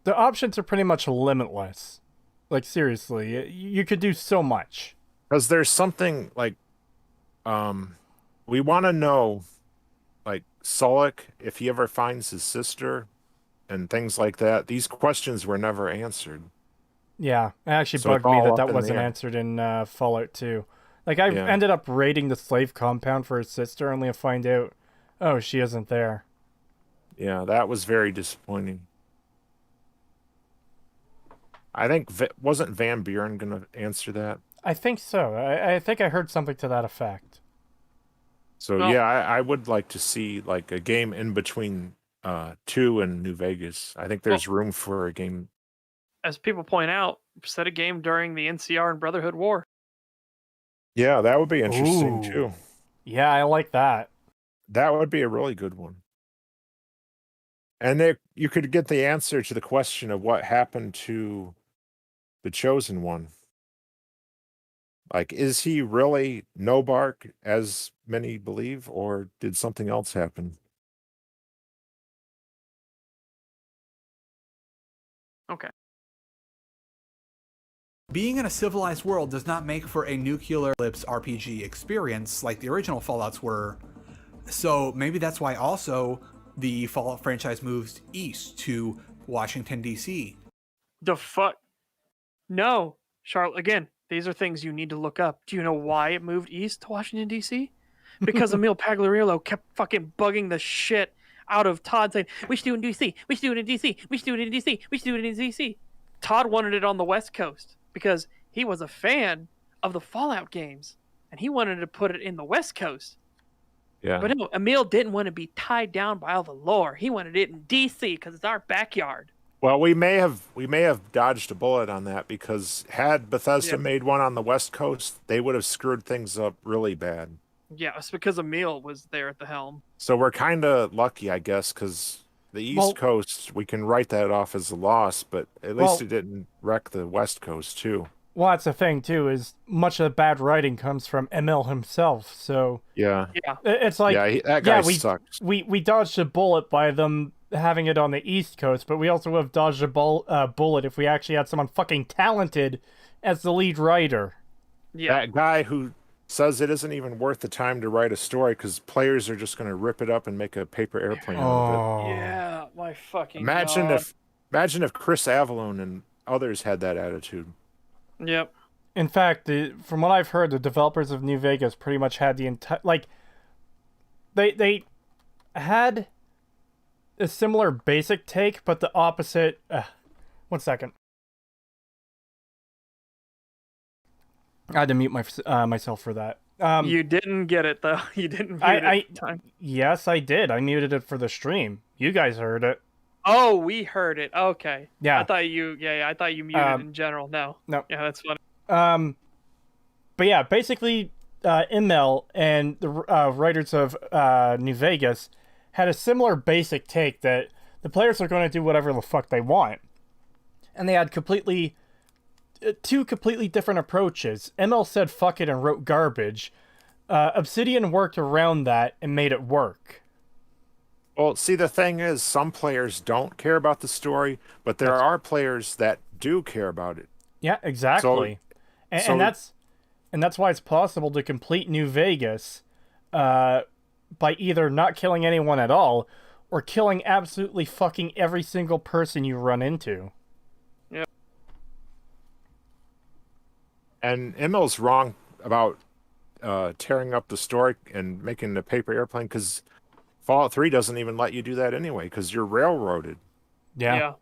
options are pretty much limitless. Like, seriously, you could do so much. Because there's something like we want to know, like Solek, if he ever finds his sister and things like that. These questions were never answered. Yeah, it actually So it's bugged me all that up in wasn't the air. answered in Fallout 2. Like, I Yeah. ended up raiding the slave compound for his sister, only to find out, oh, she isn't there. Yeah, that was very disappointing. I think wasn't Van Buren gonna answer that? I think so. I think I heard something to that effect. So Well- yeah, I would like to see like a game in between 2 and New Vegas. I think there's room for a game. As people point out, set a game during the NCR and Brotherhood War. Yeah, that would be interesting Ooh. too. Yeah, I like that. That would be a really good one. And you could get the answer to the question of what happened to the Chosen One. Like, is he really no bark, as many believe, or did something else happen? Okay. Being in a civilized world does not make for a nuclear ellipse RPG experience like the original Fallouts were. So maybe that's why also the Fallout franchise moves east to Washington, D.C. The fuck? No, Charlotte. Again, these are things you need to look up. Do you know why it moved east to Washington D.C.? Because Emil Pagliarillo kept fucking bugging the shit out of Todd, saying, "We should do it in D.C. We should do it in D.C. We should do it in D.C. We should do it in D.C." Todd wanted it on the West Coast because he was a fan of the Fallout games, and he wanted to put it in the West Coast. Yeah. But no, Emil didn't want to be tied down by all the lore. He wanted it in D.C. because it's our backyard. Well, we may have dodged a bullet on that, because had Bethesda made one on the West Coast, they would have screwed things up really bad. Yeah, it's because Emil was there at the helm. So we're kind of lucky, I guess, because the East Coast, we can write that off as a loss, but at least it didn't wreck the West Coast too. Well, that's the thing, too, is much of the bad writing comes from Emil himself, so... Yeah. Yeah. It's like... That guy sucks. We dodged a bullet by them having it on the East Coast, but we also would have dodged a bullet if we actually had someone fucking talented as the lead writer. Yeah. That guy who says it isn't even worth the time to write a story because players are just going to rip it up and make a paper airplane out of it. Yeah, my fucking Imagine God. if Chris Avallone and others had that attitude. Yep. In fact, from what I've heard, the developers of New Vegas pretty much had the entire... Like, they had a similar basic take, but the opposite... 1 second. I had to mute myself for that. You didn't get it, though. You didn't mute it in time. Yes, I did. I muted it for the stream. You guys heard it. Oh, we heard it. Okay. Yeah. I thought you muted in general. No. No. Yeah, that's funny. But yeah, basically, Emil and the writers of New Vegas had a similar basic take that the players are going to do whatever the fuck they want. And they had two completely different approaches. Emil said fuck it and wrote garbage. Obsidian worked around that and made it work. Well, see, the thing is, some players don't care about the story, but there are players that do care about it. Yeah, exactly. And that's why it's possible to complete New Vegas by either not killing anyone at all or killing absolutely fucking every single person you run into. And Emil's wrong about tearing up the store and making a paper airplane, because Fallout 3 doesn't even let you do that anyway, because you're railroaded. Yeah.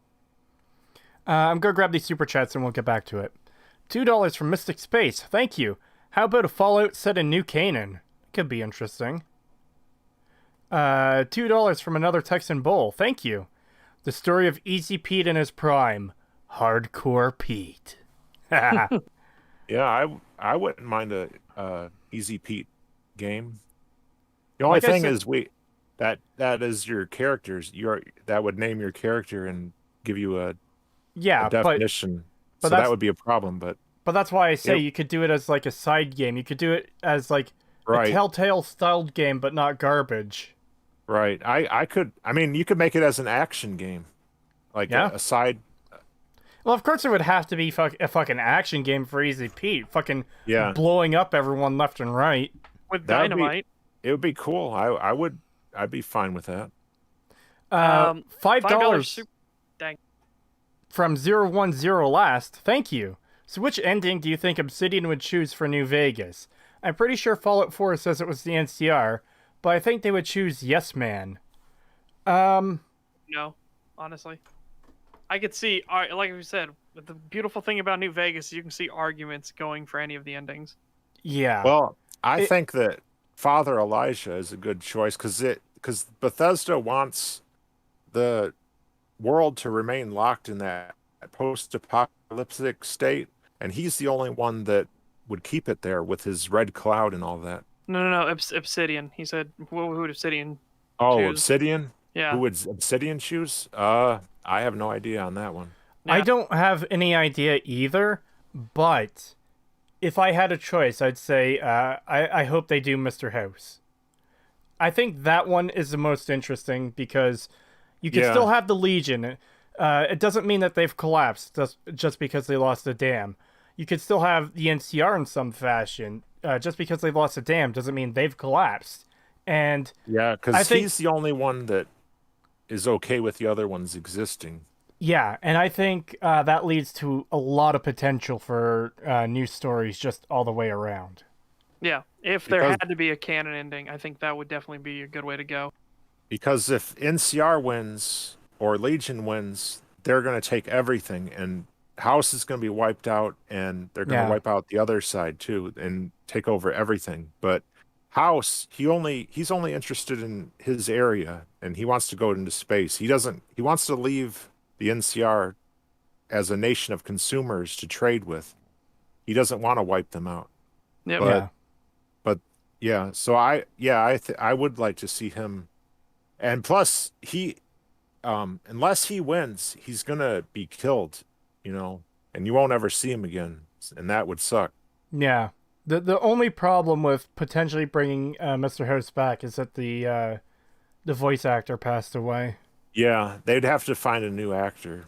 I'm going to grab these super chats and we'll get back to it. $2 from Mystic Space. Thank you. How about a Fallout set in New Canaan? Could be interesting. $2 from another Texan Bull. Thank you. The story of Easy Pete in his prime. Hardcore Pete. Yeah, I wouldn't mind a Easy Pete game. The only Like I thing said- is that is your characters. That would name your character and give you a Yeah, definition. but So that that's- would be a problem. But but that's why I say Yep. you could do it as like a side game. You could do it as like a right, Telltale styled game, but not garbage. right. I mean, you could make it as an action game, like Yeah. a side. Well, of course it would have to be a fucking action game for Easy Pete. Fucking Yeah, blowing up everyone left and right. With That would be- dynamite. it would be cool. I'd be fine with that. $5 $5 super. from 010 last. Thank you. So which ending do you think Obsidian would choose for New Vegas? I'm pretty sure Fallout 4 says it was the NCR, but I think they would choose Yes Man. No, honestly. I could see, like we said, the beautiful thing about New Vegas is you can see arguments going for any of the endings. Yeah. Well, I It- think that Father Elijah is a good choice because Bethesda wants the world to remain locked in that post-apocalyptic state, and he's the only one that would keep it there with his red cloud and all that. No. Obsidian. He said, who would Obsidian? Oh, Choose. Obsidian? Yeah. Who would Obsidian choose? I have no idea on that one. I Yeah. don't have any idea either, but if I had a choice, I'd say I hope they do Mr. House. I think that one is the most interesting because you can Yeah. still have the Legion. It doesn't mean that they've collapsed just because they lost a dam. You could still have the NCR in some fashion. Just because they've lost a dam doesn't mean they've collapsed. And Yeah, I because think- he's the only one that is okay with the other ones existing. yeah, and I think that leads to a lot of potential for new stories just all the way around. Yeah. If there Because- had to be a canon ending, I think that would definitely be a good way to go. Because if NCR wins or Legion wins, they're going to take everything, and House is going to be wiped out, and they're going to Yeah. wipe out the other side too and take over everything. But House, he's only interested in his area, and he wants to go into space. He wants to leave the NCR as a nation of consumers to trade with. He doesn't want to wipe them out. Yep. But- Yeah, so I would like to see him, and plus unless he wins, he's gonna be killed, and you won't ever see him again, and that would suck. Yeah. The only problem with potentially bringing Mr. House back is that the voice actor passed away. Yeah, they'd have to find a new actor.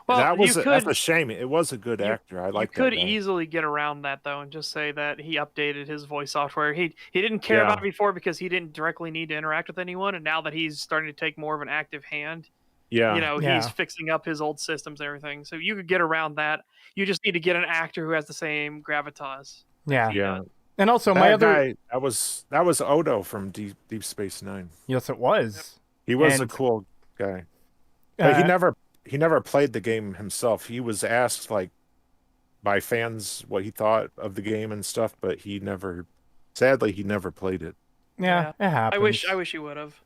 Well, That's you a could shame. It was a good actor. I like you could that guy. easily get around that though, and just say that he updated his voice software. He didn't care Yeah. about it before because he didn't directly need to interact with anyone, and now that he's starting to take more of an active hand, Yeah, Yeah. he's fixing up his old systems and everything. So you could get around that. You just need to get an actor who has the same gravitas. Yeah. yeah. And also That my other guy, that was Odo from Deep Space Nine. yes it was. He was a And- cool guy. But Uh, he never played the game himself. He was asked by fans what he thought of the game and stuff, but sadly he never played it. yeah, it happens. I wish he would have.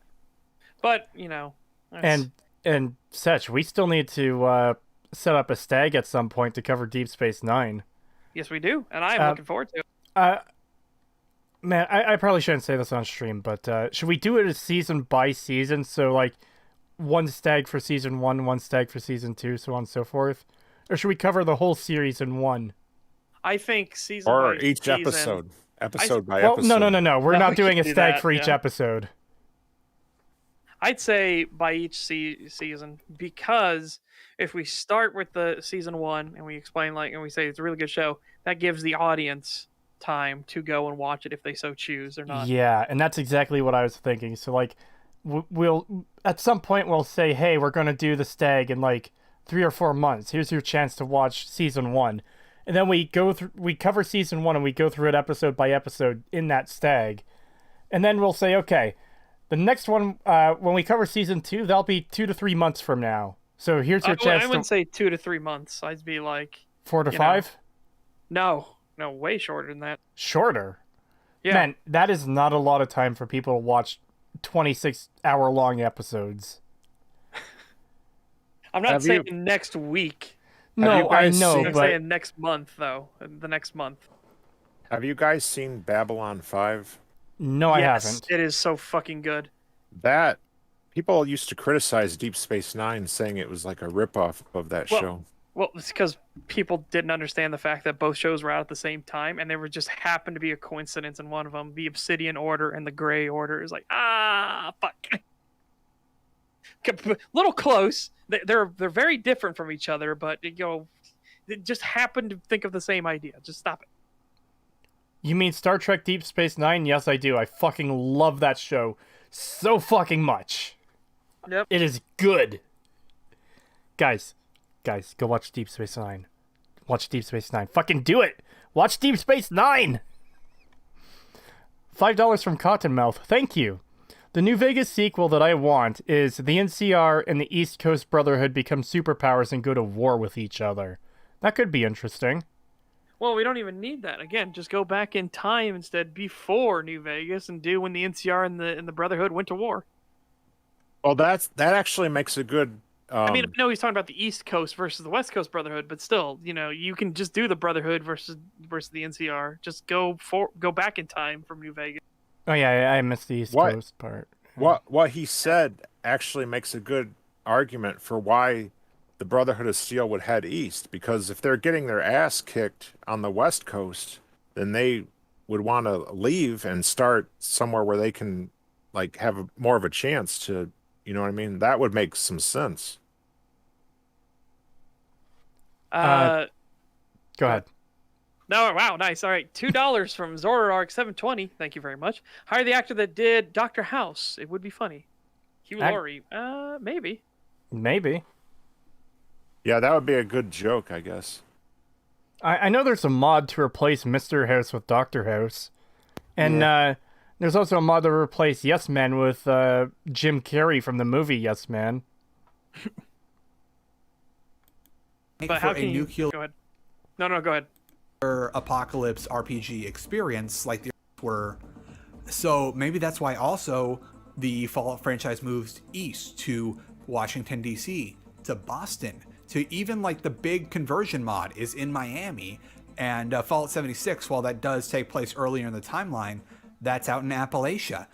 But that's- And Setch, we still need to set up a stag at some point to cover Deep Space Nine. yes, we do, and I'm uh, looking forward to it. Man, I probably shouldn't say this on stream, but should we do it as season by season? So like one stag for season 1, one stag for season 2, so on and so forth, or should we cover the whole series in one? I think season Or by each season, episode by Well, episode. no. We're No, not we doing a can't do stag that, for each yeah. episode. I'd say by each season, because if we start with the season 1 and we explain and we say it's a really good show, that gives the audience time to go and watch it if they so choose or not. Yeah, and that's exactly what I was thinking. So like, we'll at some point we'll say, hey, we're gonna do the stag in like 3 or 4 months. Here's your chance to watch season 1, and then we cover season 1 and we go through it episode by episode in that STAG, and then we'll say, okay, the next one when we cover season 2, that'll be 2 to 3 months from now. So here's your chance. I wouldn't say 2 to 3 months. I'd be like 4 to 5. No, way shorter than that. Shorter. Yeah. Man, that is not a lot of time for people to watch 26-hour-long episodes. I'm not saying next week. No, I know, I'm but saying next month, though. The next month. Have you guys seen Babylon 5? no, I Yes, haven't. it is so fucking good. That people used to criticize Deep Space Nine, saying it was like a ripoff of that show. Well, it's because people didn't understand the fact that both shows were out at the same time, and they were just happened to be a coincidence in one of them. The Obsidian Order and the Gray Order is like, fuck. Little close. They're very different from each other, but they just happened to think of the same idea. Just stop it. You mean Star Trek Deep Space Nine? Yes, I do. I fucking love that show so fucking much. Yep. It is good. Guys, go watch Deep Space Nine. Watch Deep Space Nine. Fucking do it. Watch Deep Space Nine. $5 from Cottonmouth. Thank you. The New Vegas sequel that I want is the NCR and the East Coast Brotherhood become superpowers and go to war with each other. That could be interesting. Well, we don't even need that. Again, just go back in time instead before New Vegas and do when the NCR and the Brotherhood went to war. Well, that actually makes a good. I mean, I know he's talking about the East Coast versus the West Coast Brotherhood, but still, you can just do the Brotherhood versus the NCR. Just go back in time from New Vegas. Oh yeah, I missed the East Coast part. What he said actually makes a good argument for why the Brotherhood of Steel would head east, because if they're getting their ass kicked on the West Coast, then they would want to leave and start somewhere where they can have more of a chance to, you know what I mean? That would make some sense. Go ahead. No, wow, nice. All right, $2 from Zorark720. Thank you very much. Hire the actor that did Dr. House. It would be funny. Hugh Laurie. Maybe. Maybe. Yeah, that would be a good joke, I guess. I know there's a mod to replace Mr. House with Dr. House. And there's also a mod to replace Yes Man with Jim Carrey from the movie Yes Man. But how can you... Go ahead. No, go ahead. Apocalypse RPG experience like the were. So maybe that's why also the Fallout franchise moves east to Washington, D.C., to Boston, to even the big conversion mod is in Miami, and Fallout 76, while that does take place earlier in the timeline, that's out in Appalachia.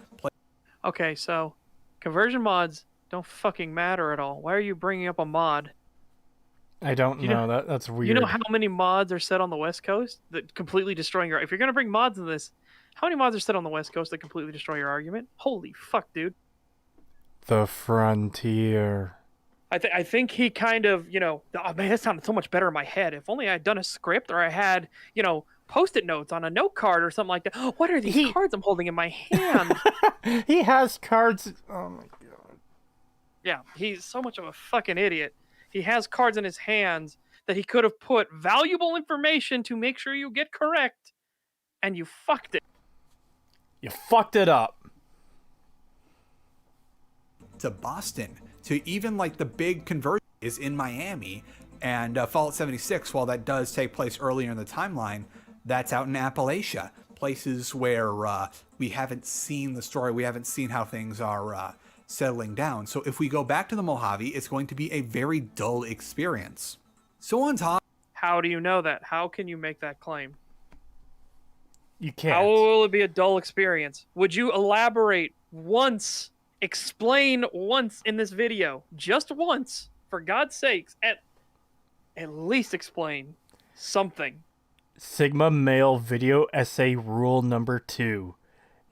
Okay, so conversion mods don't fucking matter at all. Why are you bringing up a mod? I don't know. That's weird. You know how many mods are set on the West Coast that completely destroying your... If you're going to bring mods in this, how many mods are set on the West Coast that completely destroy your argument? Holy fuck, dude. The Frontier. I think he kind of, oh man, that sounded so much better in my head. If only I had done a script or I had, Post-it notes on a note card or something like that. Oh, what are these cards I'm holding in my hand? He has cards. Oh my god. Yeah, he's so much of a fucking idiot. He has cards in his hands that he could have put valuable information to make sure you get correct, and you fucked it. You fucked it up. To Boston, to even the big conversion is in Miami, and Fallout 76, while that does take place earlier in the timeline, that's out in Appalachia, places where we haven't seen the story, we haven't seen how things are settling down. So if we go back to the Mojave, it's going to be a very dull experience. So on top... How do you know that? How can you make that claim? You can't. How will it be a dull experience? Would you elaborate once, explain once in this video, just once, for God's sakes, at least explain something. Sigma male video essay rule number 2.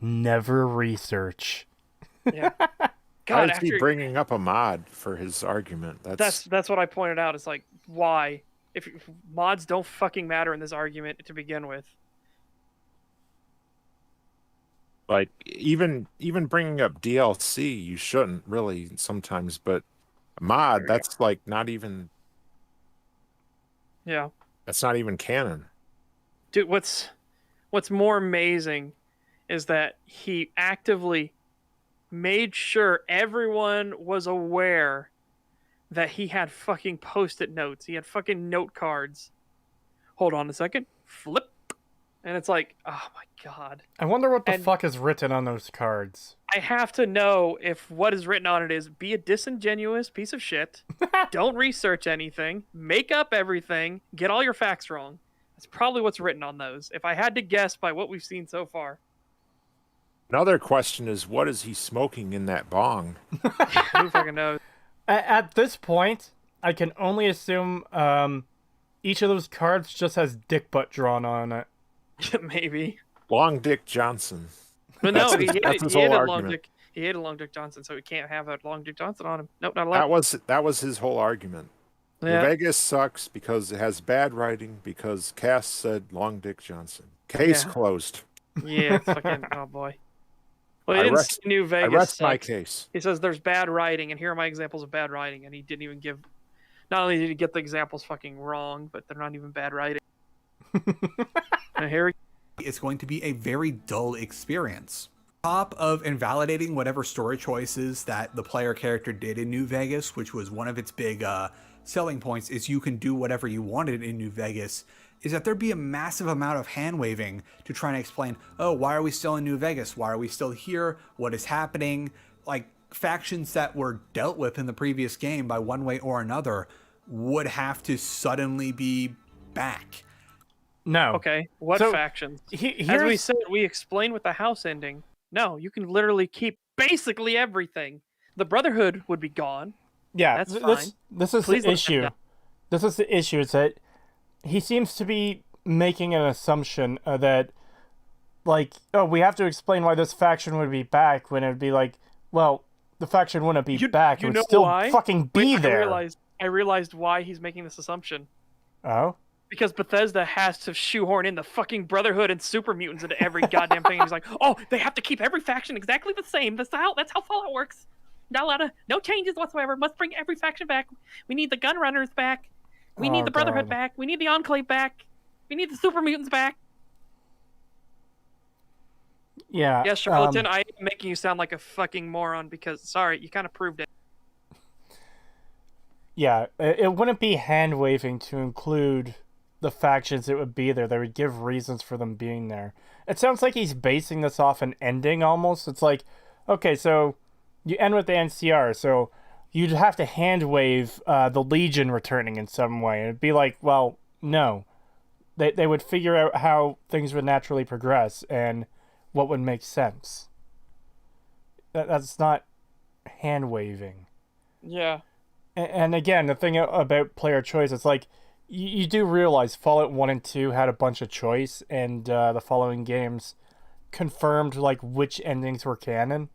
Never research. Yeah. Why is he bringing up a mod for his argument? That's what I pointed out. It's like, why? If mods don't fucking matter in this argument to begin with. Even bringing up DLC, you shouldn't really sometimes, but a mod, that's not even... Yeah. That's not even canon. Dude, what's more amazing is that he actively made sure everyone was aware that he had fucking post-it notes. He had fucking note cards. Hold on a second. Flip. And it's like, oh my god. I wonder what the And- fuck is written on those cards. I have to know if what is written on it is be a disingenuous piece of shit. Don't research anything. Make up everything. Get all your facts wrong. That's probably what's written on those. If I had to guess by what we've seen so far. Another question is, what is he smoking in that bong? Who fucking knows? At this point, I can only assume each of those cards just has dick butt drawn on it. Maybe. Long Dick Johnson. But no, That's his whole argument. He hated Long Dick Johnson, so he can't have a Long Dick Johnson on him. Nope, not allowed. That was his whole argument. Yeah. New Vegas sucks because it has bad writing because Cass said Long Dick Johnson. Case Yeah. closed. Yeah, fucking, oh boy. Well, he I didn't rest- say New I Vegas rest my sucks. case. He says there's bad writing, and here are my examples of bad writing, and he didn't even give... Not only did he get the examples fucking wrong, but they're not even bad writing. And here we It's going to be a very dull experience. Top of invalidating whatever story choices that the player character did in New Vegas, which was one of its big selling points, is you can do whatever you wanted in New Vegas, is that there'd be a massive amount of hand-waving to try and explain, oh, why are we still in New Vegas? Why are we still here? What is happening? Like, factions that were dealt with in the previous game by one way or another would have to suddenly be back. No. Okay, what So, factions? As we Here's said, we explained with the house ending. No, you can literally keep basically everything. The Brotherhood would be gone. yeah. that's This is Please the let them issue. know. This is the issue. Is that he seems to be making an assumption that, like, oh, we have to explain why this faction would be back when it would be like, well, the faction wouldn't be back. It you would know still why? fucking be Wait, there. I realized why he's making this assumption. Oh. Because Bethesda has to shoehorn in the fucking Brotherhood and super mutants into every goddamn thing. He's like, oh, they have to keep every faction exactly the same. That's how Fallout works. Not allowed to, no changes whatsoever. Must bring every faction back. We need the Gunrunners back. We need Oh, the Brotherhood God. back. We need the Enclave back. We need the super mutants back. Yeah. Yes, Charlatan, I am making you sound like a fucking moron because, sorry, you kind of proved it. Yeah, it wouldn't be hand waving to include the factions that would be there. They would give reasons for them being there. It sounds like he's basing this off an ending almost. It's like, okay, so you end with the NCR, so you'd have to hand wave the Legion returning in some way. It'd be like, well, no. They would figure out how things would naturally progress and what would make sense. That's not hand waving. Yeah. And again, the thing about player choice, it's like, you do realize Fallout 1 and 2 had a bunch of choice, and the following games confirmed, like, which endings were canon.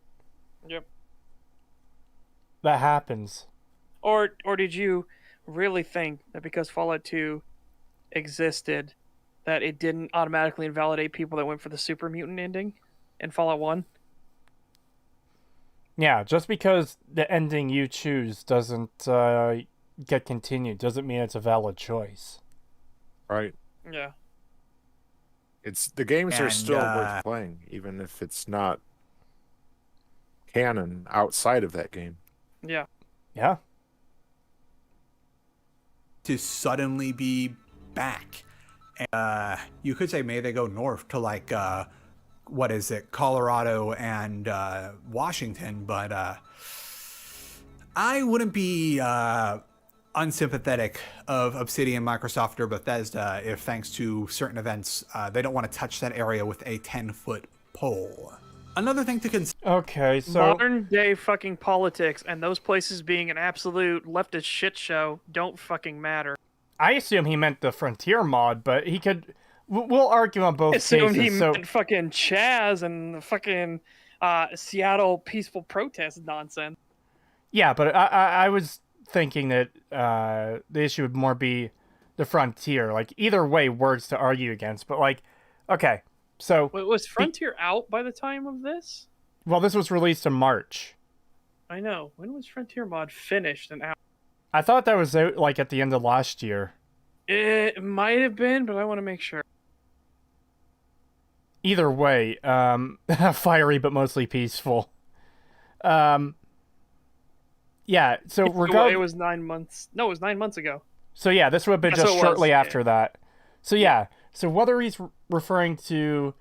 Yep. That happens. Or did you really think that because Fallout 2 existed, that it didn't automatically invalidate people that went for the super mutant ending in Fallout 1? Yeah, just because the ending you choose doesn't get continued doesn't mean it's a valid choice. Right. Yeah. The games are And, still worth playing, even if it's not canon outside of that game. Yeah. Yeah. To suddenly be back. You could say maybe they go north to like what is it, Colorado and Washington, but I wouldn't be unsympathetic of Obsidian, Microsoft, or Bethesda if, thanks to certain events, they don't want to touch that area with a 10-foot pole. Another thing to consider. Okay, so... Modern day fucking politics and those places being an absolute leftist shit show don't fucking matter. I assume he meant the Frontier mod, but he could... We'll argue on both I assumed cases, he so... meant fucking Chaz and the fucking Seattle peaceful protest nonsense. Yeah, but I was thinking that the issue would more be the Frontier. Like, either way works to argue against, but, like, okay, so... Wait, was Frontier out by the time of this? Well, this was released in March. I know. When was Frontier mod finished and out? I thought that was out, like, at the end of last year. It might have been, but I want to make sure. Either way, fiery but mostly peaceful. Yeah, so It was 9 months. No, it was 9 months ago. So yeah, this would have been Yeah, so just it shortly was, after that. So yeah, so whether he's referring to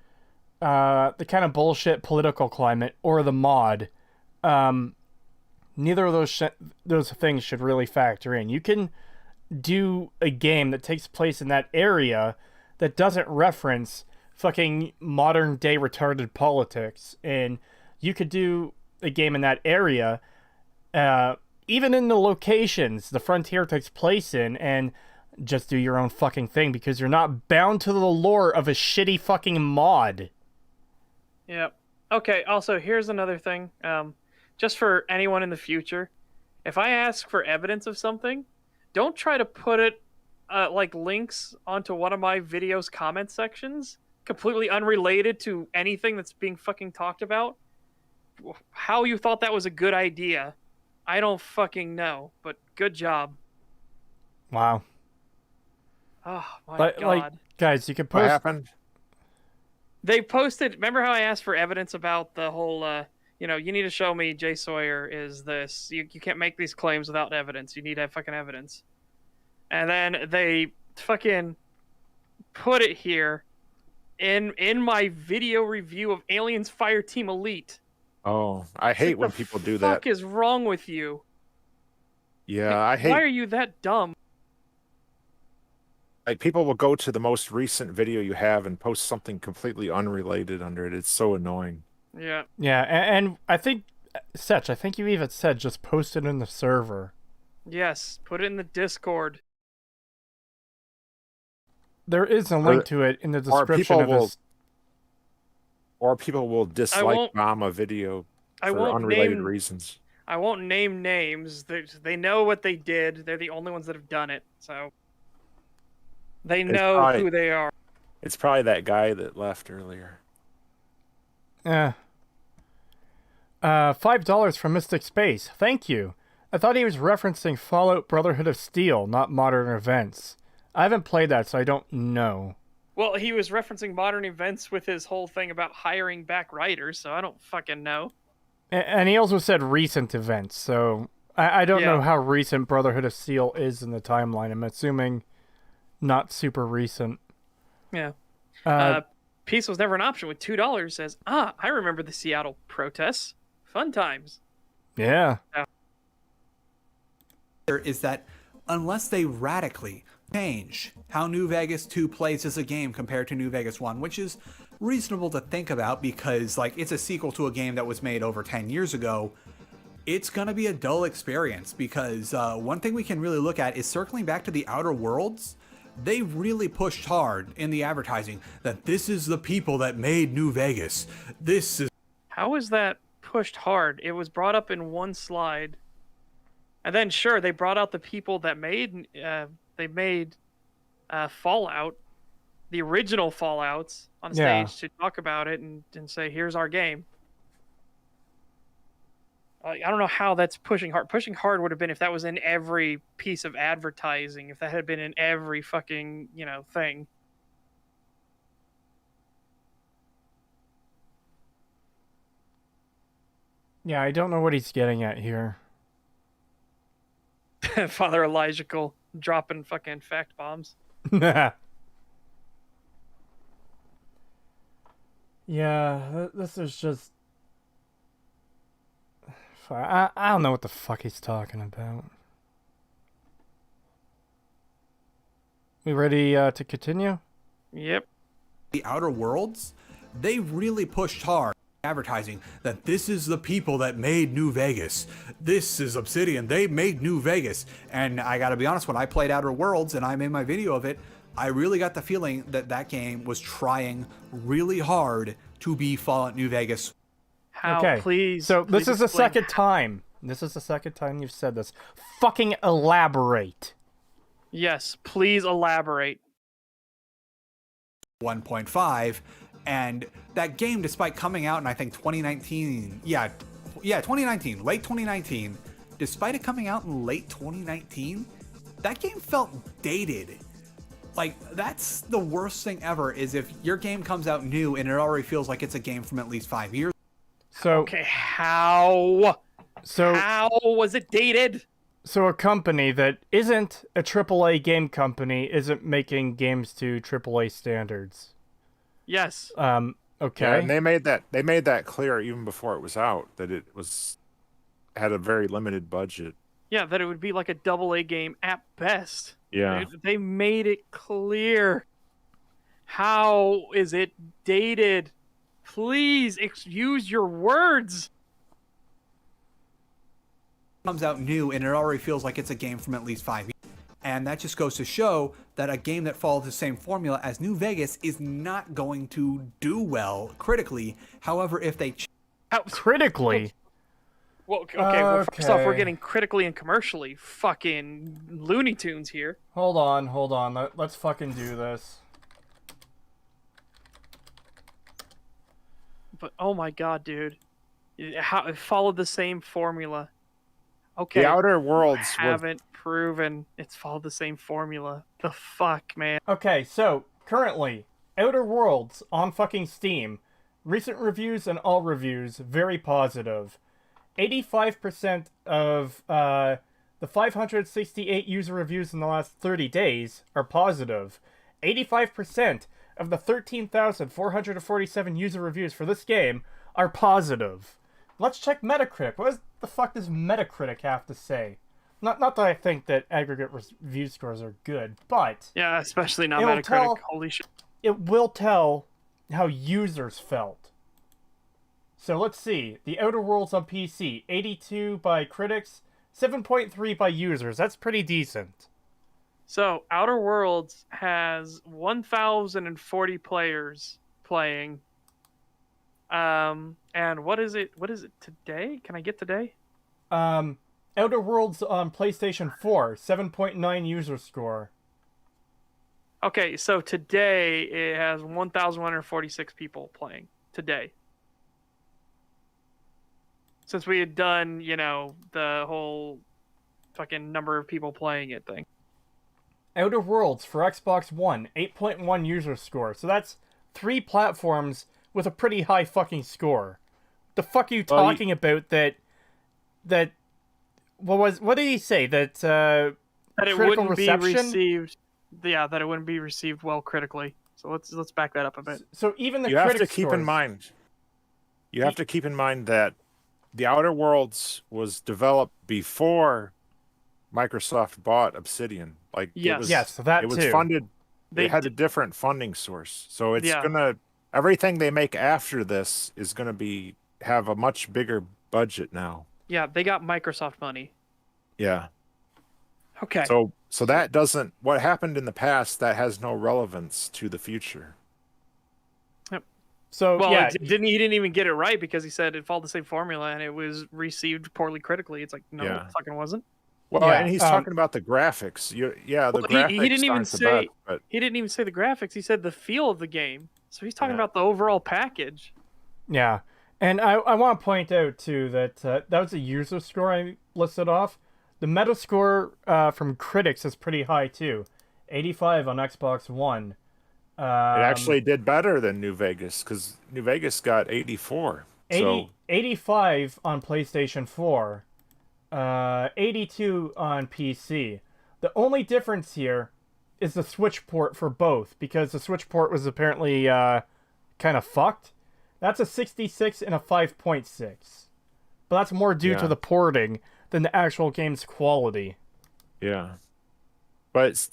the kind of bullshit political climate or the mod, neither of those things should really factor in. You can do a game that takes place in that area that doesn't reference fucking modern day retarded politics, and you could do a game in that area, even in the locations the frontier takes place in, and just do your own fucking thing because you're not bound to the lore of a shitty fucking mod. Yep. Okay, also, here's another thing. Just for anyone in the future, if I ask for evidence of something, don't try to put it, like, links onto one of my videos' comment sections, completely unrelated to anything that's being fucking talked about. How you thought that was a good idea, I don't fucking know, but good job. Wow. Oh, my Like, God. guys, you could What post... happened? They posted. Remember how I asked for evidence about the whole, you need to show me Jay Sawyer is this. You can't make these claims without evidence. You need to have fucking evidence. And then they fucking put it here in my video review of Aliens Fireteam Elite. Oh, I hate when people do that. What the fuck is wrong with you? Yeah, I hate. Why are you that dumb? Like, people will go to the most recent video you have and post something completely unrelated under it. It's so annoying. Yeah. Yeah, and I think, Setch, I think you even said just post it in the server. Yes, put it in the Discord. There is a link to it in the description of this. Or people will dislike bomb a video for unrelated reasons. I won't name names. They know what they did. They're the only ones that have done it, so they know who they are. It's probably that guy that left earlier. $5 from Mystic Space. Thank you. I thought he was referencing Fallout Brotherhood of Steel, not Modern Events. I haven't played that, so I don't know. Well, he was referencing Modern Events with his whole thing about hiring back writers, so I don't fucking know. And he also said recent events, so I don't know how recent Brotherhood of Steel is in the timeline. I'm assuming not super recent. Yeah. Peace was never an option with $2 says, I remember the Seattle protests. Fun times. Yeah. Is that unless they radically change how New Vegas 2 plays as a game compared to New Vegas 1, which is reasonable to think about because, like, it's a sequel to a game that was made over 10 years ago, it's going to be a dull experience because one thing we can really look at is circling back to the Outer Worlds. They really pushed hard in the advertising that this is the people that made New Vegas. This is... How is that pushed hard? It was brought up in one slide. And then, sure, they brought out the people that made... they made Fallout, the original Fallouts, on stage to talk about it and say, here's our game. I don't know how that's pushing hard. Pushing hard would have been if that was in every piece of advertising, if that had been in every fucking, thing. Yeah, I don't know what he's getting at here. Father Elijah dropping fucking fact bombs. Yeah, this is just... I don't know what the fuck he's talking about. We ready to continue? Yep. The Outer Worlds, they really pushed hard advertising that this is the people that made New Vegas. This is Obsidian. They made New Vegas. And I gotta be honest, when I played Outer Worlds and I made my video of it, I really got the feeling that that game was trying really hard to be Fallout New Vegas. How, okay. Please. So please this is the second time. This is the second time you've said this. Fucking elaborate. Yes, please elaborate. 1.5, and that game, despite coming out in I think 2019, 2019, late 2019, despite it coming out in late 2019, that game felt dated Like, that's the worst thing ever, is if your game comes out new and it already feels like it's a game from at least 5 years. So Okay, how was it dated? So a company that isn't a AAA game company isn't making games to AAA standards. Yes. Okay. Yeah, and they made that clear even before it was out, that it had a very limited budget. Yeah, that it would be like a AA game at best. Yeah. They made it clear. How is it dated? Please use your words. Comes out new and it already feels like it's a game from at least 5 years. And that just goes to show that a game that follows the same formula as New Vegas is not going to do well critically. However, if they Critically? Well, okay, well, first off, we're Okay. getting critically and commercially fucking Looney Tunes here. Hold on. Let's fucking do this. But oh my god, dude. It followed the same formula. Okay. The Outer Worlds was haven't proven it's followed the same formula. The fuck, man. Okay, so currently, Outer Worlds on fucking Steam. Recent reviews and all reviews, very positive. 85% of the 568 user reviews in the last 30 days are positive. 85% of the 13,447 user reviews for this game are positive. Let's check Metacritic. What the fuck does Metacritic have to say? Not that I think that aggregate review scores are good, but Yeah, especially not It will Metacritic. tell- Holy shit. it will tell how users felt. So let's see. The Outer Worlds on PC, 82 by critics, 7.3 by users. That's pretty decent. So, Outer Worlds has 1,040 players playing. And what is it today? Can I get today? Outer Worlds on PlayStation 4, 7.9 user score. Okay, so today it has 1,146 people playing today. Since we had done, the whole fucking number of people playing it thing. Outer Worlds for Xbox One, 8.1 user score. So that's 3 platforms with a pretty high fucking score. The fuck are you talking about that what did he say? That That it critical wouldn't be reception? received. Yeah, that it wouldn't be received well critically. So let's back that up a bit. So even the you have to critic keep in scores- mind. You have to keep in mind that the Outer Worlds was developed before Microsoft bought Obsidian. Like Yes. Yes, that it was too. funded. They It had a d- different funding source, so it's Yeah. gonna everything they make after this is gonna have a much bigger budget now. Yeah, they got Microsoft money. Yeah. Okay. So that doesn't what happened in the past that has no relevance to the future. So Well, yeah, he didn't even get it right because he said it followed the same formula and it was received poorly critically. It's like, no, Yeah. it fucking wasn't. Well, Yeah, and he's talking about the graphics. The Well, graphics he didn't even aren't the say best, but he didn't even say the graphics. He said the feel of the game. So he's talking Yeah. about the overall package. yeah. And I want to point out too that that was a user score I listed off. The Metascore from critics is pretty high too, 85 on Xbox One. it actually did better than New Vegas because New Vegas got 84. 85 on PlayStation 4, 82 on PC. The only difference here is the Switch port for both, because the Switch port was apparently kind of fucked. That's a 66 and a 5.6. But that's more due to Yeah. the porting than the actual game's quality. Yeah, but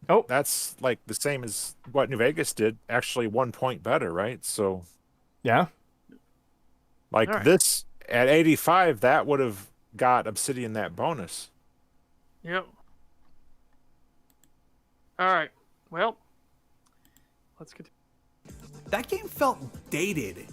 Oh. that's like the same as what New Vegas did. Actually, 1 point better, right? So, Yeah? like All right. this at 85, that would have got Obsidian that bonus. Yep. All right. Well, let's get. that game felt dated.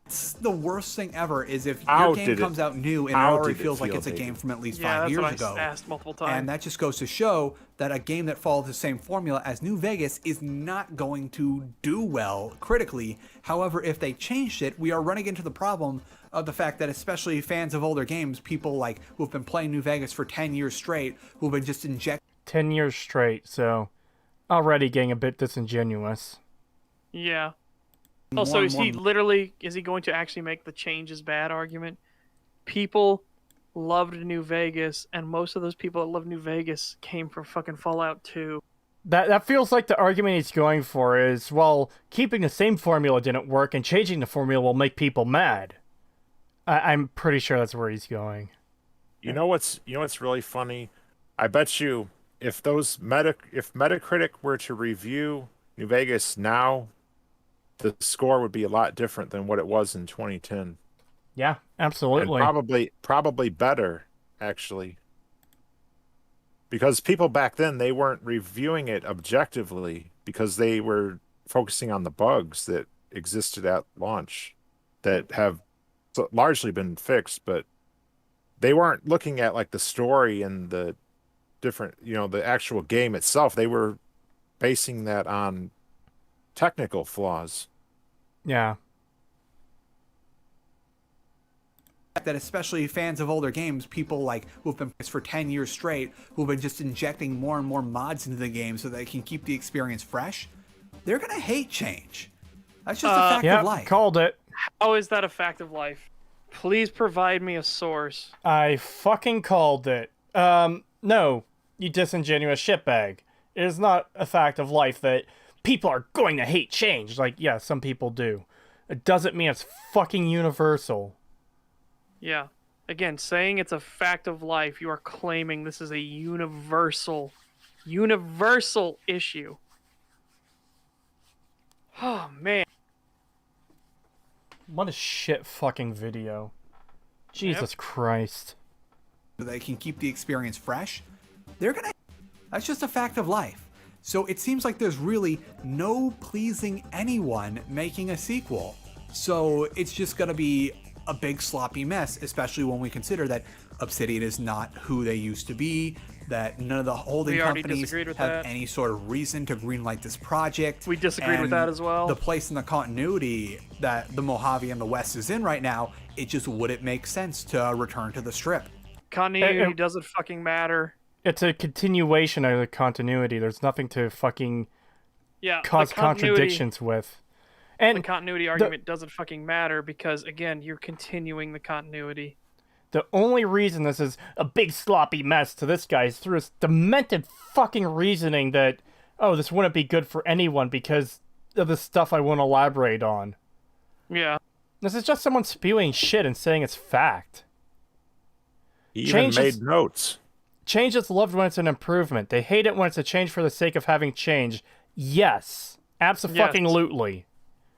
It's the worst thing ever, is if How your game did it- comes out new and it how already did it feels like feel it's a dated? game from at least Yeah, 5 that's years what ago. I asked multiple times. And that just goes to show that a game that follows the same formula as New Vegas is not going to do well critically. However, if they changed it, we are running into the problem of the fact that especially fans of older games, people like who've been playing New Vegas for 10 years straight, who've been just injected 10 years straight, so already getting a bit disingenuous. Yeah. Oh, so is he going to actually make the changes bad argument? People loved New Vegas, and most of those people that love New Vegas came from fucking Fallout 2. That feels like the argument he's going for is, well, keeping the same formula didn't work, and changing the formula will make people mad. I'm pretty sure that's where he's going. You know what's really funny? I bet you if Metacritic were to review New Vegas now, the score would be a lot different than what it was in 2010. Yeah, absolutely. And probably better, actually. Because people back then, they weren't reviewing it objectively because they were focusing on the bugs that existed at launch that have largely been fixed, but they weren't looking at like the story and the different, the actual game itself. They were basing that on technical flaws. Yeah. That especially fans of older games, people like who've been for 10 years straight, who've been just injecting more and more mods into the game so they can keep the experience fresh, they're gonna hate change. That's just a fact of life. Called it. How is that a fact of life? Please provide me a source. I fucking called it. No, you disingenuous shitbag. It is not a fact of life that people are going to hate change. Like, yeah, some people do. It doesn't mean it's fucking universal. Yeah. Again, saying it's a fact of life, you are claiming this is a universal issue. Oh, man. What a shit fucking video. Jesus Christ. They can keep the experience fresh. That's just a fact of life. So it seems like there's really no pleasing anyone making a sequel. So it's just gonna be a big sloppy mess, especially when we consider that Obsidian is not who they used to be, that none of the holding companies have any sort of reason to greenlight this project. We disagreed with that as well. The place in the continuity that the Mojave and the West is in right now, it just wouldn't make sense to return to the strip. Continuity doesn't fucking matter. It's a continuation of the continuity. There's nothing to fucking cause contradictions with. And the continuity argument doesn't fucking matter because, again, you're continuing the continuity. The only reason this is a big sloppy mess to this guy is through his demented fucking reasoning that, oh, this wouldn't be good for anyone because of the stuff I won't elaborate on. Yeah. This is just someone spewing shit and saying it's fact. He even made notes. Change is loved when it's an improvement. They hate it when it's a change for the sake of having change. Yes. Abso-fucking-lutely.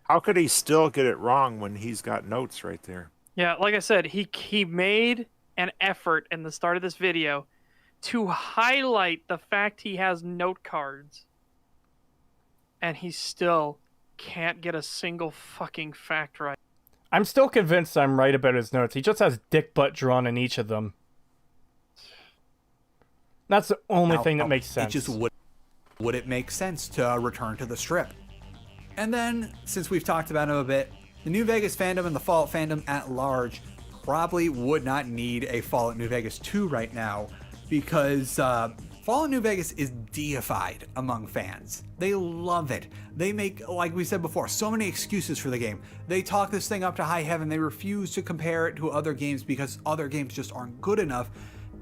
How could he still get it wrong when he's got notes right there? Yeah, like I said, he made an effort in the start of this video to highlight the fact he has note cards. And he still can't get a single fucking fact right. I'm still convinced I'm right about his notes. He just has dick butt drawn in each of them. That's the only thing that makes sense. It just would it make sense to return to the strip? And then, since we've talked about him a bit, the New Vegas fandom and the Fallout fandom at large probably would not need a Fallout New Vegas 2 right now because Fallout New Vegas is deified among fans. They love it. They make, like we said before, so many excuses for the game. They talk this thing up to high heaven. They refuse to compare it to other games because other games just aren't good enough.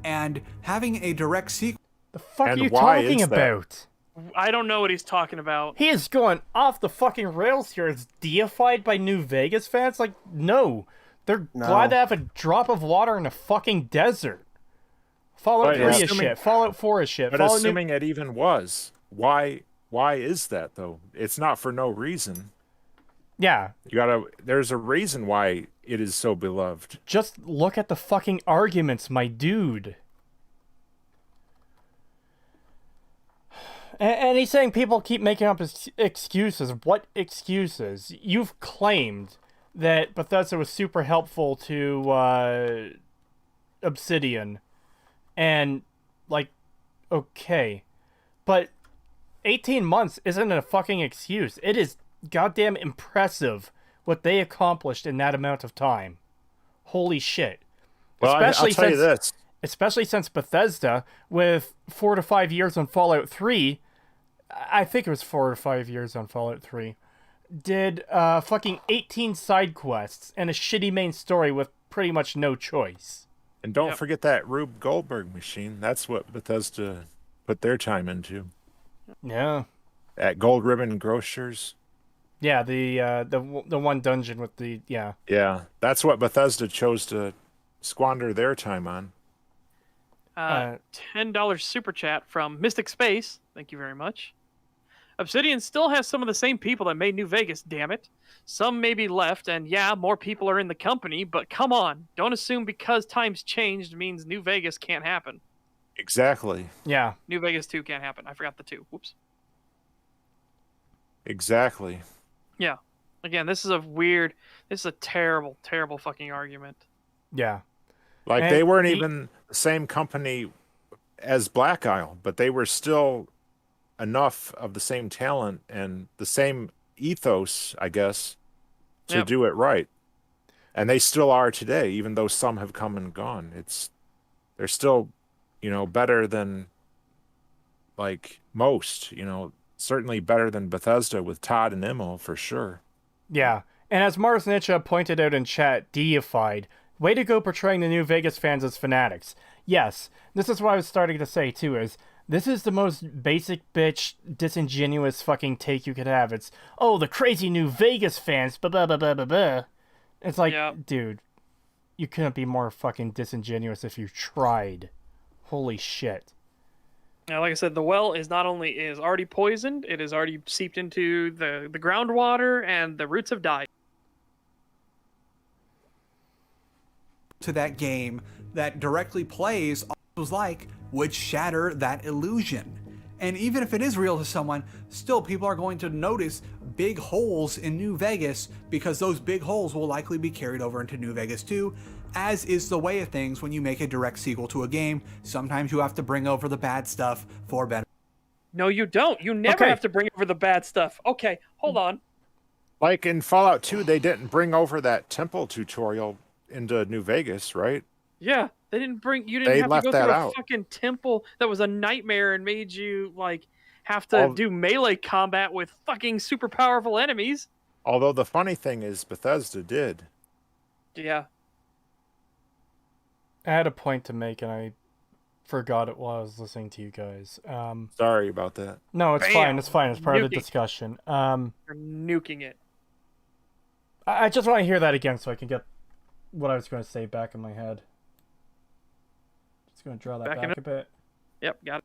And having a direct sequel... The fuck are you talking about? I don't know what he's talking about. He is going off the fucking rails here. It's deified by New Vegas fans? Like, no. They're glad to have a drop of water in a fucking desert. Fallout 3 is shit. Fallout 4 is shit. But assuming it even was, why is that, though? It's not for no reason. Yeah. There's a reason why it is so beloved. Just look at the fucking arguments, my dude. And he's saying people keep making up excuses. What excuses? You've claimed that Bethesda was super helpful to Obsidian. And, like, okay. But 18 months isn't a fucking excuse. It is goddamn impressive what they accomplished in that amount of time. Holy shit. Well, I'll tell you this. especially since Bethesda, with 4 to 5 years on Fallout 3, I think it was 4 or 5 years on Fallout 3, did fucking 18 side quests and a shitty main story with pretty much no choice. And don't forget that Rube Goldberg machine. That's what Bethesda put their time into. Yeah. At Gold Ribbon Grocers. Yeah, the one dungeon with the Yeah, that's what Bethesda chose to squander their time on. $10 super chat from Mystic Space. Thank you very much. Obsidian still has some of the same people that made New Vegas, damn it. Some may be left, and yeah, more people are in the company, but come on. Don't assume because times changed means New Vegas can't happen. Exactly. Yeah. New Vegas 2 can't happen. I forgot the 2. Whoops. Exactly. Yeah. Again, this is a terrible, terrible fucking argument. Yeah. Like, they weren't even the same company as Black Isle, but they were still enough of the same talent and the same ethos, I guess, to do it right. And they still are today, even though some have come and gone. They're still, better than, like, most, certainly better than Bethesda with Todd and Immel, for sure. Yeah. And as Mars Nietzsche pointed out in chat, deified. Way to go portraying the New Vegas fans as fanatics. Yes, this is what I was starting to say, too, is this is the most basic bitch, disingenuous fucking take you could have. It's, oh, the crazy New Vegas fans, blah, blah, blah, blah, blah, blah. It's like, dude, you couldn't be more fucking disingenuous if you tried. Holy shit. Now, like I said, the well is already poisoned, it is already seeped into the groundwater, and the roots have died. To that game that directly plays was like would shatter that illusion. And even if it is real to someone, still people are going to notice big holes in New Vegas because those big holes will likely be carried over into New Vegas 2, as is the way of things when you make a direct sequel to a game. Sometimes you have to bring over the bad stuff for better. No, you don't. You never have to bring over the bad stuff. Okay, hold on. Like in Fallout 2, they didn't bring over that temple tutorial into New Vegas, right? Yeah, you didn't have to go through a fucking temple that was a nightmare and made you like have to do melee combat with fucking super powerful enemies. Although the funny thing is Bethesda did. Yeah. I had a point to make and I forgot it while I was listening to you guys. Sorry about that. No, it's fine. It's fine. It's part of the discussion. You're nuking it. I just want to hear that again so I can get what I was going to say back in my head. Just going to draw that back a bit. Yep, got it.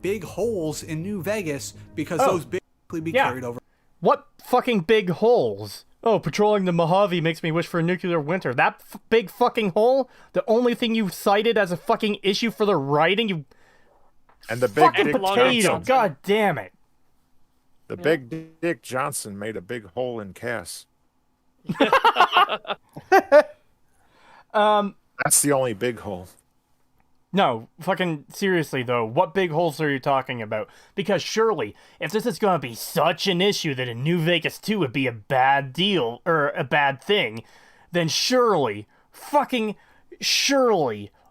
Big holes in New Vegas because those big be carried over. What fucking big holes? Oh, patrolling the Mojave makes me wish for a nuclear winter. That big fucking hole? The only thing you cited as a fucking issue for the writing? You and the big Dick potato. God damn it. The big Dick Johnson made a big hole in Cass. That's the only big hole. No, fucking seriously though, what big holes are you talking about? Because surely, if this is gonna be such an issue that a New Vegas 2 would be a bad deal, or a bad thing, then surely,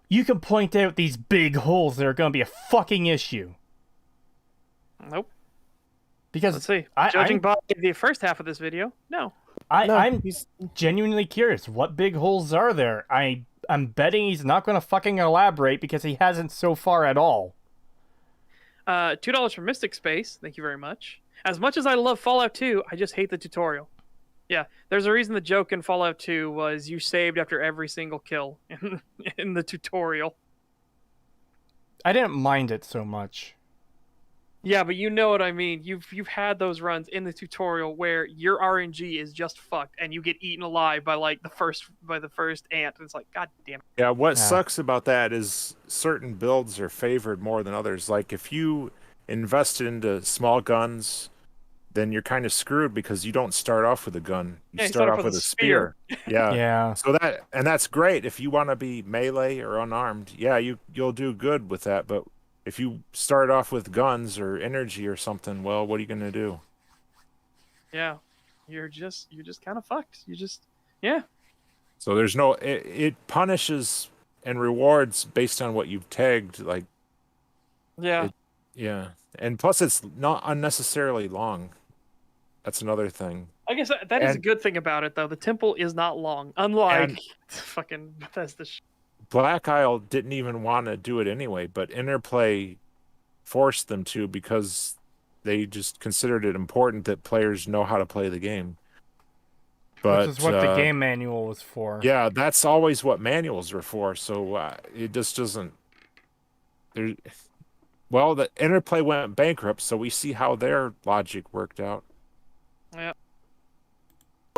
you can point out these big holes that are gonna be a fucking issue. Nope. Because let's see. Judging by the first half of this video, no. I'm genuinely curious. What big holes are there? I'm betting he's not going to fucking elaborate because he hasn't so far at all. $2 for Mystic Space. Thank you very much. As much as I love Fallout 2, I just hate the tutorial. Yeah, there's a reason the joke in Fallout 2 was you saved after every single kill in the tutorial. I didn't mind it so much. Yeah, but you know what I mean. You've had those runs in the tutorial where your RNG is just fucked and you get eaten alive by the first ant. And it's like, god damn it. Yeah, what sucks about that is certain builds are favored more than others. Like if you invest into small guns, then you're kind of screwed because you don't start off with a gun. You start off with a spear. Yeah. Yeah. So that's great if you want to be melee or unarmed. Yeah, you'll do good with that, but if you start off with guns or energy or something, well, what are you going to do? Yeah. You're just kind of fucked. Yeah. So it punishes and rewards based on what you've tagged. Like, Yeah. yeah, and plus it's not unnecessarily long. That's another thing. I guess that is a And- good thing about it, though. The temple is not long, unlike And- fucking Bethesda. Black Isle didn't even want to do it anyway, but Interplay forced them to because they just considered it important that players know how to play the game. But Which is what the game manual was for. yeah, that's always what manuals are for. So it just doesn't. There, well, the Interplay went bankrupt, so we see how their logic worked out. Yeah.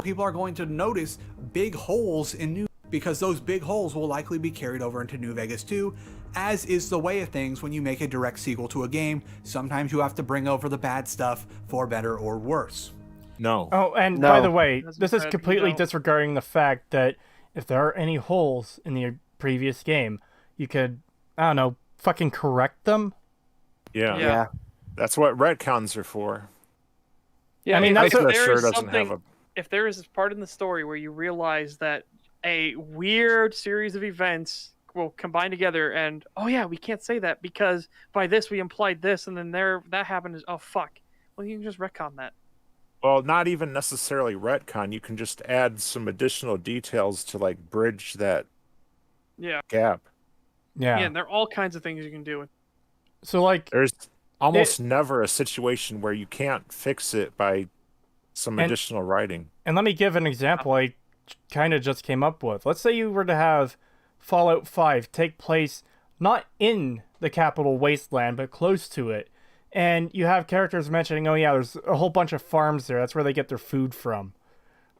People are going to notice big holes in New, because those big holes will likely be carried over into New Vegas 2, as is the way of things when you make a direct sequel to a game. Sometimes you have to bring over the bad stuff for better or worse. No. Oh, and No. by the way, Doesn't this is matter, completely no. disregarding the fact that if there are any holes in the previous game, you could, I don't know, fucking correct them. Yeah. Yeah. That's what retcons are for. Yeah, I mean, that's Bethesda a- there sure is doesn't have something. If there is this part in the story where you realize that a weird series of events will combine together, and oh yeah, we can't say that because by this we implied this, and then there that happened. Is oh fuck. Well, you can just retcon that. Well, not even necessarily retcon. You can just add some additional details to like bridge that Yeah. gap. Yeah. Yeah, and there are all kinds of things you can do with. So, like, There's almost never a situation where you can't fix it by some And- additional writing. and let me give an example I kind of just came up with. Let's say you were to have Fallout 5 take place not in the capital wasteland, but close to it. And you have characters mentioning, oh yeah, there's a whole bunch of farms there. That's where they get their food from.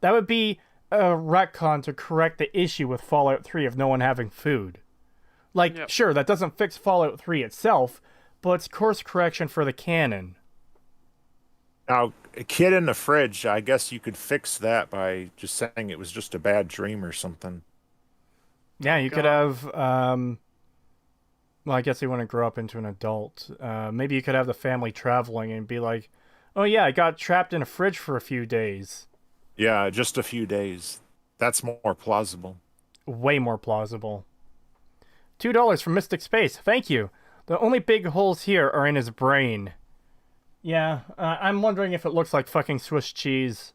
That would be a retcon to correct the issue with Fallout 3 of no one having food. Like, Yep. sure, that doesn't fix Fallout 3 itself, but it's course correction for the canon. Now, a kid in the fridge, I guess you could fix that by just saying it was just a bad dream or something. Yeah, you could have, well, I guess they want to grow up into an adult. Maybe you could have the family traveling and be like, oh yeah, I got trapped in a fridge for a few days. Yeah, just a few days. That's more plausible. Way more plausible. $2 from Mystic Space. Thank you. The only big holes here are in his brain. Yeah, I'm wondering if it looks like fucking Swiss cheese.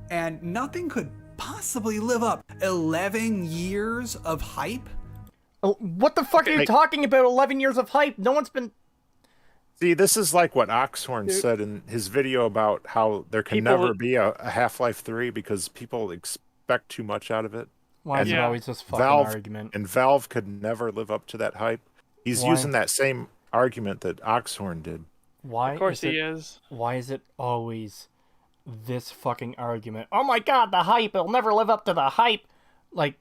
And nothing could possibly live up 11 years of hype. Oh, what the fuck are you Okay. talking about? 11 years of hype? No one's been... See, this is like what Oxhorn said in his video about how there can People- never be a Half-Life 3 because people expect too much out of it. Why is it Yeah. always this fucking Valve argument? and Valve could never live up to that hype. He's Why? using that same argument that Oxhorn did. Why Of course is he it... is. Why is it always this fucking argument? Oh my god, the hype! It'll never live up to the hype! Like,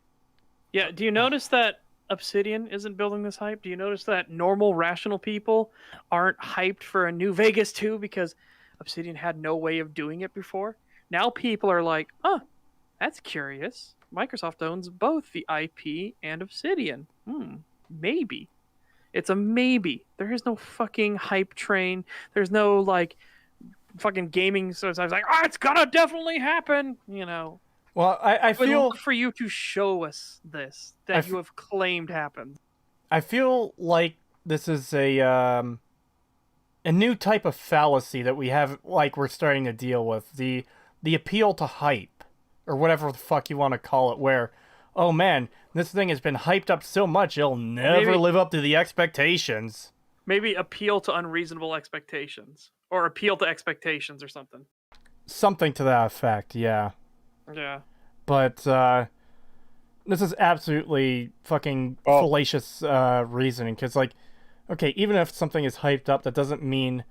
Yeah, do you notice that Obsidian isn't building this hype? Do you notice that normal, rational people aren't hyped for a new Vegas 2 because Obsidian had no way of doing it before? Now people are like, oh, that's curious. Microsoft owns both the IP and Obsidian. Maybe. It's a maybe. There is no fucking hype train. There's no, like, fucking gaming. So I was like, oh, it's gonna definitely happen, you know. well, I I would feel... love for you to show us this that you have claimed happened. I feel like this is a new type of fallacy that we have, like, we're starting to deal with. The appeal to hype, or whatever the fuck you want to call it, where, oh man, this thing has been hyped up so much it'll never Maybe- live up to the expectations. Maybe appeal to unreasonable expectations, or appeal to expectations, or something. Something to that effect, yeah. Yeah. But this is absolutely fucking Well- fallacious reasoning, because, like, okay, even if something is hyped up, that doesn't mean,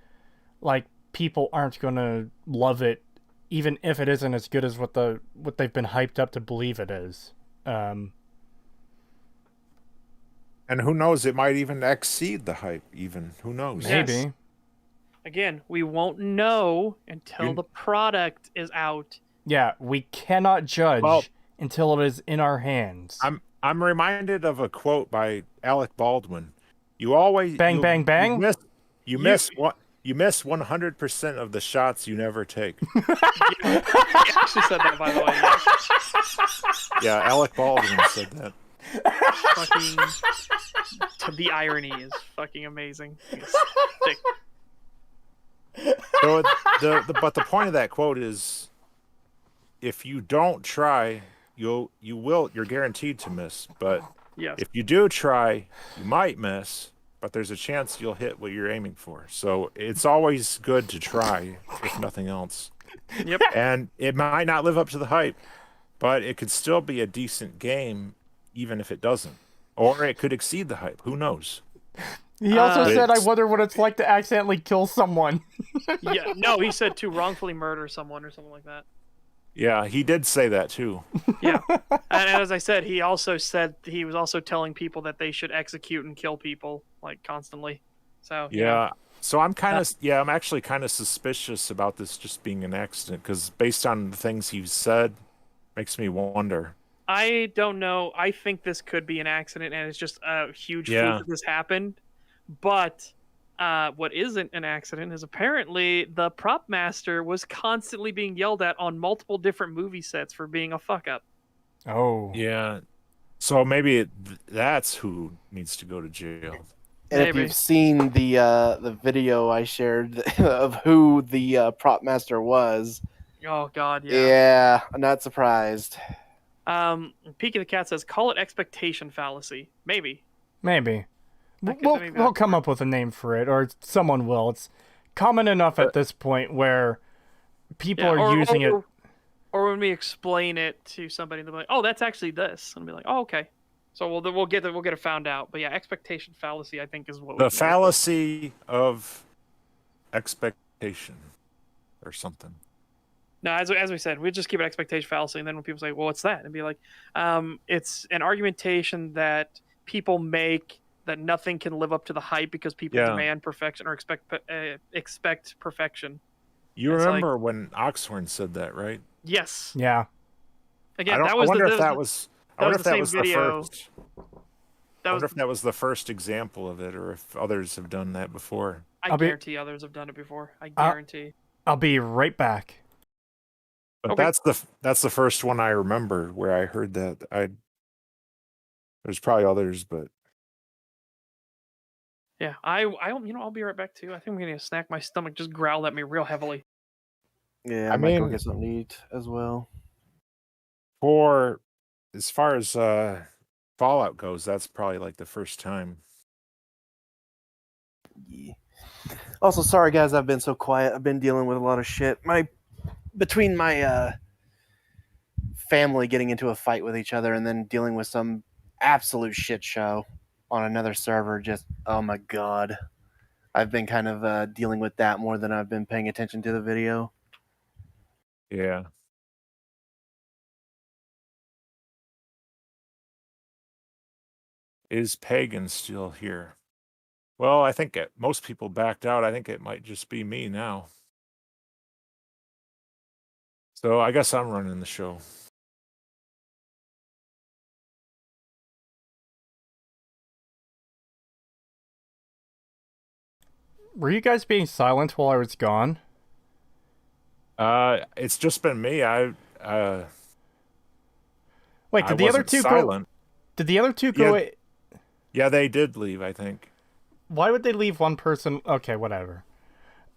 like, people aren't gonna love it, even if it isn't as good as what they've been hyped up to believe it is. And who knows, it might even exceed the hype, even. Who knows? Yeah. Maybe. Yes. Again, we won't know until You- the product is out. Yeah, we cannot judge Well- until it is in our hands. I'm reminded of a quote by Alec Baldwin. You always Bang, you- bang, bang? You miss 100% of the shots you never take. He actually said that, by the way. Yeah, Alec Baldwin said that. Fucking. The irony is fucking amazing. It's thick. So but the point of that quote is, if you don't try, you're guaranteed to miss. But Yes. if you do try, you might miss, but there's a chance you'll hit what you're aiming for. So it's always good to try, if nothing else. Yep. And it might not live up to the hype, but it could still be a decent game, even if it doesn't. Or it could exceed the hype. Who knows? He also said, "I It's- wonder what it's like to accidentally kill someone." Yeah. No, he said to wrongfully murder someone or something like that. Yeah, he did say that too. Yeah. And as I said, he also said he was also telling people that they should execute and kill people like constantly. So Yeah. So I'm I'm actually kind of suspicious about this just being an accident, because based on the things he said, makes me wonder. I don't know. I think this could be an accident, and it's just a huge Yeah. fluke that this happened. But what isn't an accident is apparently the prop master was constantly being yelled at on multiple different movie sets for being a fuck up. Oh. Yeah. So maybe that's who needs to go to jail. And if Maybe. you've seen the video I shared of who the prop master was, Oh God, yeah. yeah, I'm not surprised. Peaky the Cat says, "Call it expectation fallacy." Maybe. Maybe. could- We'll, maybe we'll that's come up with a name for it, or someone will. It's common enough at this point where people Yeah, are using it. Or when we explain it to somebody, they'll be like, "Oh, that's actually this," and I'll be like, "Oh, okay." So we'll get it found out. But yeah, expectation fallacy, I think, is what we The can fallacy of expectation or something. No, as we said, we just keep it expectation fallacy, and then when people say, "Well, what's that?" and be like, "It's an argumentation that people make that nothing can live up to the hype because people Yeah. demand perfection or expect perfection." You It's remember when Oxhorn said that, right? Yes. Yeah. Again, I wonder if that was. I wonder if that was the first. I That wonder was. if that was the first example of it, or if others have done that before. I I'll be- guarantee others have done it before. I guarantee. I'll be right back. But Okay. that's the first one I remember where I heard that. There's probably others, but Yeah, I'll be right back too. I think I'm gonna snack. My stomach just growled at me real heavily. Yeah, I I might go mean- get something to eat as well. for as far as Fallout goes, that's probably like the first time. Yeah. Also, sorry guys, I've been so quiet. I've been dealing with a lot of shit. Between my family getting into a fight with each other and then dealing with some absolute shit show on another server, just oh my god. I've been kind of dealing with that more than I've been paying attention to the video. Yeah. Is Pagan still here? Well, I think most people backed out. I think it might just be me now. So I guess I'm running the show. Were you guys being silent while I was gone? It's just been me. Wait, I did the other wasn't two go? silent. Did the other two go? Yeah. Yeah, they did leave, I think. Why would they leave one person? Okay, whatever.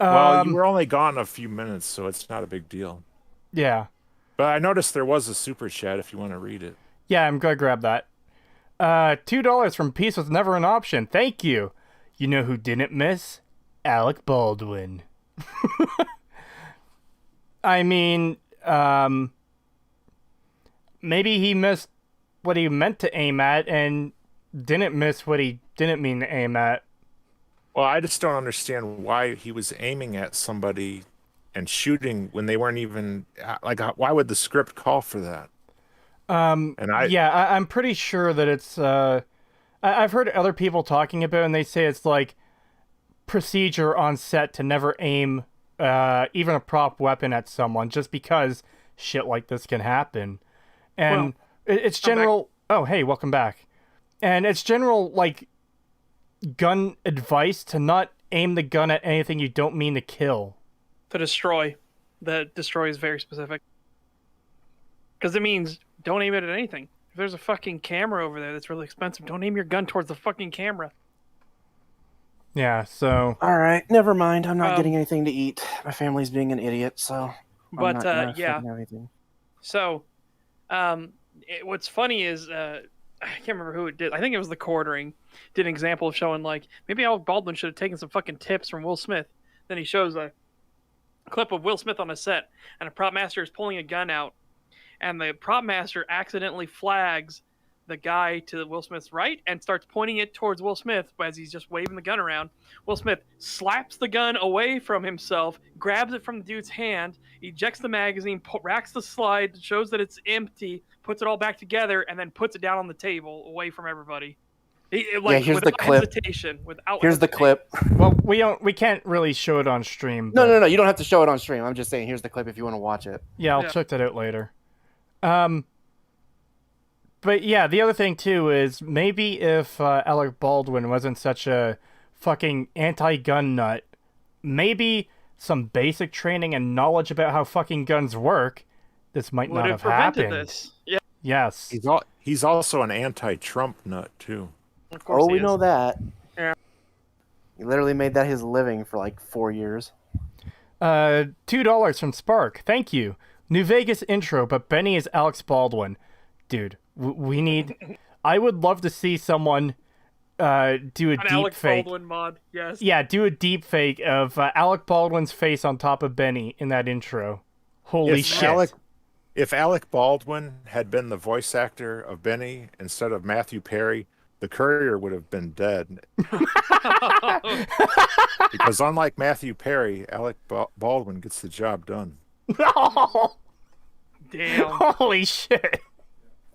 Well, you were only gone a few minutes, so it's not a big deal. Yeah. But I noticed there was a super chat if you want to read it. Yeah, I'm gonna grab that. $2 from Peace was never an option. Thank you. You know who didn't miss? Alec Baldwin. I mean, maybe he missed what he meant to aim at and didn't miss what he didn't mean to aim at. Well, I just don't understand why he was aiming at somebody and shooting when they weren't even like. Why would the script call for that? I'm pretty sure that it's. I've heard other people talking about it, and they say it's like procedure on set to never aim even a prop weapon at someone, just because shit like this can happen, and it's general. Oh, hey, welcome back. And it's general like gun advice to not aim the gun at anything you don't mean to kill. To destroy. The destroy is very specific. Because it means don't aim it at anything. If there's a fucking camera over there that's really expensive, don't aim your gun towards the fucking camera. Yeah, so All right, never mind. I'm not Um, getting anything to eat. My family's being an idiot, so I'm But not gonna yeah, fucking have anything. so what's funny is I can't remember who it did. I think it was The Quartering. Did an example of showing like maybe Alec Baldwin should have taken some fucking tips from Will Smith. Then he shows a clip of Will Smith on a set, and a prop master is pulling a gun out, and the prop master accidentally flags the guy to Will Smith's right and starts pointing it towards Will Smith as he's just waving the gun around. Will Smith slaps the gun away from himself, grabs it from the dude's hand, ejects the magazine, racks the slide, shows that it's empty, puts it all back together, and then puts it down on the table away from everybody. Here's the clip. Here's the clip. well, we can't really show it on stream. No, but- no, no. You don't have to show it on stream. I'm just saying. Here's the clip if you want to watch it. Yeah, I'll Yeah. check that out later. But yeah, the other thing too is maybe if Alec Baldwin wasn't such a fucking anti-gun nut, maybe some basic training and knowledge about how fucking guns work, this might would not have have prevented happened. this. Yeah, Yes. He's also an anti-Trump nut too. of course. Oh, he we is. know that. Yeah. He literally made that his living for like 4 years. $2 from Spark. Thank you. New Vegas intro, but Benny is Alex Baldwin. Dude, we need... I would love to see someone do a An deep Alec fake. Baldwin mod. Yes. Yeah, do a deep fake of Alec Baldwin's face on top of Benny in that intro. Holy If shit. If Alec Baldwin had been the voice actor of Benny instead of Matthew Perry, the Courier would have been dead. Because unlike Matthew Perry, Alec Baldwin gets the job done. Damn. Holy shit.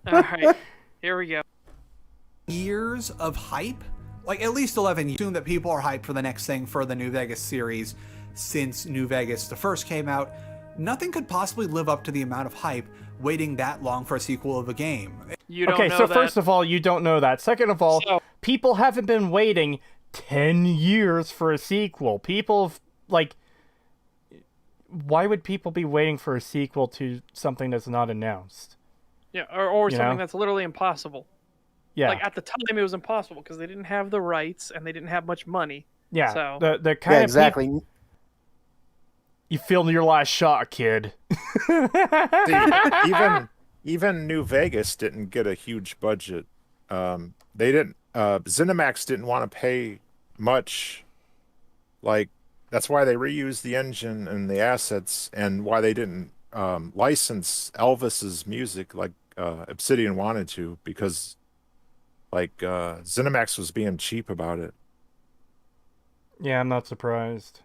All right. Here we go. Years of hype, like at least 11 years. Assume that people are hyped for the next thing for the New Vegas series since New Vegas the first came out. Nothing could possibly live up to the amount of hype waiting that long for a sequel of a game. You don't Okay, know so that. first of all, you don't know that. Second of all, So- people haven't been waiting 10 years for a sequel. People, like... Why would people be waiting for a sequel to something that's not announced? Yeah, or You something know? that's literally impossible. Yeah, Like at the time, it was impossible because they didn't have the rights and they didn't have much money. yeah. so- The kind Yeah, of exactly. you filmed your last shot, kid. See, even New Vegas didn't get a huge budget. They didn't. ZeniMax didn't want to pay much. Like that's why they reused the engine and the assets, and why they didn't license Elvis's music like Obsidian wanted to, because like ZeniMax was being cheap about it. Yeah, I'm not surprised.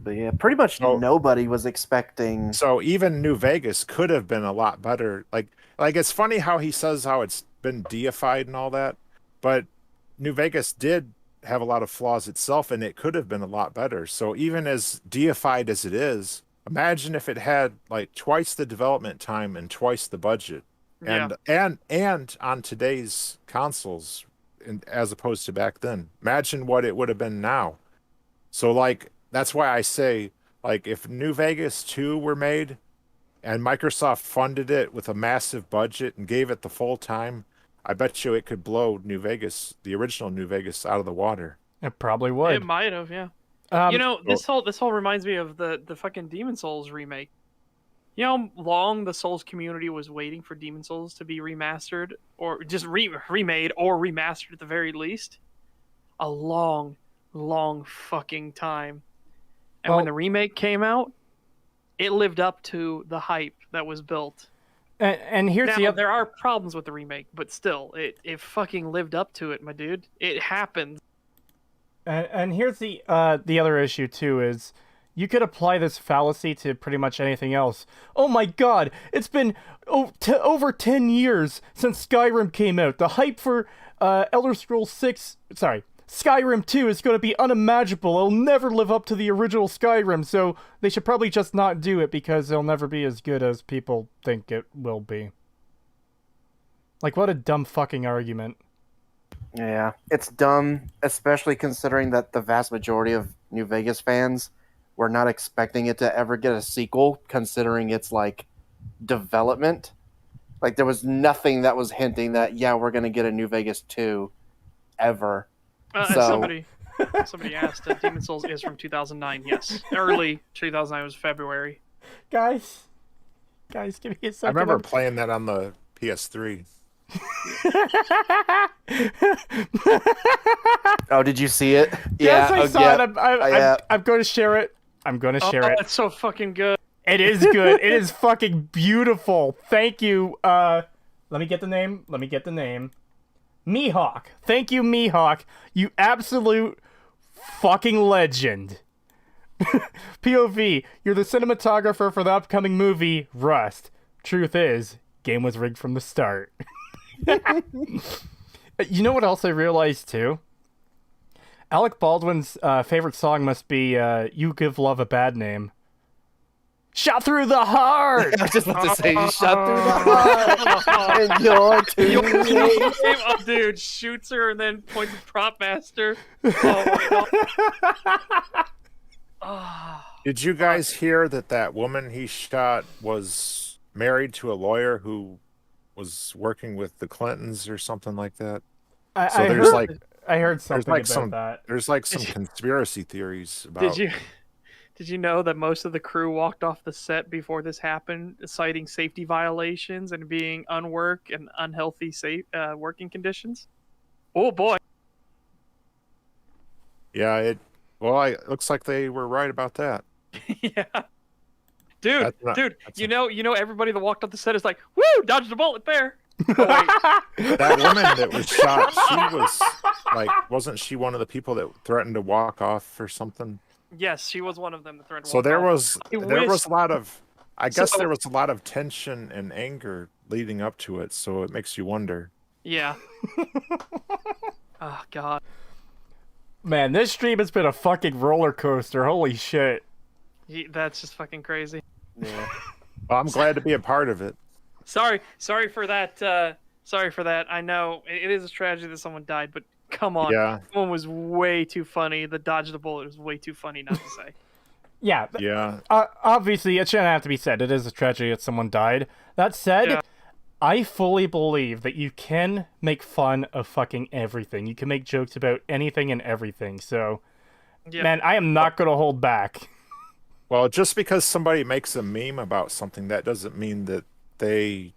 But yeah, pretty much Oh. nobody was expecting. So even New Vegas could have been a lot better. Like it's funny how he says how it's been deified and all that, but New Vegas did have a lot of flaws itself, and it could have been a lot better. So even as deified as it is, imagine if it had like twice the development time and twice the budget, and on today's consoles, as opposed to back then. Imagine what it would have been now. So like that's why I say, like, if New Vegas 2 were made and Microsoft funded it with a massive budget and gave it the full time, I bet you it could blow New Vegas, the original New Vegas, out of the water. It probably would. It might have, yeah. Um, This whole reminds me of the fucking Demon Souls remake. You know how long the Souls community was waiting for Demon Souls to be remastered, or just remade or remastered at the very least? A long, long fucking time. And Well- when the remake came out, it lived up to the hype that was built. and here's Now, the other. there are problems with the remake, but still, it fucking lived up to it, my dude. It happened. And here's the other issue too is you could apply this fallacy to pretty much anything else. Oh my god, it's been over 10 years since Skyrim came out. The hype for Elder Scrolls 6, Skyrim 2 is going to be unimaginable. It'll never live up to the original Skyrim, so they should probably just not do it because it'll never be as good as people think it will be. Like, what a dumb fucking argument. Yeah, it's dumb, especially considering that the vast majority of New Vegas fans were not expecting it to ever get a sequel, considering its like development. Like, there was nothing that was hinting that, yeah, we're going to get a New Vegas 2 ever. So, Somebody asked. Demon Souls is from 2009. Yes, early 2009 was February. Guys, give me a I second. remember playing that on the PS3. oh, did you see it? Yes, I saw it. yeah. I'm going to share it. I'm going to share it. It's so fucking good. It is good. It is fucking beautiful. Thank you. Let me get the name. Mihawk. Thank you, Mihawk. You absolute fucking legend. POV, you're the cinematographer for the upcoming movie, Rust. Truth is, game was rigged from the start. You know what else I realized, too? Alec Baldwin's favorite song must be You Give Love a Bad Name. Shot through the heart! I was just about to say, shot through the heart, and you're too late. Oh, dude, shoots her and then points at Prop Master. Oh, my God. Did you guys hear that woman he shot was married to a lawyer who was working with the Clintons or something like that? I heard something about that. There's like some conspiracy theories about. Did you know that most of the crew walked off the set before this happened, citing safety violations and being unwork and unhealthy working conditions? Oh boy. Yeah, it looks like they were right about that. Yeah. Dude, you know everybody that walked off the set is like, woo, dodged a bullet there. Oh, wait. That woman that was shot, she was like, wasn't she one of the people that threatened to walk off or something? Yes, she was one of them that threatened to So walk there off. was a lot of, I guess there was a lot of tension and anger leading up to it, so it makes you wonder. Yeah. Oh, God. Man, this stream has been a fucking roller coaster. Holy shit. That's just fucking crazy. Yeah. Well, I'm glad to be a part of it. Sorry for that. Sorry for that. I know it is a tragedy that someone died, but come on. Yeah. That one was way too funny. The dodge the bullet was way too funny not to say. Yeah. Yeah. Obviously, it shouldn't have to be said. It is a tragedy that someone died. That said, Yeah. I fully believe that you can make fun of fucking everything. You can make jokes about anything and everything. So, Yep. man, I am not going to hold back. Well, just because somebody makes a meme about something, that doesn't mean that they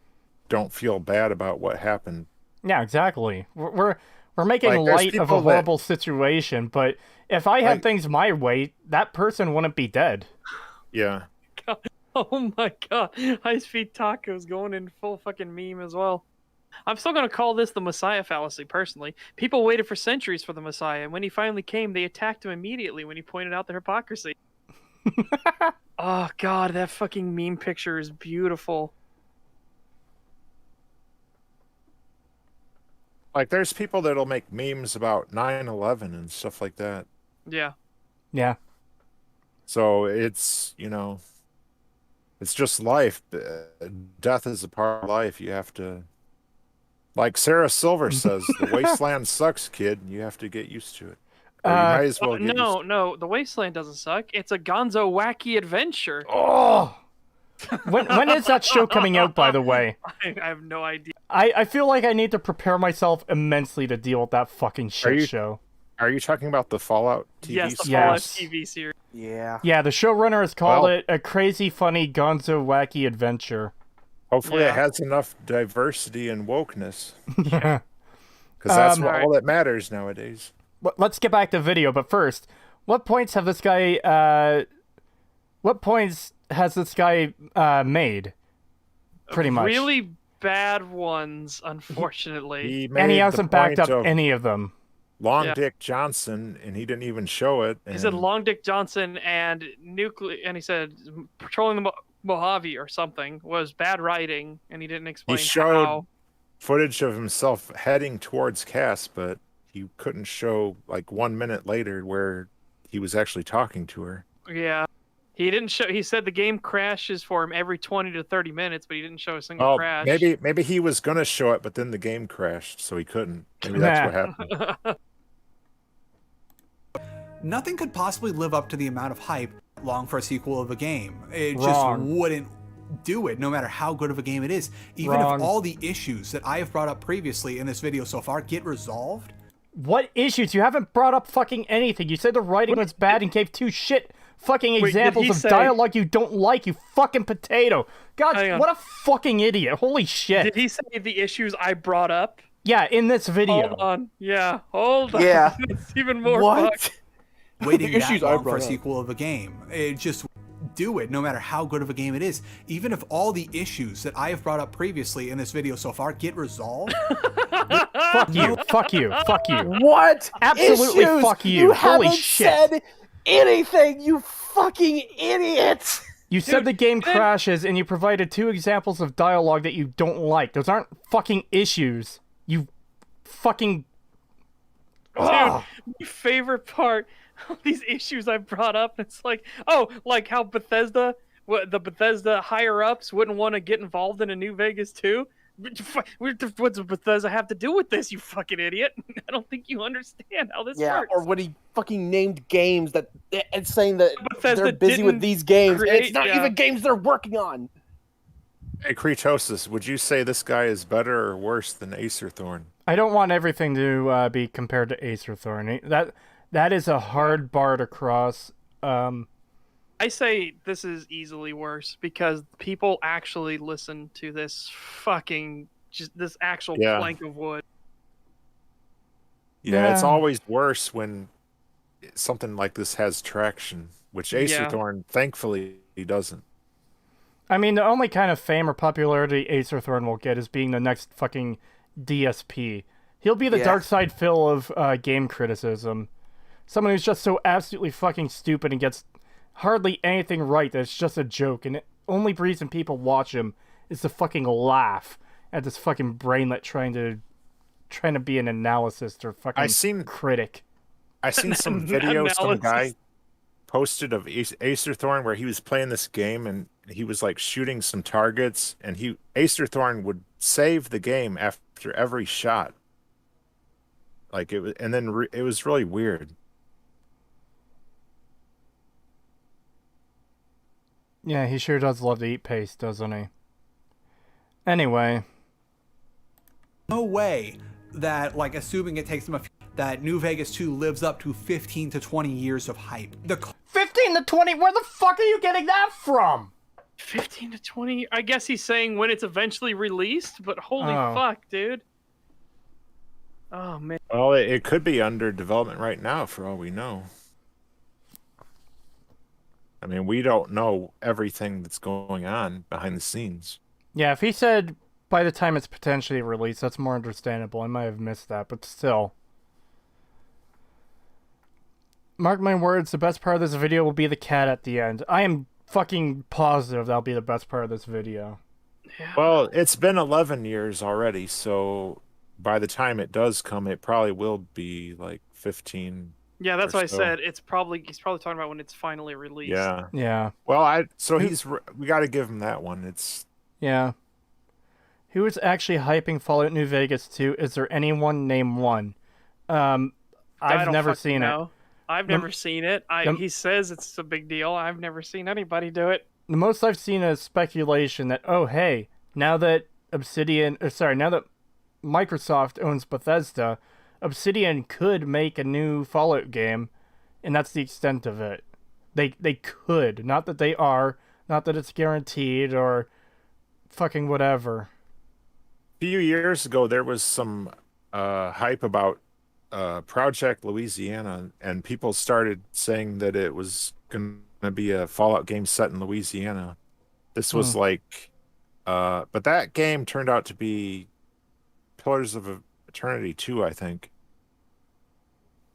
don't feel bad about what happened. Yeah, exactly. We're making Like, there's light of a people horrible situation, but if I had things my way, that person wouldn't be dead. Yeah. Oh my God. High Speed Taco's going in full fucking meme as well. I'm still going to call this the Messiah fallacy, personally. People waited for centuries for the Messiah, and when he finally came, they attacked him immediately when he pointed out their hypocrisy. Oh God, that fucking meme picture is beautiful. Like, there's people that'll make memes about 9/11 and stuff like that. Yeah. Yeah. So it's, it's just life. Death is a part of life. You have to, like Sarah Silver says, the wasteland sucks, kid. You have to get used to it. Or you might as well get No, the Wasteland doesn't suck. It's a gonzo wacky adventure. Oh! When is that show coming out, by the way? I have no idea. I feel like I need to prepare myself immensely to deal with that fucking shit show. Are you talking about the Fallout TV Yes, the series? Fallout Yes. TV series. Yeah. Yeah, the showrunner has called it a crazy, funny, gonzo, wacky adventure. Hopefully Yeah. it has enough diversity and wokeness. Yeah. Because that's Alright. all that matters nowadays. Let's get back to video, but first, what points have this guy, what points has this guy, made? Pretty much. Really bad ones, unfortunately. And he hasn't backed up of any of them. Long Yeah. Dick Johnson, and he didn't even show it. He said and Long Dick Johnson and and he said patrolling the Mojave or something was bad writing, and he didn't explain He showed how. footage of himself heading towards Cass, but he couldn't show like 1 minute later where he was actually talking to her. Yeah. He didn't show. He said the game crashes for him every 20 to 30 minutes, but he didn't show a single crash. maybe he was gonna show it, but then the game crashed, so he couldn't. Maybe that's what happened. Nothing could possibly live up to the amount of hype long for a sequel of a game. It Wrong. just wouldn't do it no matter how good of a game it is. Even Wrong. if all the issues that I have brought up previously in this video so far get resolved. What issues? You haven't brought up fucking anything. You said the writing was bad and gave 2 shit fucking Wait, did examples he of say- dialogue you don't like, you fucking potato. God, Hang on. what a fucking idiot. Holy shit. Did he say the issues I brought up? Yeah, in this video. Hold on. Yeah, hold on. Yeah. It's even more What? fucked. Waiting The issues that I long for a brought up. sequel of a game. It just do it no matter how good of a game it is. Even if all the issues that I have brought up previously in this video so far get resolved. Fuck you. Fuck you. Fuck you. What? Absolutely issues? fuck you. You Holy haven't shit. said anything, you fucking idiot. You said the game crashes and you provided 2 examples of dialogue that you don't like. Those aren't fucking issues. You fucking... Dude, Ugh. my favorite part of these issues I brought up, it's like, oh, like how Bethesda, the Bethesda higher ups wouldn't want to get involved in a New Vegas 2. What does Bethesda have to do with this, you fucking idiot? I don't think you understand how this works. Or when he fucking named games that and saying that Bethesda they're busy with didn't these games. and create- it's not yeah. even games they're working on. Hey, Creetosis, would you say this guy is better or worse than Acerthorn? I don't want everything to be compared to Acerthorn. That is a hard bar to cross. I say this is easily worse because people actually listen to this fucking, just this actual Yeah. plank of wood. Yeah, it's Yeah. always worse when something like this has traction, which Yeah. Acerthorn, thankfully, he doesn't. I mean, the only kind of fame or popularity Acerthorn will get is being the next fucking DSP. He'll be the Yeah. dark side Phil of game criticism. Someone who's just so absolutely fucking stupid and gets hardly anything right that it's just a joke, and the only reason people watch him is to fucking laugh at this fucking brainlet trying to be an analyst or fucking critic. I seen some video some Analysis. guy posted of Acerthorn where he was playing this game and he was like shooting some targets and Acerthorn would save the game after every shot. Like it was, and then it was really weird. Yeah, he sure does love to eat paste, doesn't he? Anyway. No way that, like, assuming it takes them that New Vegas 2 lives up to 15 to 20 years of hype. 15 to 20? Where the fuck are you getting that from? 15 to 20? I guess he's saying when it's eventually released, but holy Oh. fuck, dude. Oh, man. Well, it could be under development right now for all we know. I mean, we don't know everything that's going on behind the scenes. Yeah, if he said by the time it's potentially released, that's more understandable. I might have missed that, but still. Mark my words, the best part of this video will be the cat at the end. I am fucking positive that'll be the best part of this video. Yeah. Well, it's been 11 years already, so by the time it does come, it probably will be like 15. Yeah, that's or what I so. said. He's probably talking about when it's finally released. Yeah. Yeah, Well, we got to give him that one. It's yeah. Who is actually hyping Fallout New Vegas 2? Is there anyone? Name one. I I've don't never fucking seen it. know. I've never seen it. He says it's a big deal. I've never seen anybody do it. The most I've seen is speculation that, oh hey, now that Microsoft owns Bethesda, Obsidian could make a new Fallout game, and that's the extent of it. They could, not that they are, not that it's guaranteed or fucking whatever. a few years ago there was some hype about Project Louisiana, and people started saying that it was going to be a Fallout game set in Louisiana. This was but that game turned out to be Pillars of Eternity 2, I think.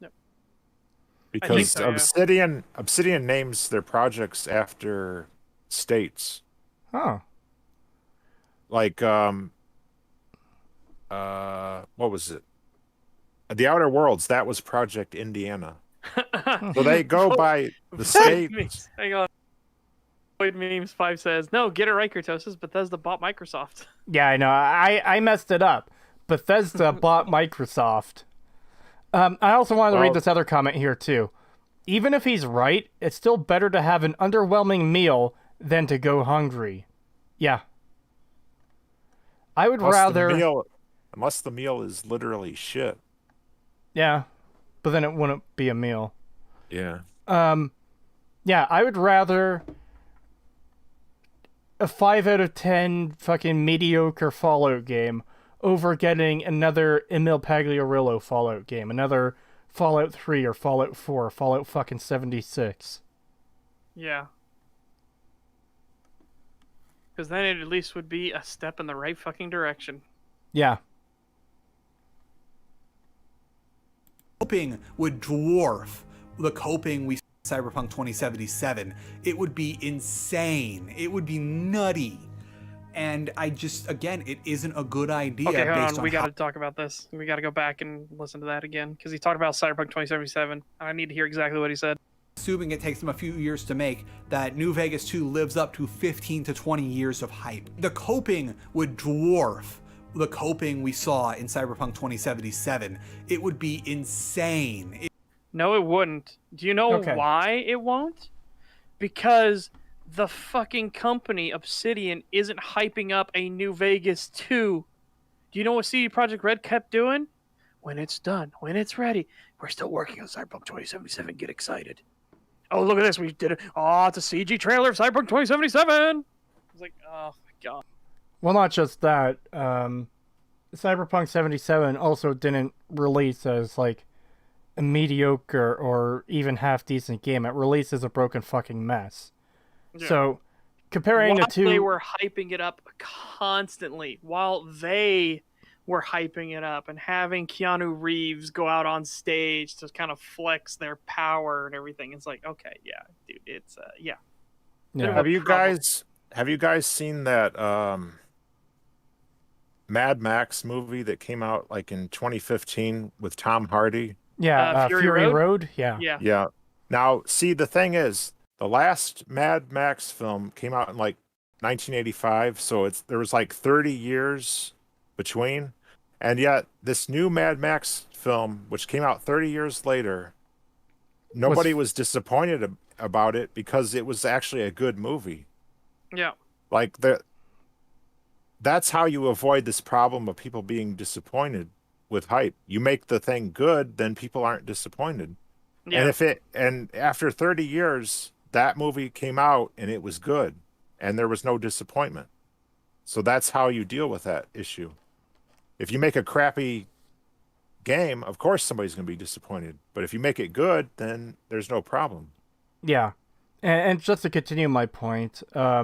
Yep. Because so, yeah. Obsidian names their projects after states. Oh. Like what was it? The Outer Worlds, that was Project Indiana. So they go by the state. Hang on. Void Memes 5 says, no, get it right, Creetosis. Bethesda bought Microsoft. Yeah, I know. I messed it up. Bethesda bought Microsoft. I also wanted to read this other comment here, too. Even if he's right, it's still better to have an underwhelming meal than to go hungry. Yeah. I would Unless rather... unless the meal is literally shit. Yeah, but then it wouldn't be a meal. Yeah. Yeah, I would rather a 5 out of 10 fucking mediocre Fallout game over getting another Emil Pagliarillo Fallout game, another Fallout 3 or Fallout 4 or Fallout fucking 76. Yeah. Because then it at least would be a step in the right fucking direction. Yeah. Coping would dwarf the coping we see in Cyberpunk 2077. It would be insane. It would be nutty. And I just, again, it isn't a good idea. Okay, hold based on. We got how to talk about this. We got to go back and listen to that again. Because he talked about Cyberpunk 2077. I need to hear exactly what he said. assuming it takes them a few years to make, that New Vegas 2 lives up to 15 to 20 years of hype. The coping would dwarf the coping we saw in Cyberpunk 2077. It would be insane. No, it wouldn't. Do you know why it won't? Because the fucking company, Obsidian, isn't hyping up a New Vegas 2. Do you know what CD Projekt Red kept doing? When it's done, when it's ready. We're still working on Cyberpunk 2077. Get excited. Oh, look at this. We did it. Oh, it's a CG trailer of Cyberpunk 2077. It's like, oh my god. Well, not just that. Cyberpunk 77 also didn't release as, like, a mediocre or even half-decent game. It released as a broken fucking mess. Yeah. So, comparing the two... They were hyping it up constantly while they were hyping it up and having Keanu Reeves go out on stage to kind of flex their power and everything. It's like, okay, yeah, dude, it's, yeah. Have you guys seen that, Mad Max movie that came out like in 2015 with Tom Hardy? Yeah, Fury Road? Yeah. Yeah. Now, see, the thing is, the last Mad Max film came out in like 1985, so there was like 30 years between, and yet this new Mad Max film, which came out 30 years later, nobody was disappointed about it because it was actually a good movie. Yeah. Like, that's how you avoid this problem of people being disappointed with hype. You make the thing good, then people aren't disappointed. Yeah. And after 30 years, that movie came out and it was good and there was no disappointment. So that's how you deal with that issue. If you make a crappy game, of course somebody's going to be disappointed. But if you make it good, then there's no problem. Yeah. And just to continue my point, yeah,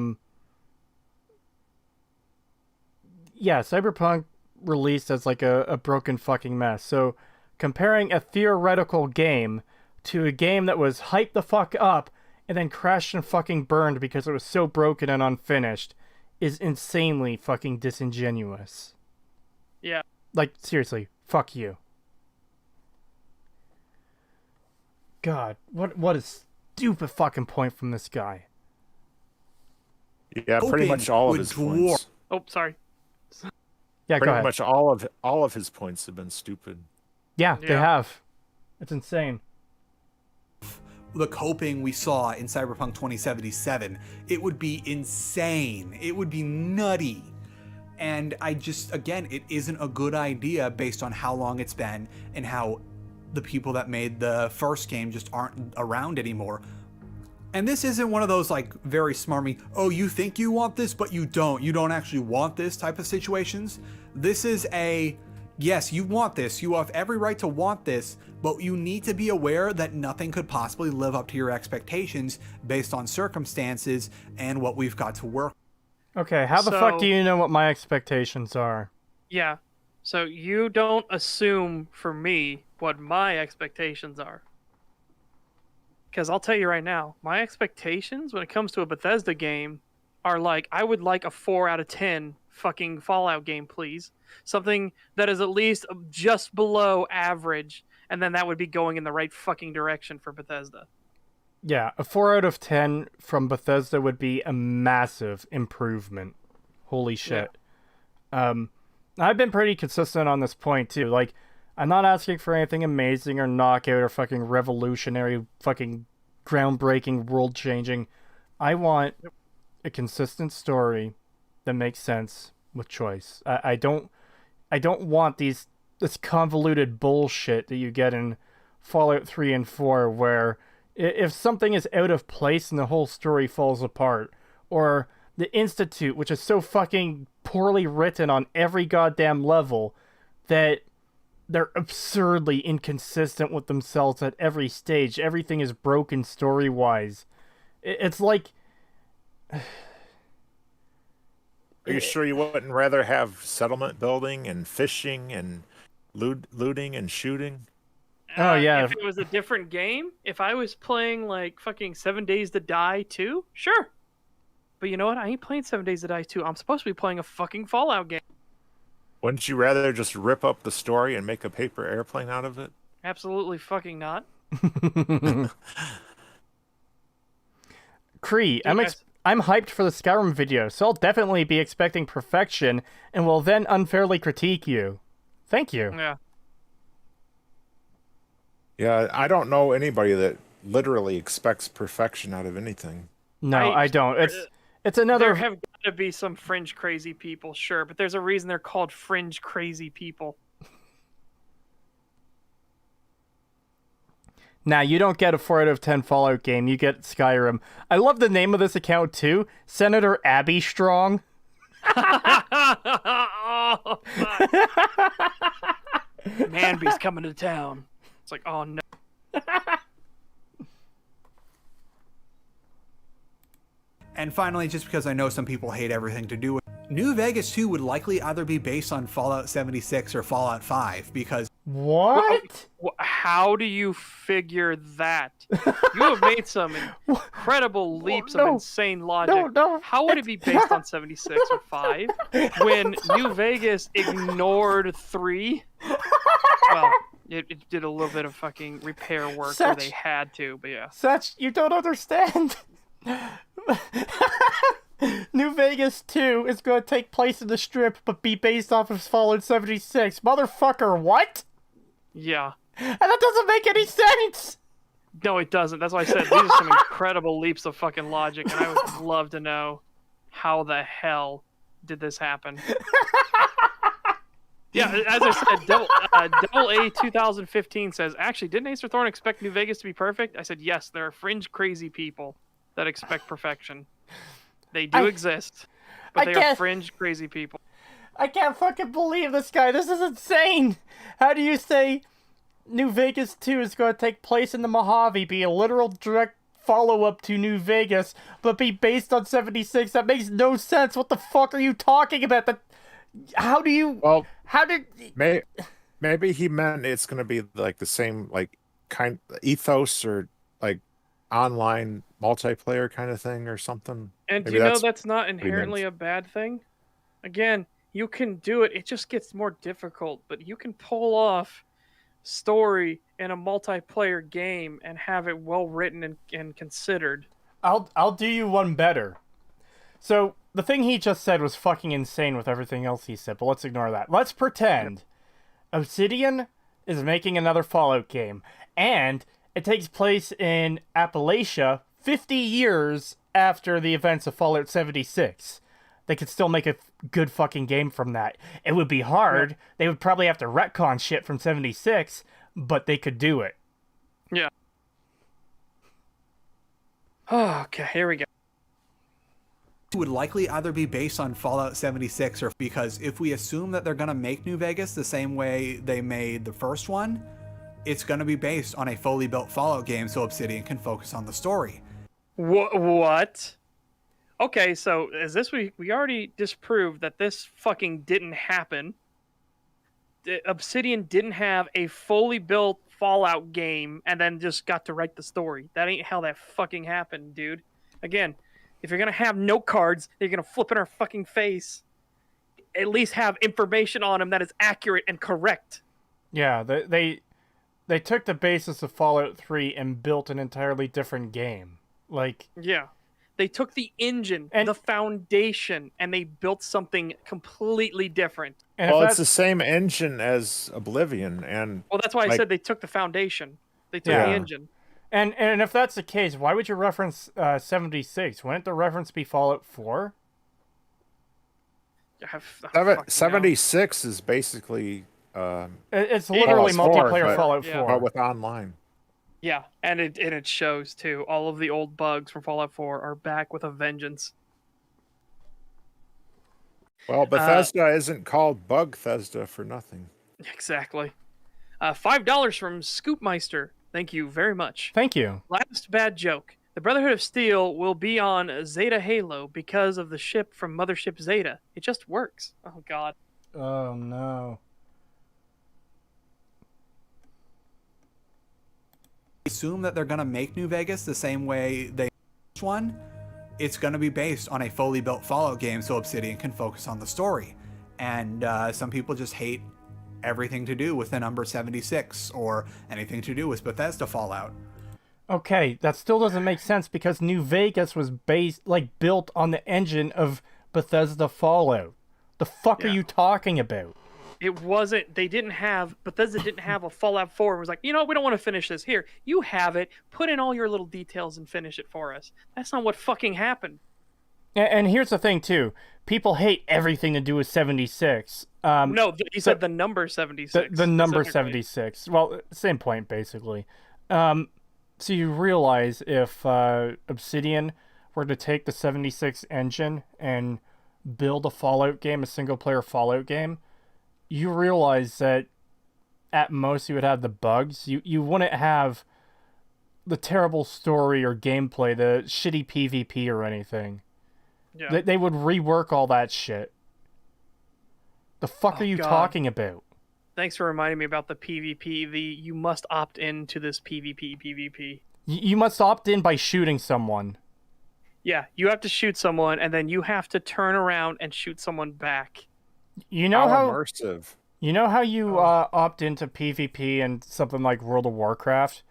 Cyberpunk released as like a broken fucking mess. So comparing a theoretical game to a game that was hyped the fuck up and then crashed and fucking burned because it was so broken and unfinished is insanely fucking disingenuous. Yeah. Like, seriously, fuck you. God, what a stupid fucking point from this guy. Yeah, pretty much all of his points. Oh, sorry. Yeah, pretty much all of his points have been stupid. Yeah, they have. It's insane. The coping we saw in Cyberpunk 2077, it would be insane. It would be nutty. And I just, again, it isn't a good idea based on how long it's been and how the people that made the first game just aren't around anymore. And this isn't one of those, like, very smarmy, oh, you think you want this, but you don't actually want this type of situations. This is a, yes, you want this, you have every right to want this, but you need to be aware that nothing could possibly live up to your expectations based on circumstances and what we've got to work. Okay, how the fuck do you know what my expectations are? Yeah, so you don't assume for me what my expectations are. Because I'll tell you right now, my expectations when it comes to a Bethesda game are like, I would like a 4 out of 10 fucking Fallout game, please. Something that is at least just below average, and then that would be going in the right fucking direction for Bethesda. Yeah, a 4 out of 10 from Bethesda would be a massive improvement. Holy shit. Yeah. I've been pretty consistent on this point, too. Like, I'm not asking for anything amazing or knockout or fucking revolutionary, fucking groundbreaking, world-changing. I want a consistent story that makes sense with choice. I don't want this convoluted bullshit that you get in Fallout 3 and 4 where if something is out of place and the whole story falls apart, or the Institute, which is so fucking poorly written on every goddamn level that they're absurdly inconsistent with themselves at every stage. Everything is broken story-wise. It's like... Are you sure you wouldn't rather have settlement building and fishing and looting and shooting? Oh, yeah. If it was a different game, if I was playing like fucking 7 Days to Die 2, sure. But you know what? I ain't playing 7 Days to Die 2. I'm supposed to be playing a fucking Fallout game. Wouldn't you rather just rip up the story and make a paper airplane out of it? Absolutely fucking not. Cree, Dude, I'm hyped for the Skyrim video, so I'll definitely be expecting perfection and will then unfairly critique you. Thank you. Yeah. Yeah, I don't know anybody that literally expects perfection out of anything. No, I don't. It's another... There have got to be some fringe crazy people, sure, but there's a reason they're called fringe crazy people. Nah, you don't get a 4 out of 10 Fallout game, you get Skyrim. I love the name of this account too, Senator Abby Strong. Oh, Manby's coming to town. It's like, oh no. And finally, just because I know some people hate everything to do with New Vegas 2 would likely either be based on Fallout 76 or Fallout 5 because What? How do you figure that? You have made some incredible leaps of insane logic. No, How would it be based on 76 or 5 when New Vegas ignored 3? Well, it did a little bit of fucking repair work where they had to, but yeah. Such, you don't understand. New Vegas 2 is going to take place in the Strip, but be based off of Fallout 76. Motherfucker, what? Yeah. And that doesn't make any sense! No, it doesn't. That's why I said these are some incredible leaps of fucking logic, and I would love to know how the hell did this happen. Yeah, as I said, Double A 2015 says, actually, didn't Acer Thorn expect New Vegas to be perfect? I said, yes, there are fringe crazy people that expect perfection. They do exist, but they are fringe crazy people. I can't fucking believe this guy. This is insane. How do you say New Vegas 2 is going to take place in the Mojave, be a literal direct follow-up to New Vegas, but be based on 76? That makes no sense. What the fuck are you talking about? How do you... Well, how did... Maybe he meant it's going to be like the same like kind ethos or like online multiplayer kind of thing or something. And Maybe do you know that's not inherently a bad thing? Again, you can do it. It just gets more difficult, but you can pull off story in a multiplayer game and have it well written and considered. I'll do you one better. So, the thing he just said was fucking insane with everything else he said, but let's ignore that. Let's pretend Obsidian is making another Fallout game, and it takes place in Appalachia 50 years after the events of Fallout 76. They could still make a good fucking game from that. It would be hard. Yeah. They would probably have to retcon shit from 76, but they could do it. Yeah. Oh, okay, here we go. Would likely either be based on Fallout 76 or because if we assume that they're going to make New Vegas the same way they made the first one, it's going to be based on a fully built Fallout game so Obsidian can focus on the story. What? Okay, so is this we already disproved that this fucking didn't happen. Obsidian didn't have a fully built Fallout game and then just got to write the story. That ain't how that fucking happened, dude. Again, if you're gonna have note cards, you're gonna flip in our fucking face. At least have information on them that is accurate and correct. Yeah, they took the basis of Fallout 3 and built an entirely different game. Like, yeah. They took the engine, the foundation, and they built something completely different. Well, it's the same engine as Oblivion, and well, that's why I said they took the foundation. They took the engine. And if that's the case, why would you reference 76? Wouldn't the reference be Fallout 4? Fuck, 76 is basically It's literally Fallout 4, multiplayer but- Fallout yeah. 4. but with online. Yeah, and it shows too. All of the old bugs from Fallout 4 are back with a vengeance. Well, Bethesda isn't called Bugthesda for nothing. Exactly. $5 from Scoopmeister. Thank you very much. Thank you. Last bad joke. The Brotherhood of Steel will be on Zeta Halo because of the ship from Mothership Zeta. It just works. Oh, God. Oh, no. Assume that they're going to make New Vegas the same way they this one. It's going to be based on a fully built Fallout game so Obsidian can focus on the story. And some people just hate everything to do with the number 76 or anything to do with Bethesda Fallout. Okay, that still doesn't make sense because New Vegas was built on the engine of Bethesda Fallout. The fuck are Yeah. you talking about? It wasn't. Bethesda didn't have a Fallout 4 and was like, we don't want to finish this. Here, you have it. Put in all your little details and finish it for us. That's not what fucking happened. And here's the thing, too. People hate everything to do with 76. No, you said the number 76. The number specifically. 76. Well, same point, basically. So you realize if Obsidian were to take the 76 engine and build a Fallout game, a single-player Fallout game, you realize that at most you would have the bugs. You wouldn't have the terrible story or gameplay, the shitty PvP or anything. Yeah. They would rework all that shit. The fuck are you God. talking about? Thanks for reminding me about the PvP. You must opt into this PvP. You must opt in by shooting someone. Yeah, you have to shoot someone, and then you have to turn around and shoot someone back. You know how immersive. you know how you opt into PvP and something like World of Warcraft?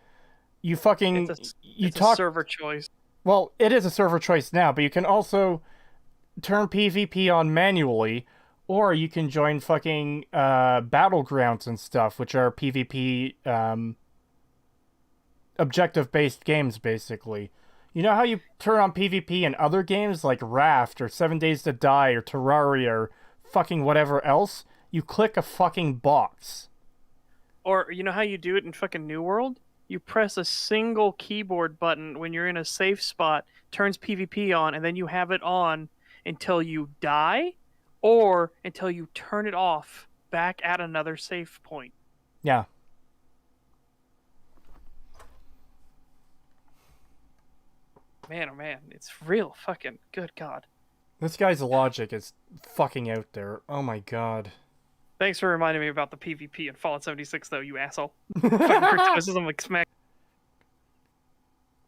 You fucking It's talk. a server choice. Well, it is a server choice now, but you can also turn PvP on manually, or you can join fucking battlegrounds and stuff, which are PvP objective-based games, basically. You know how you turn on PvP in other games like Raft or 7 Days to Die or Terraria or fucking whatever else? You click a fucking box. Or you know how you do it in fucking New World? You press a single keyboard button when you're in a safe spot, turns PvP on, and then you have it on until you die or until you turn it off back at another safe point. Yeah. Man, oh man, it's real fucking good God. This guy's logic is fucking out there. Oh my god. Thanks for reminding me about the PvP in Fallout 76, though, you asshole. Fucking criticism like smack.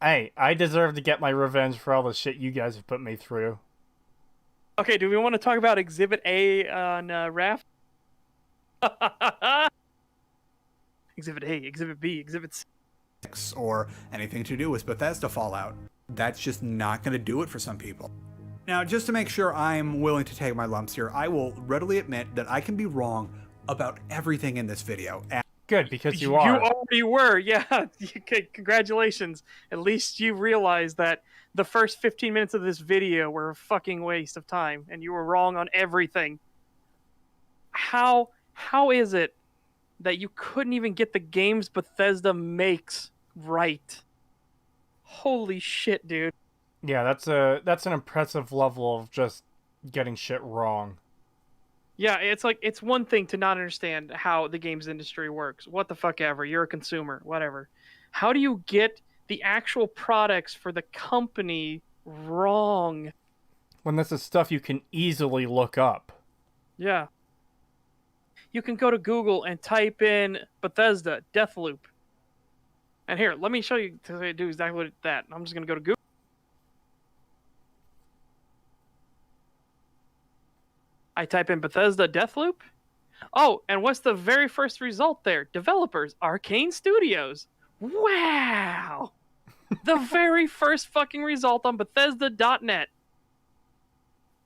Hey, I deserve to get my revenge for all the shit you guys have put me through. Okay, do we want to talk about Exhibit A on Raft? Exhibit A, Exhibit B, Exhibit C. Or anything to do with Bethesda Fallout. That's just not going to do it for some people. Now, just to make sure I'm willing to take my lumps here, I will readily admit that I can be wrong about everything in this video. And Good, because you are. You already were, yeah. Okay, congratulations. At least you realized that the first 15 minutes of this video were a fucking waste of time, and you were wrong on everything. How is it that you couldn't even get the games Bethesda makes right? Holy shit, dude. Yeah, that's an impressive level of just getting shit wrong. Yeah, it's one thing to not understand how the games industry works. What the fuck ever. You're a consumer, whatever. How do you get the actual products for the company wrong? When this is stuff you can easily look up. Yeah. You can go to Google and type in Bethesda Deathloop. And here, let me show you to do exactly that. I'm just going to go to Google. I type in Bethesda Deathloop. Oh, and what's the very first result there? Developers, Arcane Studios. Wow! The very first fucking result on Bethesda.net.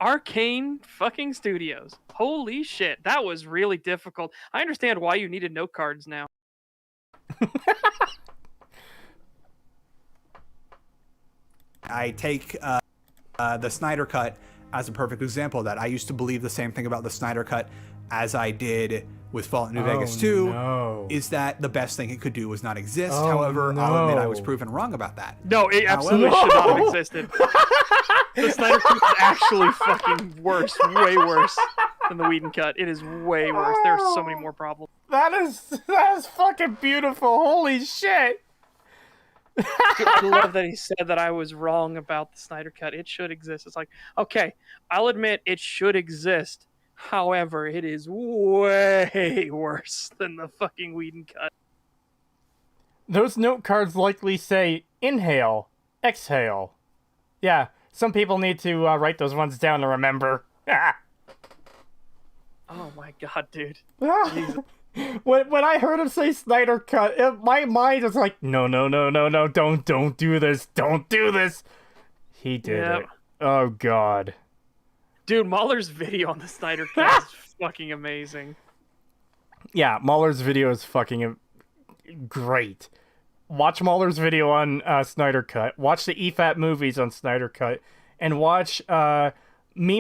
Arcane fucking Studios. Holy shit, that was really difficult. I understand why you needed note cards now. I take the Snyder Cut as a perfect example of that. I used to believe the same thing about the Snyder Cut as I did with Fallout New Vegas 2, is that the best thing it could do was not exist. However, I'll admit I was proven wrong about that. No, it absolutely should not have existed. The Snyder Cut is actually fucking worse, way worse than the Whedon Cut. It is way worse. There are so many more problems. That is fucking beautiful. Holy shit. I love that he said that I was wrong about the Snyder Cut. It should exist. It's like, okay, I'll admit it should exist. However, it is way worse than the fucking Whedon Cut. Those note cards likely say inhale, exhale. Yeah, some people need to write those ones down to remember. Oh my god, dude. Jesus. When I heard him say Snyder Cut, my mind was like, no, don't do this, don't do this. He did it. Oh god. Dude, Mahler's video on the Snyder Cut is fucking amazing. Yeah, Mahler's video is fucking great. Watch Mahler's video on Snyder Cut. Watch the EFAT movies on Snyder Cut. And watch Meme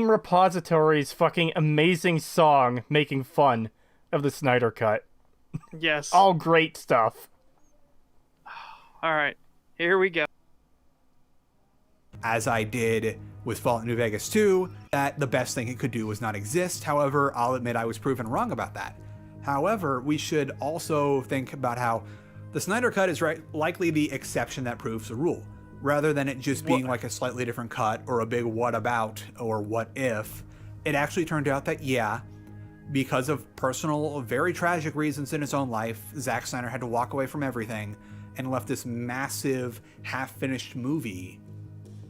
Repository's fucking amazing song making fun of the Snyder Cut. Yes. All great stuff. Alright, here we go. As I did with Fallout New Vegas 2, that the best thing it could do was not exist. However, I'll admit I was proven wrong about that. However, we should also think about how the Snyder Cut is likely the exception that proves the rule, rather than it just being like a slightly different cut or a big what about or what if. It actually turned out that, yeah, because of personal, very tragic reasons in his own life, Zack Snyder had to walk away from everything and left this massive, half-finished movie,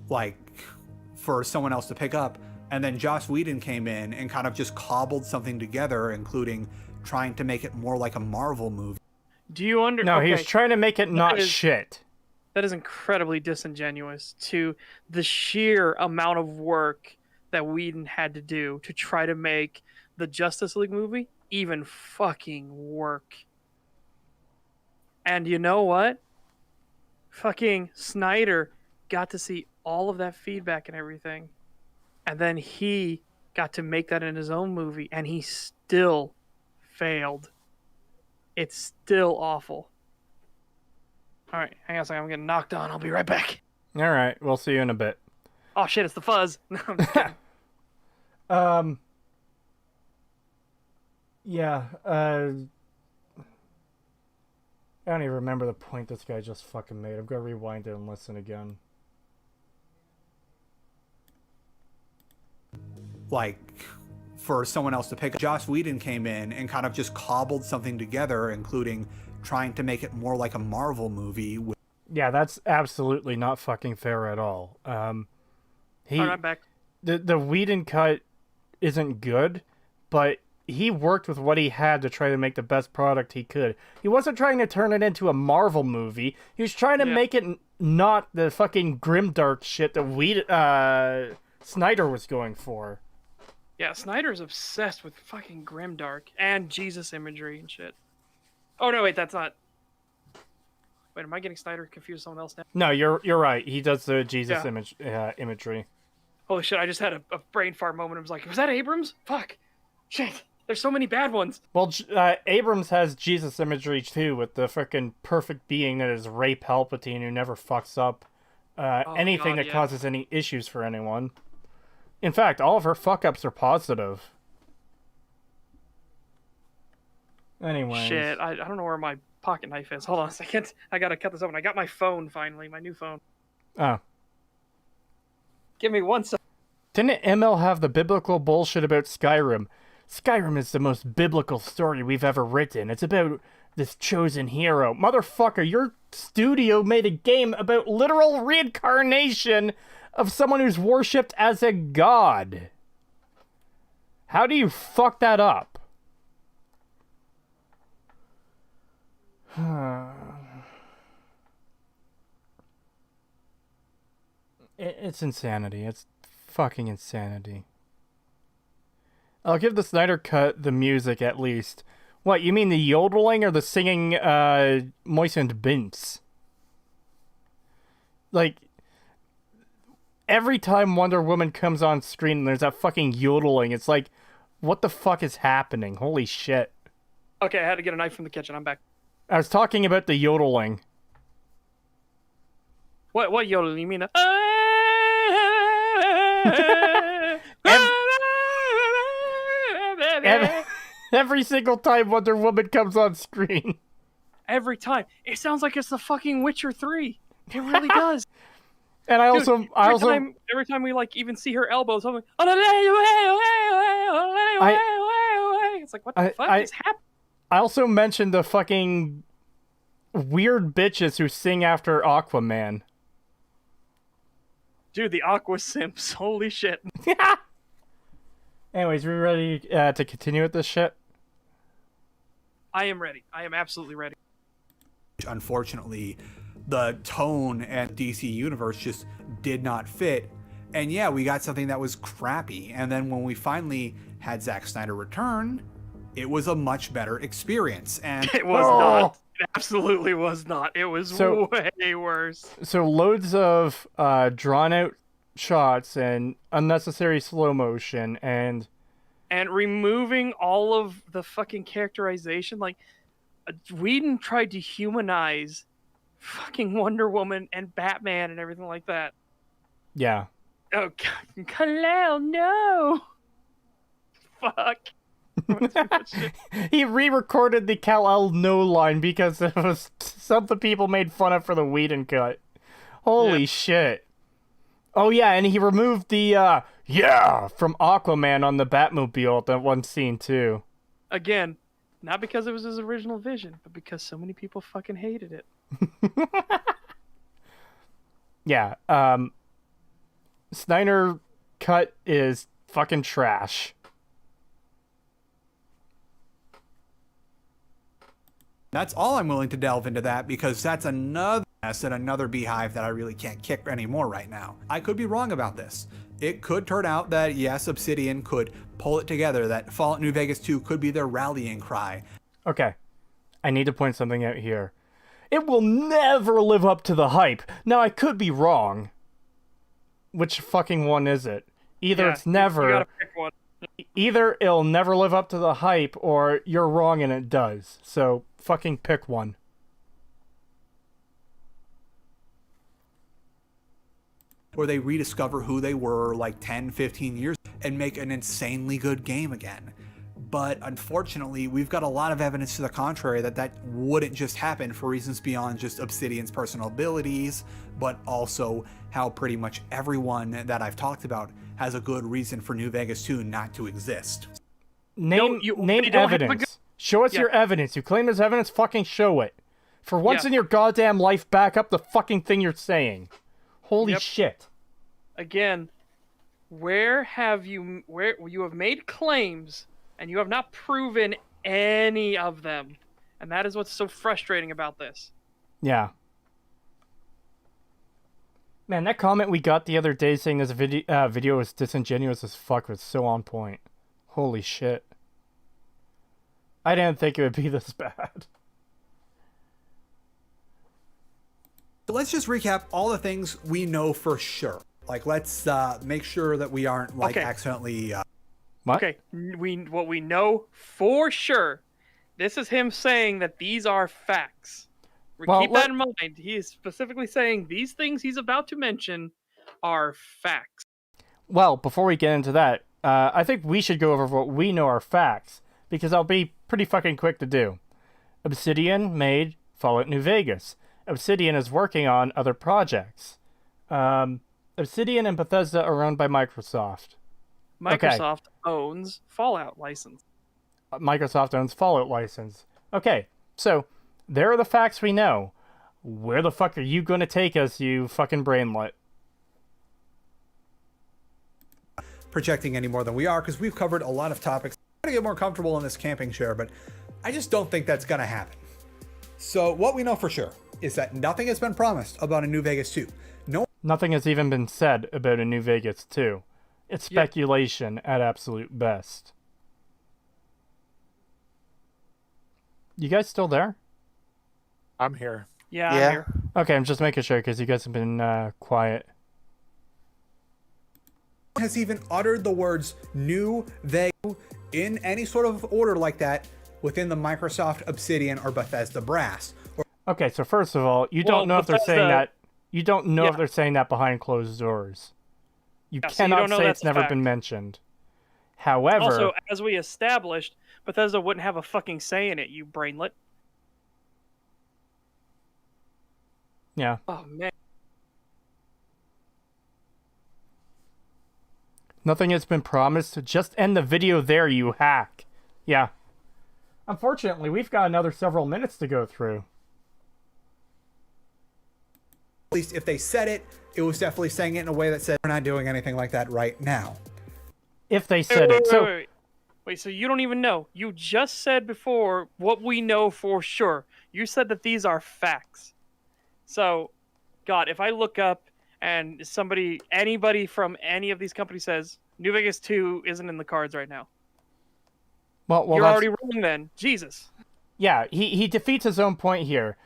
like, for someone else to pick up. And then Joss Whedon came in and kind of just cobbled something together, including trying to make it more like a Marvel movie. Do you No, he was trying to make it not shit. That is incredibly disingenuous to the sheer amount of work that Whedon had to do to try to make the Justice League movie even fucking work. And you know what? Fucking Snyder got to see all of that feedback and everything. And then he got to make that in his own movie, and he still failed. It's still awful. All right, hang on a second. I'm getting knocked on. I'll be right back. All right, we'll see you in a bit. Oh shit, it's the fuzz. No, I'm just kidding. Yeah, I don't even remember the point this guy just fucking made. I'm gonna rewind it and listen again. Like, for someone else to pick up. Joss Whedon came in and kind of just cobbled something together, including trying to make it more like a Marvel movie. Yeah, that's absolutely not fucking fair at all. Alright, I'm back. The Whedon cut isn't good, but he worked with what he had to try to make the best product he could. He wasn't trying to turn it into a Marvel movie. He was trying to make it not the fucking grimdark shit that Snyder was going for. Yeah, Snyder's obsessed with fucking grimdark and Jesus imagery and shit. Oh no, wait, that's not. Wait, am I getting Snyder confused with someone else now? No, you're right. He does the Jesus imagery. Holy shit, I just had a brain fart moment. I was like, was that Abrams? Fuck. Shit. There's so many bad ones. Well, Abrams has Jesus imagery too, with the freaking perfect being that is Ray Palpatine, who never fucks up anything that causes any issues for anyone. In fact, all of her fuck-ups are positive. Anyway. Shit, I don't know where my pocket knife is. Hold on a second. I gotta cut this open. I got my phone finally, my new phone. Oh. Give me 1 second. Didn't ML have the biblical bullshit about Skyrim? Skyrim is the most biblical story we've ever written. It's about this chosen hero. Motherfucker, your studio made a game about literal reincarnation of someone who's worshipped as a god. How do you fuck that up? It's insanity. It's fucking insanity. I'll give the Snyder Cut the music at least. What, you mean the yodeling or the singing moistened bints? Like, every time Wonder Woman comes on screen, there's that fucking yodeling. It's like, what the fuck is happening? Holy shit. Okay, I had to get a knife from the kitchen. I'm back. I was talking about the yodeling. What yodel? You mean the... Every single time Wonder Woman comes on screen. Every time. It sounds like it's the fucking Witcher 3. It really does. And I Dude, also every time we like even see her elbows, I'm like, it's like, what the fuck is happening? I also mentioned the fucking weird bitches who sing after Aquaman. Dude, the Aqua Simps. Holy shit. Anyways, we ready to continue with this shit? I am ready. I am absolutely ready. Unfortunately, the tone and DC universe just did not fit. And yeah, we got something that was crappy. And then when we finally had Zack Snyder return, it was a much better experience. And It was not. It absolutely was not. It was way worse. So loads of drawn out shots and unnecessary slow motion and removing all of the fucking characterization. Like, Whedon tried to humanize fucking Wonder Woman and Batman and everything like that. yeah. Oh, Kal-El, no! Fuck. He re-recorded the Kal-El no line because it was something people made fun of for the Whedon cut. Holy shit. Oh yeah, and he removed the from Aquaman on the Batmobile at that one scene too. Again, not because it was his original vision, but because so many people fucking hated it. Yeah, Snyder Cut is fucking trash. that's all I'm willing to delve into that, because that's another mess and another beehive that I really can't kick anymore right now. I could be wrong about this. It could turn out that, yes, Obsidian could pull it together, that Fallout New Vegas 2 could be their rallying cry. Okay, I need to point something out here. It will never live up to the hype. Now, I could be wrong. Which fucking one is it? Either it's never... You gotta pick one. Either it'll never live up to the hype, or you're wrong and it does. So, fucking pick one. Where they rediscover who they were like 10, 15 years and make an insanely good game again. But unfortunately, we've got a lot of evidence to the contrary that wouldn't just happen for reasons beyond just Obsidian's personal abilities, but also how pretty much everyone that I've talked about has a good reason for New Vegas 2 not to exist. Name evidence. Show us your evidence. You claim there's evidence, fucking show it. For once in your goddamn life, back up the fucking thing you're saying. Holy shit. Again, where you have made claims and you have not proven any of them. And that is what's so frustrating about this. Yeah. Man, that comment we got the other day saying this video was disingenuous as fuck was so on point. Holy shit. I didn't think it would be this bad. So let's just recap all the things we know for sure. Like, let's make sure that we aren't accidentally... What? Okay, what we know for sure. This is him saying that these are facts. Keep that in mind. He is specifically saying these things he's about to mention are facts. Well, before we get into that, I think we should go over what we know are facts, because I'll be pretty fucking quick to do. Obsidian made Fallout New Vegas. Obsidian is working on other projects. Obsidian and Bethesda are owned by Microsoft. Microsoft owns Fallout license. Microsoft owns Fallout license. Okay, so there are the facts we know. Where the fuck are you going to take us, you fucking brainlet? Projecting any more than we are, because we've covered a lot of topics. I'm going to get more comfortable in this camping chair, but I just don't think that's going to happen. So what we know for sure is that nothing has been promised about a New Vegas 2. Nothing has even been said about a New Vegas 2. It's speculation at absolute best. You guys still there? I'm here. Yeah, I'm here. Okay, I'm just making sure because you guys have been quiet. has even uttered the words New Vegas in any sort of order like that within the Microsoft, Obsidian, or Bethesda brass. Okay, so first of all, you don't know if they're saying that. You don't know if they're saying that behind closed doors. You cannot say it's never been mentioned. However, also, as we established, Bethesda wouldn't have a fucking say in it, you brainlet. Yeah. Oh, man. Nothing has been promised. Just end the video there, you hack. Yeah. Unfortunately, we've got another several minutes to go through. At least if they said it, it was definitely saying it in a way that said, we're not doing anything like that right now. If they said it. Wait, so you don't even know. You just said before what we know for sure. You said that these are facts. So, God, if I look up and anybody from any of these companies says New Vegas 2 isn't in the cards right now. Well, you're already wrong then. Jesus. Yeah, he defeats his own point here.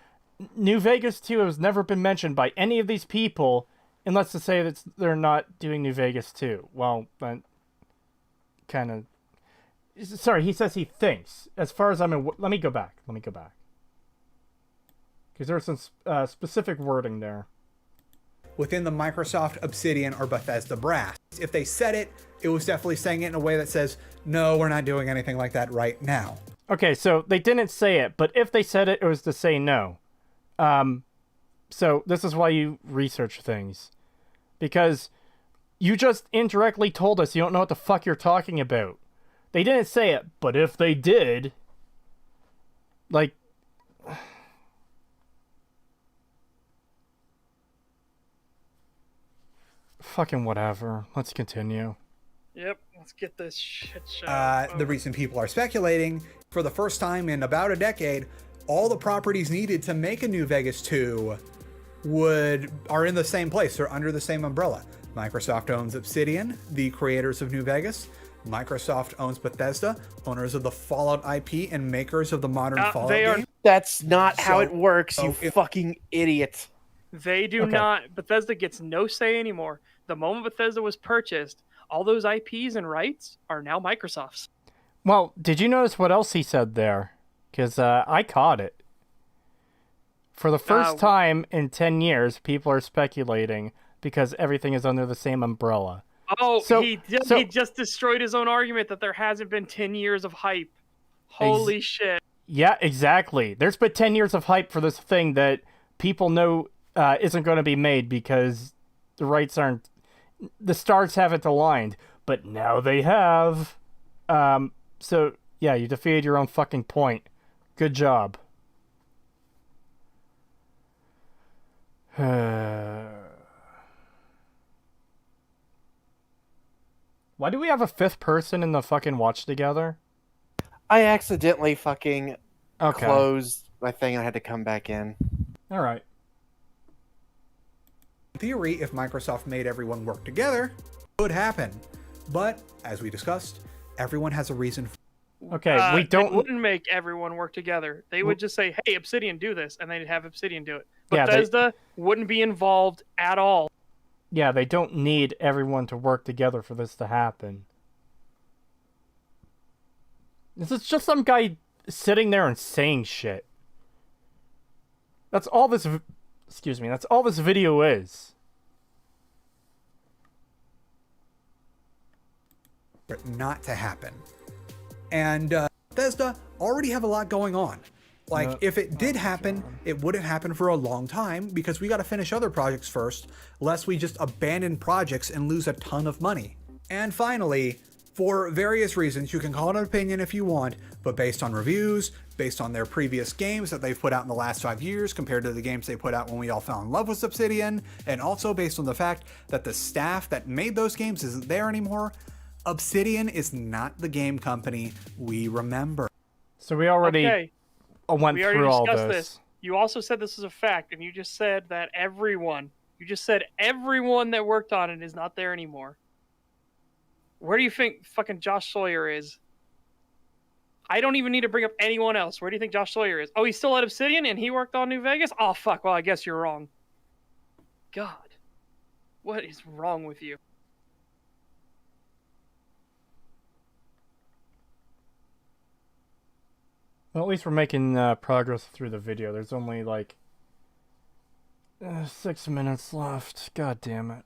New Vegas 2 has never been mentioned by any of these people unless to say that they're not doing New Vegas 2. Well, then kind of... Sorry, he says he thinks. As far as I'm aware... Let me go back. Because there's some specific wording there. Within the Microsoft, Obsidian, or Bethesda brass. If they said it, it was definitely saying it in a way that says, no, we're not doing anything like that right now. Okay, so they didn't say it, but if they said it, it was to say no. So this is why you research things. Because you just indirectly told us you don't know what the fuck you're talking about. They didn't say it, but if they did... Like... Fucking whatever. Let's continue. Yep, let's get this shit show. The reason people are speculating, for the first time in about a decade, all the properties needed to make a New Vegas 2 are in the same place. They're under the same umbrella. Microsoft owns Obsidian, the creators of New Vegas. Microsoft owns Bethesda, owners of the Fallout IP and makers of the modern Fallout game. That's not how it works, you fucking idiot. They do not. Bethesda gets no say anymore. The moment Bethesda was purchased, all those IPs and rights are now Microsoft's. Well, did you notice what else he said there? Because I caught it. For the first time in 10 years, people are speculating because everything is under the same umbrella. Oh, he just destroyed his own argument that there hasn't been 10 years of hype. Holy shit. Yeah, exactly. There's been 10 years of hype for this thing that people know isn't going to be made because the rights aren't... The stars haven't aligned, but now they have. So, yeah, you defeated your own fucking point. Good job. Why do we have a fifth person in the fucking watch together? I accidentally fucking closed my thing and I had to come back in. All right. In theory, if Microsoft made everyone work together, it would happen. But, as we discussed, everyone has a reason for Okay, we don't... They wouldn't make everyone work together. They would just say, hey, Obsidian, do this, and they'd have Obsidian do it. Bethesda wouldn't be involved at all. Yeah, they don't need everyone to work together for this to happen. This is just some guy sitting there and saying shit. That's all this... Excuse me, that's all this video is. it not to happen. And Bethesda already have a lot going on. Like, if it did happen, it wouldn't happen for a long time because we got to finish other projects first, lest we just abandon projects and lose a ton of money. And finally, for various reasons, you can call it an opinion if you want, but based on reviews, based on their previous games that they've put out in the last 5 years compared to the games they put out when we all fell in love with Obsidian, and also based on the fact that the staff that made those games isn't there anymore, Obsidian is not the game company we remember. So we already went through all this. You also said this is a fact, and you just said that everyone that worked on it is not there anymore. Where do you think fucking Josh Sawyer is? I don't even need to bring up anyone else. Where do you think Josh Sawyer is? Oh, he's still at Obsidian and he worked on New Vegas? Oh, fuck. Well, I guess you're wrong. God. What is wrong with you? Well, at least we're making progress through the video. There's only like 6 minutes left. God damn it.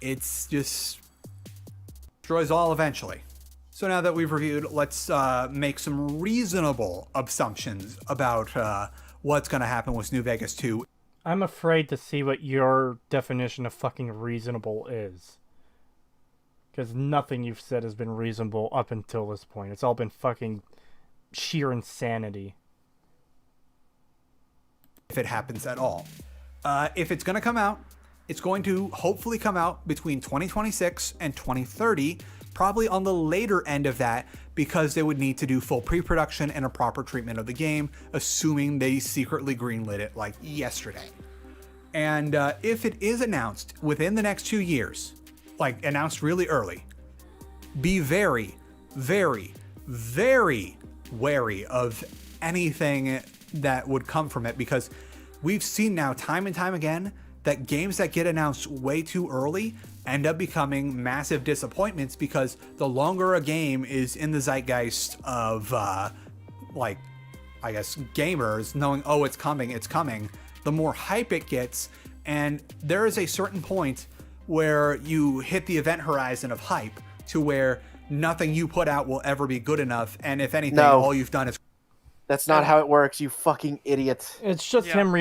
It's just destroys all eventually. So now that we've reviewed, let's make some reasonable assumptions about what's going to happen with New Vegas 2. I'm afraid to see what your definition of fucking reasonable is. Because nothing you've said has been reasonable up until this point. It's all been fucking sheer insanity. If it happens at all. If it's going to come out, it's going to hopefully come out between 2026 and 2030, probably on the later end of that, because they would need to do full pre-production and a proper treatment of the game, assuming they secretly greenlit it like yesterday. And if it is announced within the next 2 years, like announced really early, be very, very, very wary of anything that would come from it, because we've seen now time and time again that games that get announced way too early end up becoming massive disappointments, because the longer a game is in the zeitgeist of like, I guess, gamers knowing, oh, it's coming, the more hype it gets. And there is a certain point where you hit the event horizon of hype to where nothing you put out will ever be good enough, and if anything, all you've done is... That's not how it works, you fucking idiot. It's just him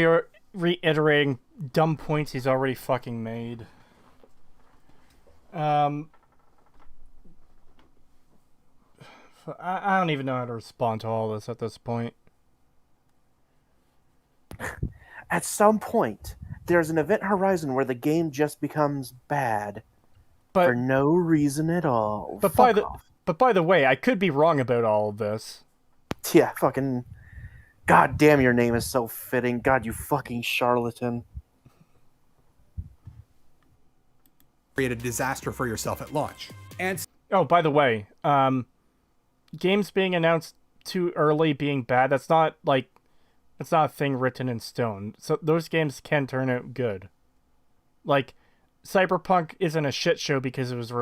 reiterating dumb points he's already fucking made. I don't even know how to respond to all this at this point. At some point, there's an event horizon where the game just becomes bad for no reason at all. But by the way, I could be wrong about all of this. Yeah, fucking... God damn, your name is so fitting. God, you fucking charlatan. Create a disaster for yourself at launch. And oh, by the way, games being announced too early being bad, that's not a thing written in stone. So those games can turn out good. Like, Cyberpunk isn't a shit show because it was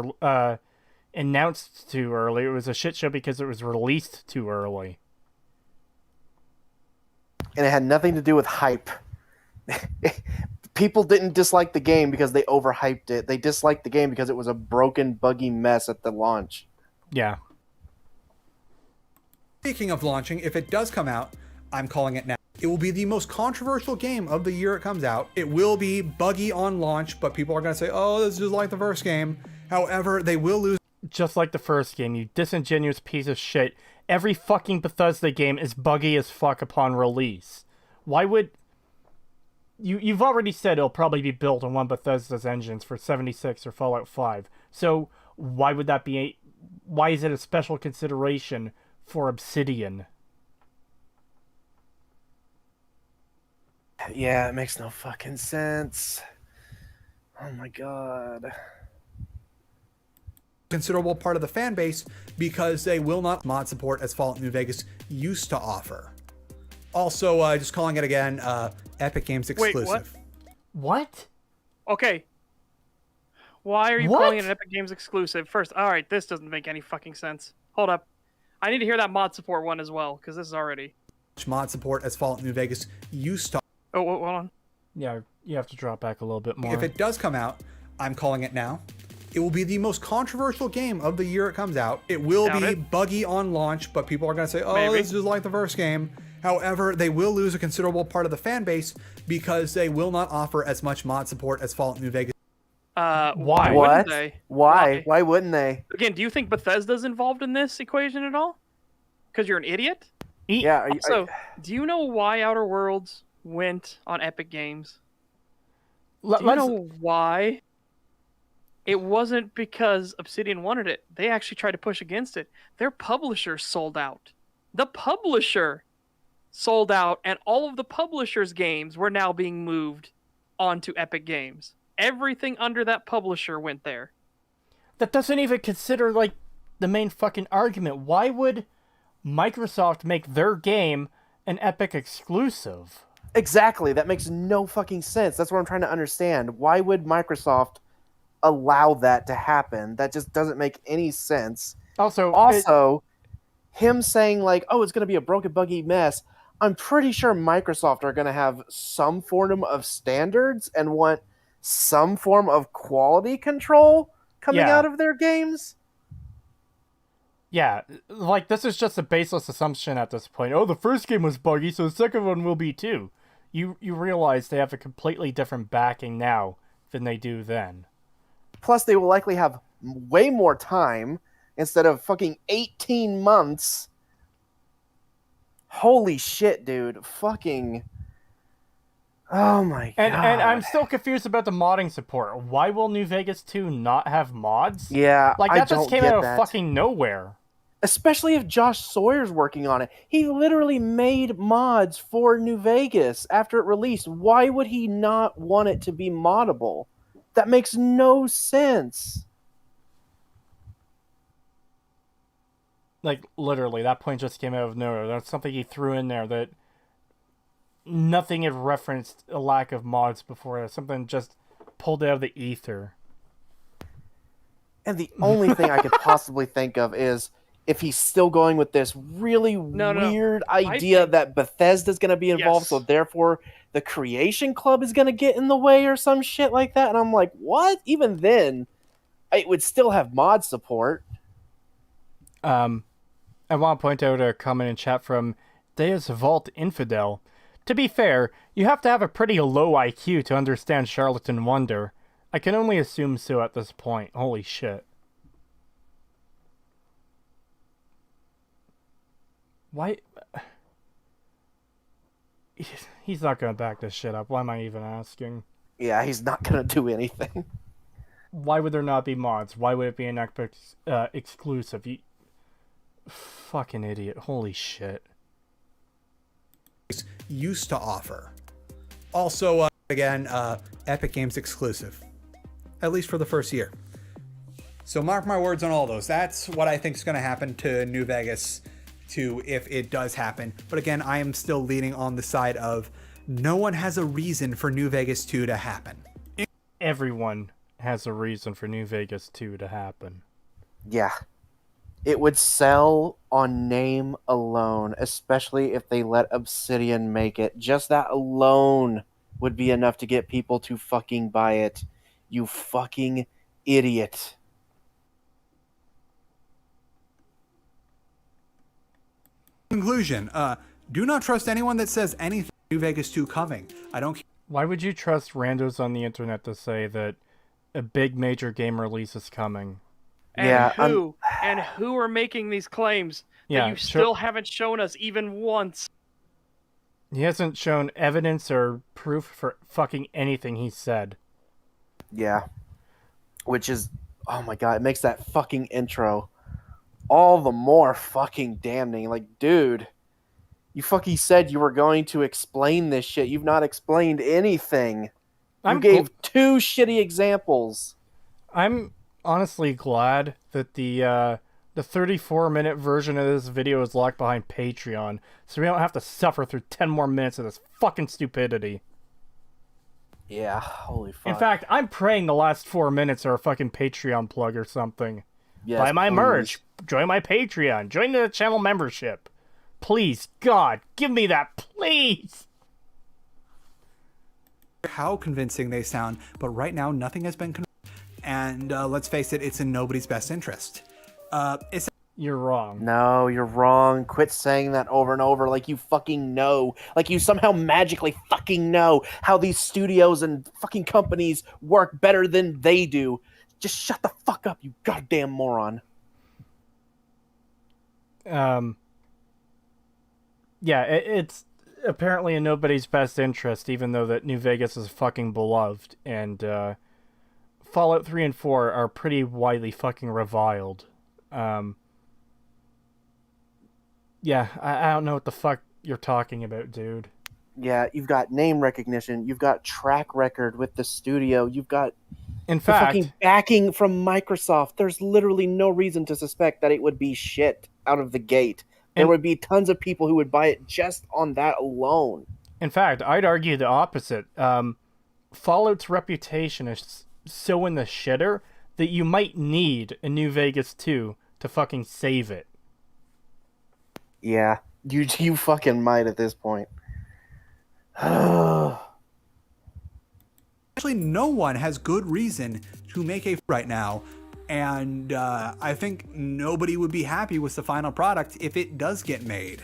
announced too early. It was a shit show because it was released too early. And it had nothing to do with hype. People didn't dislike the game because they overhyped it. They disliked the game because it was a broken, buggy mess at the launch. Yeah. Speaking of launching, if it does come out, I'm calling it now. It will be the most controversial game of the year it comes out. It will be buggy on launch, but people are going to say, oh, this is just like the first game. However, they will lose. Just like the first game, you disingenuous piece of shit. Every fucking Bethesda game is buggy as fuck upon release. Why would... You've already said it'll probably be built on one of Bethesda's engines for 76 or Fallout 5. So why would that be why is it a special consideration for Obsidian? Yeah, it makes no fucking sense. Oh my god. Considerable part of the fan base because they will not mod support as Fallout New Vegas used to offer. Also, just calling it again, Epic Games exclusive. Wait, what? Okay. Why are you calling it an Epic Games exclusive? First, all right, this doesn't make any fucking sense. Hold up. I need to hear that mod support one as well, because this is already... Mod support as Fallout New Vegas used to... Oh, hold on. Yeah, you have to drop back a little bit more. If it does come out, I'm calling it now. It will be the most controversial game of the year it comes out. It will be buggy on launch, but people are going to say, oh, this is just like the first game. However, they will lose a considerable part of the fan base because they will not offer as much mod support as Fallout New Vegas. Why What? wouldn't they? Why wouldn't they? Again, do you think Bethesda's involved in this equation at all? Because you're an idiot? Yeah. Do you know why Outer Worlds went on Epic Games? Do you know why? It wasn't because Obsidian wanted it. They actually tried to push against it. Their publisher sold out. The publisher sold out, and all of the publisher's games were now being moved onto Epic Games. Everything under that publisher went there. That doesn't even consider, like, the main fucking argument. Why would Microsoft make their game an Epic exclusive? Exactly. That makes no fucking sense. That's what I'm trying to understand. Why would Microsoft allow that to happen? That just doesn't make any sense. Also, him saying like, "Oh, it's going to be a broken, buggy mess." I'm pretty sure Microsoft are going to have some form of standards and want some form of quality control coming out of their games. Yeah, like, this is just a baseless assumption at this point. Oh, the first game was buggy, so the second one will be too. You realize they have a completely different backing now than they do then. Plus, they will likely have way more time instead of fucking 18 months. Holy shit, dude. Fucking... Oh my god. And I'm still confused about the modding support. Why will New Vegas 2 not have mods? Yeah, like, that just came out of that. fucking nowhere. Especially if Josh Sawyer's working on it. He literally made mods for New Vegas after it released. Why would he not want it to be moddable? That makes no sense. Like, literally, that point just came out of nowhere. That's something he threw in there that nothing had referenced a lack of mods before. Something just pulled out of the ether. And the only thing I could possibly think of is if he's still going with this really weird idea that Bethesda's going to be involved, so therefore the Creation Club is going to get in the way or some shit like that. And I'm like, what? Even then, it would still have mod support. I want to point out a comment in chat from Deus Vault Infidel. To be fair, you have to have a pretty low IQ to understand Charlatan Wonder. I can only assume so at this point. Holy shit. Why? He's not going to back this shit up. Why am I even asking? Yeah, he's not going to do anything. Why would there not be mods? Why would it be an Xbox exclusive? Fucking idiot. Holy shit. Used to offer. Also, again, Epic Games exclusive. At least for the first year. So mark my words on all those. That's what I think is going to happen to New Vegas 2 if it does happen. But again, I am still leaning on the side of no one has a reason for New Vegas 2 to happen. Everyone has a reason for New Vegas 2 to happen. Yeah. It would sell on name alone, especially if they let Obsidian make it. Just that alone would be enough to get people to fucking buy it. You fucking idiot. Conclusion. Do not trust anyone that says anything New Vegas 2 coming. I don't care. Why would you trust randos on the internet to say that a big major game release is coming? And who are making these claims that you still haven't shown us even once? He hasn't shown evidence or proof for fucking anything he said. Yeah. Which is, oh my god, it makes that fucking intro all the more fucking damning. Like, dude, you fucking said you were going to explain this shit. You've not explained anything. You gave two shitty examples. I'm honestly glad that the 34-minute version of this video is locked behind Patreon, so we don't have to suffer through 10 more minutes of this fucking stupidity. Yeah, holy fuck. In fact, I'm praying the last 4 minutes are a fucking Patreon plug or something. Yes, buy my please. merch, join my Patreon, join the channel membership. Please, God, give me that, please! How convincing they sound, but right now nothing has been and let's face it, it's in nobody's best interest. You're wrong. No, you're wrong. Quit saying that over and over like you fucking know. Like you somehow magically fucking know how these studios and fucking companies work better than they do. Just shut the fuck up, you goddamn moron. Yeah, it's apparently in nobody's best interest, even though that New Vegas is fucking beloved, and Fallout 3 and 4 are pretty widely fucking reviled. Yeah, I don't know what the fuck you're talking about, dude. Yeah, you've got name recognition, you've got track record with the studio, you've got in fact fucking backing from Microsoft. There's literally no reason to suspect that it would be shit out of the gate. There would be tons of people who would buy it just on that alone. In fact, I'd argue the opposite. Fallout's reputation is so in the shitter that you might need a New Vegas 2 to fucking save it. Yeah, you fucking might at this point. Actually, no one has good reason to make a right now, and I think nobody would be happy with the final product if it does get made.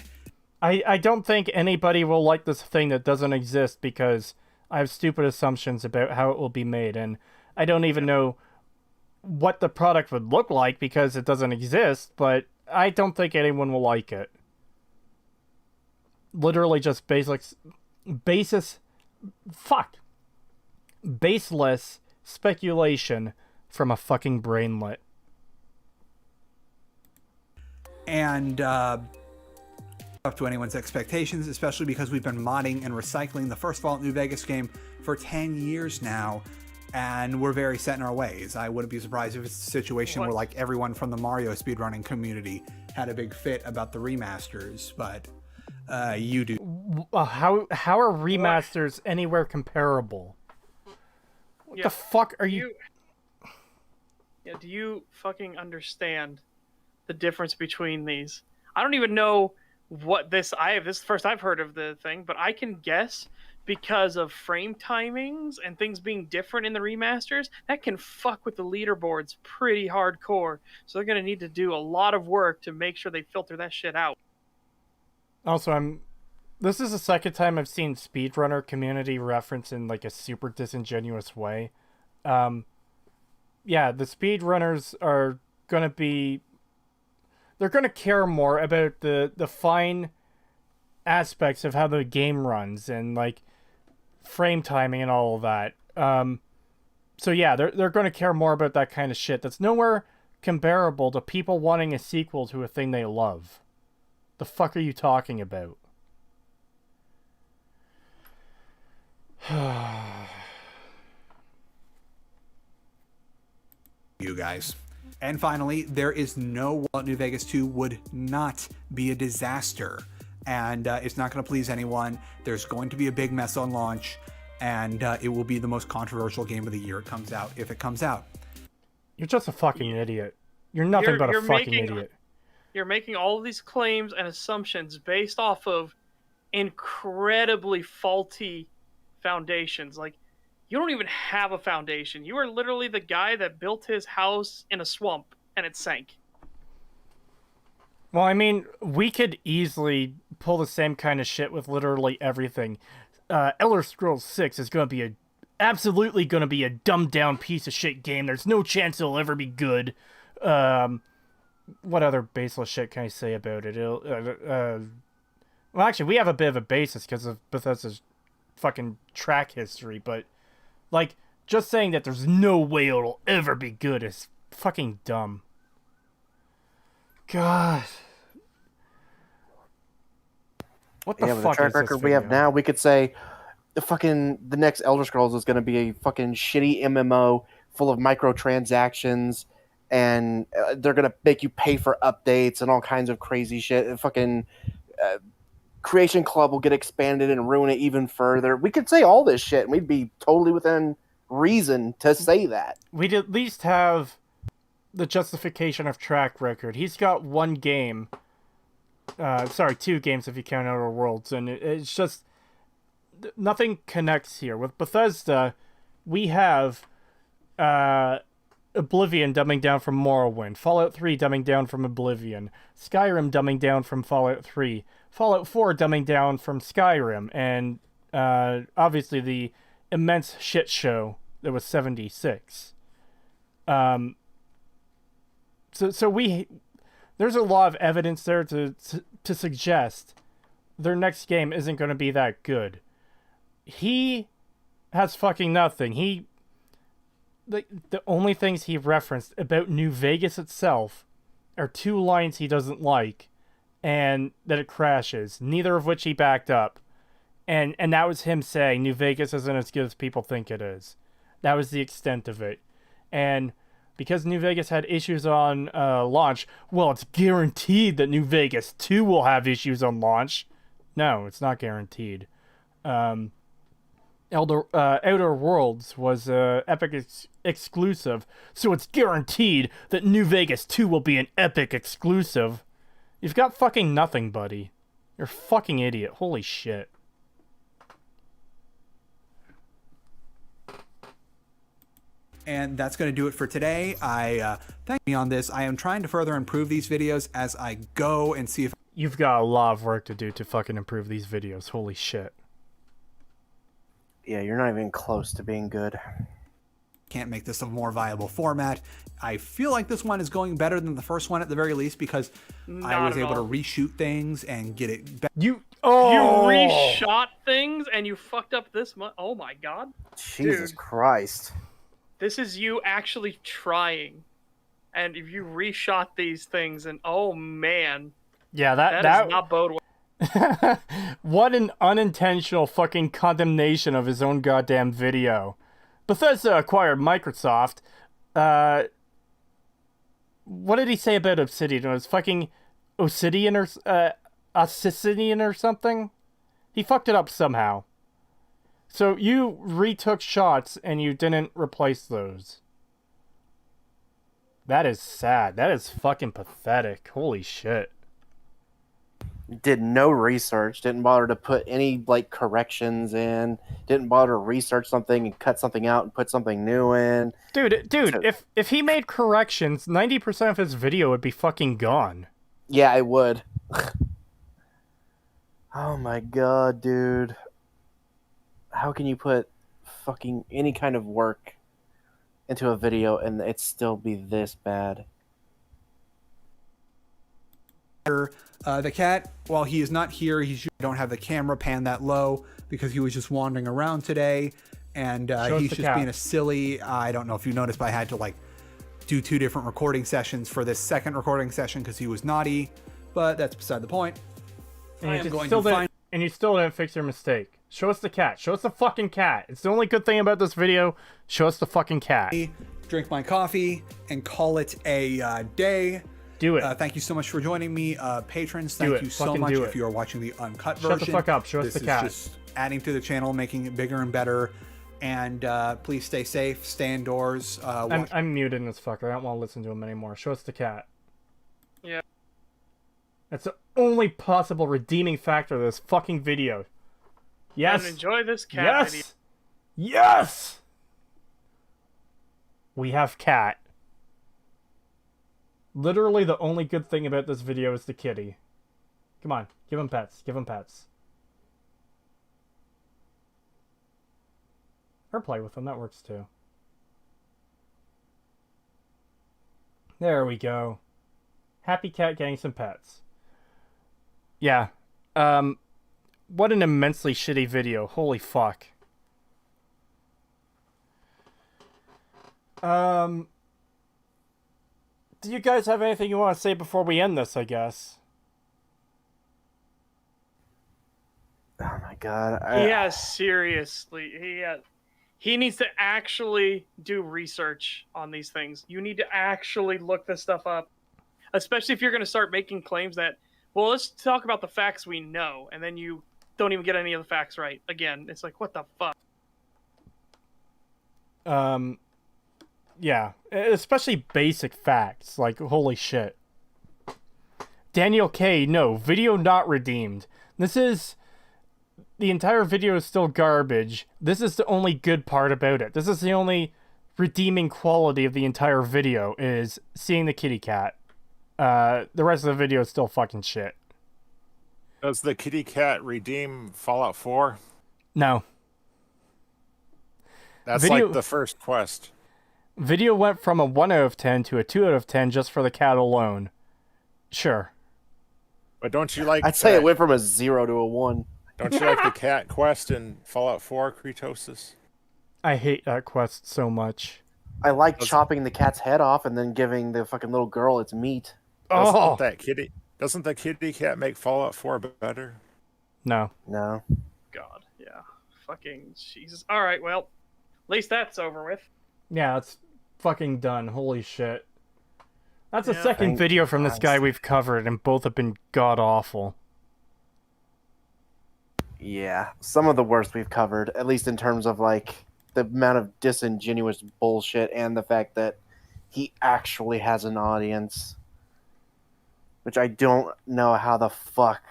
I don't think anybody will like this thing that doesn't exist because I have stupid assumptions about how it will be made, and I don't even know what the product would look like because it doesn't exist, but I don't think anyone will like it. Literally just baseless speculation from a fucking brainlet. And up to anyone's expectations, especially because we've been modding and recycling the first Fallout New Vegas game for 10 years now, and we're very set in our ways. I wouldn't be surprised if it's a situation where like everyone from the Mario speedrunning community had a big fit about the remasters, but you do. How are remasters anywhere comparable? What the fuck are you... Yeah, do you fucking understand the difference between these? I don't even know what this is the first I've heard of the thing, but I can guess because of frame timings and things being different in the remasters, that can fuck with the leaderboards pretty hardcore. So they're going to need to do a lot of work to make sure they filter that shit out. Also, this is the second time I've seen speedrunner community reference in like a super disingenuous way. Yeah, the speedrunners are going to be... They're going to care more about the fine aspects of how the game runs and like frame timing and all of that. So yeah, they're going to care more about that kind of shit. That's nowhere comparable to people wanting a sequel to a thing they love. The fuck are you talking about? You guys. And finally, there is no Fallout New Vegas 2 would not be a disaster. And it's not going to please anyone. There's going to be a big mess on launch. And it will be the most controversial game of the year it comes out, if it comes out. You're just a fucking idiot. You're nothing but a fucking idiot. You're making all of these claims and assumptions based off of incredibly faulty foundations. Like, you don't even have a foundation. You are literally the guy that built his house in a swamp and it sank. Well, I mean, we could easily pull the same kind of shit with literally everything. Elder Scrolls 6 is going to be absolutely going to be a dumbed down piece of shit game. There's no chance it'll ever be good. What other baseless shit can I say about it? Well, actually, we have a bit of a basis because of Bethesda's fucking track history, but like, just saying that there's no way it'll ever be good is fucking dumb. God. What the with fuck the track is this record we have video? now, we could say the next Elder Scrolls is going to be a fucking shitty MMO full of microtransactions, and they're going to make you pay for updates and all kinds of crazy shit. And fucking Creation Club will get expanded and ruin it even further. We could say all this shit, and we'd be totally within reason to say that. We'd at least have the justification of track record. He's got one game. Sorry, 2 games if you count Outer Worlds, and it's just... Nothing connects here. With Bethesda, we have Oblivion dumbing down from Morrowind, Fallout 3 dumbing down from Oblivion, Skyrim dumbing down from Fallout 3, Fallout 4 dumbing down from Skyrim, and obviously the immense shit show that was 76. So there's a lot of evidence there to suggest their next game isn't going to be that good. He has fucking nothing. The only things he referenced about New Vegas itself are 2 lines he doesn't like, and that it crashes, neither of which he backed up. And that was him saying New Vegas isn't as good as people think it is. That was the extent of it. And because New Vegas had issues on launch, well, it's guaranteed that New Vegas 2 will have issues on launch. No, it's not guaranteed. Outer Worlds was a Epic exclusive, so it's guaranteed that New Vegas 2 will be an Epic exclusive. You've got fucking nothing, buddy. You're a fucking idiot. Holy shit. And that's going to do it for today. Thank me on this. I am trying to further improve these videos as I go and see if You've got a lot of work to do to fucking improve these videos. Holy shit. Yeah, you're not even close to being good. can't make this a more viable format. I feel like this one is going better than the first one at the very least because I was able to reshoot things and get it back. You reshot things and you fucked up this much. Oh my god. Jesus Dude, Christ. This is you actually trying. And if you reshot these things and oh man. Yeah, that does not bode well. What an unintentional fucking condemnation of his own goddamn video. Bethesda acquired Microsoft. What did he say about Obsidian? It was fucking Obsidian or Obsidian or something? He fucked it up somehow. So you retook shots and you didn't replace those. That is sad. That is fucking pathetic. Holy shit. Did no research, didn't bother to put any like corrections in, didn't bother to research something and cut something out and put something new in. Dude, if he made corrections, 90% of his video would be fucking gone. Yeah, I would. Oh my god, dude. How can you put fucking any kind of work into a video and it still be this bad? The cat, while he is not here, don't have the camera pan that low because he was just wandering around today, and he's just being a silly. I don't know if you noticed, but I had to like do 2 different recording sessions for this second recording session because he was naughty. But that's beside the point. And you still didn't fix your mistake. Show us the cat. Show us the fucking cat. It's the only good thing about this video. Show us the fucking cat. Drink my coffee and call it a day. Do it. Thank you so much for joining me, patrons. Thank you so much if you are watching the uncut version. Shut the fuck up. Show us the cat. This is just adding to the channel, making it bigger and better. And please stay safe, stay indoors. I'm muting this fucker. I don't want to listen to him anymore. Show us the cat. Yeah. That's the only possible redeeming factor of this fucking video. Yes. And enjoy this cat video. Yes! We have cat. Literally the only good thing about this video is the kitty. Come on, give him pets. Give him pets. Or play with them, that works too. There we go. Happy cat getting some pets. Yeah. What an immensely shitty video. Holy fuck. Do you guys have anything you want to say before we end this, I guess? Oh my god. Yeah, seriously. He needs to actually do research on these things. You need to actually look this stuff up. Especially if you're going to start making claims that, well, let's talk about the facts we know, and then you don't even get any of the facts right. Again, it's like, what the fuck? Yeah, especially basic facts, like, holy shit. Daniel K, no, video not redeemed. The entire video is still garbage. This is the only good part about it. This is the only redeeming quality of the entire video, is seeing the kitty cat. The rest of the video is still fucking shit. Does the kitty cat redeem Fallout 4? No. That's like the first quest. Video went from a 1 out of 10 to a 2 out of 10 just for the cat alone. Sure. But don't you like... I'd say it went from a 0 to a 1. Don't you like the cat quest in Fallout 4, Creetosis? I hate that quest so much. I like chopping the cat's head off and then giving the fucking little girl its meat. Doesn't the kitty cat make Fallout 4 better? No. No. God, yeah. Fucking Jesus. Alright, well, at least that's over with. Yeah, it's fucking done. Holy shit. That's the second video from this guy we've covered, and both have been god-awful. Yeah, some of the worst we've covered, at least in terms of like the amount of disingenuous bullshit and the fact that he actually has an audience, which I don't know how the fuck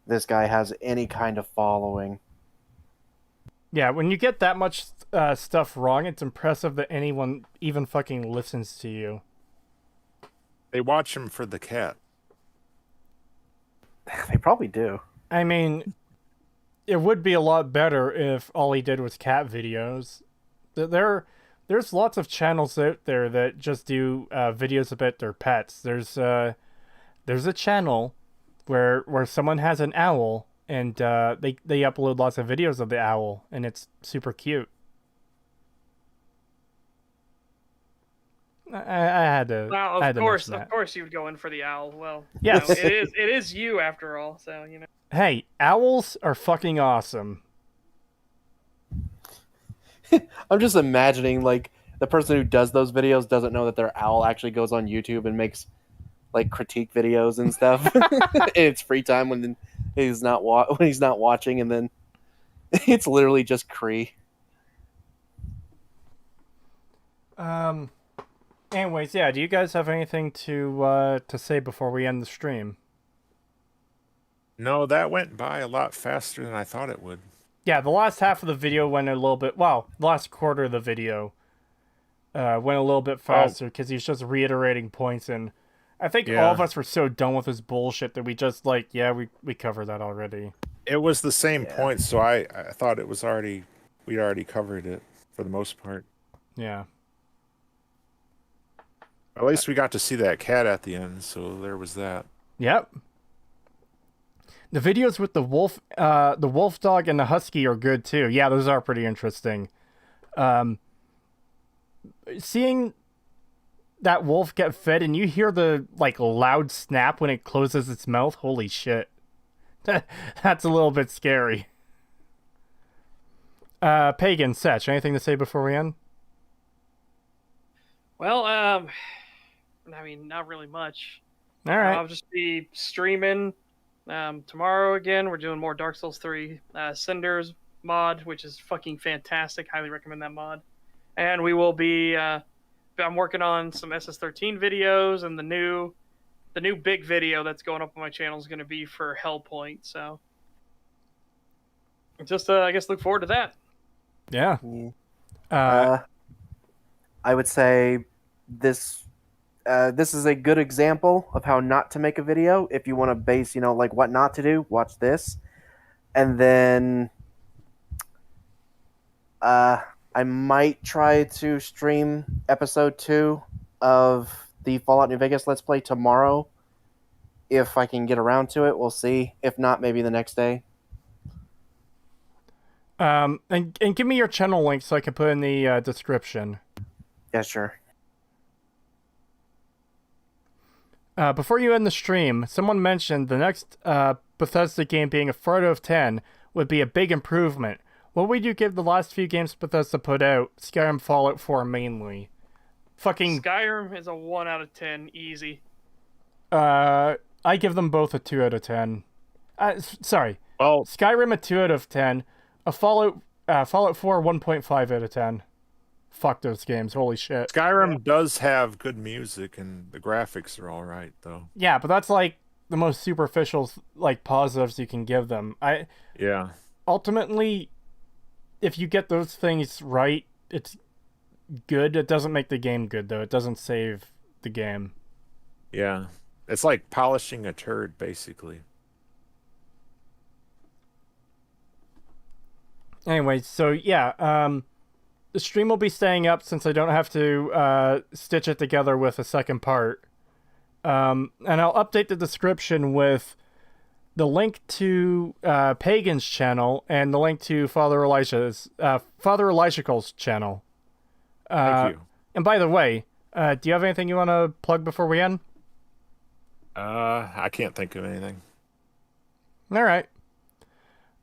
this guy has any kind of following. Yeah, when you get that much stuff wrong, it's impressive that anyone even fucking listens to you. They watch him for the cat. They probably do. I mean, it would be a lot better if all he did was cat videos. There's lots of channels out there that just do videos about their pets. There's a channel where someone has an owl and they upload lots of videos of the owl and it's super cute. I had to. Well, I had to mention of that. course, you would go in for the owl. Well, Yes. it is you after all. So Hey, owls are fucking awesome. I'm just imagining like the person who does those videos doesn't know that their owl actually goes on YouTube and makes like critique videos and stuff in its free time when he's not watching, and then it's literally just Cree. Anyways, yeah. Do you guys have anything to say before we end the stream? No, that went by a lot faster than I thought it would. Yeah, the last half of the video went a little bit. Well, the last quarter of the video went a little bit faster because he's just reiterating points, and I think all of us were so done with this bullshit that we just like, yeah, we covered that already. It was the same point, so I thought it was we already covered it for the most part. Yeah. At least we got to see that cat at the end, so there was that. Yep. The videos with the wolf dog and the husky are good too. Yeah, those are pretty interesting. Seeing that wolf get fed and you hear the like loud snap when it closes its mouth. Holy shit. That's a little bit scary. Pagan, Setch, anything to say before we end? well, I mean, not really much. All right. I'll just be streaming tomorrow again. We're doing more Dark Souls 3 Cinders mod, which is fucking fantastic. Highly recommend that mod. And we will be. I'm working on some SS13 videos, and the new big video that's going up on my channel is going to be for Hellpoint. So, just I guess look forward to that. Yeah. I would say this is a good example of how not to make a video. If you want to base, like what not to do, watch this. And then I might try to stream episode 2 of the Fallout New Vegas Let's Play tomorrow. If I can get around to it, we'll see. If not, maybe the next day. And give me your channel link so I can put in the description. Yeah, sure. Before you end the stream, someone mentioned the next Bethesda game being a 4 out of 10 would be a big improvement. What would you give the last few games Bethesda put out, Skyrim, Fallout 4 mainly? Fucking Skyrim is a 1 out of 10, easy. I give them both a 2 out of 10. Sorry. Well, Skyrim a 2 out of 10. A Fallout 4 1.5 out of 10. Fuck those games. Holy shit. Skyrim does have good music, and the graphics are all right, though. Yeah, but that's like the most superficial like positives you can give them. Yeah. Ultimately, if you get those things right, it's good. It doesn't make the game good, though. It doesn't save the game. Yeah. It's like polishing a turd, basically. Anyway, so yeah, the stream will be staying up since I don't have to stitch it together with a second part. And I'll update the description with the link to Pagan's channel and the link to Father Elijah's channel. Thank you. And by the way, do you have anything you want to plug before we end? I can't think of anything. All right.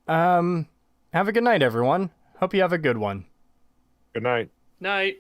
Have a good night, everyone. Hope you have a good one. Good night. Night.